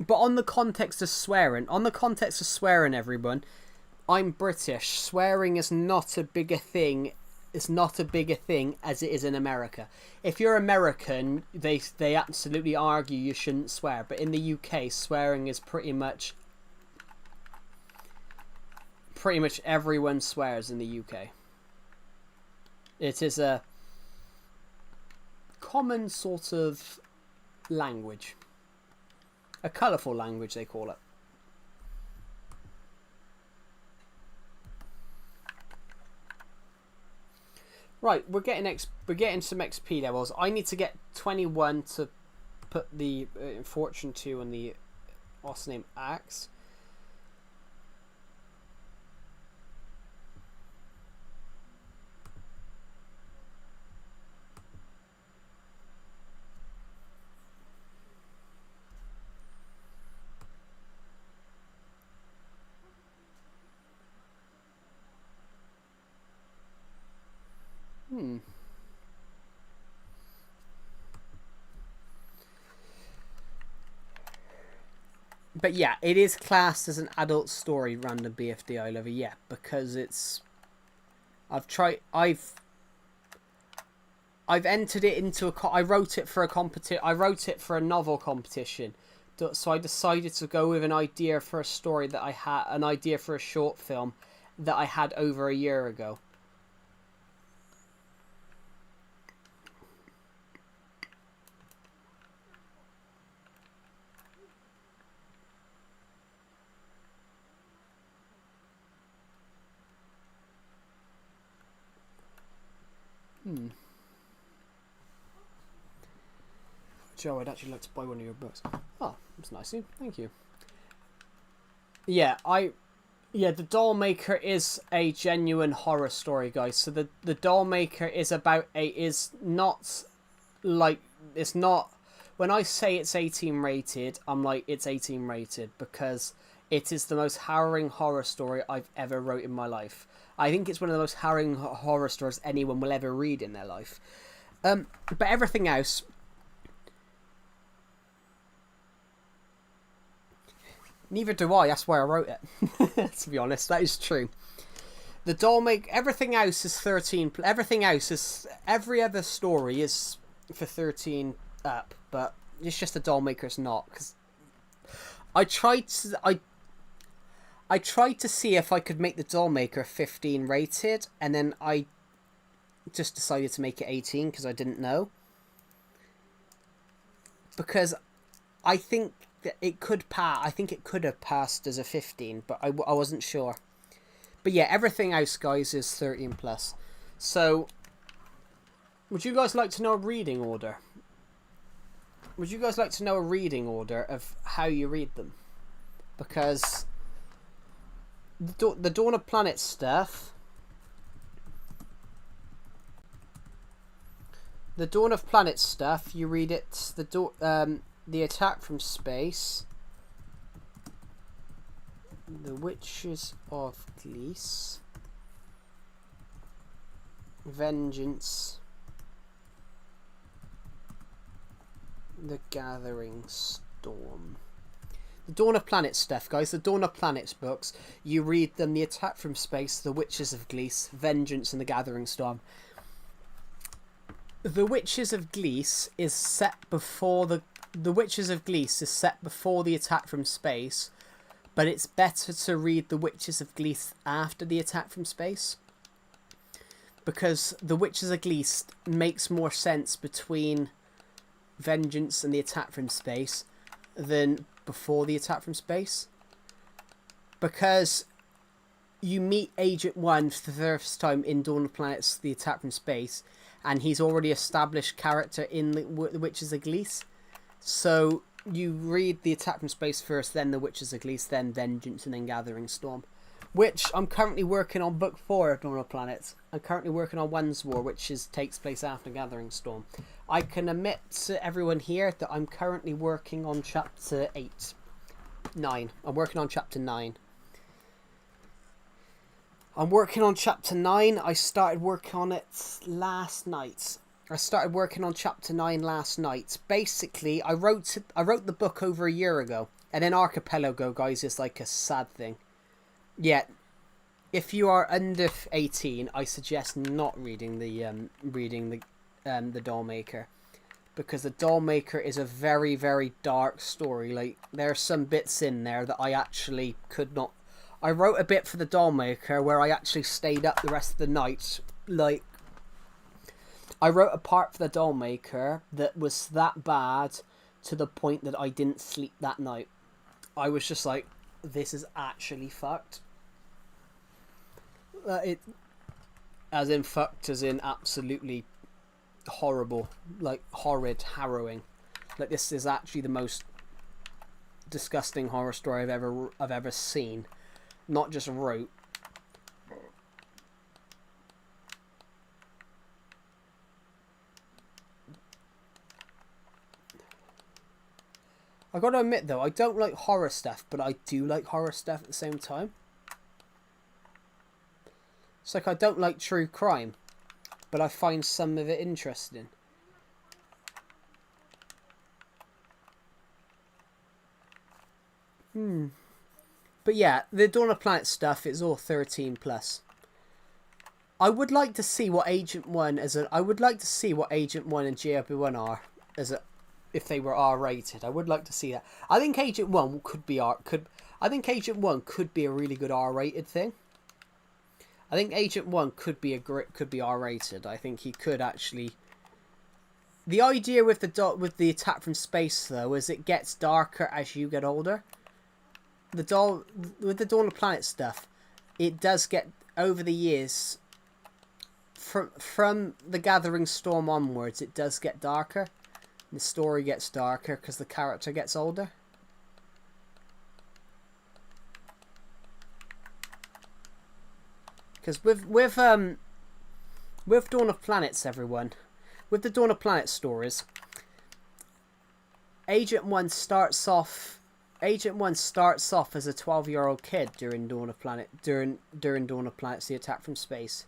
But on the context of swearing, everyone, I'm British. Swearing is not a bigger thing. It's not a bigger thing as it is in America. If you're American, they absolutely argue you shouldn't swear. But in the UK, swearing is pretty much everyone swears in the UK. It is a common sort of language. A colourful language, they call it. Right, we're getting some XP levels. I need to get 21 to put the Fortune 2 on the awesome name axe. But yeah, it is classed as an adult story, Random BFD I Love You, yeah, because it's... I've entered it into a... I wrote it for a novel competition. So I decided to go with an idea for a story that I had... An idea for a short film that I had over a year ago. Joe, I'd actually like to buy one of your books. Oh, that's nice of you. Thank you. Yeah, the Doll Maker is a genuine horror story, guys. So the Doll Maker is not like, it's not, when I say it's 18 rated, I'm like, it's 18 rated because it is the most harrowing horror story I've ever wrote in my life. I think it's one of the most harrowing horror stories anyone will ever read in their life. But everything else... Neither do I, that's why I wrote it. To be honest, that is true. The Doll Maker... Everything else is 13... Everything else is... Every other story is for 13 up, but it's just the Doll Maker's not. Because I tried to see if I could make the Doll Maker 15 rated, and then I just decided to make it 18 because I didn't know. Because I think that it could pass. I think it could have passed as a 15, but I wasn't sure. But yeah, everything else, guys, is 13 plus. So, would you guys like to know a reading order? Would you guys like to know a reading order of how you read them? Because the Dawn of Planets stuff... The Dawn of Planets stuff, you read it... The Attack from Space, The Witches of Glees, Vengeance, The Gathering Storm. The Dawn of Planets stuff, guys. The Dawn of Planets books, you read them: The Attack from Space, The Witches of Glees, Vengeance, and The Gathering Storm. The Witches of Glees is set before the Witches of Glees is set before The Attack from Space, but it's better to read The Witches of Glees after The Attack from Space, because The Witches of Glees makes more sense between Vengeance and The Attack from Space than before The Attack from Space, because you meet Agent 1 for the first time in Dawn of Planets, The Attack from Space, and he's already established character in The Witches of Glees. So you read The Attack from Space first, then The Witches of Glees, then Vengeance, and then Gathering Storm. Which I'm currently working on book 4 of Dawn of Planets. I'm currently working on One's War, which takes place after Gathering Storm. I can admit to everyone here that I'm currently working on chapter 9. I'm working on chapter 9. I'm working on chapter 9. I started working on it last night. I started working on chapter 9 last night. Basically, I wrote the book over a year ago. And then Archipelago, guys, is like a sad thing. Yeah, if you are under 18, I suggest not reading the Doll Maker, because the Doll Maker is a very, very dark story. Like, there are some bits in there that I actually could not. I wrote a bit for the Doll Maker where I actually stayed up the rest of the night. Like, I wrote a part for the Doll Maker that was that bad to the point that I didn't sleep that night. I was just like, this is actually fucked. As in fucked, as in absolutely horrible, like horrid, harrowing. Like, this is actually the most disgusting horror story I've ever seen. Not just wrote. I gotta admit though, I don't like horror stuff, but I do like horror stuff at the same time. It's like I don't like true crime, but I find some of it interesting. But yeah, the Dawn of Planet stuff is all 13 plus. I would like to see what Agent 1 as a. I would like to see what Agent 1 and GLP1 are as a, if they were R rated. I would like to see that. I think Agent 1 could be I think Agent 1 could be a really good R rated thing. I think Agent 1 could be R rated. I think he could actually. The idea with the attack from space though is it gets darker as you get older. With the Dawn of Planet stuff, it does get over the years. From the Gathering Storm onwards, it does get darker. The story gets darker because the character gets older. Because with Dawn of Planets, everyone, with the Dawn of Planet stories, Agent 1 starts off as a 12-year-old kid during Dawn of Planet during Dawn of Planets, the attack from space.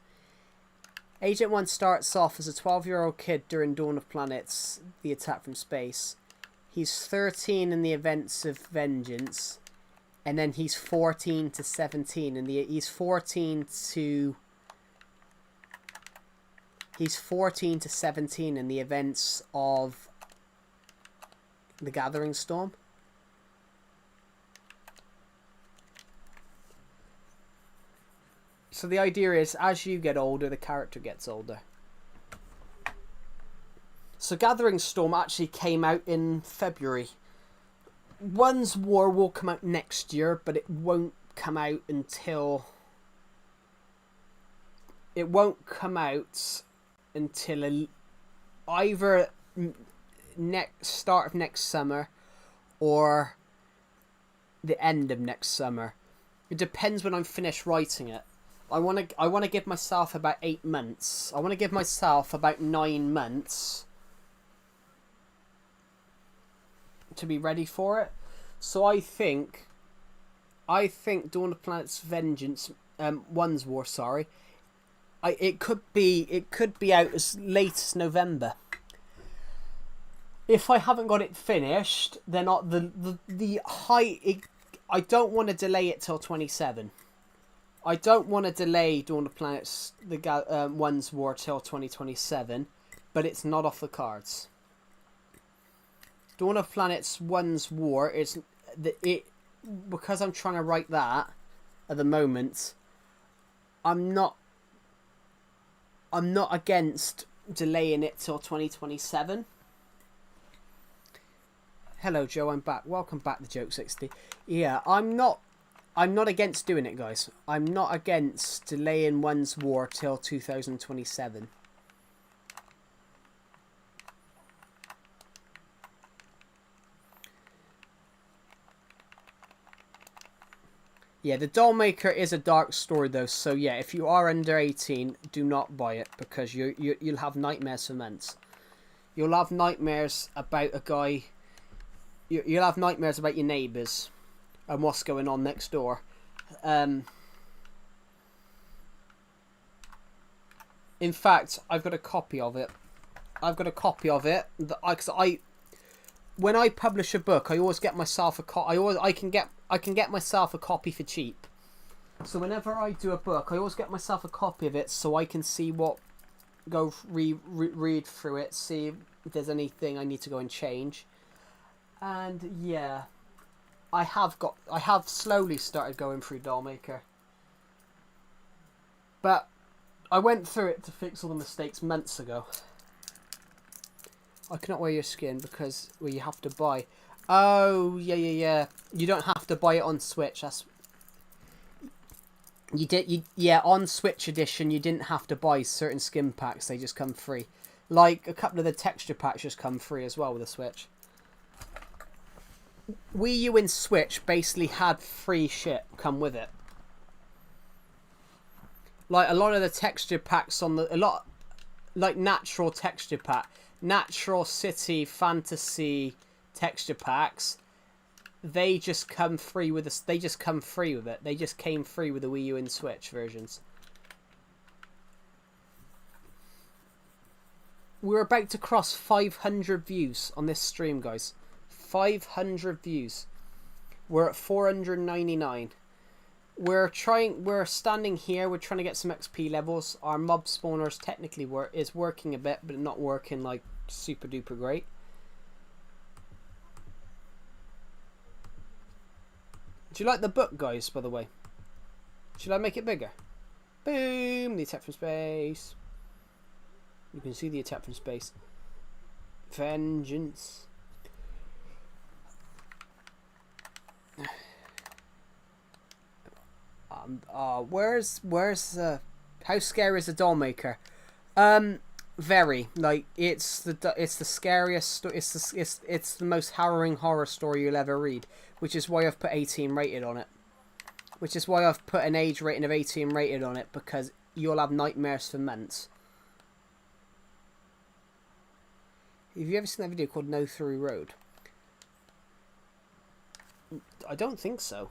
Agent 1 starts off as a 12-year-old kid during Dawn of Planets, the attack from space. He's 13 in the events of Vengeance, and then he's 14 to 17 in the he's 14 to 17 in the events of the Gathering Storm. So the idea is, as you get older, the character gets older. So Gathering Storm actually came out in February. One's War will come out next year, but it won't come out until... It won't come out until either start of next summer or the end of next summer. It depends when I'm finished writing it. I want to give myself about 8 months. I want to give myself about 9 months to be ready for it. So I think Dawn of Planet's Vengeance, One's War, sorry. It could be out as late as November. If I haven't got it finished, then I don't want to delay it till 27. I don't want to delay Dawn of Planet's One's War till 2027, but it's not off the cards. Dawn of Planet's One's War is because I'm trying to write that at the moment. I'm not against delaying it till 2027. Hello, Joe. I'm back. Welcome back to Joke 60. Yeah, I'm not against doing it, guys. I'm not against delaying One's War till 2027. Yeah, the Dollmaker is a dark story, though. So yeah, if you are under 18, do not buy it because you'll have nightmares for months. You'll have nightmares about a guy. You'll have nightmares about your neighbours and what's going on next door. In fact, I've got a copy of it. When I publish a book, I always get myself a I can get myself a copy for cheap. So whenever I do a book, I always get myself a copy of it so I can see read through it, see if there's anything I need to go and change. And yeah, I have slowly started going through Dollmaker. But I went through it to fix all the mistakes months ago. I cannot wear your skin because you have to buy. Oh, yeah. You don't have to buy it on Switch. On Switch Edition, you didn't have to buy certain skin packs. They just come free. Like, a couple of the texture packs just come free as well with the Switch. Wii U and Switch basically had free shit come with it. Like, a lot of the texture packs like natural texture pack. Natural City Fantasy texture packs, they just come free with it. They just came free with the Wii U and Switch versions. We're about to cross 500 views on this stream, guys. 500 views. We're at 499. We're standing here. We're trying to get some XP levels. Our mob spawners technically is working a bit, but not working like super duper great. Do you like the book, guys, by the way? Should I make it bigger? Boom! The attack from space. You can see the attack from space. Vengeance. Where's how scary is the doll maker? Very, like it's the scariest. It's the most harrowing horror story you'll ever read, which is why I've put 18 rated on it. Which is why I've put an age rating of 18 rated on it, because you'll have nightmares for months. Have you ever seen that video called No Through Road? I don't think so.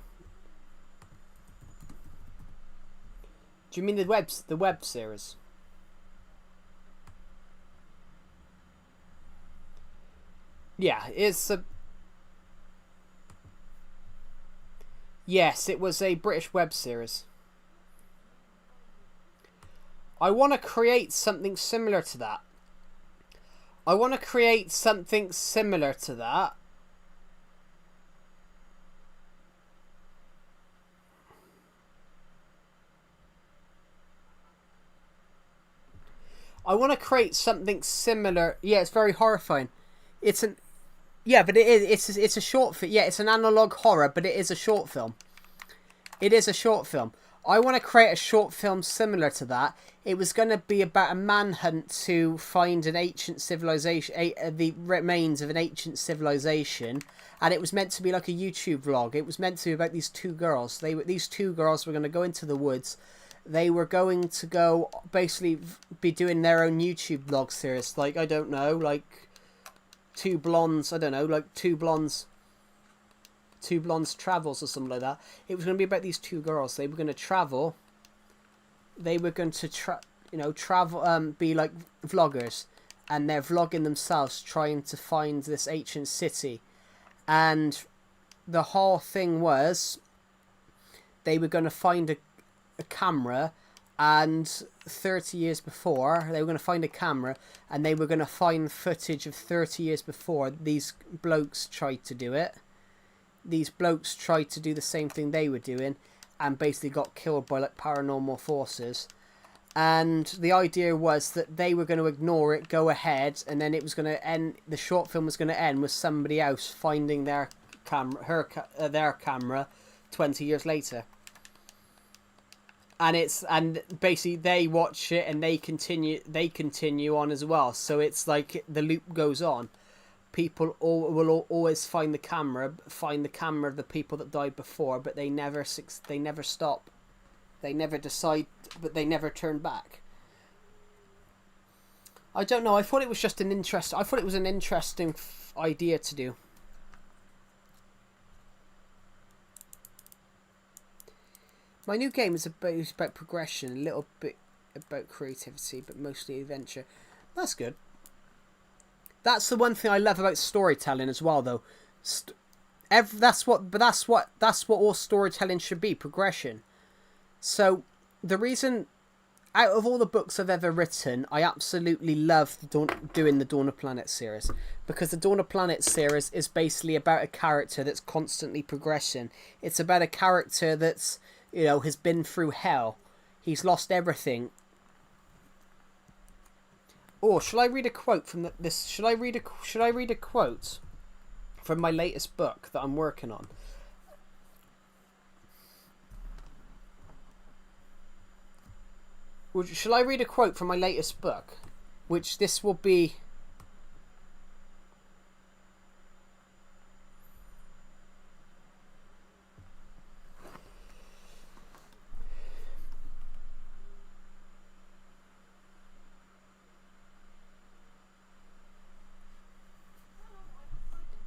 Do you mean the web series? Yeah, it's a... Yes, it was a British web series. I want to create something similar to that. I want to create something similar to that. I want to create something similar. Yeah, it's very horrifying. It's an... Yeah, but it is. It's a short film. Yeah, it's an analog horror, but it is a short film. It is a short film. I want to create a short film similar to that. It was going to be about a manhunt to find an ancient civilization, the remains of an ancient civilization, and it was meant to be like a YouTube vlog. It was meant to be about these two girls. These two girls were going to go into the woods. They were going to go basically be doing their own YouTube vlog series. Like, I don't know, like two blondes. I don't know, like two blondes travels or something like that. It was going to be about these two girls. They were going to travel. They were going to travel, be like vloggers, and they're vlogging themselves trying to find this ancient city. And the whole thing was they were going to find a camera, and 30 years before they were going to find a camera, and they were going to find footage of 30 years before these blokes tried to do it. These blokes tried to do the same thing they were doing, and basically got killed by like paranormal forces. And the idea was that they were going to ignore it, go ahead, and then it was going to end. The short film was going to end with somebody else finding their camera 20 years later. And basically they watch it and they continue on as well. So it's like the loop goes on. People will always find the camera of the people that died before, but they never stop. They never decide, but they never turn back. I don't know. I thought it was just an interesting idea to do. My new game is about progression, a little bit about creativity, but mostly adventure. That's good. That's the one thing I love about storytelling as well, though. That's what all storytelling should be: progression. So the reason, out of all the books I've ever written, I absolutely love doing the Dawn of Planet series, because the Dawn of Planet series is basically about a character that's constantly progressing. It's about a character that's, has been through hell. He's lost everything. Or shall I read a quote from this? Should I read a quote from my latest book that I'm working on? Shall I read a quote from my latest book? Which this will be...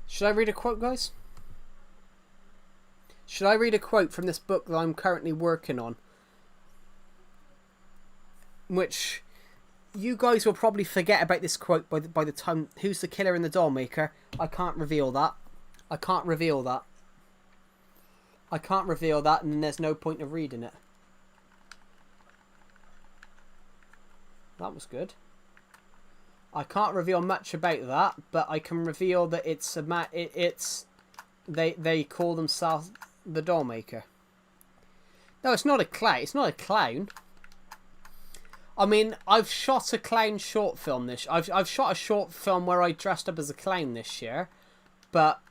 Should I read a quote, guys? Should I read a quote from this book that I'm currently working on? Which you guys will probably forget about this quote by the time... Who's the killer in the doll maker? I can't reveal that. I can't reveal that, and there's no point of reading it. That was good. I can't reveal much about that, but I can reveal that it's they call themselves the Dollmaker. No, it's not a clown. It's not a clown. I mean, I've shot a clown short film this. I've shot a short film where I dressed up as a clown this year, but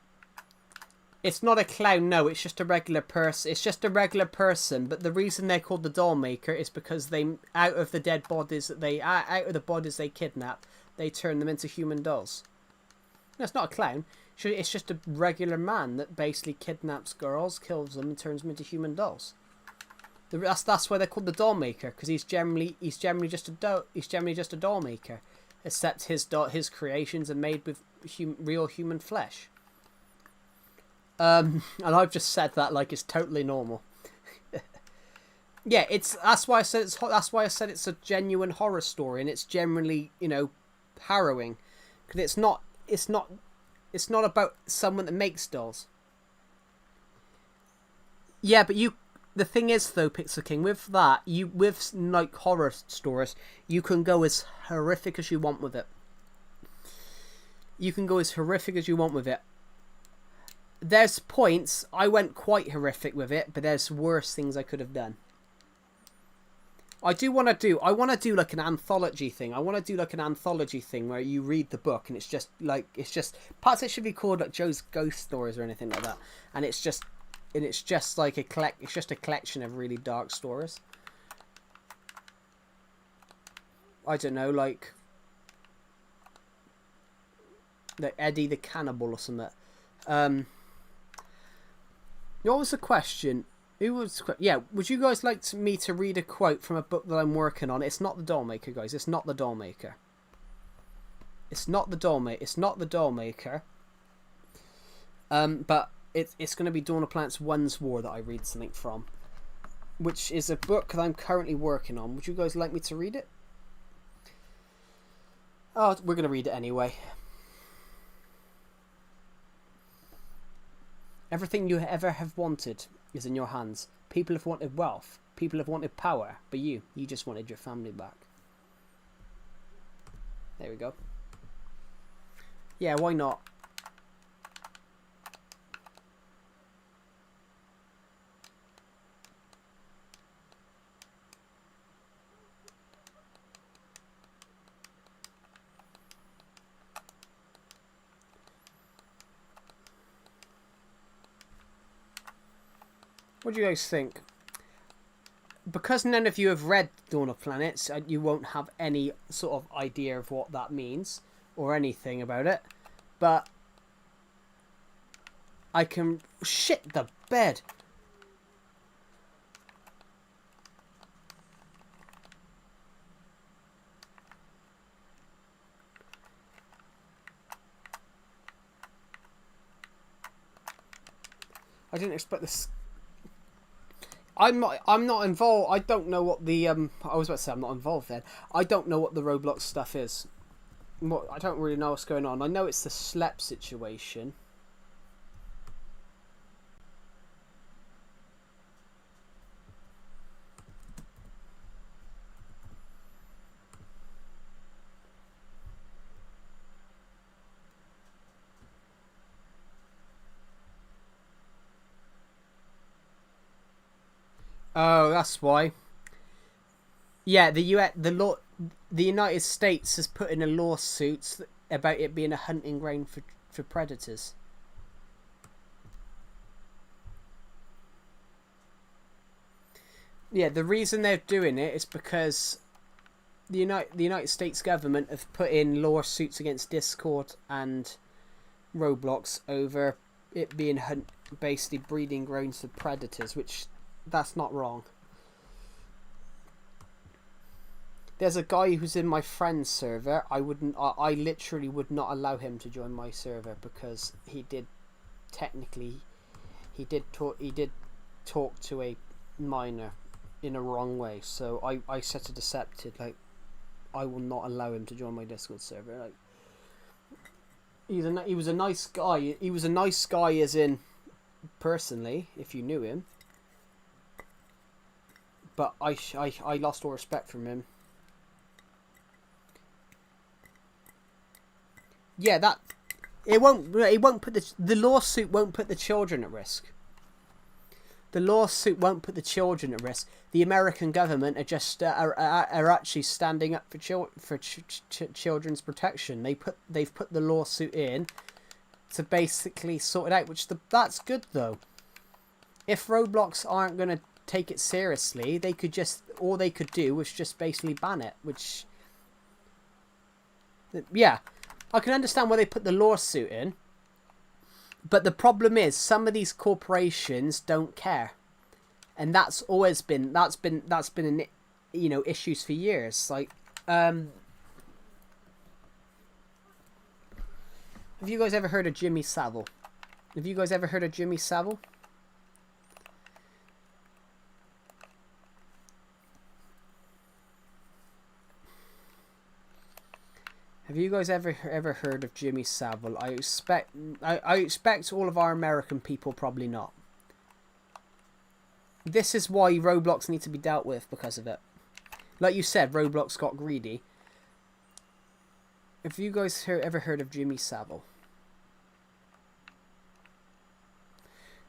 it's not a clown. No, it's just a regular person. It's just a regular person. But the reason they're called the Dollmaker is because they out of the bodies they kidnap, they turn them into human dolls. No, it's not a clown. It's just a regular man that basically kidnaps girls, kills them, and turns them into human dolls. That's why they're called the Dollmaker, because he's generally just a dollmaker, except his creations are made with real human flesh. And I've just said that like it's totally normal. Yeah, that's why I said it's a genuine horror story, and it's generally, you know, harrowing, because it's not about someone that makes dolls. Yeah, but the thing is though, Pixel King, with like horror stories, you can go as horrific as you want with it. You can go as horrific as you want with it. There's points I went quite horrific with it, but there's worse things I could have done. I want to do like an anthology thing. I want to do like an anthology thing where you read the book and it's just parts it should be called like Joe's Ghost Stories or anything like that. And it's just like a collection of really dark stories. I don't know, like Eddie the Cannibal or something. What was the question? Yeah, would you guys like me to read a quote from a book that I'm working on? It's not the Dollmaker, guys. It's not the Dollmaker. It's not the Dollmaker. It's not the Dollmaker. But it's going to be Dawn of Planets 1's War that I read something from, which is a book that I'm currently working on. Would you guys like me to read it? Oh, we're going to read it anyway. Everything you ever have wanted is in your hands. People have wanted wealth. People have wanted power. But you just wanted your family back. There we go. Yeah, why not? What do you guys think? Because none of you have read Dawn of Planets, you won't have any sort of idea of what that means or anything about it. But I can shit the bed. I didn't expect this. I'm not involved. I don't know what the I was about to say I'm not involved then. I don't know what the Roblox stuff is. I don't really know what's going on. I know it's the SLEP situation. Oh, that's why. Yeah, the United States has put in a lawsuit about it being a hunting ground for predators. Yeah, the reason they're doing it is because the United States government have put in lawsuits against Discord and Roblox over it being basically breeding grounds for predators, which that's not wrong. There's a guy who's in my friend's server. I literally would not allow him to join my server because he did talk to a minor in a wrong way. So I set a decepted, like, I will not allow him to join my Discord server. Like, he was a nice guy. He was a nice guy as in personally, if you knew him. But I lost all respect from him. Yeah, that it won't put the lawsuit won't put the children at risk. The lawsuit won't put the children at risk. The American government are just are actually standing up for children's protection. They've put the lawsuit in to basically sort it out, that's good though. If Roblox aren't going to take it seriously, all they could do was just basically ban it, which, yeah, I can understand why they put the lawsuit in, but the problem is some of these corporations don't care, and that's been an, issues for years. Like, have you guys ever heard of Jimmy Savile? Have you guys ever heard of Jimmy Savile? Have you guys ever heard of Jimmy Savile? I expect all of our American people probably not. This is why Roblox needs to be dealt with because of it. Like you said, Roblox got greedy. Have you guys ever heard of Jimmy Savile?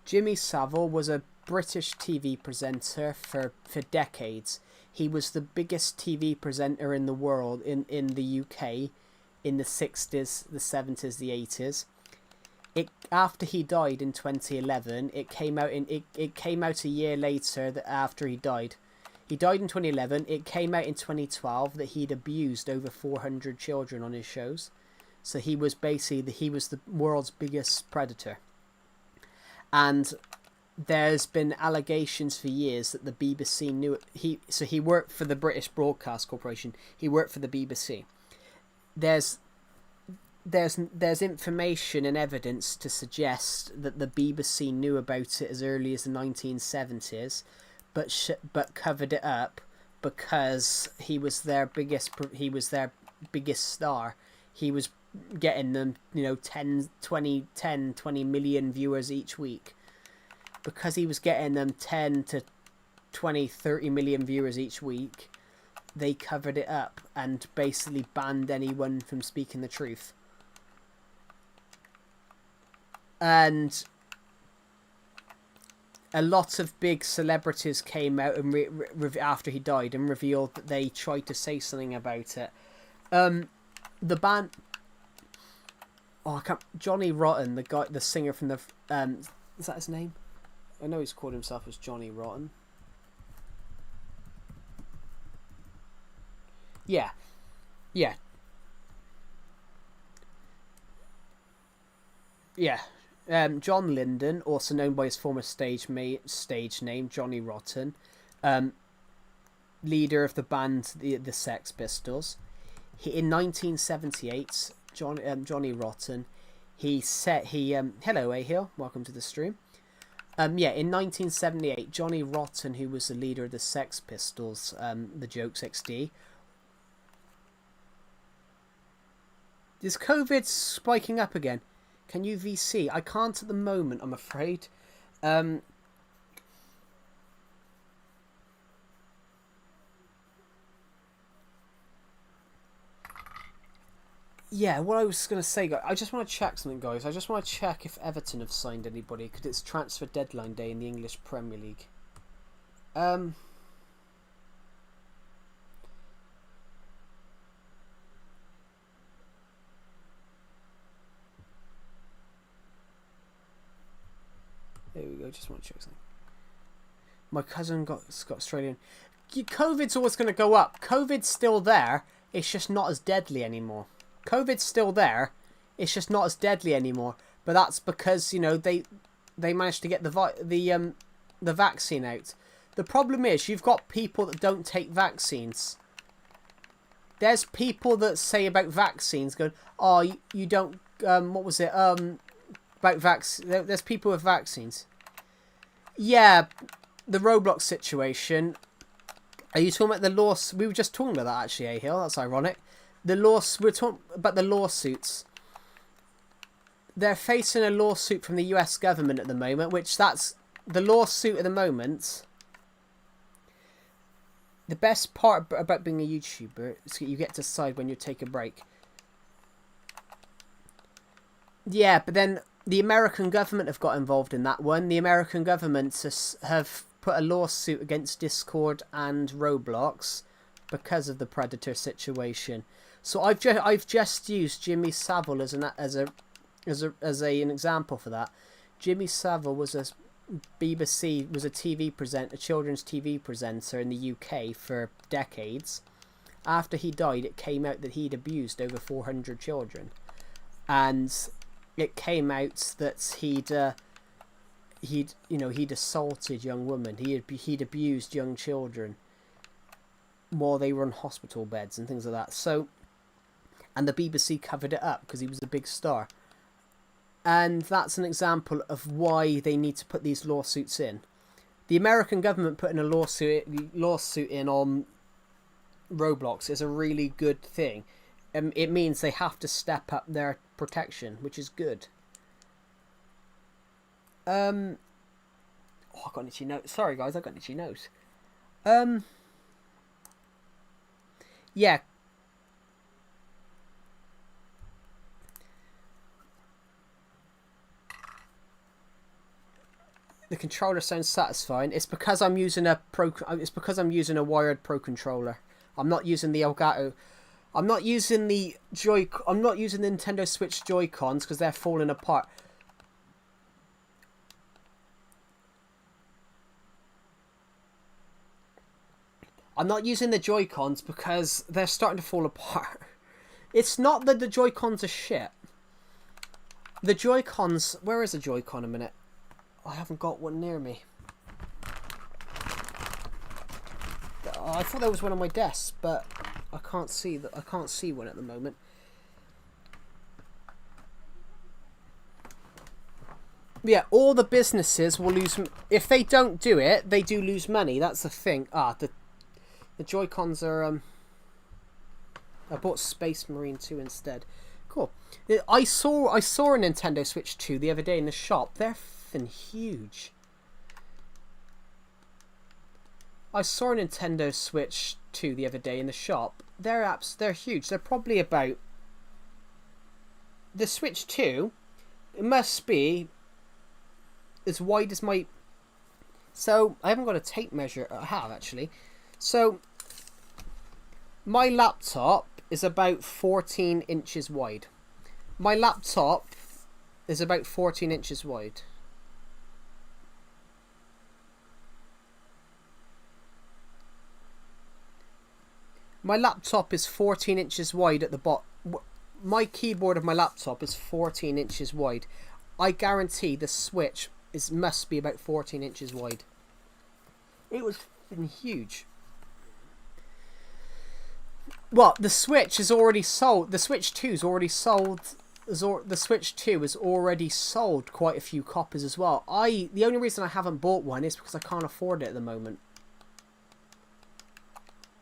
Jimmy Savile was a British TV presenter for decades. He was the biggest TV presenter in the world, in the UK, in the 60s, the 70s, the 80s. After he died in 2011, it came out a year later that after he died. He died in 2011. It came out in 2012 that he'd abused over 400 children on his shows. So he was the world's biggest predator. And there's been allegations for years that the BBC knew it. He worked for the British Broadcast Corporation. He worked for the BBC. There's information and evidence to suggest that the BBC knew about it as early as the 1970s, but covered it up because he was their biggest star. He was getting them 20 million viewers each week. Because he was getting them 10 to 20, 30 million viewers each week, they covered it up and basically banned anyone from speaking the truth. And a lot of big celebrities came out and after he died and revealed that they tried to say something about it. The band... Oh, I can't... Johnny Rotten, the singer from the... is that his name? I know he's called himself as Johnny Rotten. Yeah. Yeah. Yeah. John Linden, also known by his former stage name, Johnny Rotten, leader of the band the Sex Pistols. In 1978, Johnny Rotten, hello A-Hill, welcome to the stream. In 1978, Johnny Rotten, who was the leader of the Sex Pistols, the Jokes XD. Is COVID spiking up again? Can you VC? I can't at the moment, I'm afraid. Yeah, what I was going to say, guys, I just want to check something, guys. I just want to check if Everton have signed anybody, because it's transfer deadline day in the English Premier League. There we go, just want to check something. My cousin got Australian. COVID's always going to go up. COVID's still there, it's just not as deadly anymore. COVID's still there, it's just not as deadly anymore. But that's because, they managed to get the vaccine out. The problem is, you've got people that don't take vaccines. There's people that say about vaccines, going, oh, you don't, what was it, about there's people with vaccines. Yeah, the Roblox situation. Are you talking about the laws? We were just talking about that, actually, A-Hill, that's ironic. We're talking about the lawsuits. they're facing a lawsuit from the US government at the moment, which that's the lawsuit at the moment. The best part about being a YouTuber is you get to decide when you take a break. Yeah, but then the American government have got involved in that one. The American government have put a lawsuit against Discord and Roblox because of the Predator situation. So I've just used Jimmy Savile as an example for that. Jimmy Savile was a children's TV presenter in the UK for decades. After he died, it came out that he'd abused over 400 children, and it came out that he'd assaulted young women. He'd abused young children while they were on hospital beds and things like that. So, and the BBC covered it up because he was a big star. And that's an example of why they need to put these lawsuits in. The American government putting a lawsuit in on Roblox is a really good thing. It means they have to step up their protection, which is good. I got an itchy nose. Sorry guys, I got an itchy nose. Yeah. The controller sounds satisfying. It's because I'm using a wired Pro controller. I'm not using the Elgato. I'm not using the Nintendo Switch Joy-Cons because they're falling apart. I'm not using the Joy-Cons because they're starting to fall apart. It's not that the Joy-Cons are shit. The Joy-Cons... Where is the Joy-Con a minute? I haven't got one near me. I thought there was one on my desk, but I can't see that. I can't see one at the moment. Yeah, all the businesses will lose if they don't do it. They do lose money. That's the thing. The Joy-Cons are. I bought Space Marine 2 instead. Cool. I saw a Nintendo Switch 2 the other day in the shop. They're effing huge. I saw a Nintendo Switch 2 the other day in the shop. They're huge. They're probably about... The Switch 2, it must be as wide as my... So, I haven't got a tape measure. I have, actually. So, my laptop is about 14 inches wide. My laptop is about 14 inches wide. My laptop is 14 inches wide at the bottom. My keyboard of my laptop is 14 inches wide. I guarantee the Switch must be about 14 inches wide. It was huge. Well, the Switch is already sold. The Switch 2 is already sold. The Switch 2 has already sold quite a few copies as well. The only reason I haven't bought one is because I can't afford it at the moment.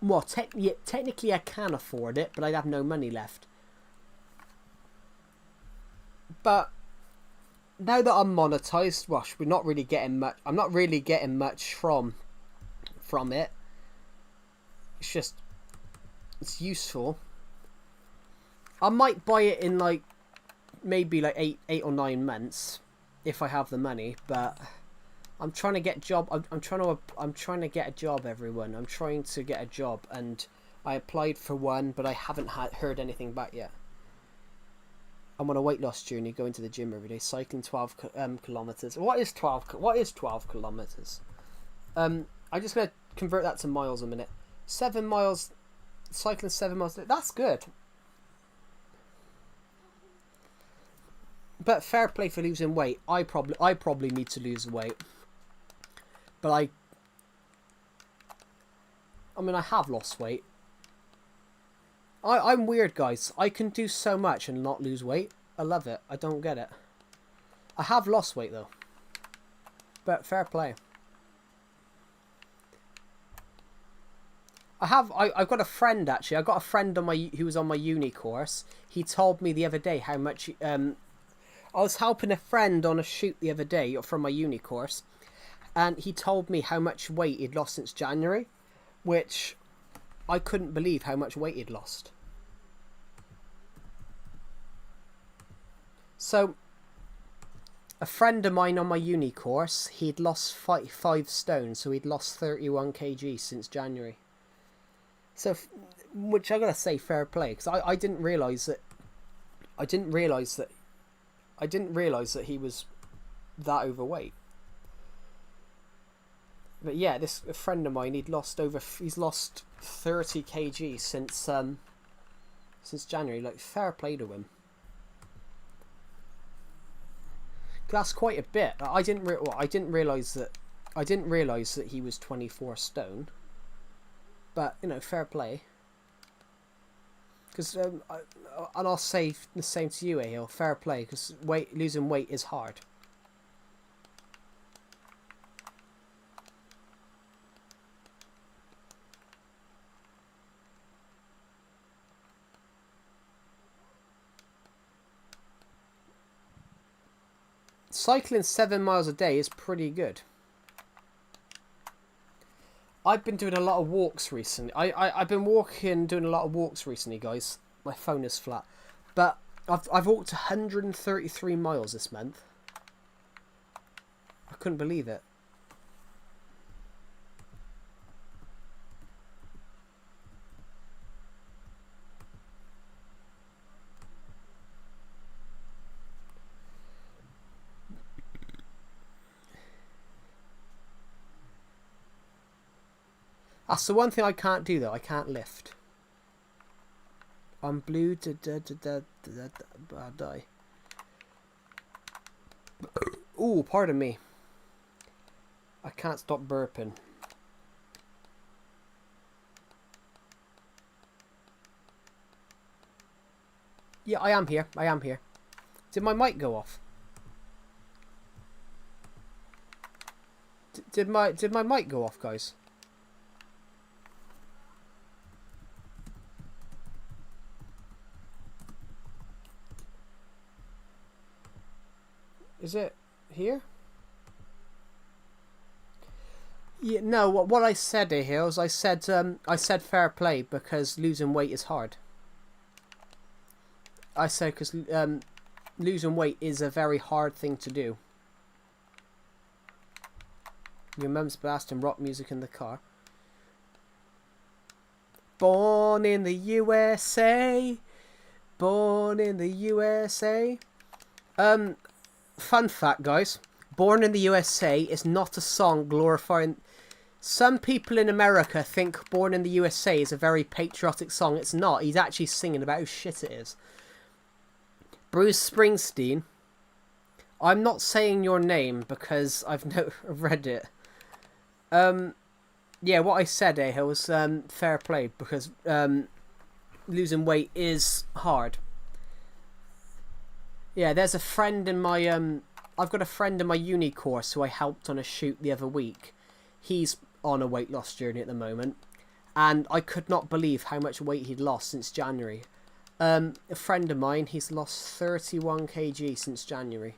Well, technically I can afford it, but I'd have no money left. But now that I'm monetized, we're not really getting much. I'm not really getting much from it. It's just it's useful. I might buy it in maybe 8 or 9 months if I have the money, but I'm trying to get a job. I'm trying to get a job, everyone. I'm trying to get a job, and I applied for one, but I haven't heard anything back yet. I'm on a weight loss journey, going to the gym every day, cycling 12 kilometers. What is 12 kilometers? I'm just gonna convert that to miles a minute. 7 miles, cycling 7 miles. That's good. But fair play for losing weight. I probably need to lose weight. But I mean, I have lost weight. I'm weird, guys. I can do so much and not lose weight. I love it. I don't get it. I have lost weight, though. But fair play. I've got a friend, actually. I got a friend who was on my uni course. He told me the other day how much... I was helping a friend on a shoot the other day from my uni course, and he told me how much weight he'd lost since January, which I couldn't believe how much weight he'd lost. So, a friend of mine on my uni course, he'd lost 5 stone, so he'd lost 31 kg since January. So, which I gotta say, fair play, because I didn't realise that. I didn't realise that he was that overweight. But yeah, this a friend of mine, he's lost 30 kg since January. Like, fair play to him. That's quite a bit. I didn't realise that he was 24 stone. But you know, fair play. Because and I'll say the same to you, Ahil. Fair play, because losing weight is hard. Cycling 7 miles a day is pretty good. I've been doing a lot of walks recently. I've been doing a lot of walks recently, guys. My phone is flat. But I've walked 133 miles this month. I couldn't believe it. That's the one thing I can't do, though. I can't lift. I'm blue. I'll die. Ooh, pardon me. I can't stop burping. Yeah, I am here. I am here. Did my mic go off? Did my mic go off, guys? Is it here? Yeah, no. What I said here was I said fair play because losing weight is hard. I said because losing weight is a very hard thing to do. Your mum's blasting rock music in the car. Born in the USA. Born in the USA. Fun fact, guys. Born in the USA is not a song glorifying... Some people in America think Born in the USA is a very patriotic song. It's not. He's actually singing about how shit it is. Bruce Springsteen. I'm not saying your name because I've read it. Yeah, what I said, Ahil, was fair play because losing weight is hard. Yeah, there's a friend in my I've got a friend in my uni course who I helped on a shoot the other week. He's on a weight loss journey at the moment, and I could not believe how much weight he'd lost since January. A friend of mine, he's lost 31 kg since January.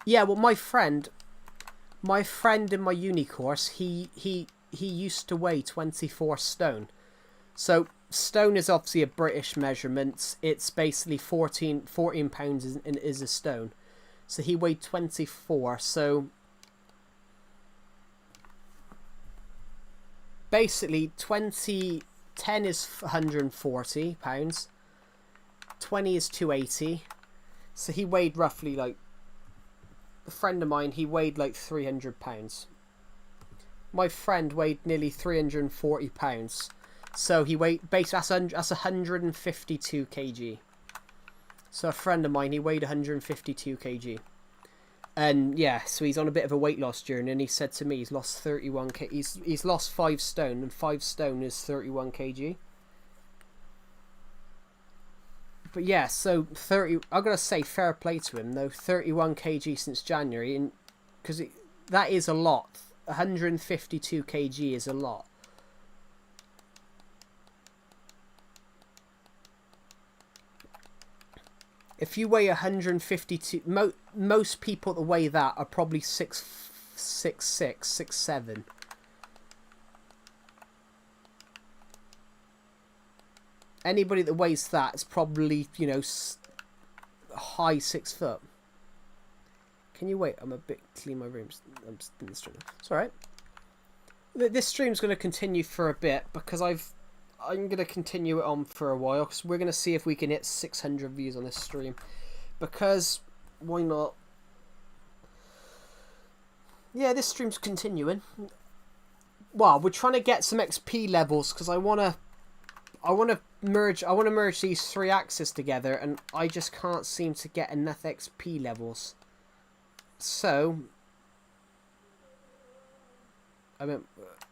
Yeah, well, my friend in my uni course, he used to weigh 24 stone. So stone is obviously a British measurement. It's basically 14 pounds is a stone. So he weighed 24. So basically 10 is 140 pounds. 20 is 280. So he weighed roughly like... A friend of mine, he weighed like 300 pounds. My friend weighed nearly 340 pounds. So he weighed, basically, that's 152 kg. So a friend of mine, he weighed 152 kg. And yeah, so he's on a bit of a weight loss journey, and he said to me he's lost 31 kg. He's lost 5 stone, and 5 stone is 31 kg. But yeah, so I'm gonna say fair play to him though. 31 kg since January, and because that is a lot. 152 kg is a lot. If you weigh 152, most people that weigh that are probably 6'7". Anybody that weighs that is probably, you know, high 6 foot. Can you wait? I'm a bit clean my room. I'm in the stream. It's alright. This stream's going to continue for a bit because I'm going to continue it on for a while because we're going to see if we can hit 600 views on this stream. Because why not? Yeah, this stream's continuing. Well, we're trying to get some XP levels because I want to merge these 3 axes together, and I just can't seem to get enough XP levels. So I meant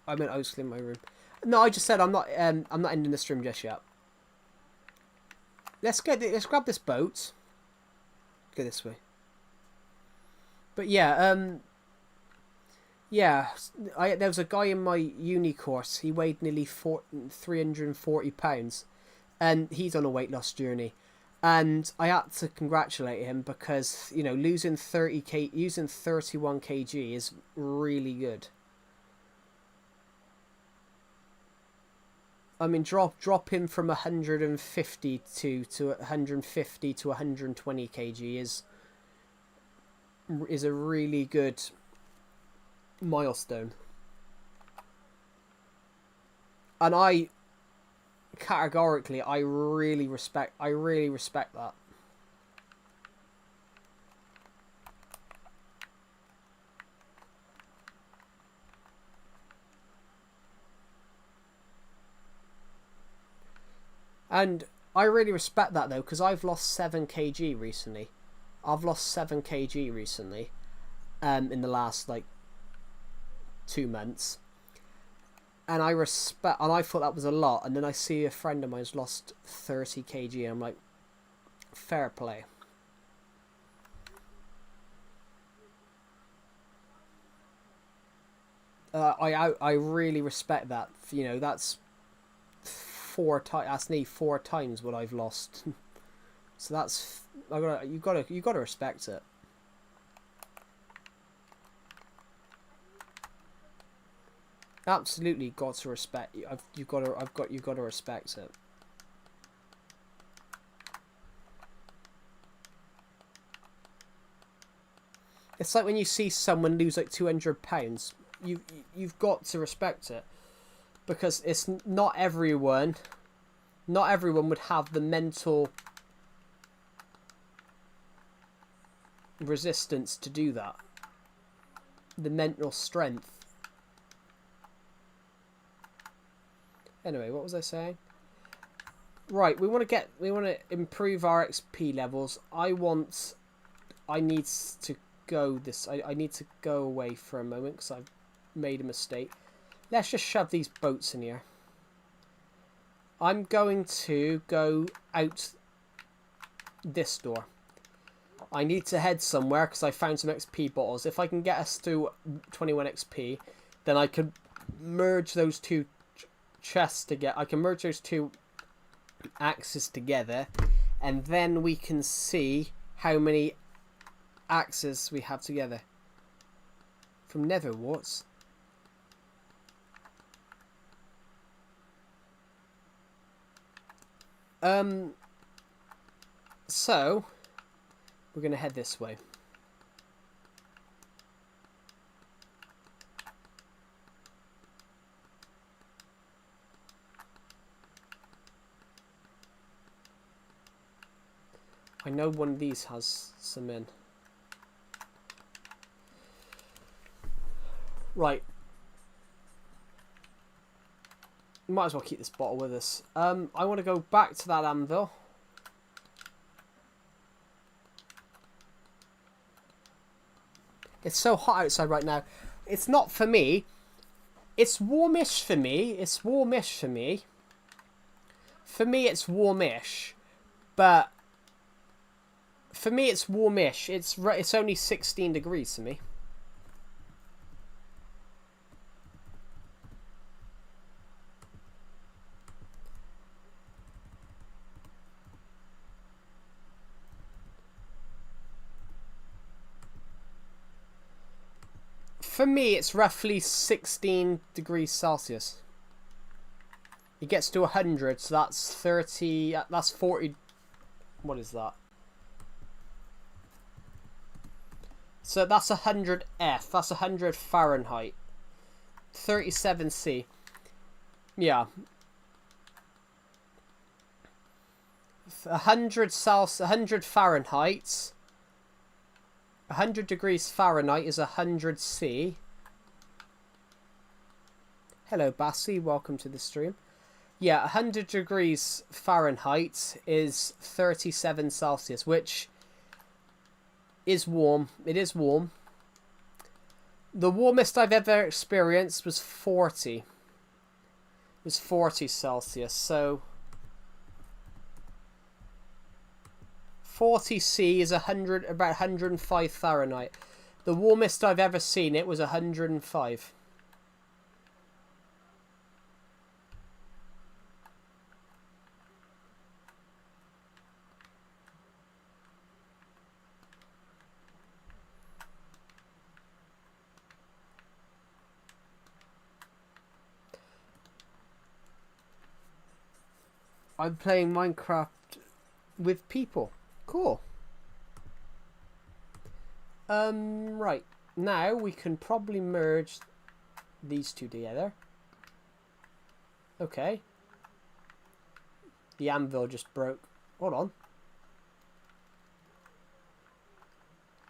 I was cleaning my room. No, I just said I'm not ending the stream just yet. Let's grab this boat. Go this way. But yeah, there was a guy in my uni course. He weighed nearly 340 pounds, and he's on a weight loss journey. And I had to congratulate him because, you know, using 31 kg is really good. I mean, drop him from 150 to 150 to 120 kg is a really good milestone. And I categorically I really respect that. And I really respect that though, because I've lost 7 kg recently. I've lost 7 kg recently, in the last like 2 months. And I thought that was a lot. And then I see a friend of mine's lost 30 kg, and I'm like, fair play. I really respect that. You know, that's 4 times. That's nearly 4 times what I've lost. So that's you gotta respect it. Absolutely got to respect. You've got to respect it. It's like when you see someone lose like 200 pounds. You've got to respect it, because it's not everyone would have the mental resistance to do that. The mental strength. Anyway, what was I saying? Right, we want to improve our XP levels. I need to go away for a moment because I've made a mistake. Let's just shove these boats in here. I'm going to go out this door. I need to head somewhere because I found some XP bottles. If I can get us to 21 XP, then I could merge those 2 chests together. I can merge those 2 axes together, and then we can see how many axes we have together. From Nether warts. So we're gonna head this way. I know one of these has some in. Right. Might as well keep this bottle with us. I want to go back to that anvil. It's so hot outside right now. It's not for me. It's warmish for me. It's warmish for me. For me, it's warmish. But for me, it's warmish. It's only 16 degrees for me. For me, it's roughly 16 degrees Celsius. It gets to 100, so that's 30, that's 40, what is that? So that's 100 F, that's 100 Fahrenheit. 37 C. Yeah. 100 Fahrenheit. 100 degrees Fahrenheit is 100 C. Hello, Bassi. Welcome to the stream. Yeah, 100 degrees Fahrenheit is 37 Celsius, which is warm. It is warm. The warmest I've ever experienced was 40. It was 40 Celsius, so 40 C is about 105 Fahrenheit. The warmest I've ever seen it was 105. I'm playing Minecraft with people. Cool. Right. Now we can probably merge these two together. Okay. The anvil just broke. Hold on.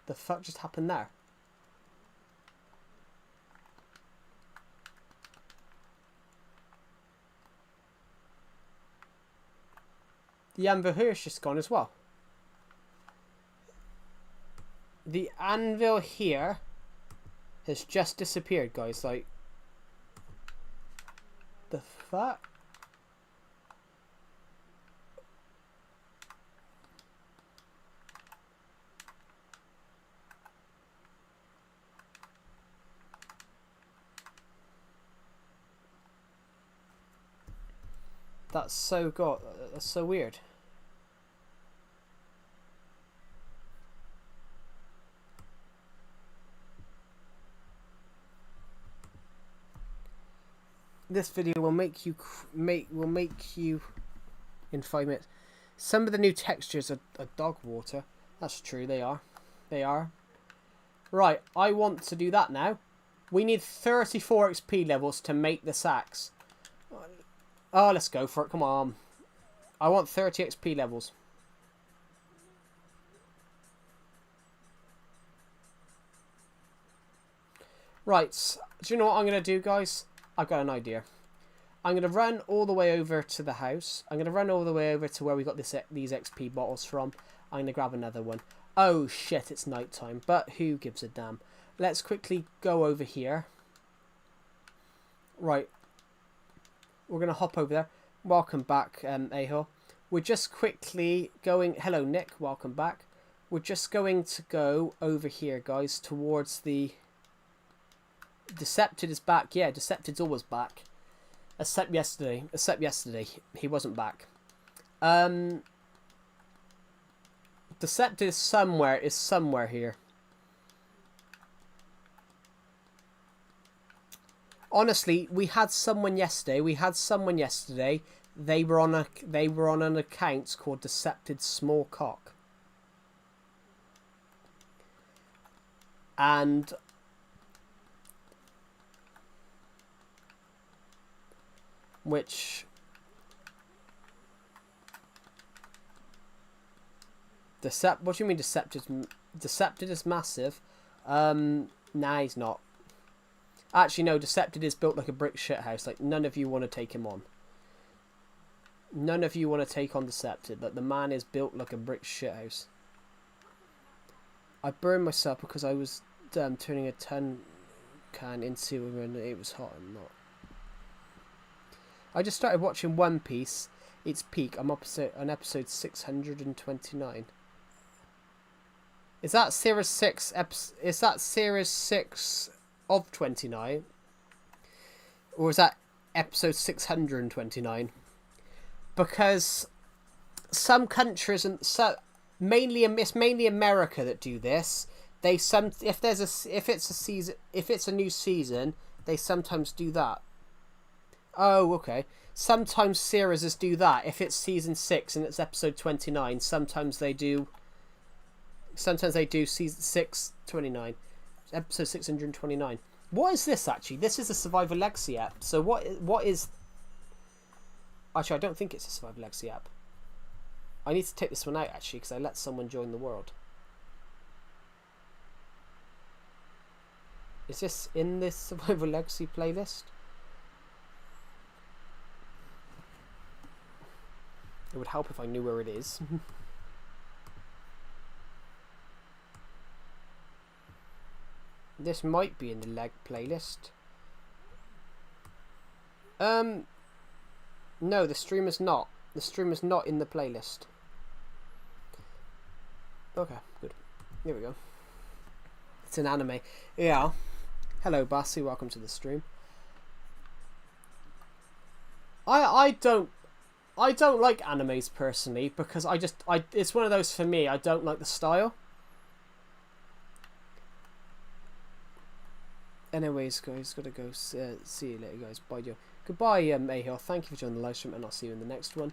The fuck just happened there? The anvil here is just gone as well. The anvil here has just disappeared, guys. Like, the fuck? That's so weird. This video will make you in 5 minutes. Some of the new textures are dog water. That's true. They are. Right. I want to do that now. We need 34 XP levels to make this axe. Oh, let's go for it. Come on. I want 30 XP levels. Right. Do you know what I'm going to do, guys? I've got an idea. I'm going to run all the way over to the house. I'm going to run all the way over to where we got these XP bottles from. I'm going to grab another one. Oh, shit. It's nighttime. But who gives a damn? Let's quickly go over here. Right. We're going to hop over there. Welcome back, Aho. We're just quickly going... Hello, Nick. Welcome back. We're just going to go over here, guys, towards the... Decepted is back. Yeah, Decepted's always back. Except yesterday. He wasn't back. Decepted is somewhere here. Honestly, we had someone yesterday. They were on an account called Decepted Small Cock. And which what do you mean Decepted is massive? Nah, he's not. Actually, no, Decepted is built like a brick shithouse. Like, none of you want to take him on. None of you want to take on Decepted. Like, the man is built like a brick shithouse. I burned myself because I was turning a tin can into when it was hot and not. I just started watching One Piece. Its peak. I'm on episode 629. Is that series 6? Is that series 6 of 29? Or is that episode 629? Because some countries and it's mainly America that do this. if it's a new season, they sometimes do that. Oh, okay. Sometimes series do that. If it's season 6 and it's episode 29, sometimes they do. Sometimes they do season 629, episode 629. What is this actually? This is a Survivor Legacy app. So what is? Actually, I don't think it's a Survivor Legacy app. I need to take this one out actually because I let someone join the world. Is this in this Survivor Legacy playlist? It would help if I knew where it is. This might be in the leg playlist. No, the stream is not. The stream is not in the playlist. Okay, good. Here we go. It's an anime. Yeah. Hello, Bassy. Welcome to the stream. I don't like animes personally because it's one of those for me. I don't like the style. Anyways, guys, gotta go. See you later, guys. Bye, Joe. Goodbye, Mayhill. Thank you for joining the live stream, and I'll see you in the next one.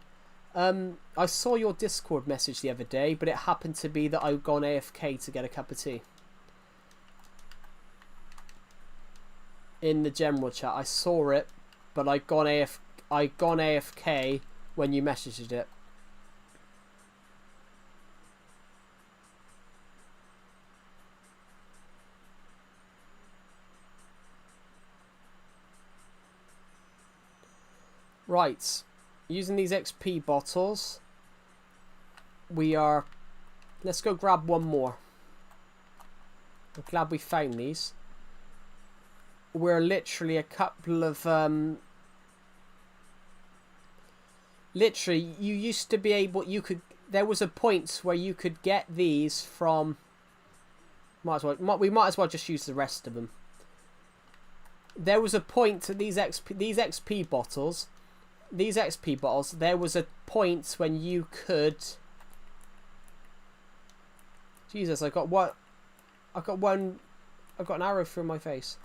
I saw your Discord message the other day, but it happened to be that I'd gone AFK to get a cup of tea. In the general chat, I saw it, but I'd gone AFK when you messaged it. Right, using these XP bottles, we are. Let's go grab one more. I'm glad we found these. We're literally a couple of literally, you used to be able. There was a point where you could get these from. We might as well just use the rest of them. There was a point to these XP bottles. These XP bottles, there was a point when you could. Jesus, I got an arrow through my face.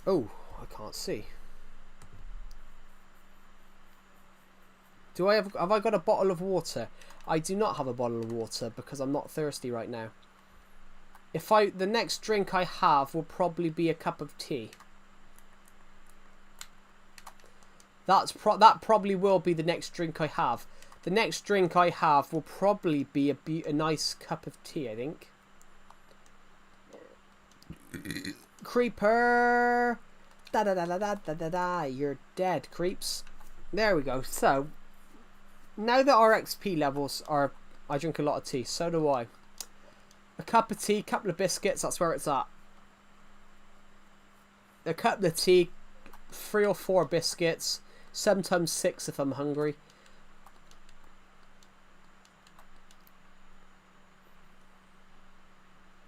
Oh, I can't see. Have I got a bottle of water? I do not have a bottle of water because I'm not thirsty right now. The next drink I have will probably be a cup of tea. That probably will be the next drink I have. The next drink I have will probably be a nice cup of tea, I think. Creeper! Da da da da da da da da. You're dead, creeps. There we go. So. Now that our XP levels are... I drink a lot of tea. So do I. A cup of tea, couple of biscuits. That's where it's at. A cup of tea, 3 or 4 biscuits. Sometimes 6 if I'm hungry.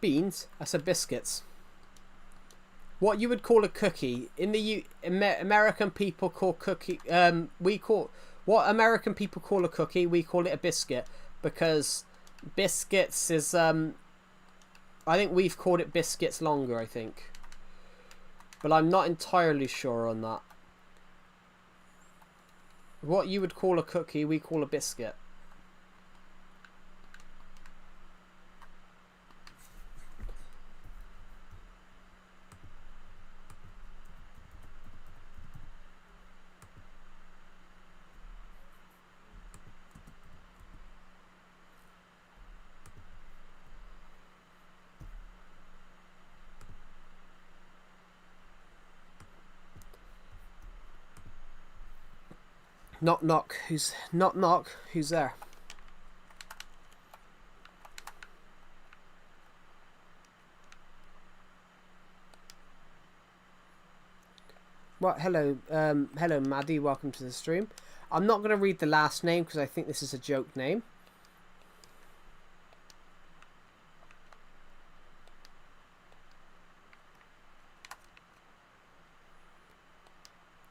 Beans? I said biscuits. What you would call a cookie. In the American people call cookie... What American people call a cookie, we call it a biscuit. Because biscuits is... I think we've called it biscuits longer, I think. But I'm not entirely sure on that. What you would call a cookie, we call a biscuit. Knock knock. Who's there? What? Hello, hello, Maddie. Welcome to the stream. I'm not going to read the last name because I think this is a joke name.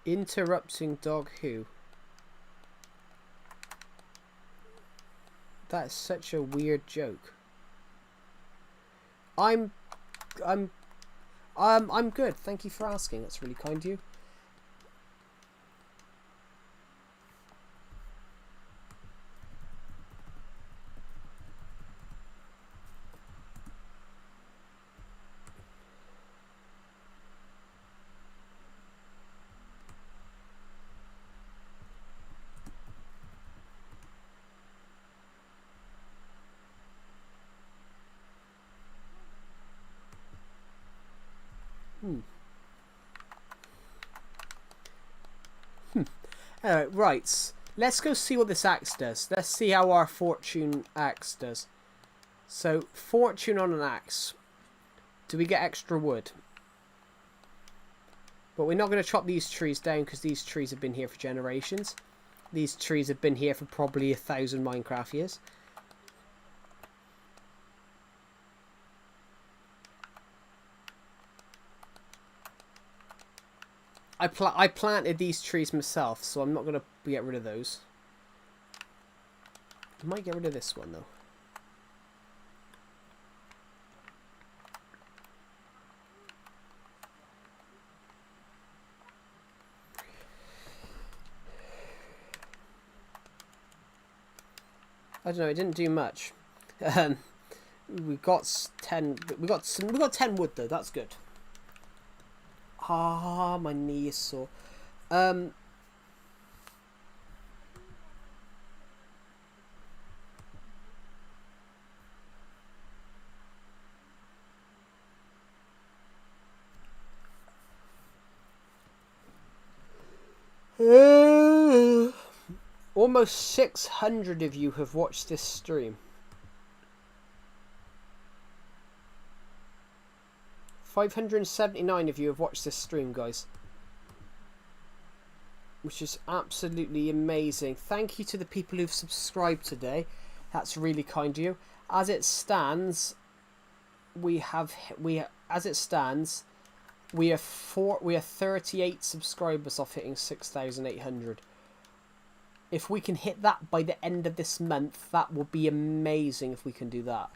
Interrupting dog who? That is such a weird joke. I'm good. Thank you for asking. That's really kind of you. Right. Let's go see what this axe does. Let's see how our fortune axe does. So, fortune on an axe. Do we get extra wood? But we're not going to chop these trees down because these trees have been here for generations. These trees have been here for probably 1,000 Minecraft years. I planted these trees myself, so I'm not going to get rid of those. I might get rid of this one, though. I don't know. It didn't do much. We got 10. We got 10 wood though. That's good. Ah, my knee is sore. Almost 600 of you have watched this stream. 579 of you have watched this stream, guys. Which is absolutely amazing. Thank you to the people who've subscribed today. That's really kind of you. As it stands, we are 38 subscribers off hitting 6,800. If we can hit that by the end of this month, that will be amazing if we can do that.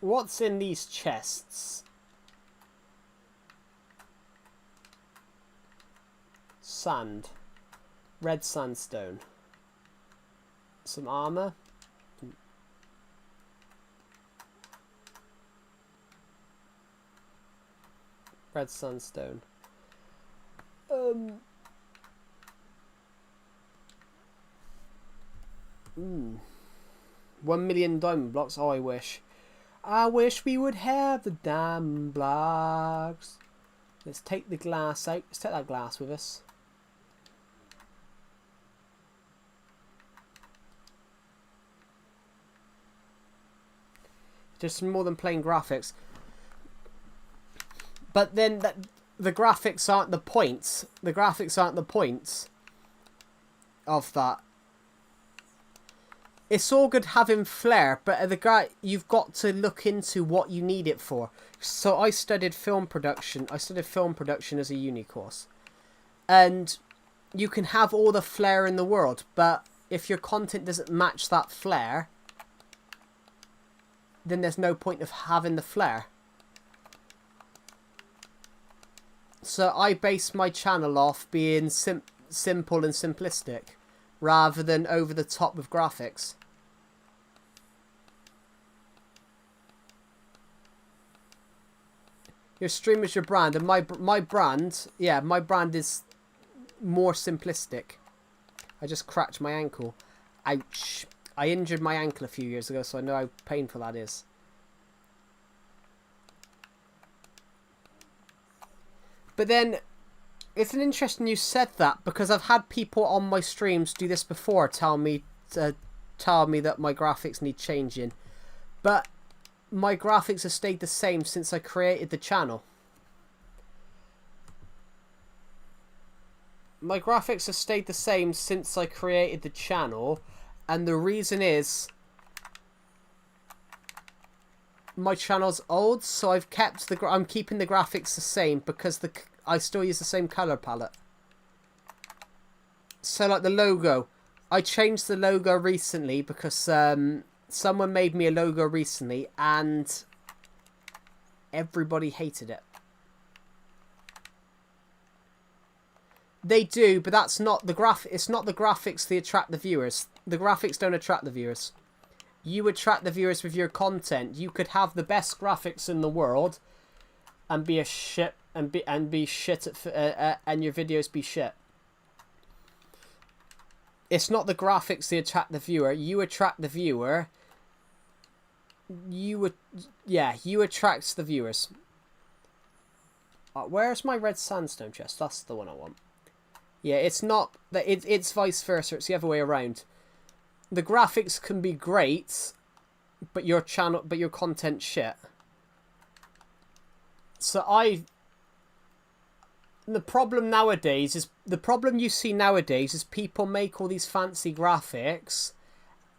What's in these chests? Sand. Red sandstone. Some armor. Red sandstone. 1 million diamond blocks. Oh, I wish. I wish we would have the diamond blocks. Let's take the glass out. Let's take that glass with us. Just more than plain graphics. But then the graphics aren't the points. The graphics aren't the points of that. It's all good having flair, but you've got to look into what you need it for. So I studied film production. I studied film production as a uni course. And you can have all the flair in the world, but if your content doesn't match that flair, then there's no point of having the flair. So I base my channel off being simple and simplistic, rather than over the top with graphics. Your stream is your brand, and my brand, yeah, my brand is more simplistic. I just cracked my ankle. Ouch. I injured my ankle a few years ago, so I know how painful that is. But then, it's an interesting you said that, because I've had people on my streams do this before, tell me that my graphics need changing. But my graphics have stayed the same since I created the channel. My graphics have stayed the same since I created the channel, and the reason is my channel's old, so I'm keeping the graphics the same because still use the same color palette. So like the logo, I changed the logo recently because someone made me a logo recently and everybody hated it. They do, but that's not the it's not the graphics that attract the viewers. The graphics don't attract the viewers. You attract the viewers with your content. You could have the best graphics in the world and be a shit and be shit at and your videos be shit. It's not the graphics that attract the viewer. You attract the viewer. You attract the viewers. Where's my red sandstone chest? That's the one I want. Yeah, it's not that it's vice versa. It's the other way around. The graphics can be great, but your content shit. So the problem you see nowadays is people make all these fancy graphics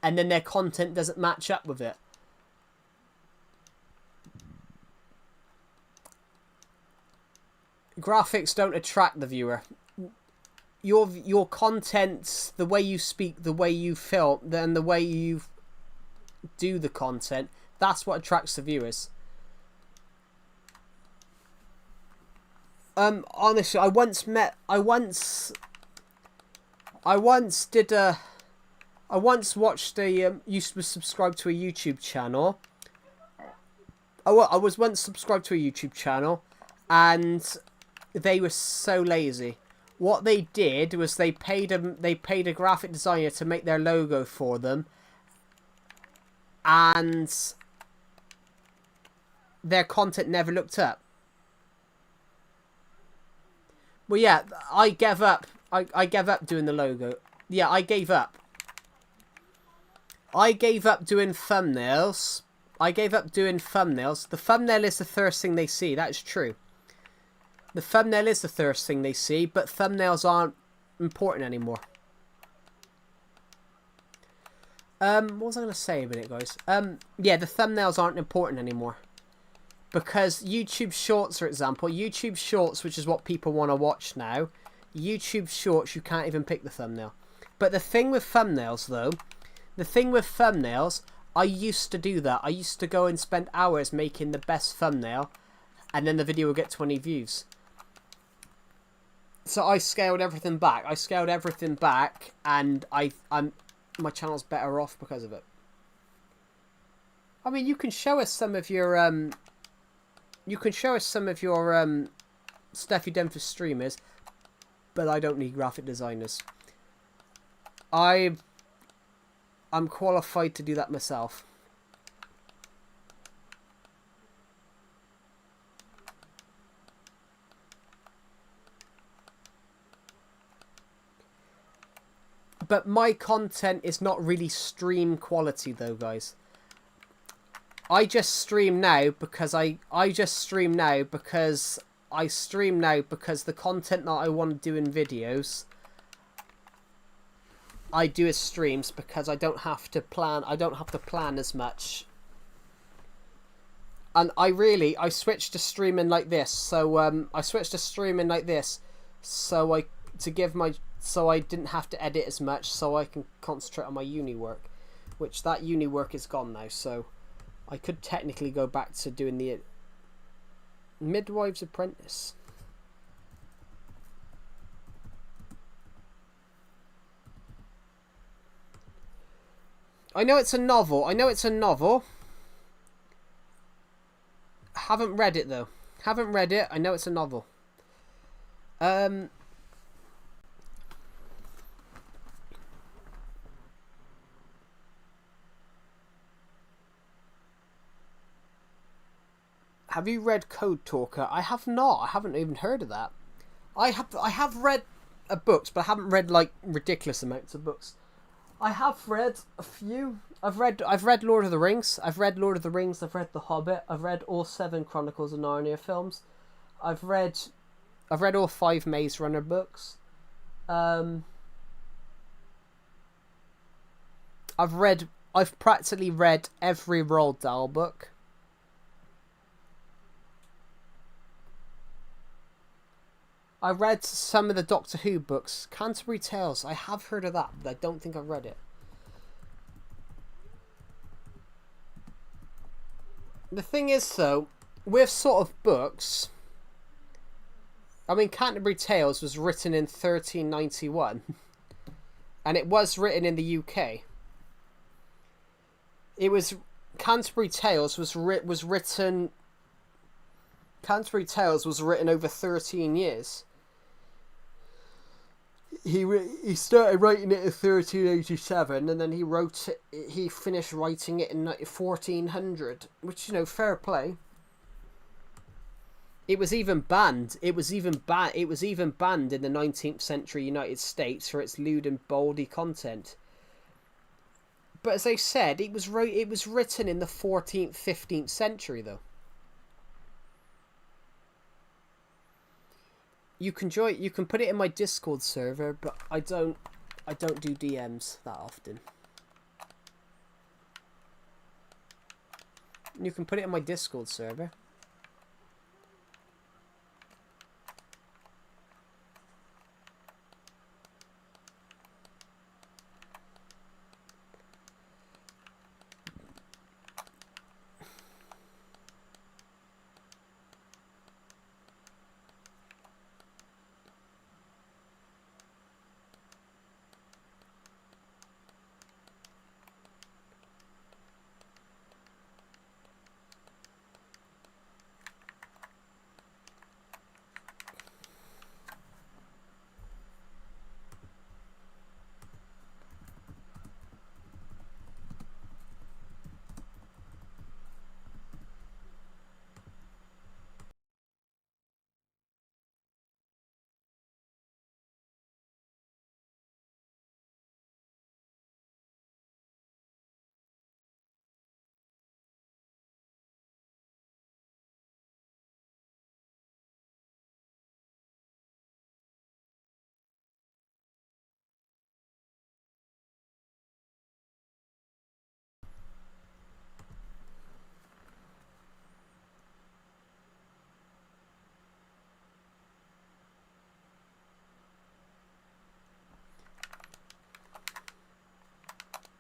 and then their content doesn't match up with it. Graphics don't attract the viewer. Your content, the way you speak, the way you film, then the way you do the content, that's what attracts the viewers. Honestly, I once watched used to subscribe to a YouTube channel. I was once subscribed to a YouTube channel, and they were so lazy. What they did was they paid a graphic designer to make their logo for them, and their content never looked up. Well, yeah, I gave up. I gave up doing the logo. Yeah, I gave up. I gave up doing thumbnails. The thumbnail is the first thing they see. That is true. The thumbnail is the first thing they see, but thumbnails aren't important anymore. What was I going to say a minute, guys? Yeah, the thumbnails aren't important anymore. Because YouTube Shorts, for example, YouTube Shorts, which is what people want to watch now, YouTube Shorts, you can't even pick the thumbnail. But the thing with thumbnails, though, I used to do that. I used to go and spend hours making the best thumbnail, and then the video would get 20 views. So I scaled everything back. And my channel's better off because of it. I mean, you can show us some of your stuff you've done for streamers, but I don't need graphic designers. I'm qualified to do that myself. But my content is not really stream quality though, guys. I stream now because the content that I want to do in videos, I do as streams because I don't have to plan as much. And I switched to streaming like this. So so I didn't have to edit as much, so I can concentrate on my uni work, which that uni work is gone now, so I could technically go back to doing the midwife's apprentice. I know it's a novel. Haven't read it though. I know it's a novel. Have you read Code Talker? I have not. I haven't even heard of that. I have read books, but I haven't read like ridiculous amounts of books. I have read a few. I've read Lord of the Rings. I've read The Hobbit. I've read all 7 Chronicles of Narnia films. I've read all 5 Maze Runner books. I've practically read every Roald Dahl book. I read some of the Doctor Who books. Canterbury Tales. I have heard of that, but I don't think I've read it. The thing is, though, with sort of books, I mean, Canterbury Tales was written in 1391, and it was written in the UK. It was Canterbury Tales was written. Canterbury Tales was written over 13 years. He started writing it in 1387, and then he finished writing it in 1400, which, you know, fair play. It was even banned. It was even banned in the 19th century United States for its lewd and baldy content. But as I said, it was written in the 14th, 15th century, though. You can put it in my Discord server, but I don't do DMs that often. You can put it in my Discord server.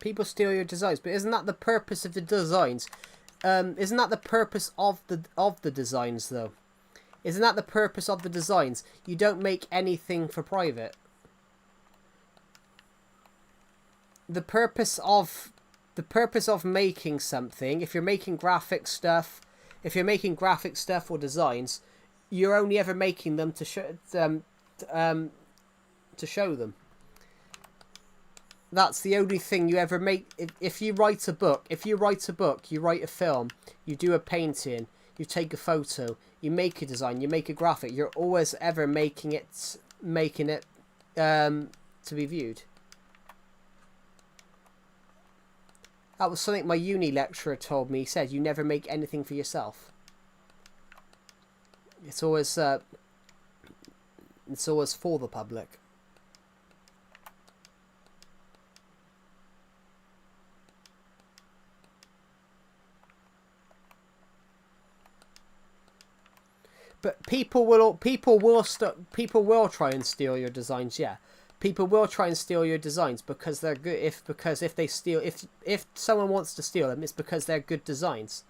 People steal your designs, but isn't that the purpose of the designs? Isn't that the purpose of the designs, though? Isn't that the purpose of the designs? You don't make anything for private. The purpose of making something, if you're making graphic stuff or designs, you're only ever making them to show them. That's the only thing you ever make. If you write a book, you write a film, you do a painting, you take a photo, you make a design, you make a graphic, you're always ever making it to be viewed. That was something my uni lecturer told me. He said, you never make anything for yourself. It's always for the public. But people will try and steal your designs. Yeah, people will try and steal your designs because they're good. If someone wants to steal them, it's because they're good designs.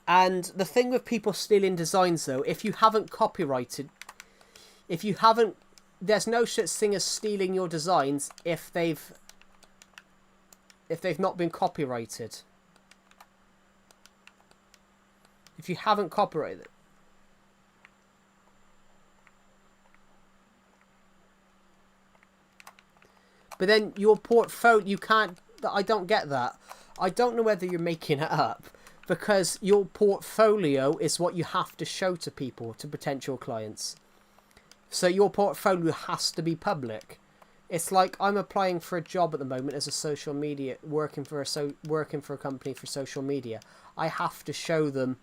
And the thing with people stealing designs, though, if you haven't copyrighted, there's no such thing as stealing your designs if they've not been copyrighted. If you haven't copyrighted it. But then your portfolio, you can't. I don't get that. I don't know whether you're making it up, because your portfolio is what you have to show to people, to potential clients. So your portfolio has to be public. It's like I'm applying for a job at the moment as a social media, working for a company for social media. I have to show them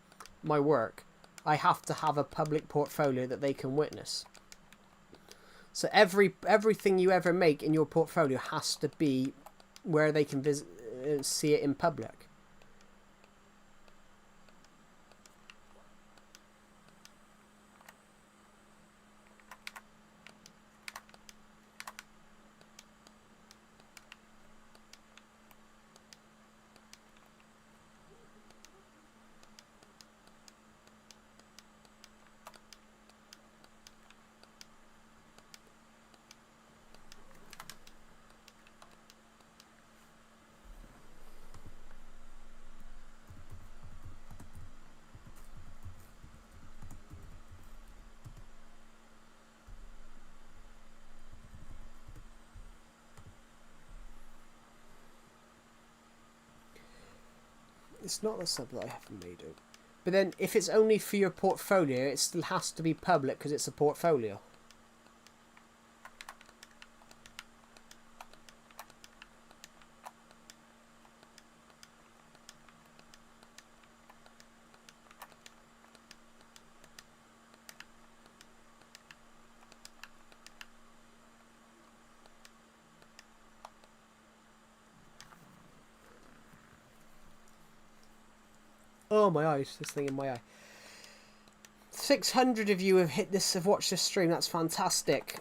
my work. I have to have a public portfolio that they can witness. So everything you ever make in your portfolio has to be where they can see it in public. It's not the sub that I haven't made it. But then, if it's only for your portfolio, it still has to be public because it's a portfolio. Oh, my eyes. This thing in my eye. 600 of you have watched this stream. That's fantastic.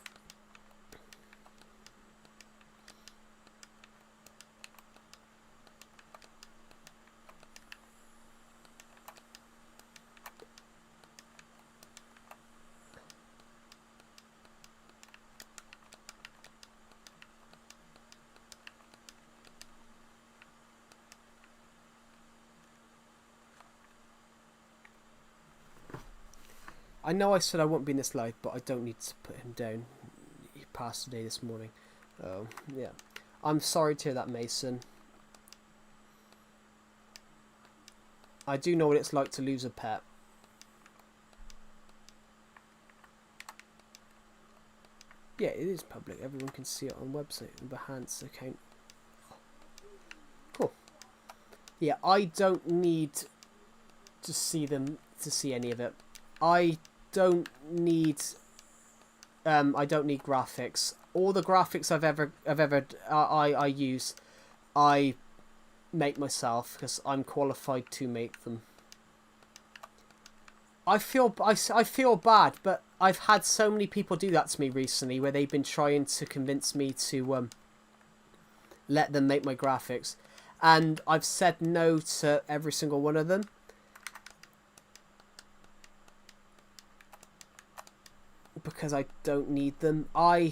I know I said I won't be in this live, but I don't need to put him down. He passed today this morning. Oh, yeah. I'm sorry to hear that, Mason. I do know what it's like to lose a pet. Yeah, it is public. Everyone can see it on the website and Behance account. Cool. Yeah, I don't need to see them to see any of it. I don't need graphics. All the graphics I use, I make myself because I'm qualified to make them. I feel bad, but I've had so many people do that to me recently, where they've been trying to convince me to let them make my graphics, and I've said no to every single one of them. Because I don't need them. Oh,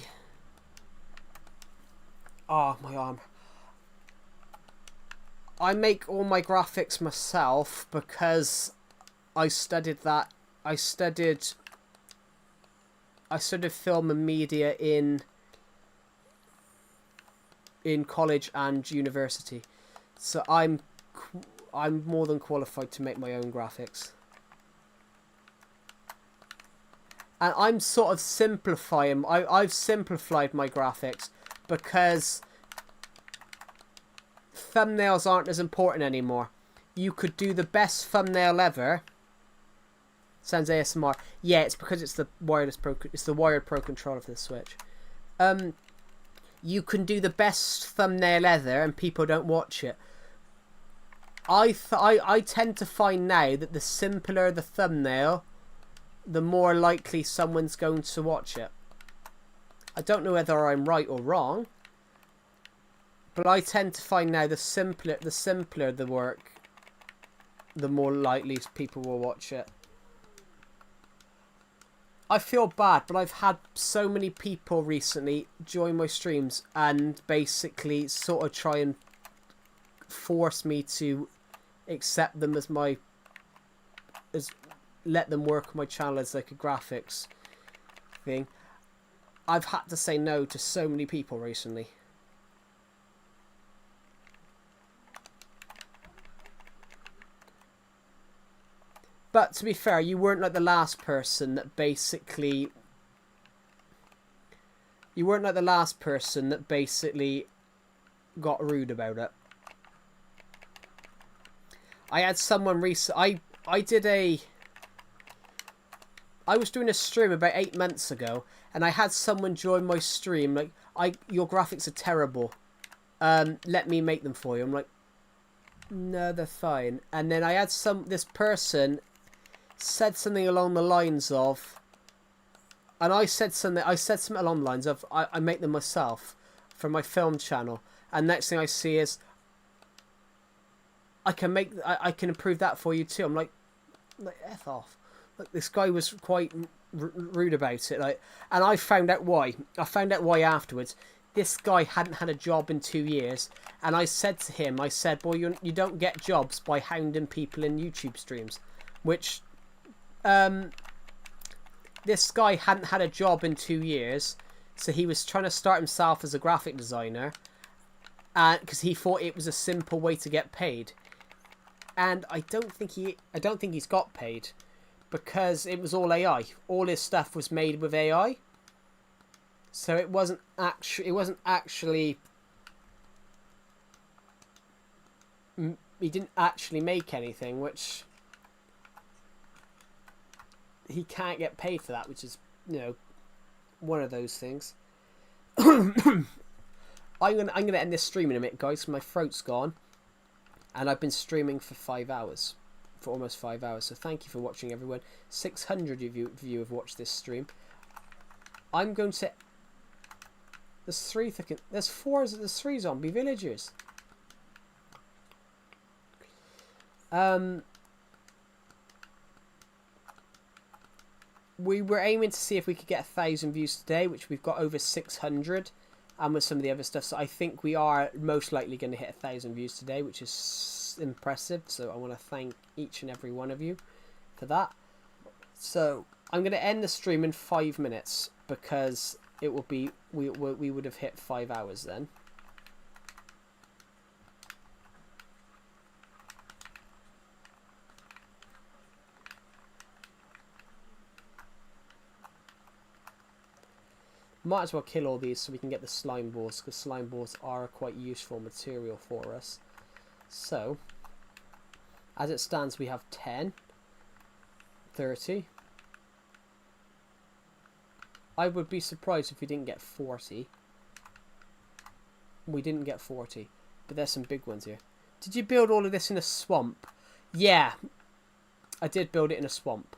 my arm. I make all my graphics myself because I studied that. I studied film and media in college and university. So I'm more than qualified to make my own graphics. And I'm sort of simplifying. I've simplified my graphics because thumbnails aren't as important anymore. You could do the best thumbnail ever. Sounds ASMR. Yeah, it's because it's the wired Pro controller for the Switch. You can do the best thumbnail ever, and people don't watch it. I tend to find now that the simpler the thumbnail, the more likely someone's going to watch it. I don't know whether I'm right or wrong, but I tend to find now the simpler the work, the more likely people will watch it. I feel bad, but I've had so many people recently join my streams and basically sort of try and force me to accept them as let them work on my channel as like a graphics thing. I've had to say no to so many people recently. But to be fair, you weren't like the last person that basically got rude about it. I had someone recently. I was doing a stream about 8 months ago, and I had someone join my stream like, your graphics are terrible. Let me make them for you. I'm like, no, they're fine. And then I had this person said something along the lines of, and I said something along the lines of, I make them myself for my film channel. And next thing I see is, I can improve that for you too. I'm like F off. Like, this guy was quite rude about it. Like, and I found out why. I afterwards. This guy hadn't had a job in 2 years, and I said to him, boy, you don't get jobs by hounding people in YouTube streams. Which, this guy hadn't had a job in 2 years, so he was trying to start himself as a graphic designer, because he thought it was a simple way to get paid. and I don't think he's got paid, because it was all AI. All his stuff was made with AI, so it wasn't actually. He didn't actually make anything, which he can't get paid for that, which is, you know, one of those things. I'm gonna end this stream in a minute, guys. My throat's gone, and I've been streaming for 5 hours, for almost 5 hours. So thank you for watching, everyone. 600 of you have watched this stream. I'm going to. There's three zombie villagers. We were aiming to see if we could get 1,000 views today, which we've got over 600, and with some of the other stuff. So I think we are most likely going to hit 1,000 views today, which is impressive. So I want to thank each and every one of you for that. So I'm going to end the stream in 5 minutes, because it will be we would have hit 5 hours then. Might as well kill all these so we can get the slime balls, because slime balls are a quite useful material for us. So, as it stands, we have 10, 30. I would be surprised if we didn't get 40. We didn't get 40, but there's some big ones here. Did you build all of this in a swamp? Yeah, I did build it in a swamp.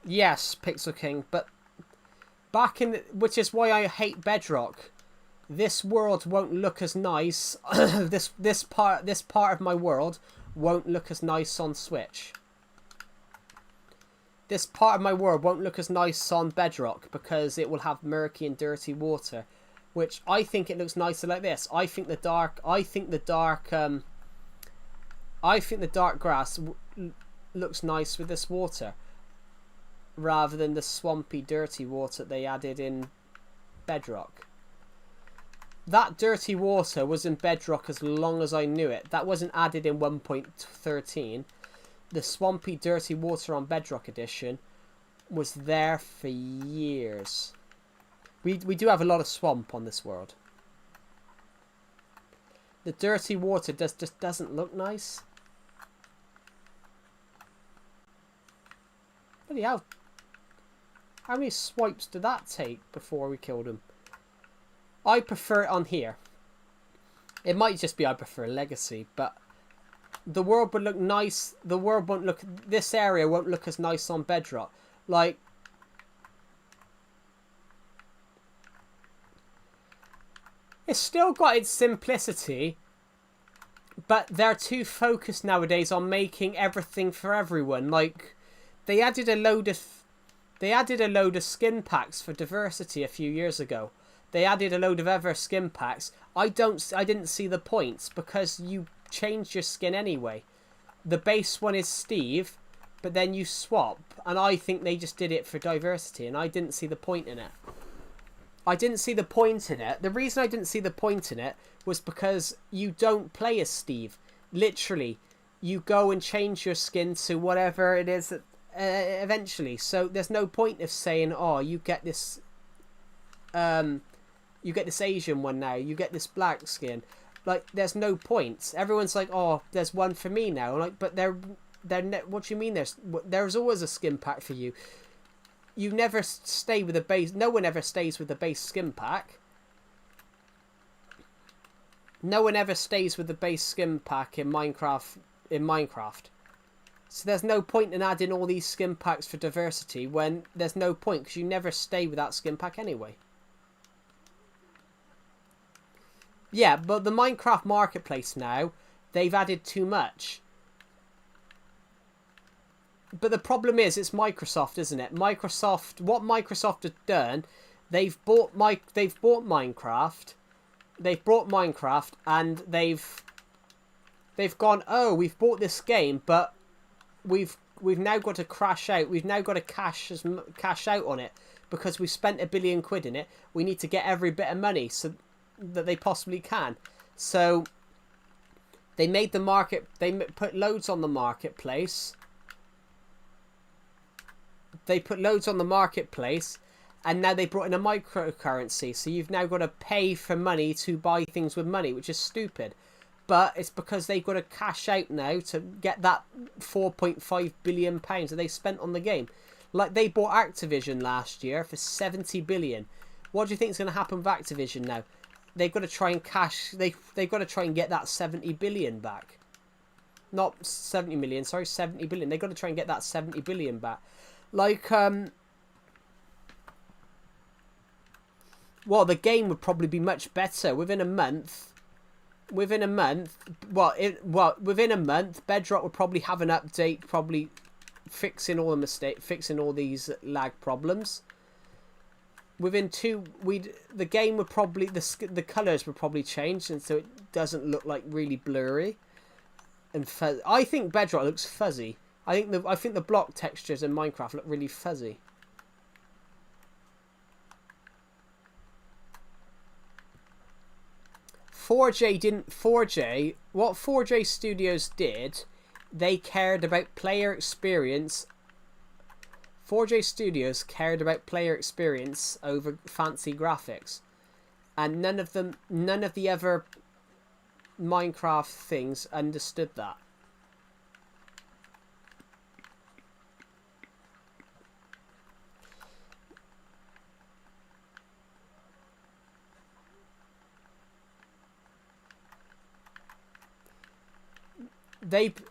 Yes, Pixel King, but back in which is why I hate Bedrock. This world won't look as nice. this part of my world won't look as nice on Switch. This part of my world won't look as nice on Bedrock, because it will have murky and dirty water, which I think it looks nicer like this. I think the dark grass looks nice with this water, rather than the swampy, dirty water they added in Bedrock. That dirty water was in Bedrock as long as I knew it. That wasn't added in 1.13. The swampy, dirty water on Bedrock Edition was there for years. We do have a lot of swamp on this world. The dirty water just doesn't look nice. Bloody hell. How many swipes did that take before we killed him? I prefer it on here. It might just be I prefer Legacy, but the world would look nice. The world won't look. This area won't look as nice on Bedrock. Like, it's still got its simplicity, but they're too focused nowadays on making everything for everyone. Like, they added a load of skin packs for diversity a few years ago. They added a load of other skin packs. I didn't see the points, because you change your skin anyway. The base one is Steve, but then you swap, and I think they just did it for diversity, and I didn't see the point in it. I didn't see the point in it. The reason I didn't see the point in it was because you don't play as Steve. Literally, you go and change your skin to whatever it is that, eventually. So there's no point of saying, oh, you get this Asian one now, you get this black skin. Like, there's no point. Everyone's like, oh, there's one for me now. Like, but what do you mean there's always a skin pack for you? You never stay with the base. No one ever stays with the base skin pack. No one ever stays with the base skin pack in Minecraft. So there's no point in adding all these skin packs for diversity when there's no point, because you never stay with that skin pack anyway. Yeah, but the Minecraft marketplace now, they've added too much. But the problem is, it's Microsoft, isn't it? What Microsoft has done, they've bought Minecraft, and they've gone, oh, we've bought this game, but we've now got to crash out. We've now got to cash out on it because we spent £1 billion in it. We need to get every bit of money so that they possibly can. So they made the market. They put loads on the marketplace. And now they brought in a microcurrency. So you've now got to pay for money to buy things with money, which is stupid. But it's because they've got to cash out now to get that £4.5 billion that they spent on the game. Like, they bought Activision last year for 70 billion. What do you think is going to happen with Activision now? They've got to try and they've got to try and get that 70 billion back. Not 70 million, sorry, 70 billion. They've got to try and get that 70 billion back. Like, well, the game would probably be much better within a month. Within a month, Bedrock would probably have an update, probably fixing all these lag problems. Within the game would probably the colors would probably change, and so it doesn't look like really blurry and fuzzy. I think Bedrock looks fuzzy. I think the block textures in Minecraft look really fuzzy. What 4J Studios did, they cared about player experience. 4J Studios cared about player experience over fancy graphics, and none of the other Minecraft things understood that.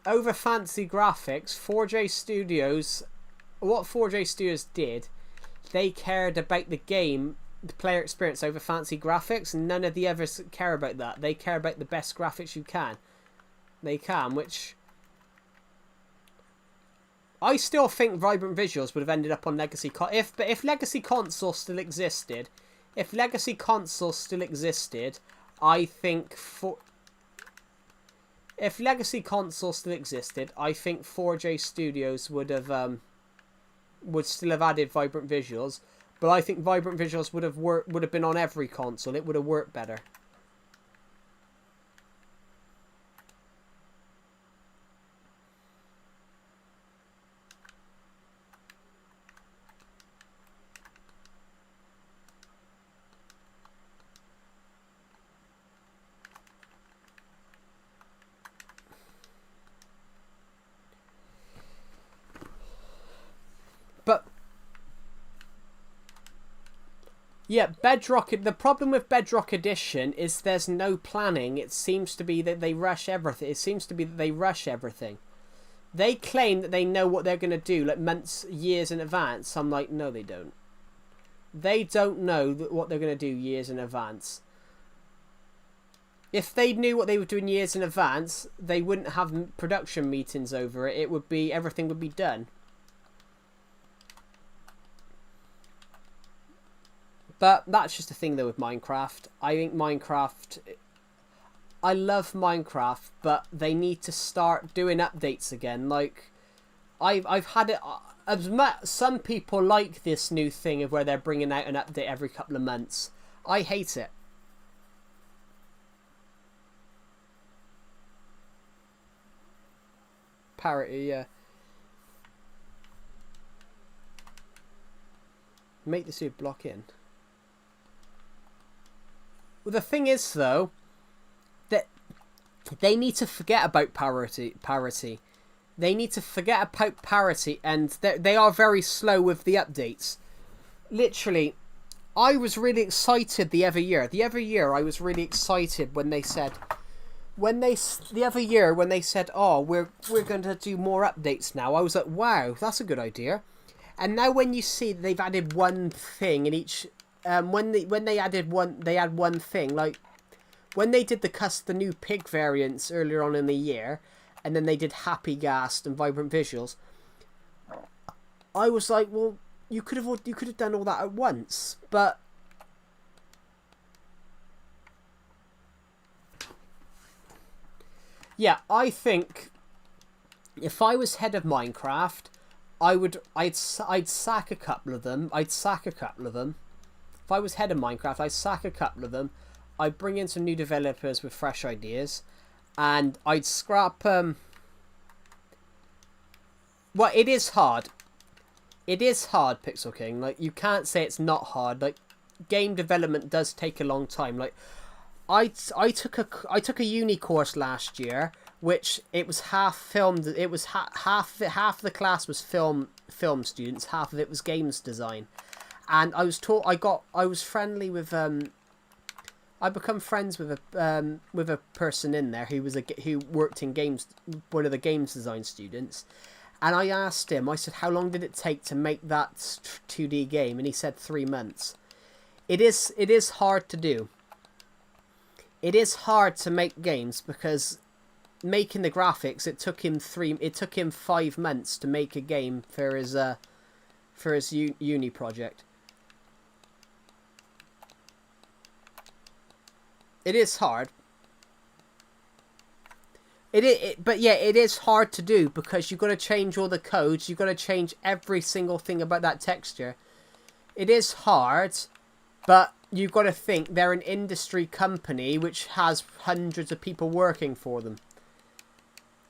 Over fancy graphics, 4J Studios, what 4J Studios did, they cared about the game, the player experience over fancy graphics, and none of the others care about that. They care about the best graphics which I still think Vibrant Visuals would have ended up on Legacy if Legacy Console still existed, I think if Legacy Console still existed, I think 4J Studios would still have added Vibrant Visuals, but I think Vibrant Visuals would have been on every console. It would have worked better. But yeah, Bedrock. The problem with Bedrock Edition is there's no planning. It seems to be that they rush everything. They claim that they know what they're going to do, like months, years in advance. I'm like, no, they don't. They don't know what they're going to do years in advance. If they knew what they were doing years in advance, they wouldn't have production meetings over it. Everything would be done. But that's just a thing though with Minecraft. I love Minecraft, but they need to start doing updates again. Like, I've had it. I've met some people like this new thing of where they're bringing out an update every couple of months. I hate it. Parity, yeah. Make the suit block in. Well, the thing is, though, that they need to forget about parity. They need to forget about parity, and they are very slow with the updates. Literally, I was really excited the other year. I was really excited when they said, oh, we're going to do more updates now. I was like, wow, that's a good idea. And now when you see they've added one thing in each. When they add one thing, like when they did the new pig variants earlier on in the year, and then they did Happy Ghast and Vibrant Visuals. I was like, well, you could have done all that at once, but yeah, I think if I was head of Minecraft, I'd sack a couple of them. If I was head of Minecraft, I'd sack a couple of them. I'd bring in some new developers with fresh ideas, and I'd scrap. Well, it is hard. It is hard, Pixel King. Like, you can't say it's not hard. Like, game development does take a long time. Like, I took a uni course last year, which it was half filmed. It was half the class was film students, half of it was games design, and I was taught. I was friendly with I become friends with a person in there who worked in games, one of the games design students, and I asked him. I said, "How long did it take to make that 2D game?" And he said 3 months. It is hard to do. It is hard to make games because making the graphics, it took him 5 months to make a game for his uni project. It is hard. But yeah, it is hard to do because you've got to change all the codes. You've got to change every single thing about that texture. It is hard, but you've got to think they're an industry company which has hundreds of people working for them.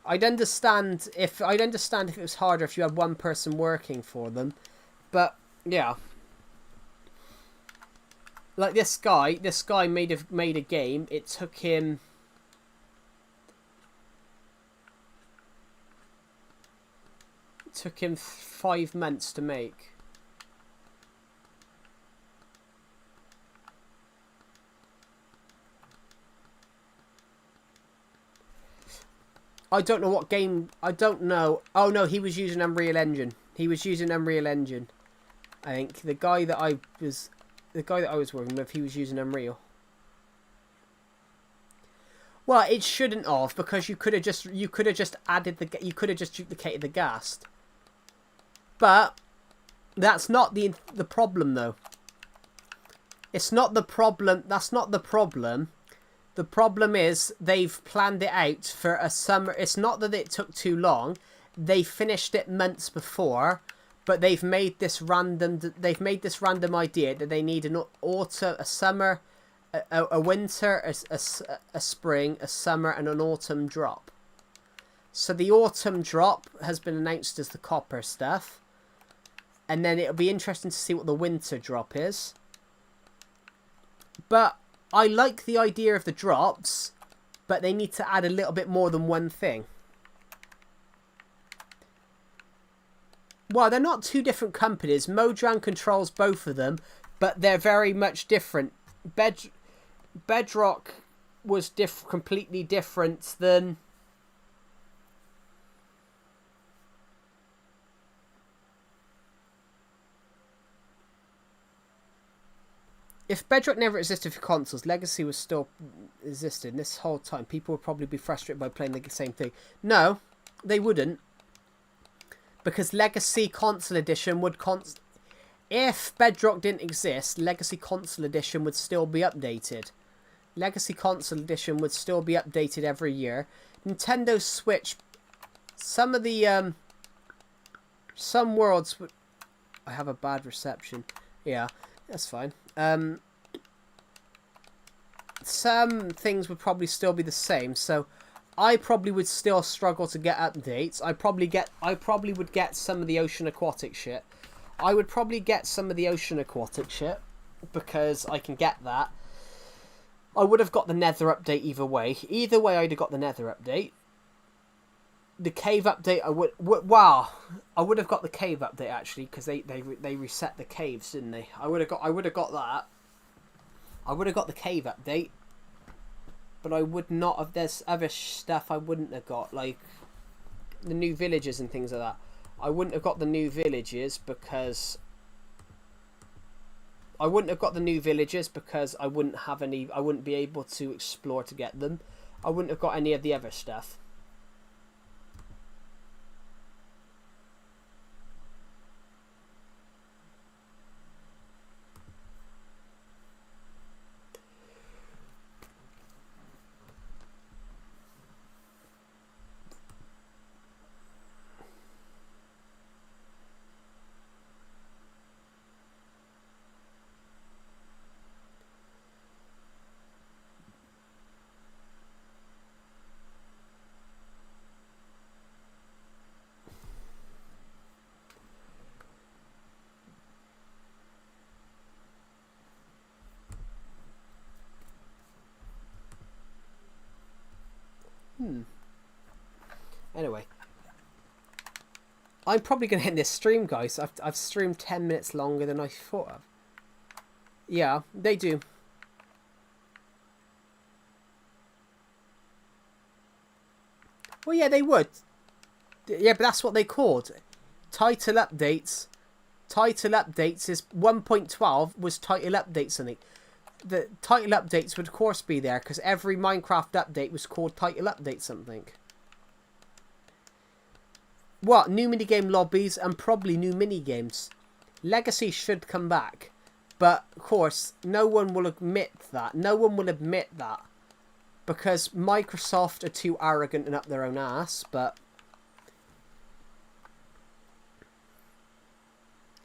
I'd understand if it was harder if you had one person working for them, but yeah. Like this guy made a game. It took him 5 months to make. I don't know what game. I don't know. Oh no, he was using Unreal Engine. I think the guy that I was working with, he was using Unreal. Well, it shouldn't have, because you could have just duplicated the ghast. But that's not the problem though. It's not the problem. That's not the problem. The problem is they've planned it out for a summer. It's not that it took too long. They finished it months before, but they've made this random idea that they need an autumn, a summer, a winter, a spring, a summer, and an autumn drop. So the autumn drop has been announced as the copper stuff, and then it'll be interesting to see what the winter drop is. But I like the idea of the drops, but they need to add a little bit more than one thing. Well, they're not two different companies. Mojang controls both of them, but they're very much different. Bedrock was completely different than... If Bedrock never existed for consoles, Legacy was still existed. This whole time, people would probably be frustrated by playing the same thing. No, they wouldn't. Because Legacy Console Edition would... If Bedrock didn't exist, Legacy Console Edition would still be updated. Legacy Console Edition would still be updated every year. Nintendo Switch... Some of the... Some worlds... I have a bad reception. Yeah, that's fine. Some things would probably still be the same, so I probably would still struggle to get updates. I probably would get some of the ocean aquatic shit. I would probably get some of the ocean aquatic shit because I can get that. I would have got the Nether update either way. Either way, I'd have got the Nether update. The cave update, I would have got the cave update actually, because they reset the caves, didn't they? I would have got that. I would have got the cave update, but I would not have. There's other stuff I wouldn't have got, like the new villages and things like that. I wouldn't have got the new villages because I wouldn't have any. I wouldn't be able to explore to get them. I wouldn't have got any of the other stuff. Anyway, I'm probably going to end this stream, guys. I've streamed 10 minutes longer than I thought of. Yeah, they do. Well, yeah, they would. Yeah, but that's what they called. Title updates. Title updates is 1.12 was title updates, I think. The title updates would of course be there because every Minecraft update was called title update something. What? New minigame lobbies and probably new minigames. Legacy should come back. But, of course, no one will admit that. No one will admit that. Because Microsoft are too arrogant and up their own ass, but...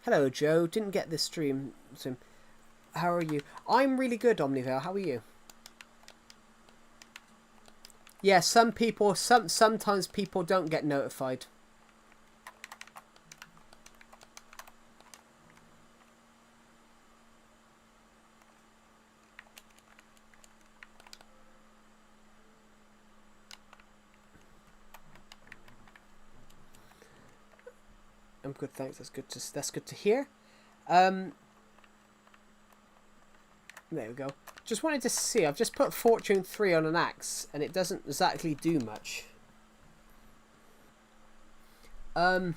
Hello, Joe. Didn't get this stream. So, how are you? I'm really good, Omnivale. How are you? Yeah, some people... Sometimes people don't get notified. I'm good, thanks. That's good to hear. There we go. Just wanted to see. I've just put Fortune 3 on an axe, and it doesn't exactly do much. How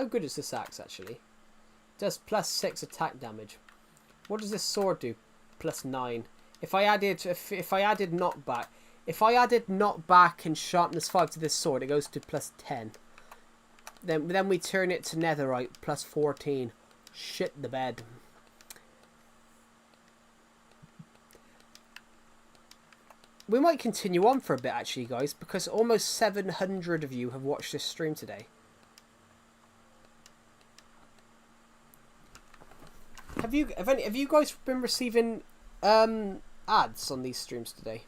good is this axe actually? It does +6 attack damage. What does this sword do? +9. If I added knockback. If I added knockback and sharpness 5 to this sword, it goes to +10. Then we turn it to netherite, +14. Shit the bed. We might continue on for a bit actually, guys, because almost 700 of you have watched this stream today. Have you guys been receiving ads on these streams today?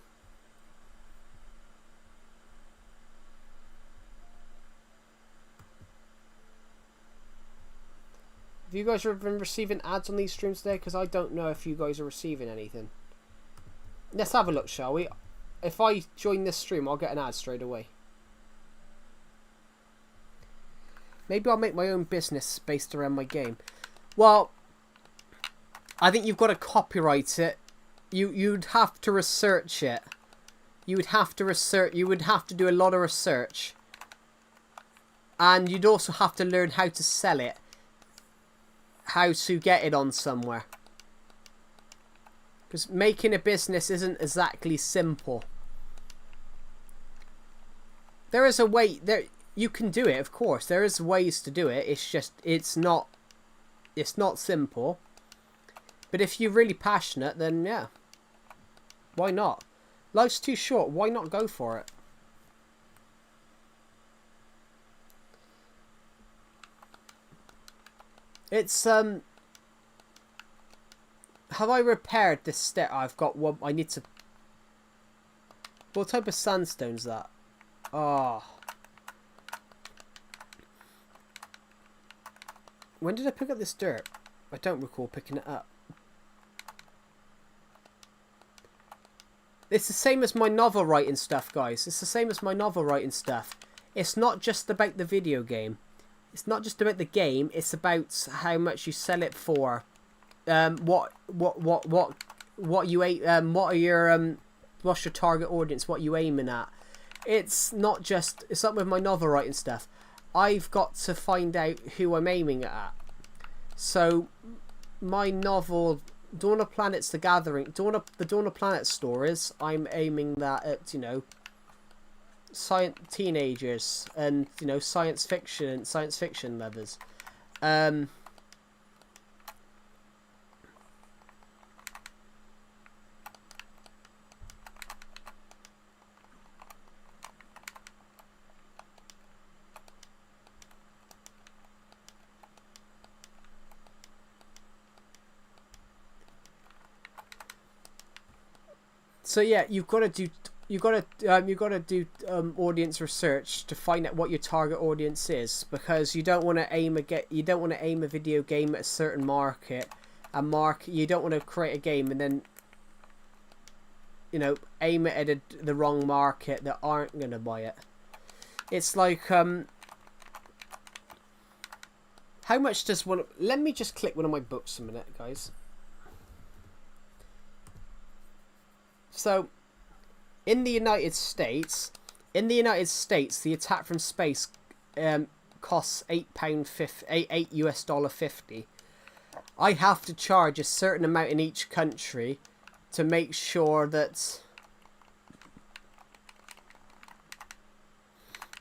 Have you guys been receiving ads on these streams today? Because I don't know if you guys are receiving anything. Let's have a look, shall we? If I join this stream, I'll get an ad straight away. Maybe I'll make my own business based around my game. Well, I think you've got to copyright it. You'd have to research it. You would have to research. You would have to do a lot of research. And you'd also have to learn how to sell it. How to get it on somewhere. Because making a business isn't exactly simple. There is a way. You can do it, of course. There is ways to do it. It's just it's not simple. But if you're really passionate, then yeah. Why not? Life's too short. Why not go for it? It's have I repaired this step? I've got one. I need to. What type of sandstone's that? Oh. When did I pick up this dirt? I don't recall picking it up. It's the same as my novel writing stuff, guys. It's the same as my novel writing stuff. It's not just about the video game. It's not just about the game. It's about how much you sell it for. What you aim. What's your target audience? What you aiming at? It's not just. It's not with my novel writing stuff. I've got to find out who I'm aiming at. So, my novel, Dawn of Planets: The Gathering, the Dawn of Planets stories. I'm aiming that at science teenagers and science fiction lovers. So yeah, you've got to do audience research to find out what your target audience is, because you don't want to aim a video game at a certain market, you don't want to create a game and then you know, aim it at the wrong market that aren't going to buy it. It's like, how much does one... Let me just click one of my books a minute, guys. So, in the United States, the attack from space costs $8 US$50. I have to charge a certain amount in each country to make sure that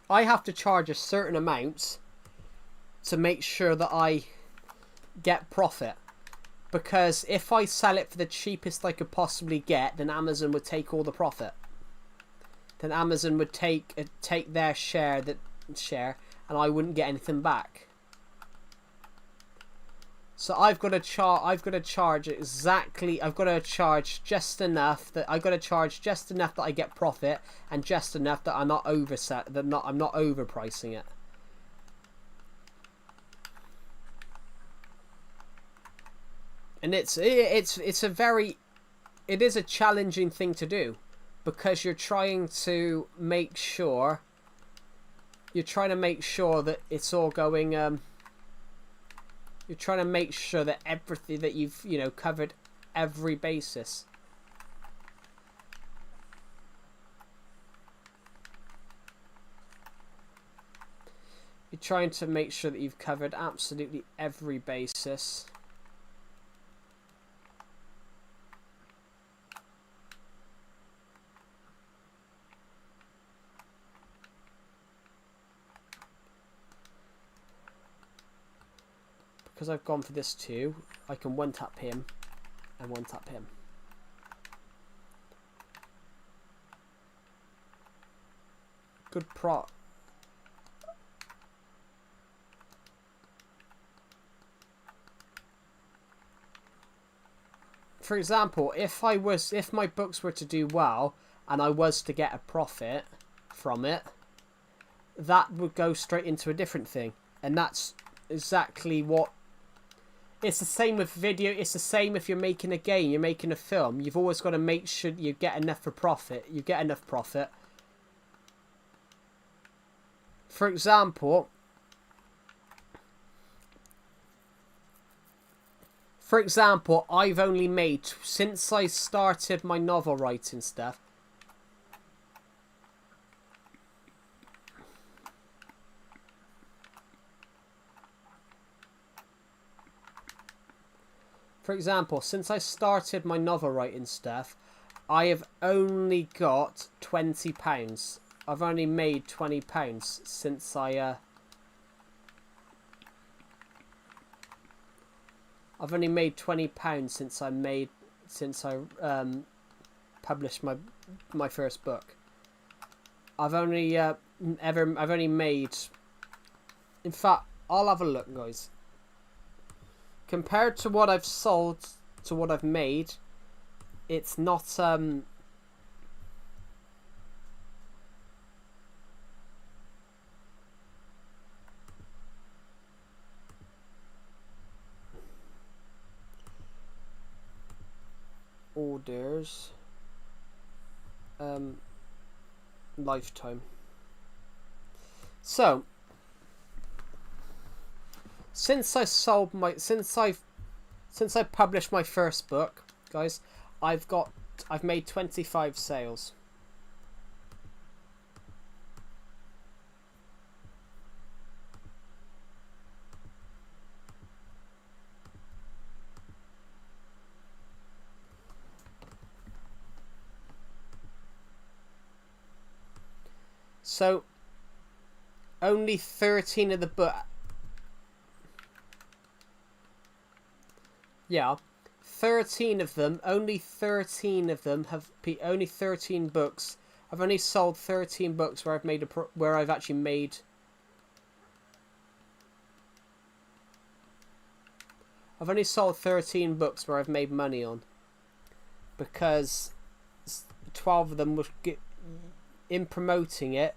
I have to charge a certain amount to make sure that I get profit. Because if I sell it for the cheapest I could possibly get, then Amazon would take all the profit. Then Amazon would take their share, and I wouldn't get anything back. So I've got to charge exactly. I've got to charge just enough that I get profit, and just enough that I'm not I'm not overpricing it. And it is a challenging thing to do, because you're trying to make sure that it's all going. You're trying to make sure that everything that you've covered every basis. You're trying to make sure that you've covered absolutely every basis. Because I've gone for this too, I can one-tap him and one-tap him. Good prop. For example, if my books were to do well and I was to get a profit from it, that would go straight into a different thing. And that's exactly what... It's the same with video. It's the same if you're making a game, you're making a film. You've always got to make sure you get enough for profit. You get enough profit. For example, I've only made, since I started my novel writing stuff, I have only got £20. I've only made £20 since I've only made £20 since I published my first book. I've only made. In fact, I'll have a look, guys. Compared to what I've sold to what I've made, it's not orders lifetime. So since I published my first book, guys, I've made 25 sales. So only 13 of the book. Yeah, 13 of them. Only 13 of them have. Only 13 books. I've only sold 13 books where I've actually made. I've only sold 13 books where I've made money on, because 12 of them was in promoting it.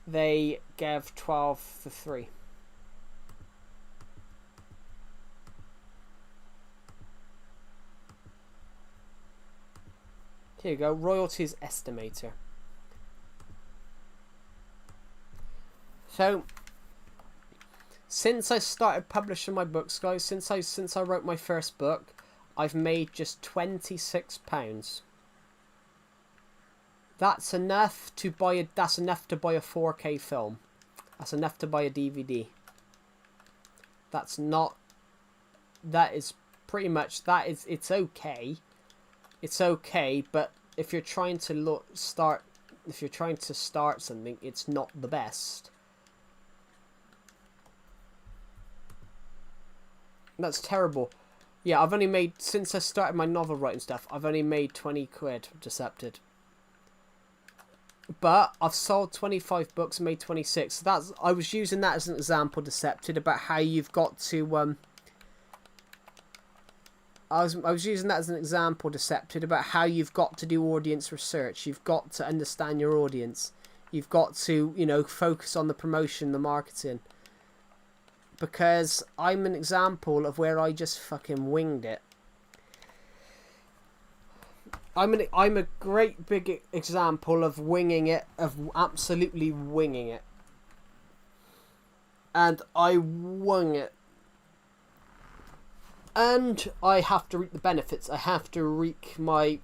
They gave 12 for free. Here you go, royalties estimator. So, since I started publishing my books, guys, since I wrote my first book, I've made just £26. That's enough to buy a 4K film. That's enough to buy a DVD. That is pretty much, it's okay. It's okay, but if you're trying to start something, it's not the best. That's terrible. Yeah, I've only made, since I started my novel writing stuff, I've only made 20 quid Decepted. But I've sold 25 books and made 26. So I was using that as an example, Decepted, about how you've got to I was using that as an example, Decepted, about how you've got to do audience research. You've got to understand your audience. You've got to, you know, focus on the promotion, the marketing. Because I'm an example of where I just fucking winged it. I'm a great big example of winging it, of absolutely winging it. And I wung it. And I have to reap the benefits. I have to reap my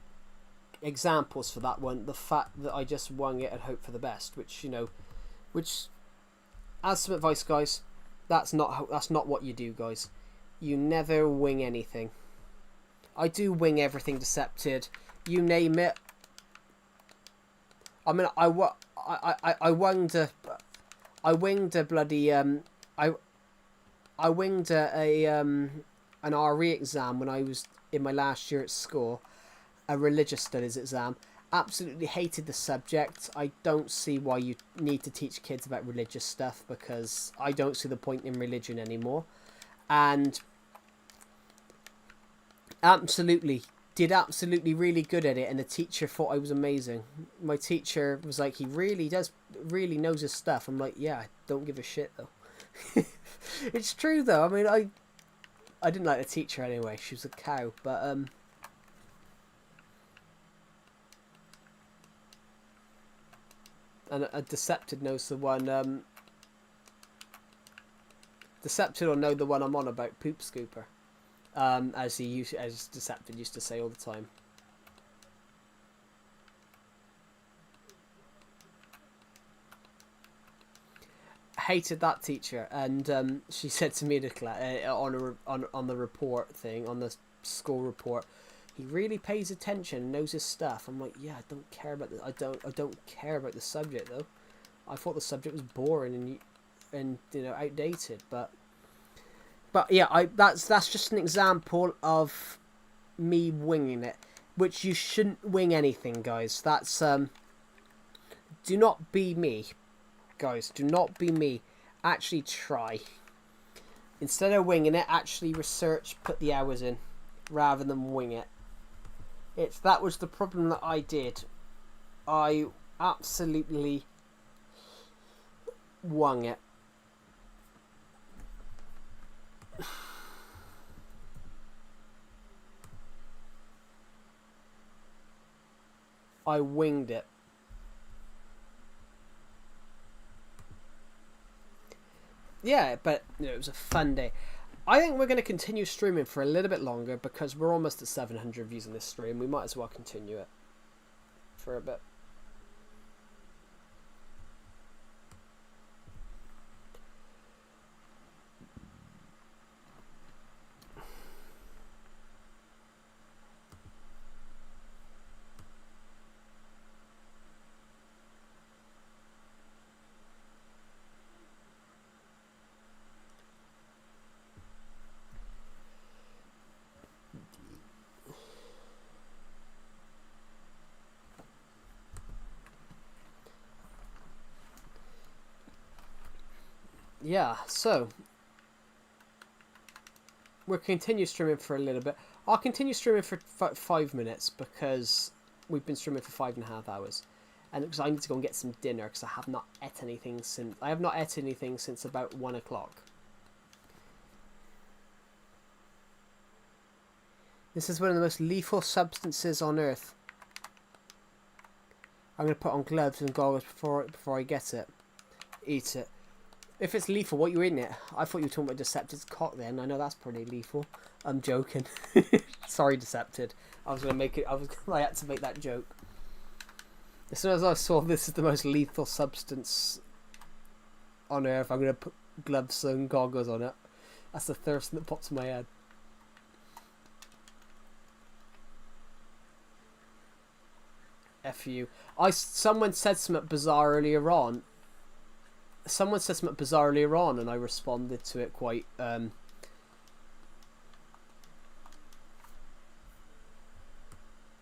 examples for that one. The fact that I just wung it and hope for the best, which, you know, as some advice, guys, that's not what you do, guys. You never wing anything. I do wing everything, Decepted. You name it. I mean, I winged a bloody I winged an RE exam when I was in my last year at school, a religious studies exam. Absolutely hated the subject. I don't see why you need to teach kids about religious stuff, because I don't see the point in religion anymore. And did absolutely really good at it, and the teacher thought I was amazing. My teacher was like, he really knows his stuff. I'm like, yeah, I don't give a shit though. It's true though. I mean, I didn't like the teacher anyway. She was a cow, but and a Decepted knows the one. Decepted will know the one I'm on about, Poop Scooper. As Decepted used to say all the time. Hated that teacher, and she said to me on the report thing, on the school report, he really pays attention, knows his stuff. I'm like, yeah, I don't care about the, I don't care about the subject though. I thought the subject was boring and you know, outdated, but yeah, that's just an example of me winging it, which you shouldn't wing anything, guys. That's do not be me, guys. Do not be me. Actually try. Instead of winging it, actually research, put the hours in, rather than wing it. That was the problem that I did. I absolutely wung it. I winged it. Yeah, but you know, it was a fun day. I think we're going to continue streaming for a little bit longer, because we're almost at 700 views on this stream. We might as well continue it for a bit. Yeah, so we'll continue streaming for a little bit. I'll continue streaming for 5 minutes, because we've been streaming for 5.5 hours, and because I need to go and get some dinner, because I have not ate anything since about 1 o'clock. This is one of the most lethal substances on Earth. I'm going to put on gloves and goggles before I get it. Eat it. If it's lethal, what you eating it? I thought you were talking about Decepted's cock then. I know that's pretty lethal. I'm joking. Sorry, Decepted. I was going to make it. I had to make that joke. As soon as I saw this is the most lethal substance on Earth, I'm going to put gloves and goggles on it. That's the first thing that pops in my head. F you. Someone said something bizarre earlier on. Someone said something bizarre earlier on, and I responded to it quite. I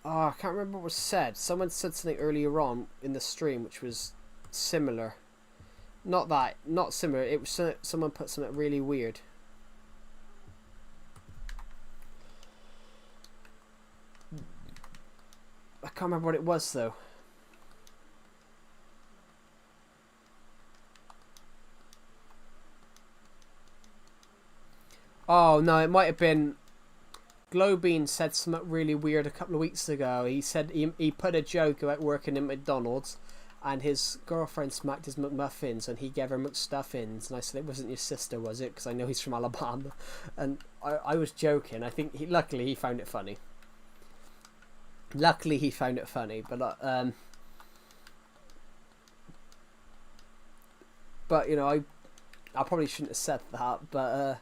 can't remember what was said. Someone said something earlier on in the stream which was similar. Not similar. It was someone put something really weird. I can't remember what it was though. Oh no, it might have been Glowbean said something really weird a couple of weeks ago. He said he put a joke about working in McDonald's and his girlfriend smacked his McMuffins and he gave her McStuffins, and I said, it wasn't your sister, was it? Because I know he's from Alabama. And I was joking. I think luckily he found it funny. Luckily he found it funny, but you know, I probably shouldn't have said that, but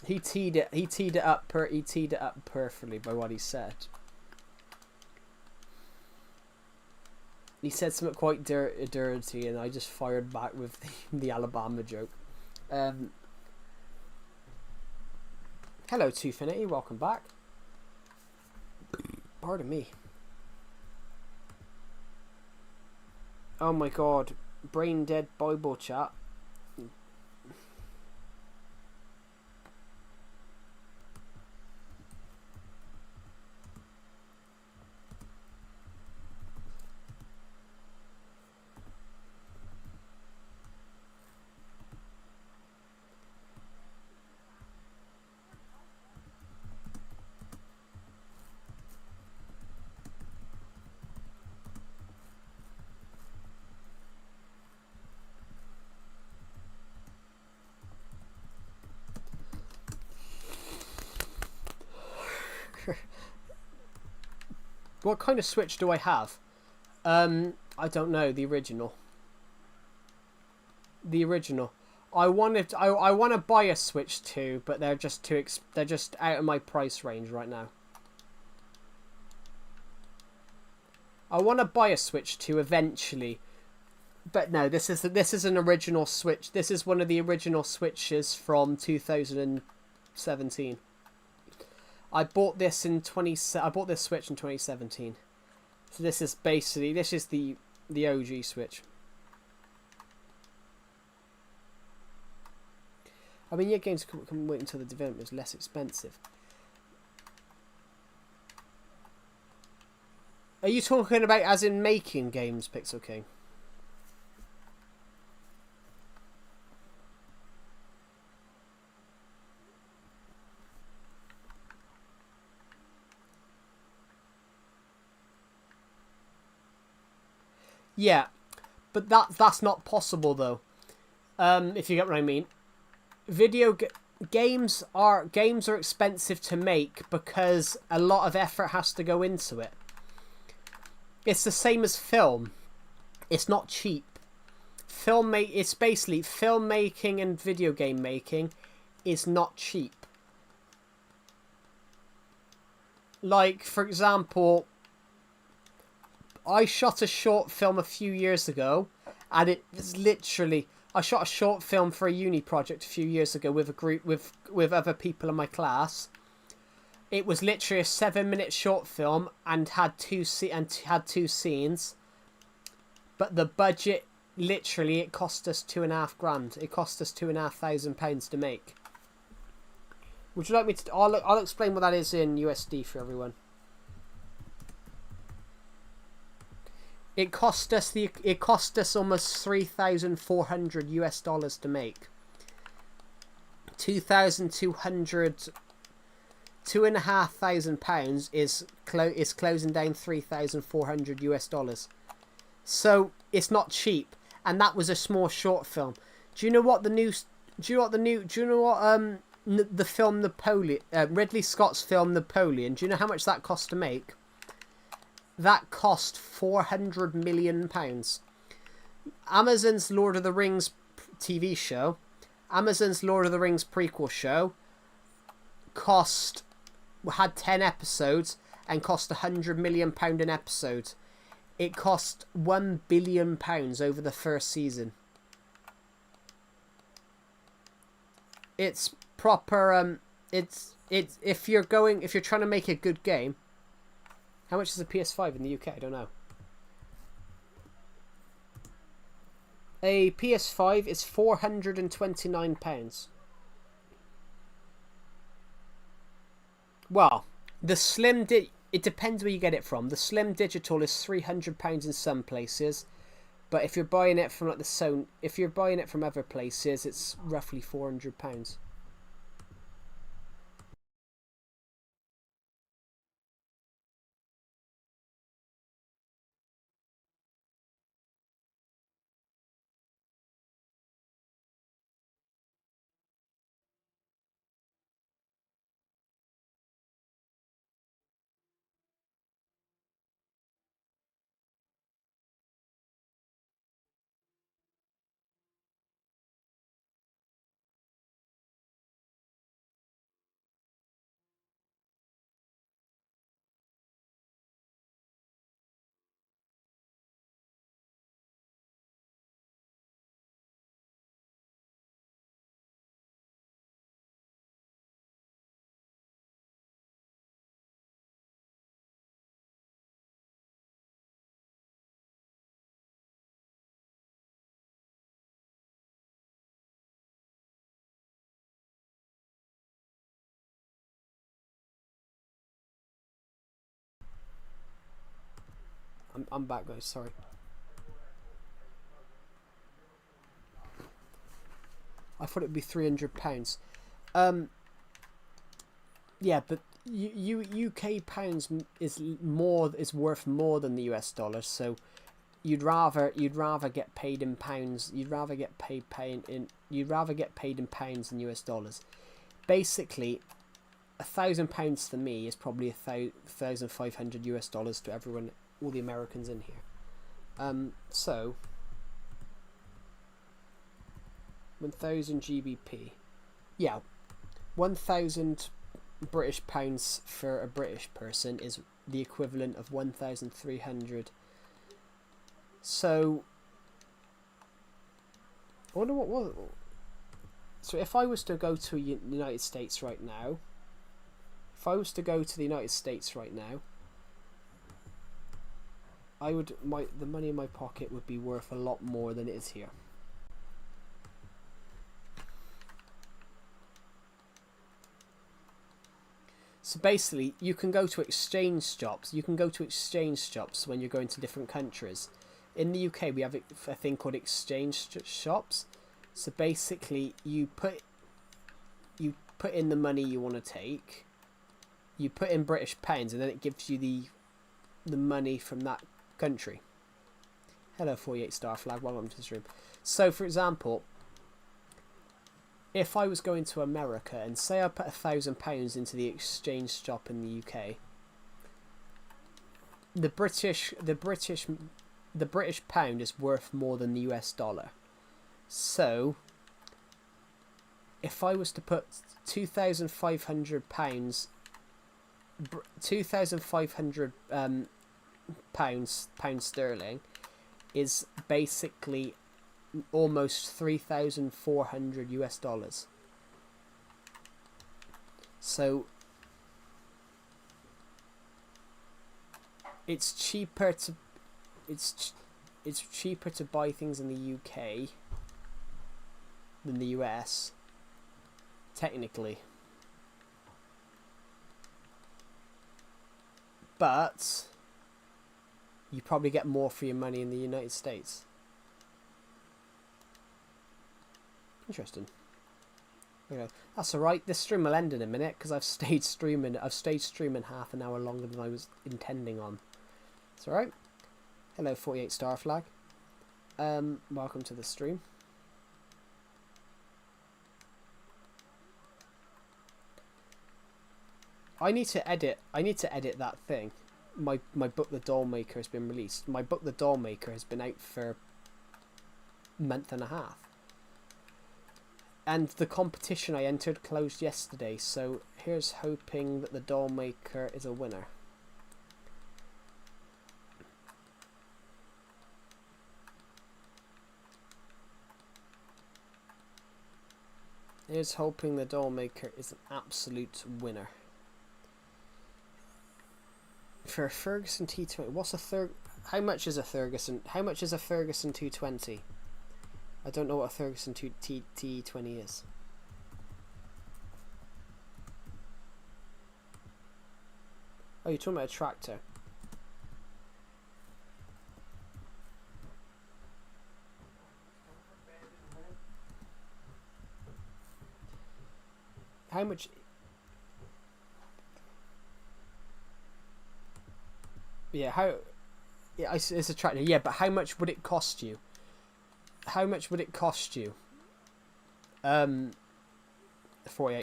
he teed it up perfectly by what he said. He said something quite dirty, and I just fired back with the Alabama joke. Hello, Twofinity, welcome back. Pardon me. Oh my god, brain dead Bible chat. What kind of Switch do I have? I don't know. The original. The original. I want to buy a Switch 2, but they're just they're just out of my price range right now. I want to buy a Switch 2 eventually, but no. This is an original Switch. This is one of the original Switches from 2017. I bought this Switch in 2017. So this is the OG Switch. I mean, yeah, games can wait until the development is less expensive. Are you talking about as in making games, Pixel King? Yeah, but that's not possible though. If you get what I mean, games are expensive to make because a lot of effort has to go into it. It's the same as film. It's not cheap. It's basically filmmaking and video game making is not cheap. Like, for example, I shot a short film a few years ago, and it was literally... I shot a short film for a uni project a few years ago with a group with other people in my class. It was literally a 7-minute short film and had two scenes. But the budget, literally, it cost us £2,500. It cost us £2,500 to make. Would you like me to? I'll explain what that is in USD for everyone. It cost us almost $3,400 to make. £2,500 is closing down $3,400 US. So it's not cheap, and that was a small short film. Do you know what the film Napoleon, Ridley Scott's film Napoleon? Do you know how much that cost to make? That cost £400 million. Amazon's Lord of the Rings TV show, Amazon's Lord of the Rings prequel show, had 10 episodes and cost £100 million an episode. It cost £1 billion over the first season. It's proper. It's if you're trying to make a good game. How much is a PS5 in the UK? I don't know. A PS5 is £429. Well, the Slim it depends where you get it from. The Slim Digital is £300 in some places, but if you're buying it from if you're buying it from other places, it's roughly £400. I'm back, guys. Sorry. I thought it'd be £300. Yeah, but UK pounds is worth more than the US dollar. So you'd rather get paid in pounds. You'd rather get paid in pounds than US dollars. Basically, £1,000 to me is probably $1,500 US to everyone, all the Americans in here. So 1,000 GBP. Yeah, 1,000 British pounds for a British person is the equivalent of 1,300. So I wonder what was. So if I was to go to the United States right now, the money in my pocket would be worth a lot more than it is here. So basically, you can go to exchange shops. When you're going to different countries. In the UK, we have a thing called exchange shops. So basically, you put in the money you want to take. You put in British pounds, and then it gives you the money from that country. Hello, 48 Star Flag. Welcome to this room. So, for example, if I was going to America and say I put £1,000 into the exchange shop in the UK, the British pound is worth more than the US dollar. So if I was to put £2,500 pounds sterling is basically almost $3,400 US. So it's cheaper to buy things in the UK than the US, technically. But you probably get more for your money in the United States. Interesting. Okay. That's alright. This stream will end in a minute because I've stayed streaming. I've stayed streaming half an hour longer than I was intending on. It's alright. Hello, 48 star flag. Welcome to the stream. I need to edit that thing. My book The Doll Maker has been released. My book The Doll Maker has been out for a month and a half. And the competition I entered closed yesterday, so here's hoping that The Doll Maker is a winner. Here's hoping The Doll Maker is an absolute winner. For a Ferguson T20, what's a how much is a Ferguson? How much is a Ferguson 220? I don't know what a Ferguson T20 is. Oh, you're talking about a tractor. How much? Yeah, how? Yeah, it's a tractor. Yeah, but how much would it cost you? How much would it cost you? 48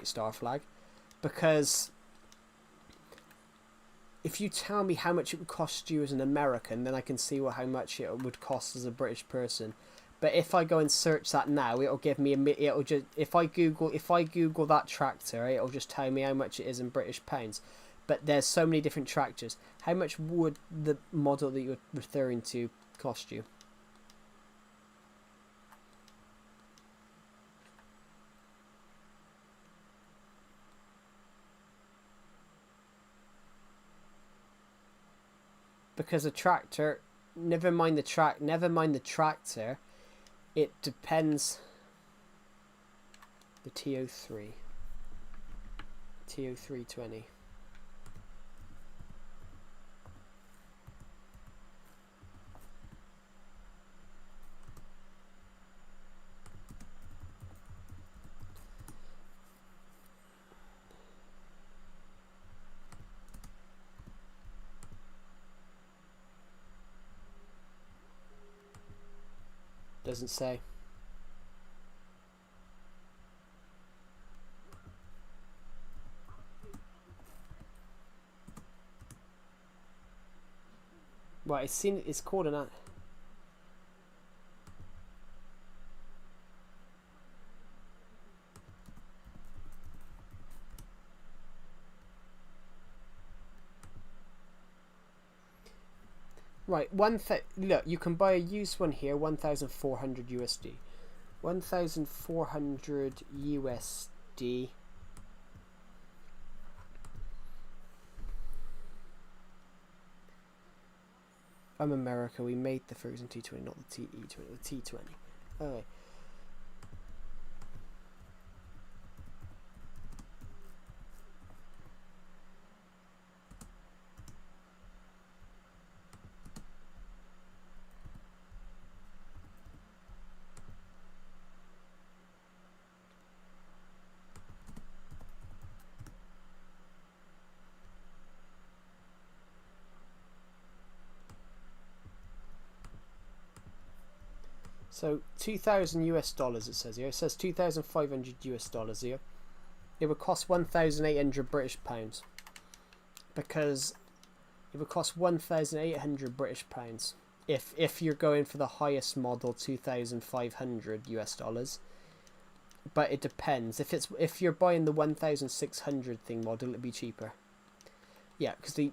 star flag, because if you tell me how much it would cost you as an American, then I can see how much it would cost as a British person. But if I go and search that now, it'll give me it'll just if I Google that tractor, it'll just tell me how much it is in British pounds. But there's so many different tractors. How much would the model that you're referring to cost you? Because a tractor, never mind the tractor, it depends. The TO320. Doesn't say. Well, it's called an. Right, look, you can buy a used one here, 1,400 USD. 1,400 USD. I'm America, we made the Ferguson T20, not the TE20, the T20. Okay. So 2,000 US dollars it says here. It says 2,500 US dollars here. It would cost 1,800 British pounds. Because it would cost 1,800 British pounds if you're going for the highest model, 2,500 US dollars. But it depends. If you're buying the 1,600 thing model, it'd be cheaper. Yeah, because the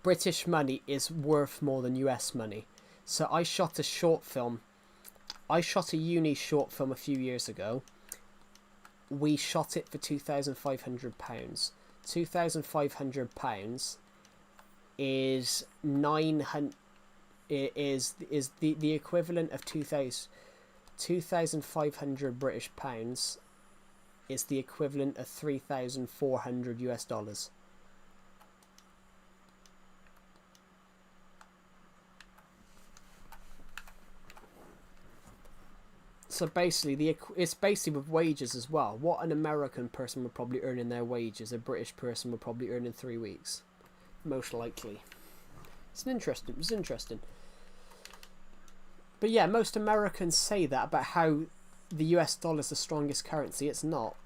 British money is worth more than US money. So I shot a short film. I shot a uni short film a few years ago. We shot it for £2,500. £2,500 is 900. Is the equivalent of 2,500 British pounds is the equivalent of 3,400 US dollars. So basically, it's basically with wages as well. What an American person would probably earn in their wages, a British person would probably earn in 3 weeks, most likely. It's interesting. But yeah, most Americans say that about how the US dollar is the strongest currency. It's not.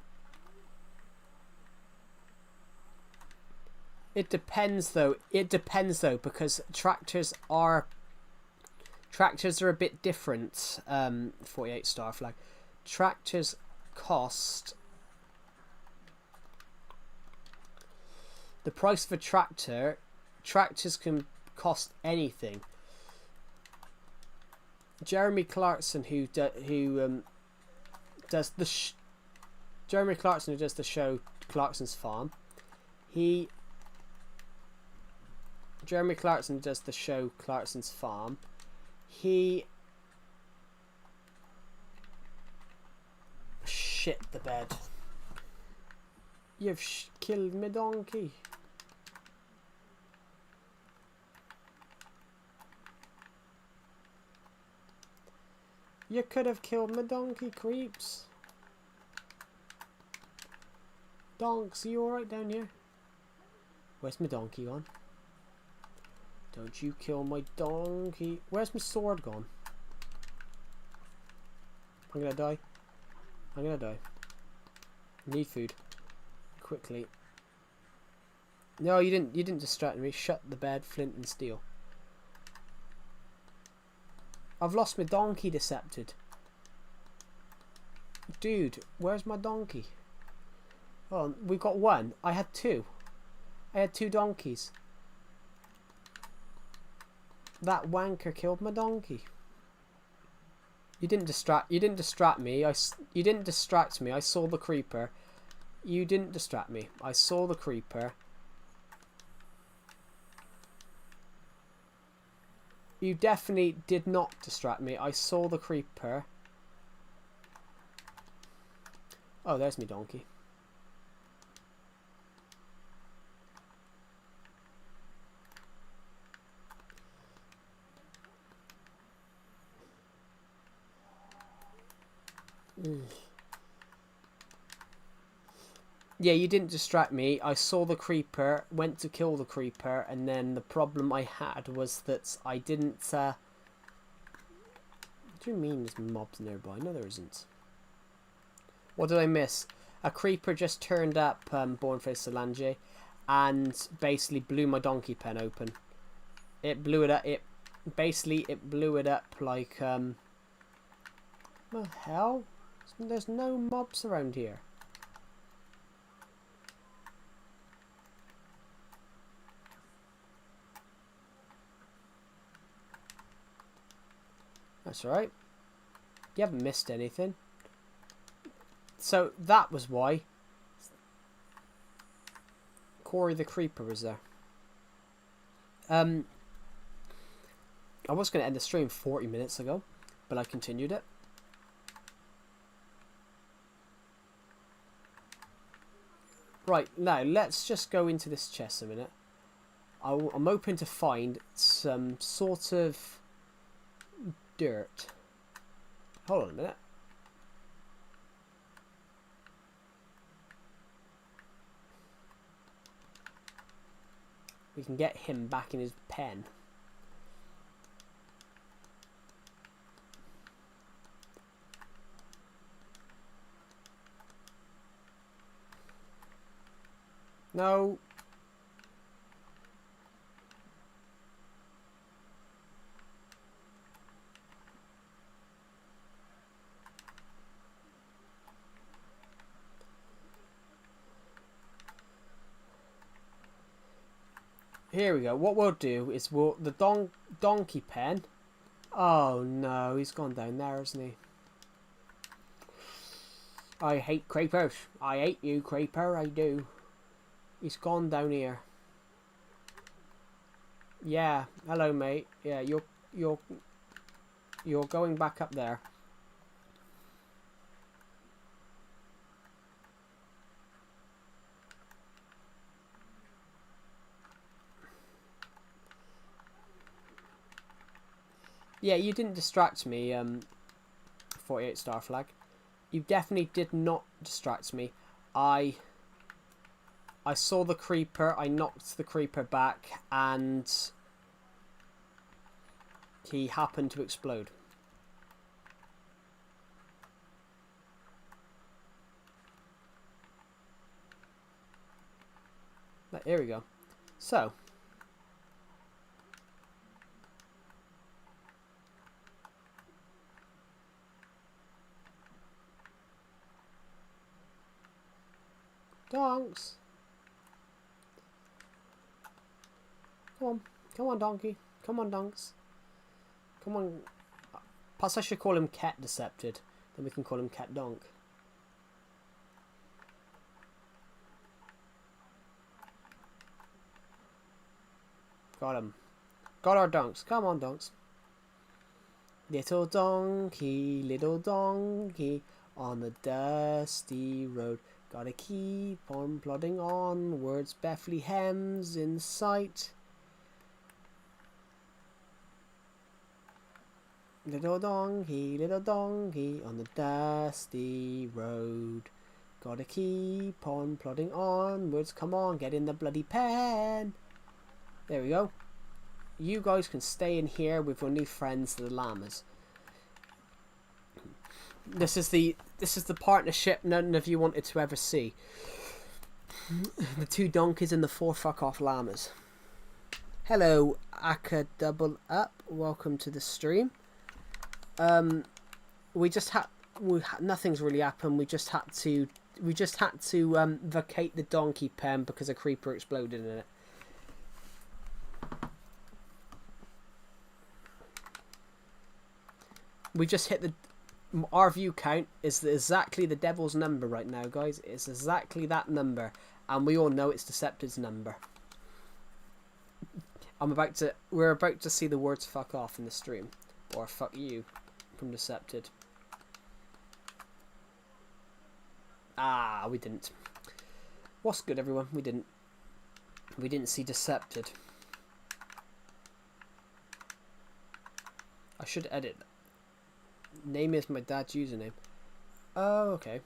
It depends though. Because tractors are a bit different. 48 star flag. Tractors cost, the price of a tractors can cost anything. Jeremy Clarkson, who does the show Clarkson's Farm, Jeremy Clarkson does the show Clarkson's Farm. Shit the bed. You've killed me donkey. You could have killed my donkey, creeps. Donks, are you alright down here? Where's my donkey gone? Don't you kill my donkey. Where's my sword gone? I'm gonna die. Need food. Quickly. No, you didn't distract me. Shut the bed, flint and steel. I've lost my donkey, Decepted. Dude, where's my donkey? Oh, we got one. I had two. I had 2 donkeys. That wanker killed my donkey. You didn't distract me. You didn't distract me. I saw the creeper. You didn't distract me. I saw the creeper. You definitely did not distract me. I saw the creeper. Oh, there's me donkey. Yeah, you didn't distract me. I saw the creeper, went to kill the creeper, and then the problem I had was that I didn't... What do you mean there's mobs nearby? No, there isn't. What did I miss? A creeper just turned up, Bornface Solange, and basically blew my donkey pen open. It blew it up. It blew it up like... What the hell? There's no mobs around here. That's alright. You haven't missed anything. So that was why Corey the Creeper was there. I was going to end the stream 40 minutes ago, but I continued it. Right, now let's just go into this chest a minute. I'm hoping to find some sort of dirt. Hold on a minute. We can get him back in his pen. No. Here we go. What we'll do is the donkey pen. Oh no, he's gone down there, isn't he? I hate creepers. I hate you, creeper. I do. He's gone down here. Yeah. Hello, mate. Yeah, you're going back up there. Yeah, you didn't distract me, 48 star flag. You definitely did not distract me. I saw the creeper, I knocked the creeper back, and he happened to explode. But here we go. So, donks. Come on. Come on, donkey. Come on, donks. Come on. Perhaps I should call him Cat Decepted. Then we can call him Cat Donk. Got him. Got our donks. Come on, donks. Little donkey, on the dusty road. Gotta keep on plodding onwards. Bethlehem's in sight. Little donkey, on the dusty road. Gotta keep on plodding onwards. Come on, get in the bloody pen. There we go. You guys can stay in here with your new friends, the llamas. This is the partnership none of you wanted to ever see. The 2 donkeys and the 4 fuck off llamas. Hello, Aka Double Up. Welcome to the stream. Nothing's really happened. We just had to vacate the donkey pen because a creeper exploded in it. We just hit our view count is exactly the devil's number right now, guys. It's exactly that number, and we all know it's Decepted's number. We're about to see the words "fuck off" in the stream, or "fuck you" from Decepted. Ah, we didn't. What's good, everyone? We didn't see Decepted. I should edit. Name is my dad's username. Oh, okay.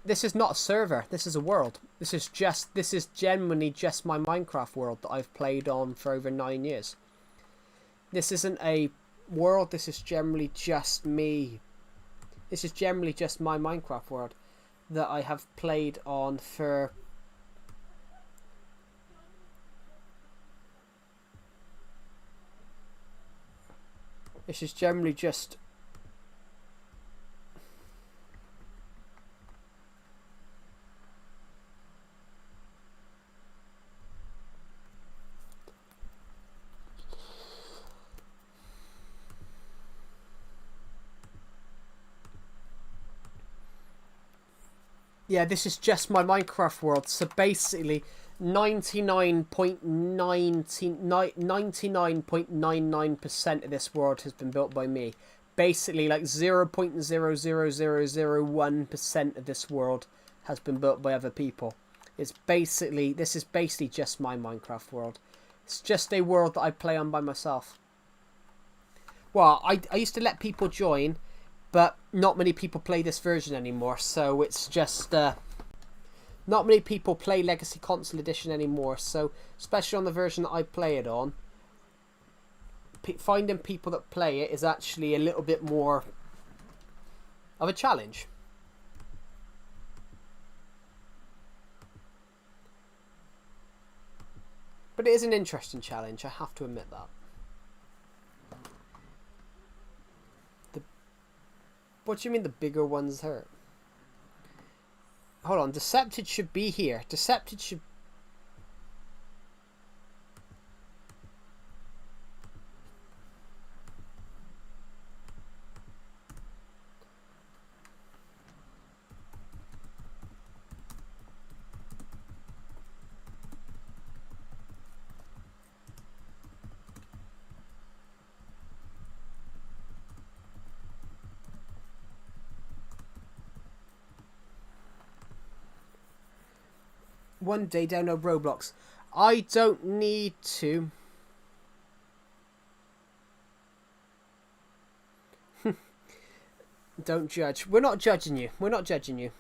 This is not a server. This is a world. This is genuinely just my Minecraft world that I've played on for over 9 years. This isn't a world. This is generally just me. This is generally just my Minecraft world that I have played on for this is generally just yeah, this is just my Minecraft world. So basically, 99.99% of this world has been built by me. Basically, like 0.00001% of this world has been built by other people. This is basically just my Minecraft world. It's just a world that I play on by myself. Well, I used to let people join, but not many people play this version anymore, so it's just not many people play Legacy Console Edition anymore, so especially on the version that I play it on, finding people that play it is actually a little bit more of a challenge. But it is an interesting challenge, I have to admit that. What do you mean the bigger ones hurt? Hold on, Decepted should be here. Decepted should... One day download Roblox. I don't need to. Don't judge. We're not judging you. We're not judging you.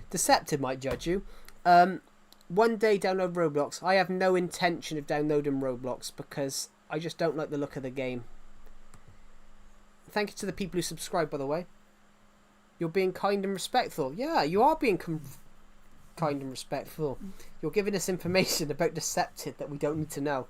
Deceptive might judge you. One day download Roblox. I have no intention of downloading Roblox because I just don't like the look of the game. Thank you to the people who subscribe, by the way. You're being kind and respectful. Yeah, you are being kind and respectful. You're giving us information about Deceptive that we don't need to know.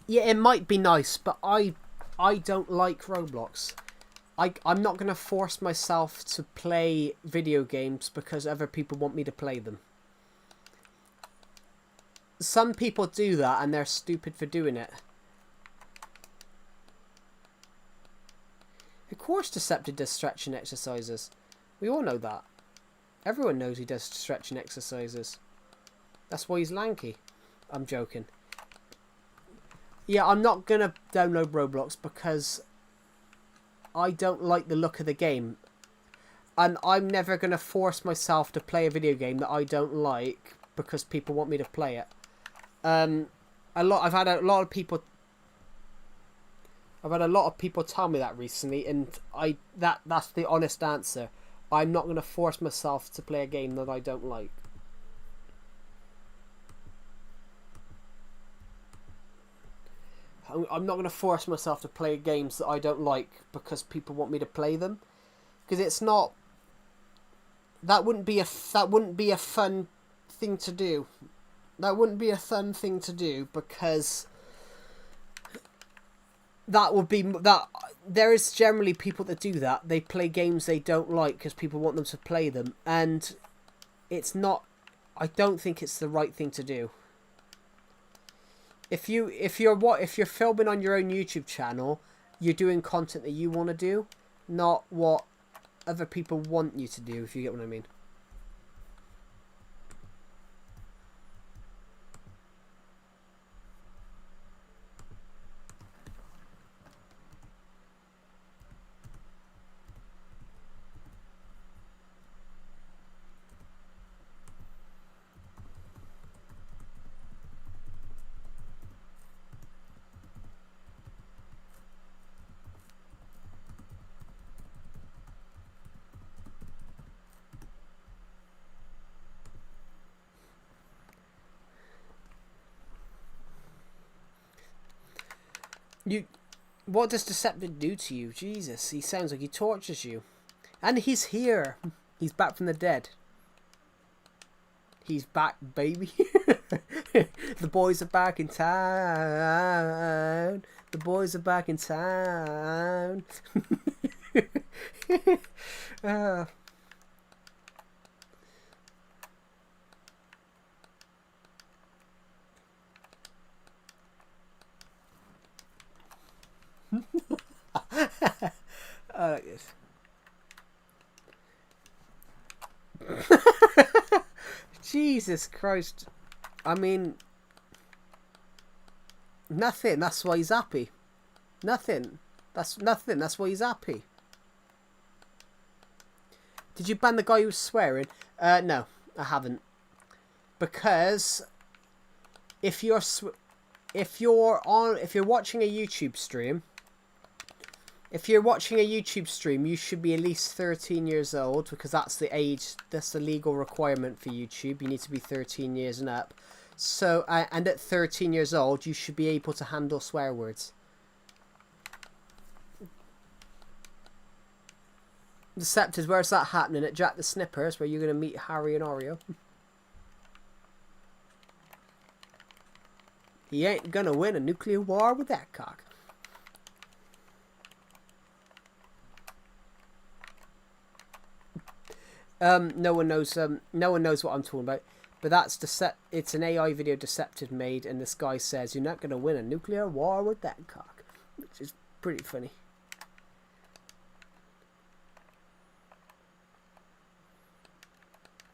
Yeah, it might be nice, but I don't like Roblox. I'm not going to force myself to play video games because other people want me to play them. Some people do that and they're stupid for doing it. Of course Deceptive does stretching exercises. We all know that. Everyone knows he does stretching exercises. That's why he's lanky. I'm joking. Yeah, I'm not going to download Roblox because I don't like the look of the game. And I'm never going to force myself to play a video game that I don't like because people want me to play it. I've had a lot of people tell me that recently, and that's the honest answer. I'm not going to force myself to play a game that I don't like. I'm not going to force myself to play games that I don't like because people want me to play them, because it's not. That wouldn't be a fun thing to do. That wouldn't be a fun thing to do because that would be that. There is generally people that do that. They play games they don't like because people want them to play them, and it's not. I don't think it's the right thing to do. If you're filming on your own YouTube channel, you're doing content that you want to do, not what other people want you to do, if you get what I mean. What does Deceptive do to you? Jesus, he sounds like he tortures you. And he's here. He's back from the dead. He's back, baby. The boys are back in town. The boys are back in town. I like this. Jesus Christ. I mean, nothing. That's why he's happy. Nothing. That's nothing. That's why he's happy. Did you ban the guy who was swearing? No, I haven't. Because if you're watching a YouTube stream, you should be at least 13 years old, because that's the age, that's the legal requirement for YouTube. You need to be 13 years and up. So, and at 13 years old, you should be able to handle swear words. Deceptors, where's that happening? At Jack the Snippers, where you're going to meet Harry and Oreo? He ain't gonna win a nuclear war with that cock. No one knows what I'm talking about. But that's it's an AI video Deceptive made, and this guy says you're not gonna win a nuclear war with that cock, which is pretty funny.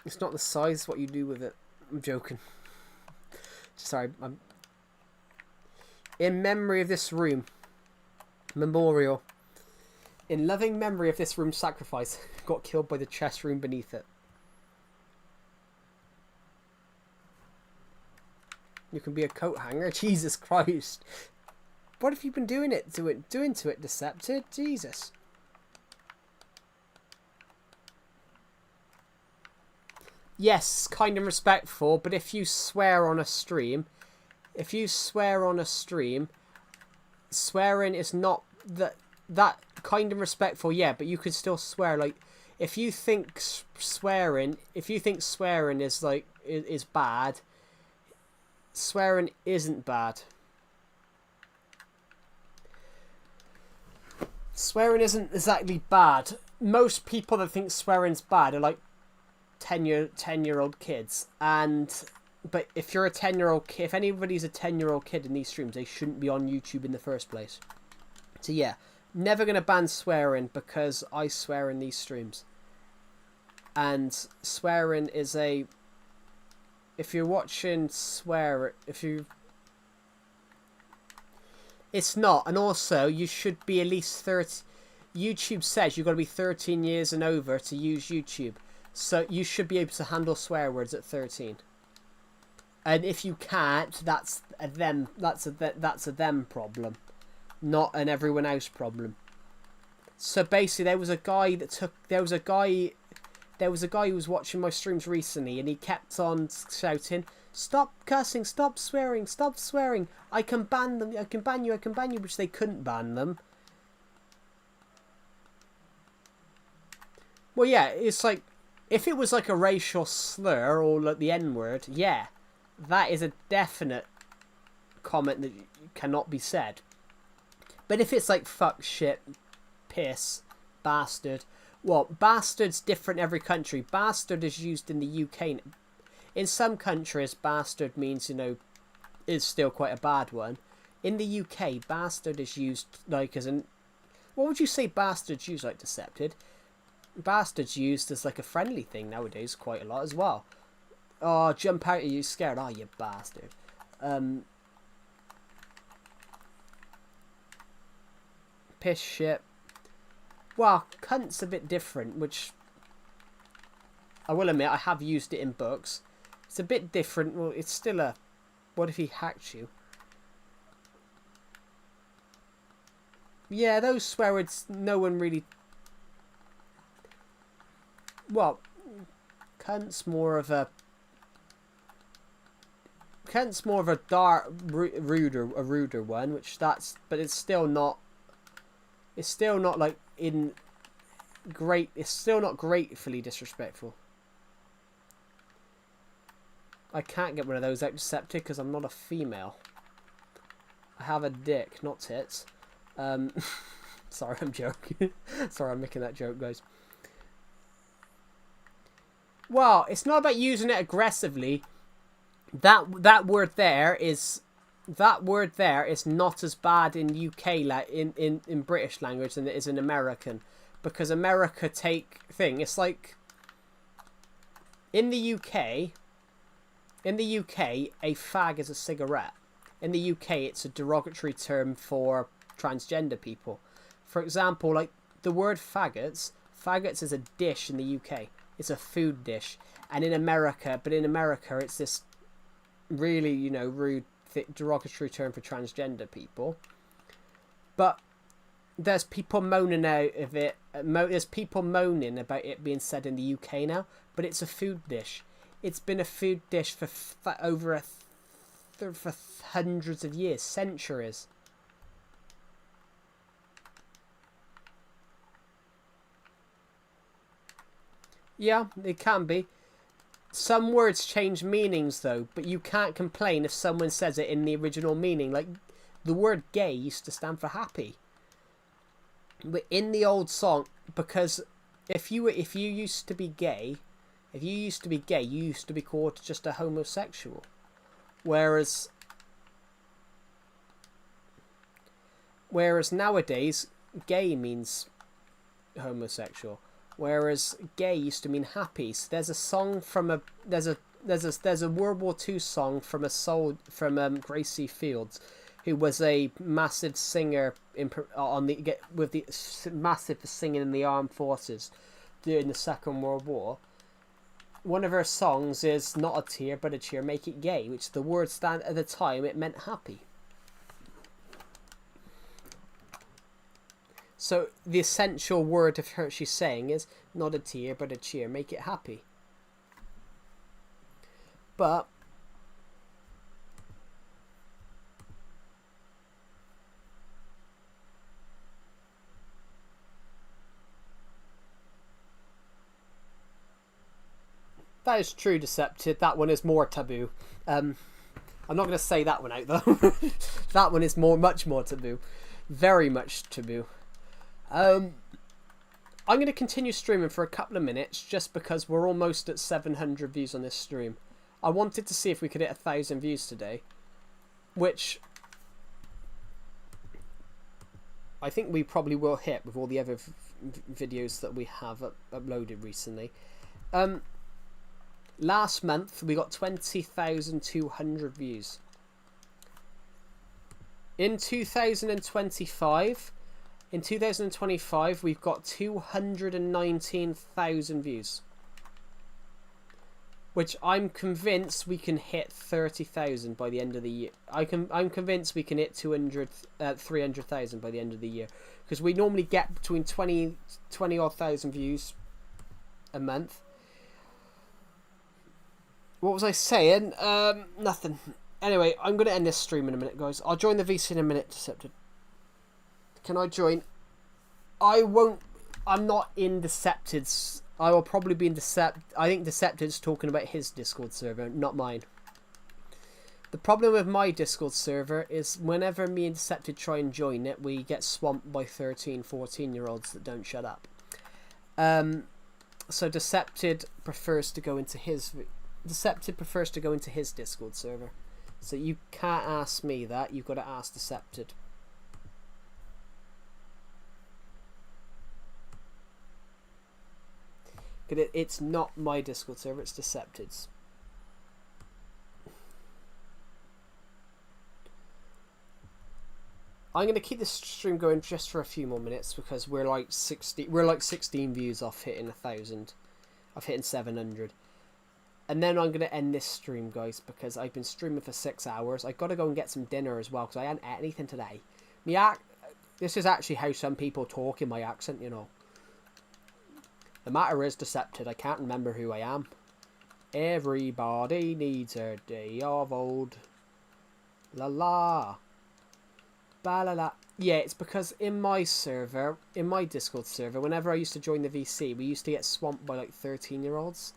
It's not the size, it's what you do with it. I'm joking. Sorry, I'm... In memory of this room. Memorial. In loving memory of this room's sacrifice. Got killed by the chest room beneath it. You can be a coat hanger? Jesus Christ. What have you been doing to it, Decepted? Jesus. Yes, kind and respectful, but if you swear on a stream, swearing is not that kind and respectful, yeah, but you could still swear. Like, if you think swearing is like is bad, swearing isn't bad. Swearing isn't exactly bad. Most people that think swearing's bad are like 10-year-old kids, but if you're a 10-year-old kid, if anybody's a 10-year-old kid in these streams, they shouldn't be on YouTube in the first place. So yeah, never gonna ban swearing because I swear in these streams. And swearing is a... If you're watching it's not. And also, you should be at least 30... YouTube says you've got to be 13 years and over to use YouTube. So you should be able to handle swear words at 13. And if you can't, that's a them problem, not an everyone else problem. So basically, there was a guy who was watching my streams recently, and he kept on shouting, "Stop cussing! Stop swearing! Stop swearing! I can ban them! I can ban you! I can ban you!" Which they couldn't ban them. Well, yeah, it's like if it was like a racial slur or like the N-word, yeah. That is a definite comment that cannot be said. But if it's like fuck, shit, piss, bastard... Well, bastard's different in every country. Bastard is used in the UK. In some countries, bastard means, you know, is still quite a bad one. In the UK, bastard is used like as an... What would you say bastard's used like, Decepted? Bastard's used as like a friendly thing nowadays quite a lot as well. Oh, jump out, are you scared? Oh, you bastard. Piss, shit. Well, cunt's a bit different, which I will admit I have used it in books. It's a bit different. Well, it's still a... What if he hacked you? Yeah, those swear words, no one really... Well, cunt's more of a... Cunt's more of a ruder one, which that's... But it's still not... It's still not like in great... It's still not gratefully disrespectful. I can't get one of those out Decepted because I'm not a female. I have a dick, not tits. Sorry, I'm joking. Sorry, I'm making that joke, guys. Well, it's not about using it aggressively. That word there is not as bad in UK in British language than it is in American, because America it's like in the UK a fag is a cigarette. In the UK it's a derogatory term for transgender people. For example, like the word faggots is a dish in the UK. It's a food dish. And in America it's this really, you know, rude derogatory term for transgender people. But there's people moaning out of it. There's people moaning about it being said in the UK now, but it's a food dish. It's been a food dish for over for hundreds of years, centuries. Yeah, it can be. Some words change meanings though, but you can't complain if someone says it in the original meaning. Like the word gay used to stand for happy. But in the old song, because if you used to be gay, you used to be called just a homosexual. Whereas nowadays gay means homosexual. whereas gay used to mean happy. So there's a song from a there's a World War II song from Gracie Fields, who was a massive singer with the massive singing in the armed forces during the Second World War. One of her songs is "Not a tear but a cheer, make it gay," which the word stand at the time it meant happy. So the essential word of her she's saying is "not a tear but a cheer, make it happy." But that is true, Decepted. That one is more taboo. I'm not going to say that one out though. That one is much more taboo. Very much taboo. I'm going to continue streaming for a couple of minutes just because we're almost at 700 views on this stream. I wanted to see if we could hit 1,000 views today, which I think we probably will hit with all the other videos that we have uploaded recently. Last month we got 20,200 views. In 2025, we've got 219,000 views, which I'm convinced we can hit 30,000 by the end of the year. I'm convinced we can hit 300,000 by the end of the year, because we normally get between 20 odd thousand views a month. What was I saying? Nothing. Anyway, I'm going to end this stream in a minute, guys. I'll join the VC in a minute, Decepted. Can I join? I won't. I'm not in Decepted's. I will probably be in I think Decepted's talking about his Discord server, not mine. The problem with my Discord server is whenever me and Decepted try and join it, we get swamped by 13, 14-year-olds that don't shut up. So Decepted prefers to go into his Discord server. So you can't ask me that. You've got to ask Decepted. It's not my Discord server, it's Decepted's. I'm going to keep this stream going just for a few more minutes because we're like 16 views off hitting 1,000. I've hit 700. And then I'm going to end this stream, guys, because I've been streaming for 6 hours. I've got to go and get some dinner as well because I hadn't ate anything today. This is actually how some people talk in my accent, you know. The matter is, Decepted, I can't remember who I am. Everybody needs a day of old. La la. Ba la la. Yeah, it's because in my Discord server, whenever I used to join the VC, we used to get swamped by like 13-year-olds.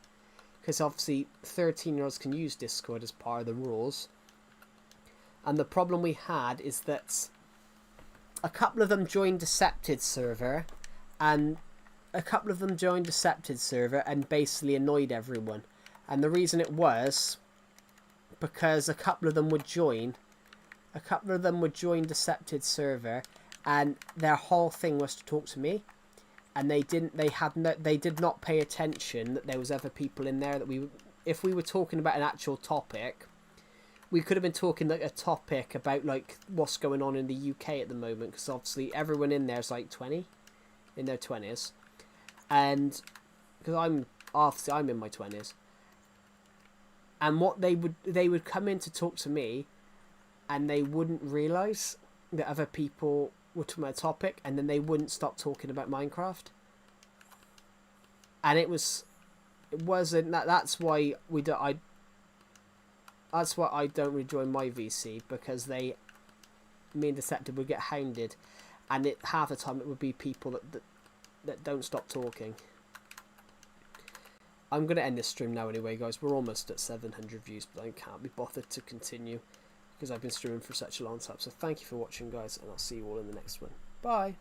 Because obviously 13-year-olds can use Discord as part of the rules. And the problem we had is that a couple of them joined Decepted server and basically annoyed everyone. And the reason it was because a couple of them would join Decepted server and their whole thing was to talk to me, and they did not pay attention that there was other people in there that if we were talking about an actual topic, we could have been talking like a topic about like what's going on in the UK at the moment, because obviously everyone in there is like 20, in their 20s. And because I'm in my 20s, and what they would come in to talk to me, and they wouldn't realise that other people were talking about a topic, and then they wouldn't stop talking about Minecraft. And that's why I don't really join my VC, because me and Deceptive would get hounded, and half the time it would be people that don't stop talking. I'm going to end this stream now anyway, guys. We're almost at 700 views, but I can't be bothered to continue because I've been streaming for such a long time. So thank you for watching, guys, and I'll see you all in the next one. Bye!